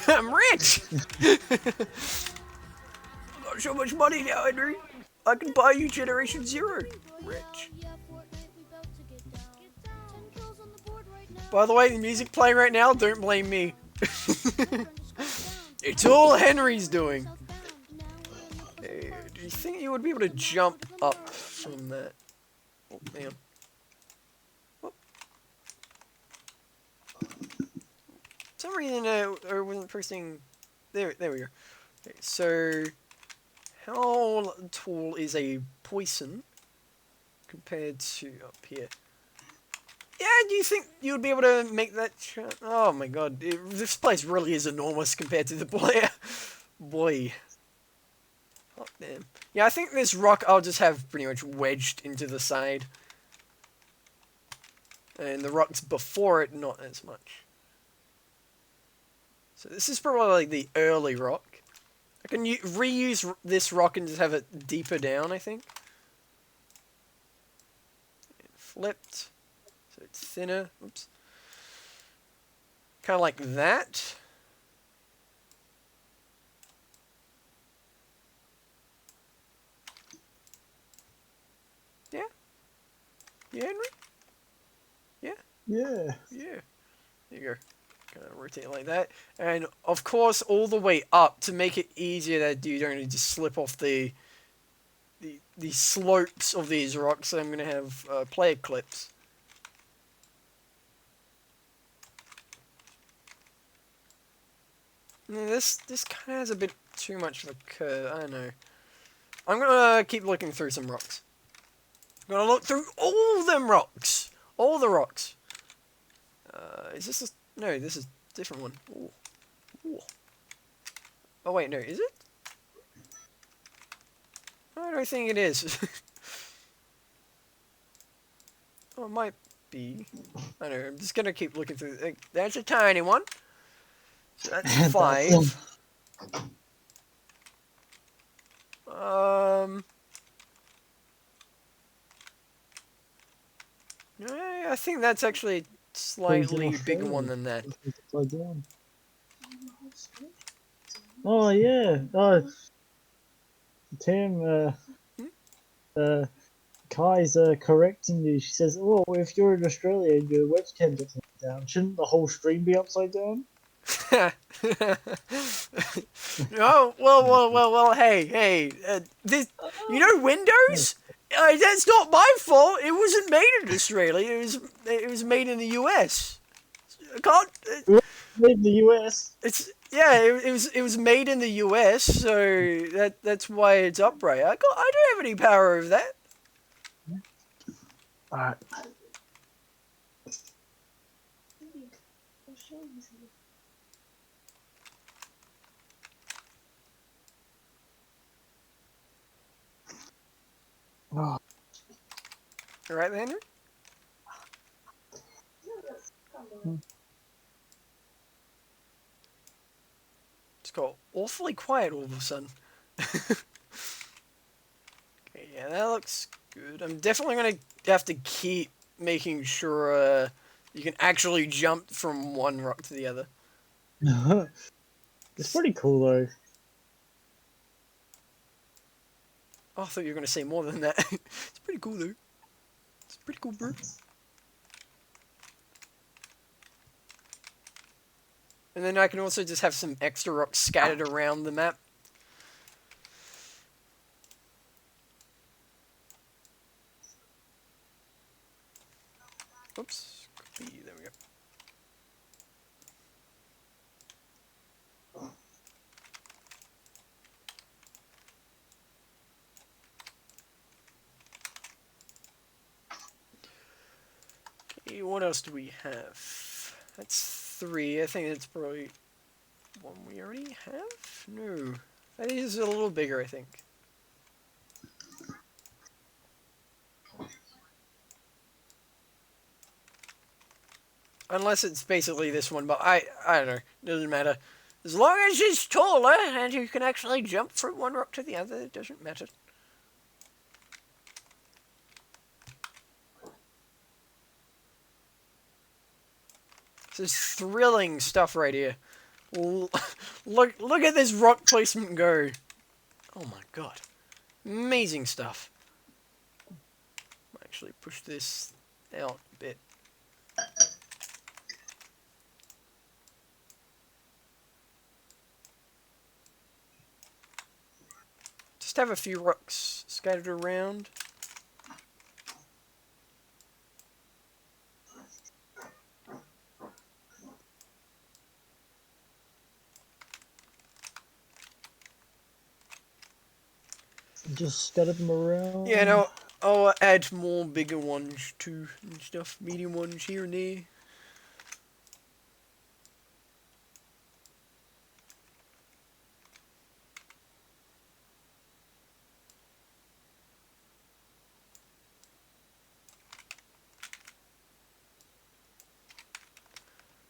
I'm rich! I've got so much money now, Henry. I can buy you Generation Zero. Rich. By the way, the music playing right now, don't blame me. It's all Henry's doing. Hey, do you think you would be able to jump up from that? Oh, hang on. Oh. For some reason, I wasn't pressing... There we go. Okay, so... How tall is a poison compared to up here? Yeah, do you think you would be able to make that... Oh my god, this place really is enormous compared to the player. Boy. Oh, damn. Yeah, I think this rock I'll just have pretty much wedged into the side. And the rocks before it, not as much. So this is probably like the early rock. I can reuse this rock and just have it deeper down, I think. And flipped. So it's thinner. Oops. Kind of like that. Yeah? Yeah, Henry? Yeah? Yeah. Yeah. There you go. Kind of rotate it like that. And, of course, all the way up to make it easier that you don't just slip off the slopes of these rocks. I'm going to have player clips. This kind of has a bit too much of a curve. I don't know. I'm going to keep looking through some rocks. I'm going to look through all them rocks. All the rocks. Is this a... No, this is a different one. Ooh. Ooh. Oh, wait, no, is it? I don't think it is. Oh, it might be. I don't know, I'm just going to keep looking through. That's a tiny one. So that's 5. No, I think that's actually a slightly bigger one than that. Oh yeah. Tim. Kai's correcting you. She says, "Oh, if you're in Australia and your webcam gets upside down, shouldn't the whole stream be upside down?" No, well, hey, this, you know, Windows? That's not my fault. It wasn't made in Australia. It was made in the US. I can't. Made in the US. It was made in the US, so that's why it's upright. I don't have any power over that. Alright. Oh. All right, Henry? It's got awfully quiet all of a sudden. Okay, yeah, that looks good. I'm definitely going to have to keep making sure you can actually jump from one rock to the other. It's pretty cool though. Oh, I thought you were going to say more than that. It's pretty cool though. It's pretty cool, bro. And then I can also just have some extra rocks scattered around the map. Oops. Copy. There we go. Okay, what else do we have? That's 3. I think that's probably one we already have? No. That is a little bigger, I think. Unless it's basically this one, but I don't know. Doesn't matter. As long as it's taller and you can actually jump from one rock to the other, it doesn't matter. This is thrilling stuff right here. Look at this rock placement go. Oh my god. Amazing stuff. Actually push this out a bit. have a few rocks scattered around. Just scatter them around. Yeah, no, I'll add more bigger ones too and stuff. Medium ones here and there.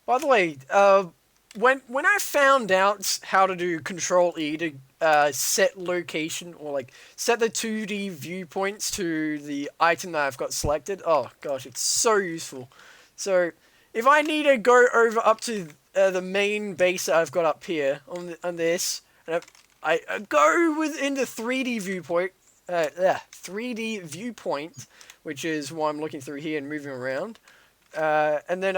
By the way, when I found out how to do Control E to set location or like set the 2D viewpoints to the item that I've got selected, oh gosh, it's so useful. So if I need to go over up to the main base that I've got up here on this, and I go within the 3D viewpoint, 3D viewpoint, which is what I'm looking through here and moving around, and then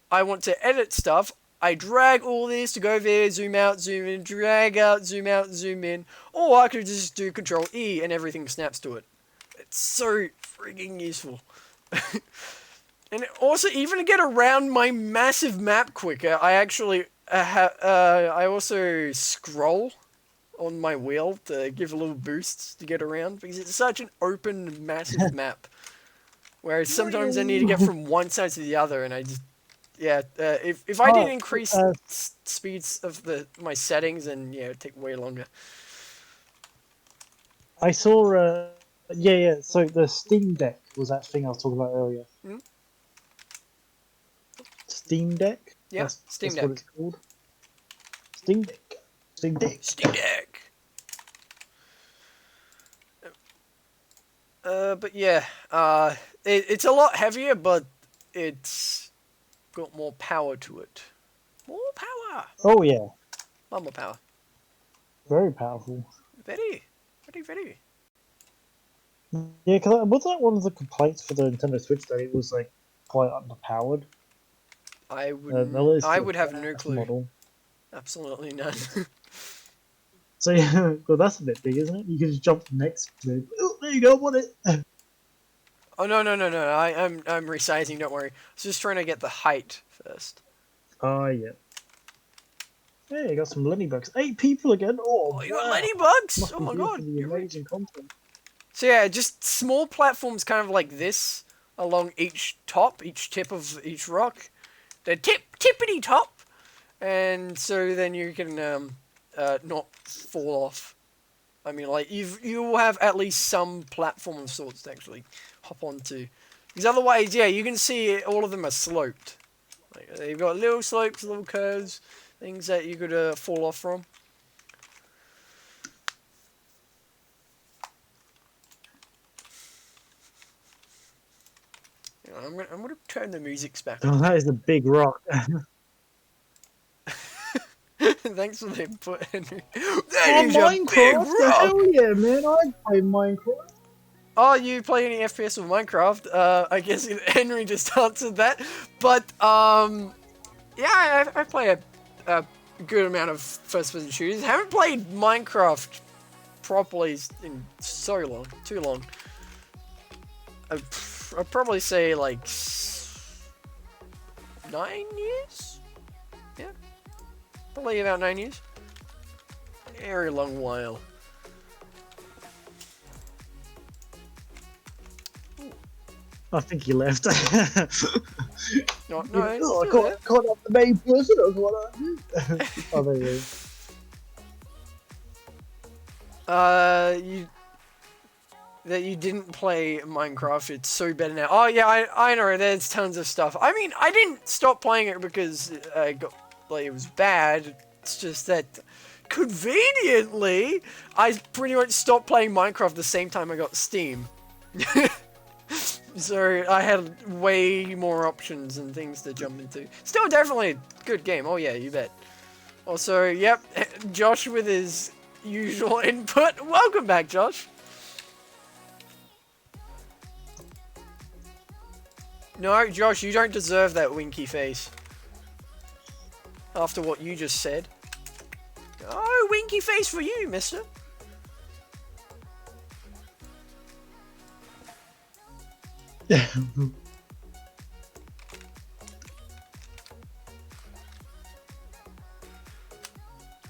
I want to edit stuff. I drag all this to go there, zoom out, zoom in, drag out, zoom in, or I could just do Control E and everything snaps to it. It's so freaking useful. And also, even to get around my massive map quicker, I actually I also scroll on my wheel to give a little boost to get around because it's such an open, massive map. Whereas sometimes I need to get from one side to the other, and I just if I didn't increase speeds of my settings, then yeah, it'd take way longer. I saw so the Steam Deck was that thing I was talking about earlier. Hmm? Steam Deck? Yeah, Steam Deck. What it's called. Steam Deck. Steam Deck. Steam Deck. But yeah, it's a lot heavier, but it's got more power to it. More power. Oh yeah. A lot more power. Very powerful. Very, very, very. Yeah, because wasn't that one of the complaints for the Nintendo Switch that it was like quite underpowered? I would have no clue. Model. Absolutely none. So yeah, well that's a bit big, isn't it? You can just jump next to it. Oh, there you go, want it? Oh no. I'm resizing. Don't worry. I was just trying to get the height first. Oh yeah. Hey, you got some Lennybugs. 8 people again. Oh, you got Lennybugs! Must Oh be my good god. for the amazing content. So yeah, just small platforms, kind of like this, along each tip of each rock. The tippity top, and so then you can not fall off. I mean, like you will have at least some platform of sorts to actually hop onto, because otherwise, yeah, you can see all of them are sloped. Like, they've got little slopes, little curves, things that you could fall off from. I'm gonna turn the music back Oh, on. that is a big rock. Thanks for the input, Henry. That Oh, is a big Minecraft! rock! Hell yeah, man! I play Minecraft. Oh, you play any FPS with Minecraft? I guess Henry just answered that. But, yeah, I play a good amount of first-person shooters. Haven't played Minecraft properly in so long. Too long. I'd probably say, like, 9 years? Yeah. Probably about 9 years. Very long while. I think he left. No, Oh, I can't have the main person. That's what I do. Oh, there you go. That you didn't play Minecraft, it's so better now. Oh yeah, I know, there's tons of stuff. I mean, I didn't stop playing it because it was bad. It's just that, conveniently, I pretty much stopped playing Minecraft the same time I got Steam. So I had way more options and things to jump into. Still definitely a good game, oh yeah, you bet. Also, yep, Josh with his usual input. Welcome back, Josh. No, Josh, you don't deserve that winky face. After what you just said. Oh, winky face for you, mister.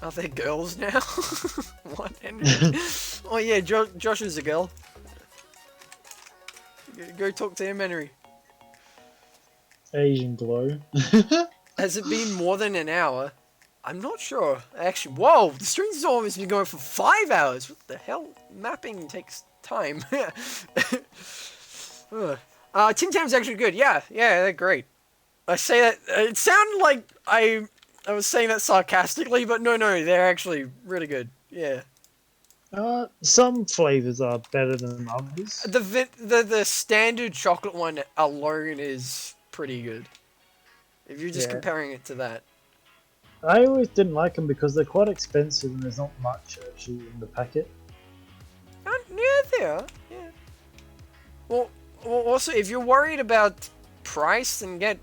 Are they girls now? What? Henry? Oh yeah, Josh is a girl. Go talk to him, Henry. Asian glow. Has it been more than an hour? I'm not sure. Actually, whoa! The stream's almost been going for 5 hours. What the hell? Mapping takes time. Tim Tam's actually good. Yeah, they're great. I say that. It sounded like I was saying that sarcastically, but no, they're actually really good. Yeah. Some flavors are better than others. The standard chocolate one alone is pretty good. If you're just comparing it to that. I always didn't like them because they're quite expensive and there's not much actually in the packet. Yeah, they are. Yeah. Well, also, if you're worried about price, then get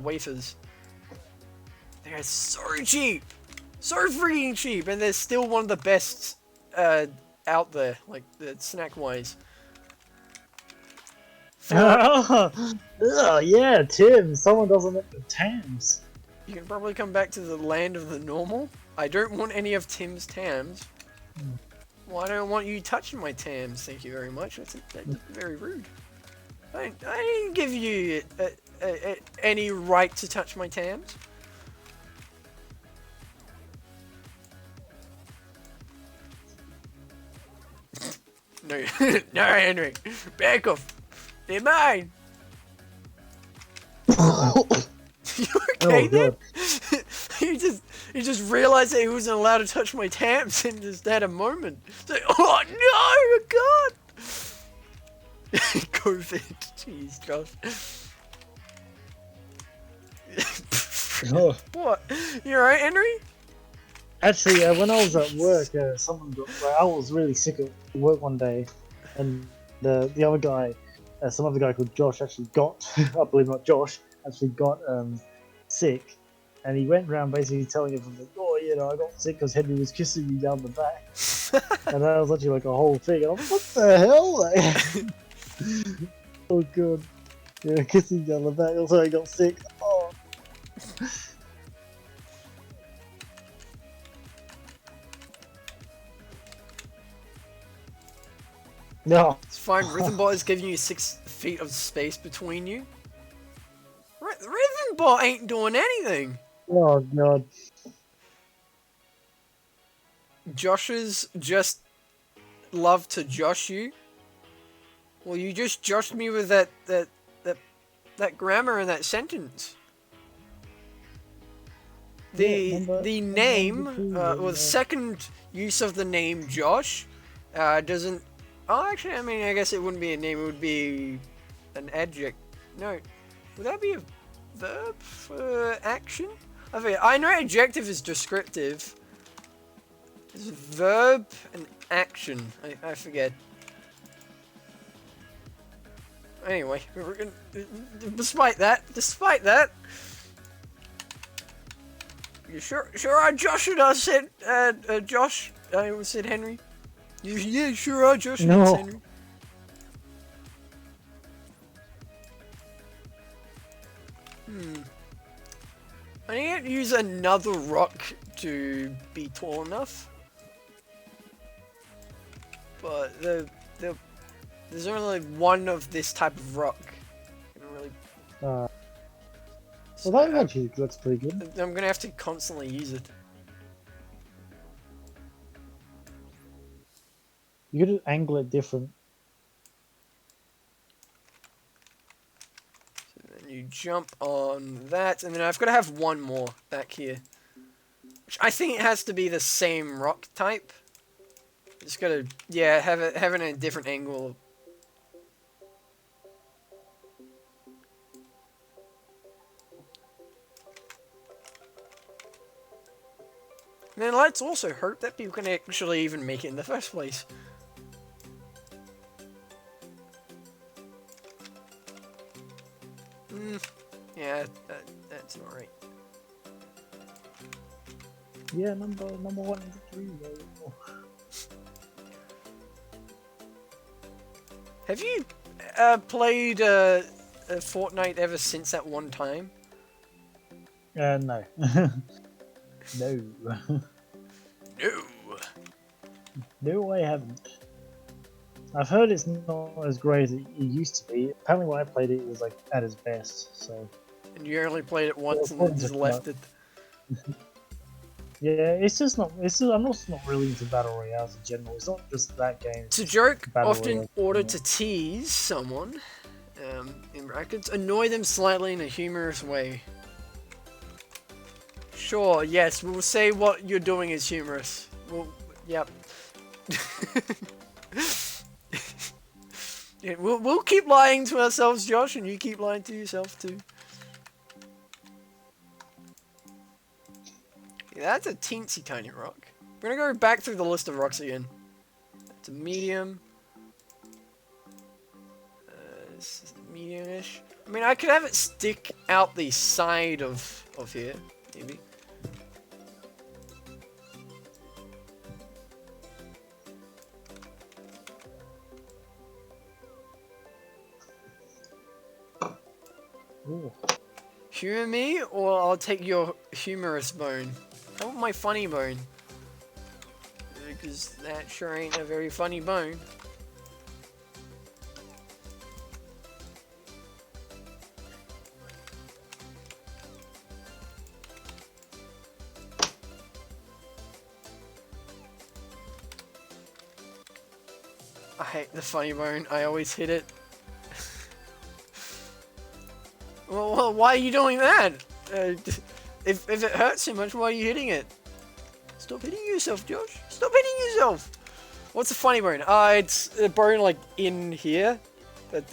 wafers. They're so cheap, so freaking cheap, and they're still one of the best out there, like snack wise. Oh yeah, Tim. Someone doesn't like the Tams. You can probably come back to the land of the normal. I don't want any of Tim's Tams. Well, I don't want you touching my Tams. Thank you very much. That's very rude. I didn't give you any right to touch my Tams. No, no, Henry, back off. They're mine. You okay then? he just realized that he wasn't allowed to touch my Tams and just had a moment. It's like, oh no, God! COVID, jeez, Josh. Oh. What? You alright, Henry? Actually, when I was at work, I was really sick at work one day, and the other guy, some other guy called Josh, actually got, I believe not Josh, actually got sick, and he went around basically telling everyone, like, oh, you know, I got sick because Henry was kissing me down the back, and that was actually like a whole thing, and I'm like, what the hell? Like, oh god, yeah, kissing down the back, also I got sick. Oh. No. It's fine, Rhythm Bot is giving you 6 feet of space between you. Rhythm Bot ain't doing anything! Oh god. Josh's just love to josh you. Well, you just joshed me with that grammar in that sentence. The name, or the second use of the name Josh, doesn't. Oh, actually, I mean, I guess it wouldn't be a name. It would be an adjective. No, would that be a verb for action? I know adjective is descriptive. It's verb and action. I forget. Anyway, despite that, you sure are Josh and I said, Josh, I almost said Henry. Yeah, sure are Josh and I said Henry. I need to use another rock to be tall enough. But there's only one of this type of rock. Well, that actually looks pretty good. I'm gonna have to constantly use it. You could angle it different. So then you jump on that, and then I've got to have one more back here. Which I think it has to be the same rock type. Just gotta, yeah, have it in a different angle. And then let's also hope that people can actually even make it in the first place. Yeah, that's not right. Yeah, number 1 and 3 though. Have you played Fortnite ever since that one time? No. No. No. No, I haven't. I've heard it's not as great as it used to be. Apparently when I played it, it was like at its best, so... And you only played it once and then just left it. Yeah, it's just not... I'm also not really into Battle Royales in general. It's not just that game. It's a joke Battle often Royale. ordered to tease someone, in brackets, annoy them slightly in a humorous way. Sure, yes, we'll say what you're doing is humorous. Well, yep. Yeah, we'll keep lying to ourselves, Josh, and you keep lying to yourself too. Yeah, that's a teensy tiny rock. We're gonna go back through the list of rocks again. It's a medium. This is medium-ish. I mean, I could have it stick out the side of here, maybe. Ooh. Humor me, or I'll take your humorous bone. How about my funny bone? Because that sure ain't a very funny bone. I hate the funny bone. I always hit it. Well, why are you doing that? If it hurts so much, why are you hitting it? Stop hitting yourself, Josh. Stop hitting yourself. What's a funny bone? It's a bone like in here. That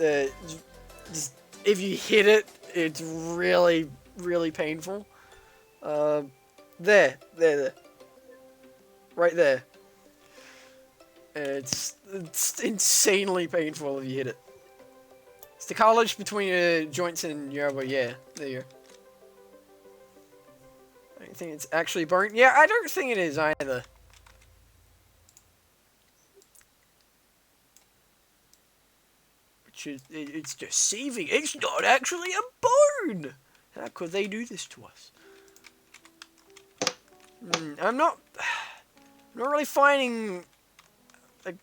just if you hit it, it's really, really painful. There. Right there. It's insanely painful if you hit it. It's the cartilage between your joints and your elbow. Yeah, there you go. I don't think it's actually burnt. Yeah, I don't think it is either. It's deceiving. It's not actually a bone. How could they do this to us? I'm not really finding a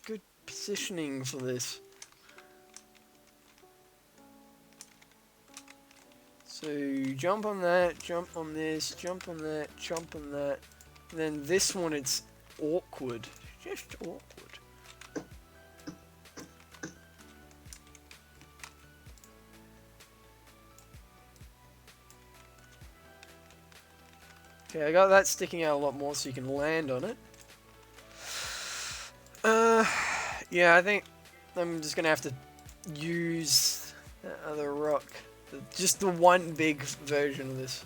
good positioning for this. So, jump on that, jump on this, jump on that, jump on that. And then this one, it's awkward. Just awkward. Okay, I got that sticking out a lot more so you can land on it. Yeah, I think I'm just gonna have to use that other rock. Just the one big version of this.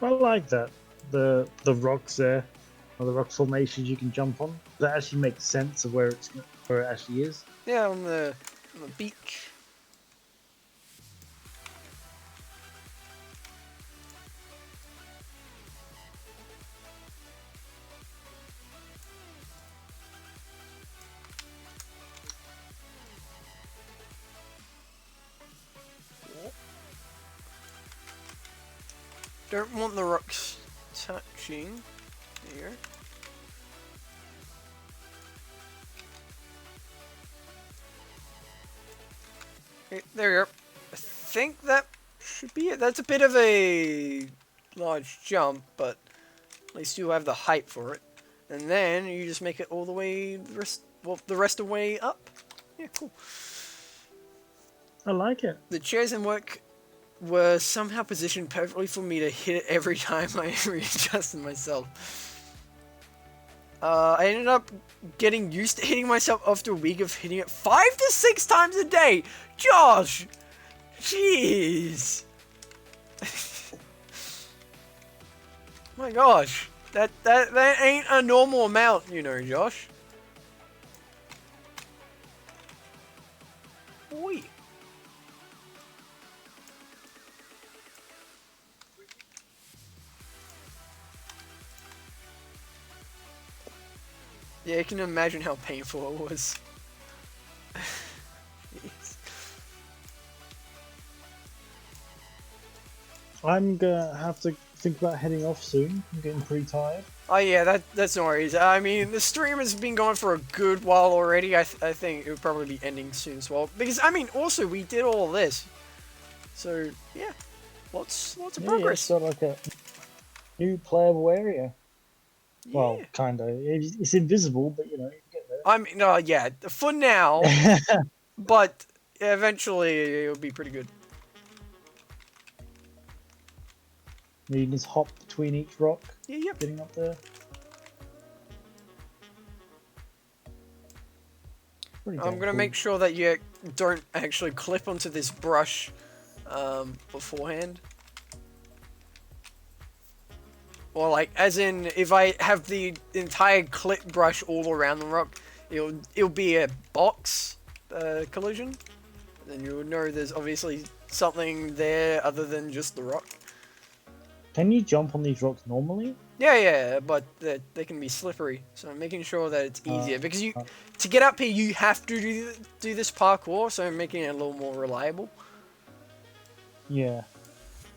I like that. The rocks there, or the rock formations you can jump on. That actually makes sense of where it actually is. Yeah, on the beach. Don't want the rocks touching. There. Okay, there you go. I think that should be it. That's a bit of a large jump, but at least you have the height for it. And then you just make it all the way the rest of the way up. Yeah, cool. I like it. The chairs and work were somehow positioned perfectly for me to hit it every time I readjusted myself. I ended up getting used to hitting myself after a week of hitting it 5 to 6 times a day. Josh! Jeez! My gosh. That ain't a normal amount, you know, Josh. Oi. Yeah, you can imagine how painful it was. Jeez. I'm gonna have to think about heading off soon. I'm getting pretty tired. Oh yeah, that's no worries. I mean, the stream has been going for a good while already. I think it would probably be ending soon as well. Because, I mean, also, we did all this. So, yeah. Lots of progress. Yeah, it's got like a new playable area. Yeah. Well, kinda. It's invisible, but you know, you get there. I mean, yeah, for now, but eventually it'll be pretty good. You can just hop between each rock, Yeah, yep. getting up there. Pretty I'm damn gonna cool. make sure that you don't actually clip onto this brush beforehand. Or like, as in, if I have the entire clip brush all around the rock, it'll be a box collision. Then you'll know there's obviously something there other than just the rock. Can you jump on these rocks normally? Yeah, but they can be slippery, so I'm making sure that it's easier, because uh. to get up here you have to do this parkour, so I'm making it a little more reliable. Yeah.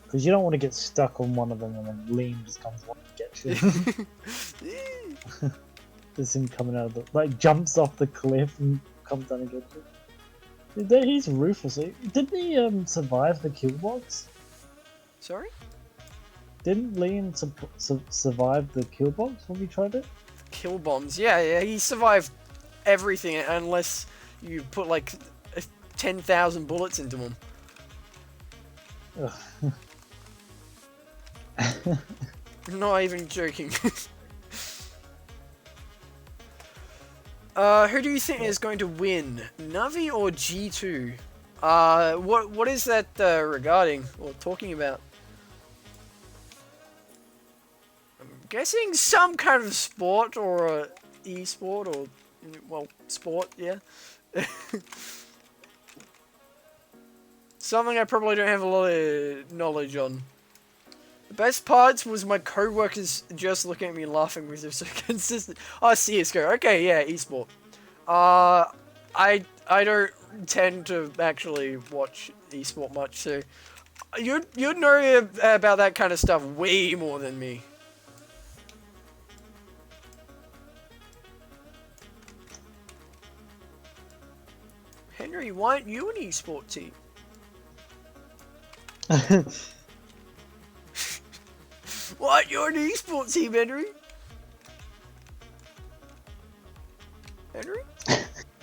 Because you don't want to get stuck on one of them and then Liam just comes along and gets you. This him coming out of the... like, jumps off the cliff and comes down and gets you. He's ruthless. Didn't he survive the kill box? Sorry? Didn't Liam survive the kill box when we tried it? Kill bombs, yeah, he survived everything unless you put like 10,000 bullets into him. Ugh. I'm not even joking. Who do you think is going to win, Navi or G2? What is that regarding or talking about? I'm guessing some kind of sport or e-sport or, well, sport, yeah. Something I probably don't have a lot of knowledge on. The best parts was my co-workers just looking at me laughing because they're so consistent. Oh, CSGO. Okay, yeah, esport. I don't tend to actually watch esport much, so you'd know about that kind of stuff way more than me. Henry, why aren't you an esport team? What? You're an esports team, Henry? Henry?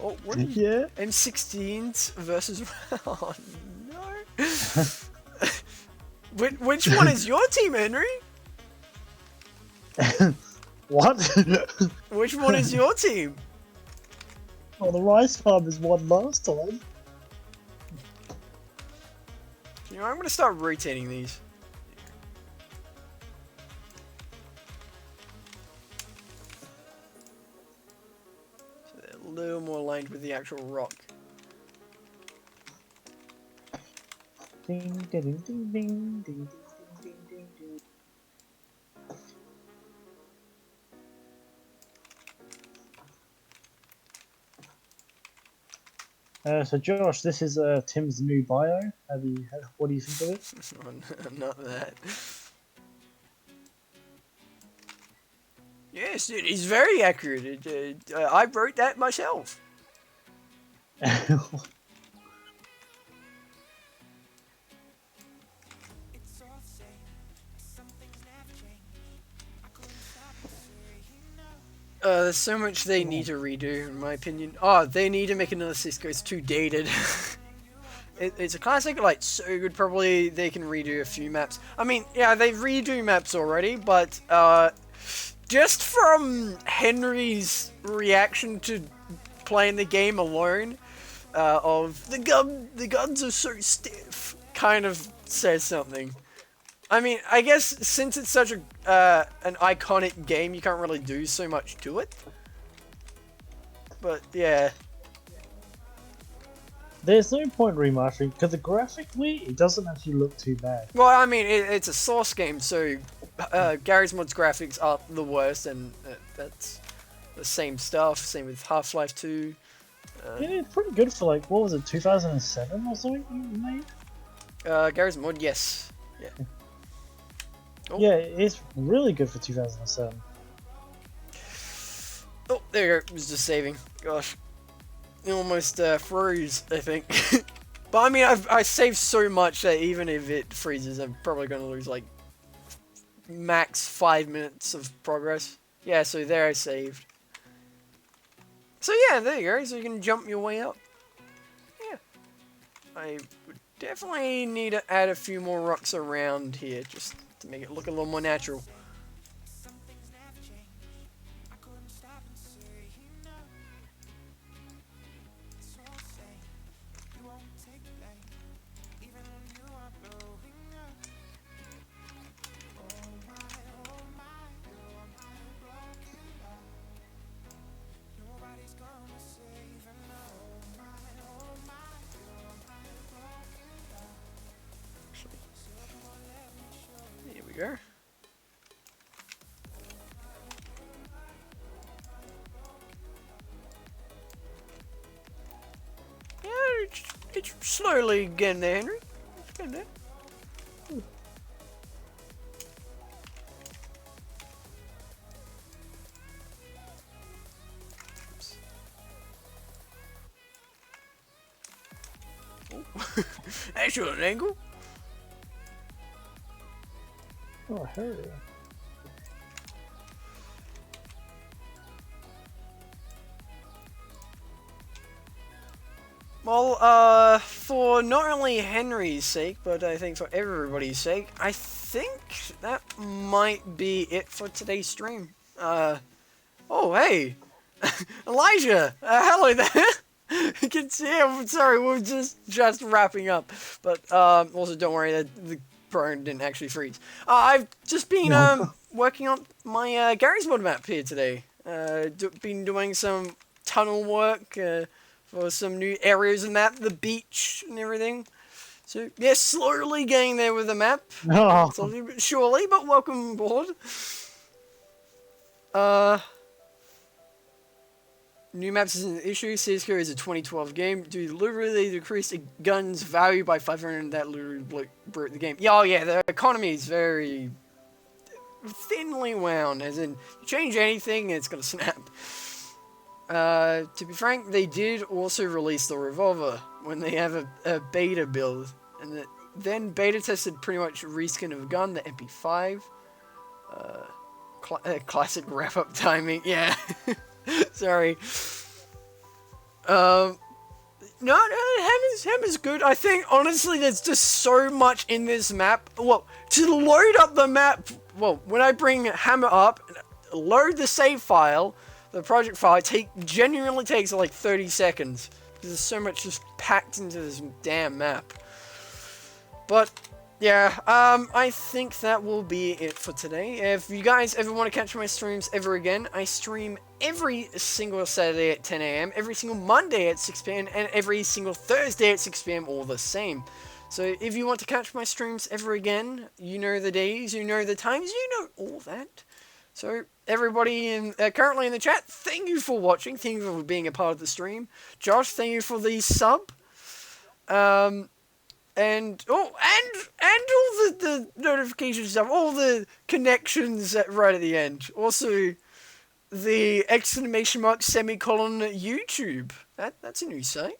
Oh, what are you? Yeah. M16s versus... Oh, no. Which one is your team, Henry? What? Which one is your team? Oh, the rice farmers won last time. You know, I'm gonna start rotating these. So they're a little more aligned with the actual rock. Ding, ding, ding, ding, ding, ding, ding, ding, ding. So Josh, this is Tim's new bio. What do you think of it? Not that. Yes, it is very accurate. I wrote that myself. There's so much they need to redo, in my opinion. Oh, they need to make another Cisco. It's too dated. It's a classic, like, so good. Probably they can redo a few maps. I mean, yeah, they redo maps already, but just from Henry's reaction to playing the game alone, of the guns are so stiff, kind of says something. I mean, I guess since it's such an iconic game, you can't really do so much to it. But yeah. There's no point remastering because graphically it doesn't actually look too bad. Well, I mean, it's a Source game, so Garry's Mod's graphics are the worst, and that's the same stuff. Same with Half-Life 2. Yeah, it's pretty good for like, what was it, 2007 or something you made? Garry's Mod, yes. Yeah. Oh. Yeah, it's really good for 2007. Oh, there you go. It was just saving. Gosh. It almost froze, I think. But I mean, I saved so much that even if it freezes, I'm probably going to lose like max 5 minutes of progress. Yeah, so there I saved. So yeah, there you go. So you can jump your way up. Yeah. I would definitely need to add a few more rocks around here just to make it look a little more natural. Here we go. Yeah, it's slowly getting there, Henry. It's getting there. Oops. Oh. That's your angle. Oh, hell yeah. Well, for not only Henry's sake, but I think for everybody's sake, I think that might be it for today's stream. Oh, hey! Elijah! Hello there! You can see, I'm sorry, we're just wrapping up. But, also don't worry, the program didn't actually freeze. I've just been, working on my, Garry's Mod map here today. Been doing some tunnel work, for some new areas of the map, the beach and everything. So, yeah, slowly getting there with the map. Oh. Slowly but surely, but welcome aboard. New maps is an issue. CSGO is a 2012 game. Due to deliberately decrease the gun's value by 500, that literally broke the game. Yeah, oh yeah, the economy is very thinly wound, as in, you change anything and it's gonna snap. To be frank, they did also release the revolver when they have a beta build, and then beta tested pretty much reskin of a gun, the MP5. Classic wrap-up timing, yeah. Sorry. No, Hammer's good. I think, honestly, there's just so much in this map. Well, to load up the map, well, when I bring Hammer up, load the save file, the project file, genuinely takes like 30 seconds. Because there's so much just packed into this damn map. But, yeah, I think that will be it for today. If you guys ever want to catch my streams ever again, I stream every single Saturday at 10 AM, every single Monday at 6 PM, and every single Thursday at 6 PM, all the same. So if you want to catch my streams ever again, you know the days, you know the times, you know all that. So everybody currently in the chat, thank you for watching, thank you for being a part of the stream. Josh, thank you for the sub. And all the notification stuff, all the connections right at the end. Also, the !semicolon YouTube. That's a new site.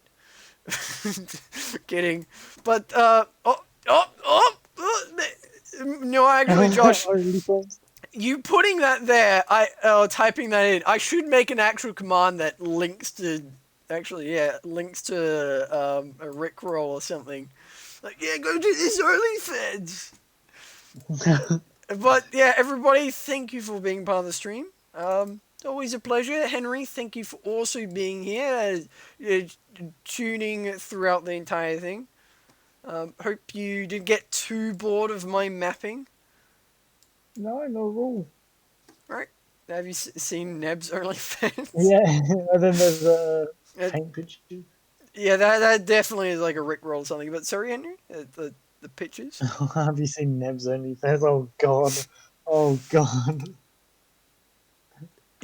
Kidding, but no, actually, Josh, you putting that there, typing that in, I should make an actual command that links to, actually, yeah, links to a Rickroll or something. Like, yeah, go do this OnlyFans. But yeah, everybody, thank you for being part of the stream. Always a pleasure. Henry, thank you for also being here, tuning throughout the entire thing. Hope you didn't get too bored of my mapping. No, no rule. Right. Have you seen Neb's OnlyFans? Yeah, and then there's a paint picture. Yeah, that definitely is like a Rickroll or something. But sorry, Henry, the pictures. Have you seen Neb's OnlyFans? Oh god, oh god.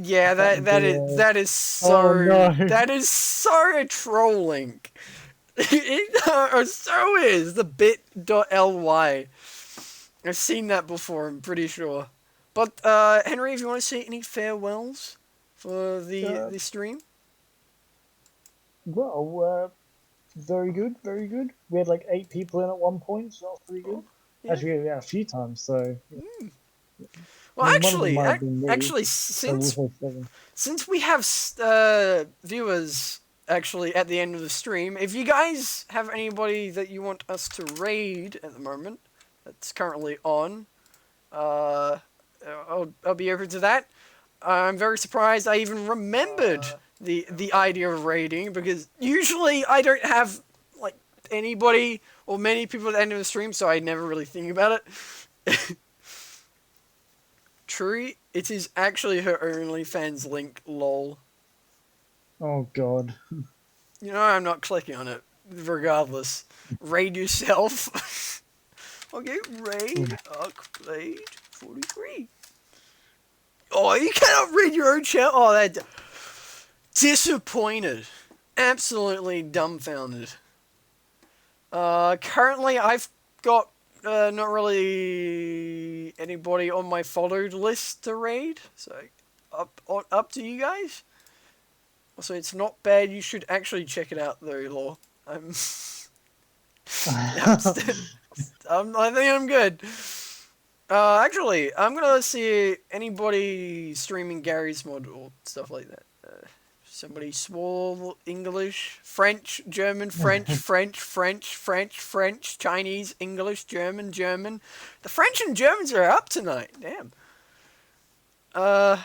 Yeah, that is so Oh, no. that is so a trolling. Or so is the bit.ly. I've seen that before, I'm pretty sure. But Henry, if you want to say any farewells for the stream? Well, very good, very good. We had like 8 people in at one point, so that was pretty good. Yeah. Actually, yeah, a few times, so... Well, I mean, one of them might have been me, actually, so we'll say 7. since we have viewers actually at the end of the stream, if you guys have anybody that you want us to raid at the moment, that's currently on, I'll be open to that. I'm very surprised I even remembered the idea of raiding, because usually I don't have like anybody or many people at the end of the stream, so I never really think about it. True, it is actually her OnlyFans link, lol. Oh god. You know I'm not clicking on it, regardless. Raid yourself. Okay, raid Arcblade 43. Oh, you cannot read your own chat? Oh, that... Disappointed. Absolutely dumbfounded. Currently I've got not really anybody on my followed list to raid, so up to you guys. Also, it's not bad. You should actually check it out, though, Law. I think I'm good. Actually, I'm gonna see anybody streaming Garry's mod or stuff like that. Somebody swore English, French, German, French, French, French, French, French, Chinese, English, German, German. The French and Germans are up tonight. Damn. Oh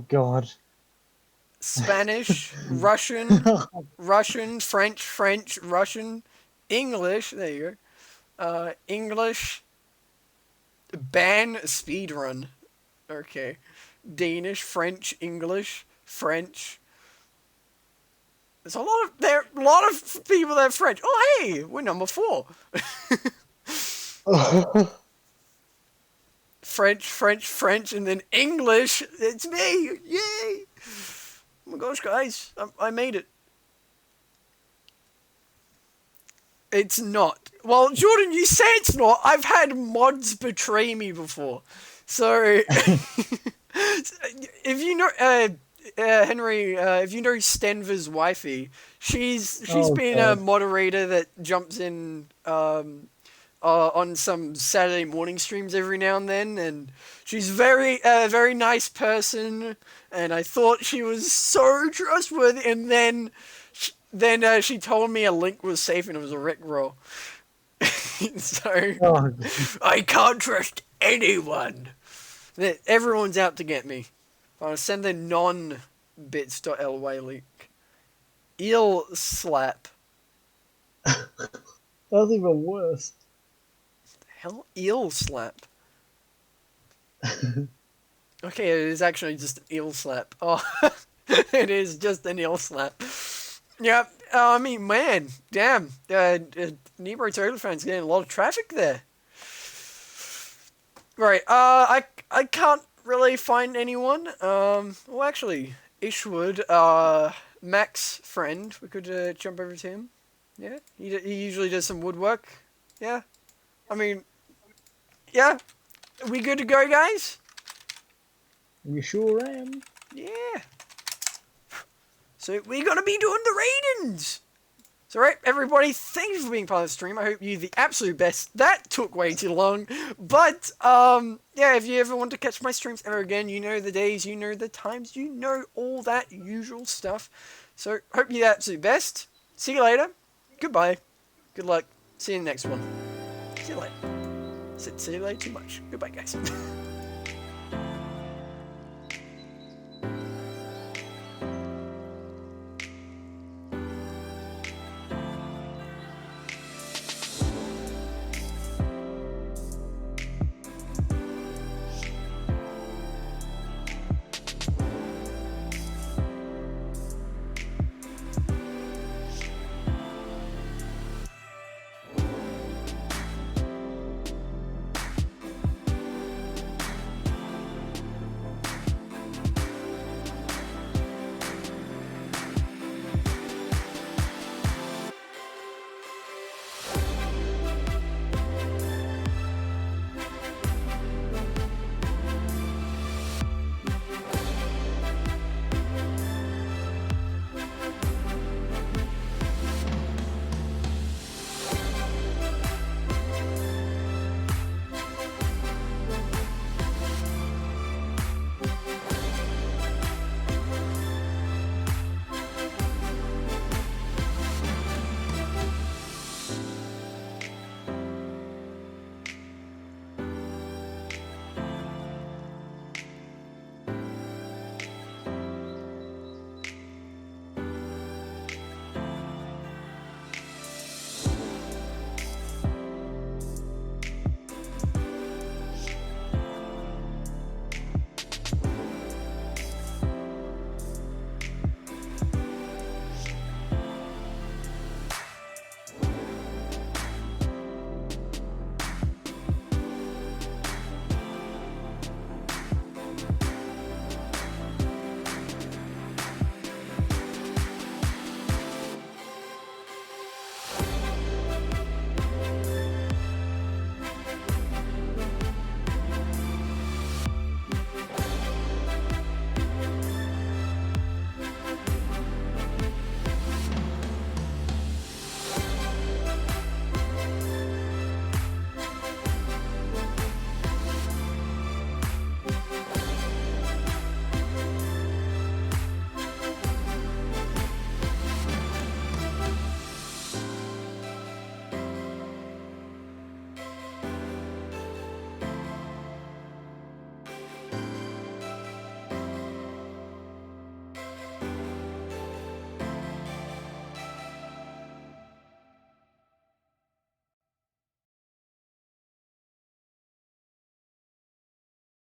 god. Spanish, Russian, Russian, French, French, Russian, English. There you go. English. Ban speedrun. Okay. Danish, French, English, French. There's a lot of people that are French. Oh hey, we're number 4. French, French, French, and then English. It's me. Yay! Oh my gosh, guys, I made it. It's not. Well, Jordan, you say it's not. I've had mods betray me before. So, if you know, Henry, if you know 𝗬𝗪𝗜𝗧𝗪𝗜𝗧𝗨𝗪, she's been a moderator that jumps in on some Saturday morning streams every now and then, and she's very nice person, and I thought she was so trustworthy, and then she told me a link was safe and it was a Rickroll. So, I can't trust anyone. Everyone's out to get me. I'll send the non-bits.ly link. 𝗬𝗪𝗧𝗪𝗜𝗧𝗨𝗪. That's even worse. Hell, 𝗬𝗪𝗧𝗪𝗜𝗧𝗪. Okay, it is actually just an eel slap. Oh, it is just an eel slap. Yeah, I mean, man, damn. 𝗬𝗪𝗨𝗧𝗪𝗕 getting a lot of traffic there. Right, I can't really find anyone. Well, actually, 𝗬𝗪𝗧𝗪𝗜𝗧𝗪, Mac's friend, we could jump over to him. Yeah, he usually does some woodwork. Yeah, I mean, yeah. We good to go, guys? You sure am. Yeah. So we're gonna be doing the ratings. So right, everybody, thank you for being part of the stream. I hope you the absolute best. That took way too long. But yeah, if you ever want to catch my streams ever again, you know the days, you know the times, you know all that usual stuff. So hope you the absolute best. See you later. Goodbye. Good luck. See you in the next one. See you later. Said see you later too much. Goodbye, guys.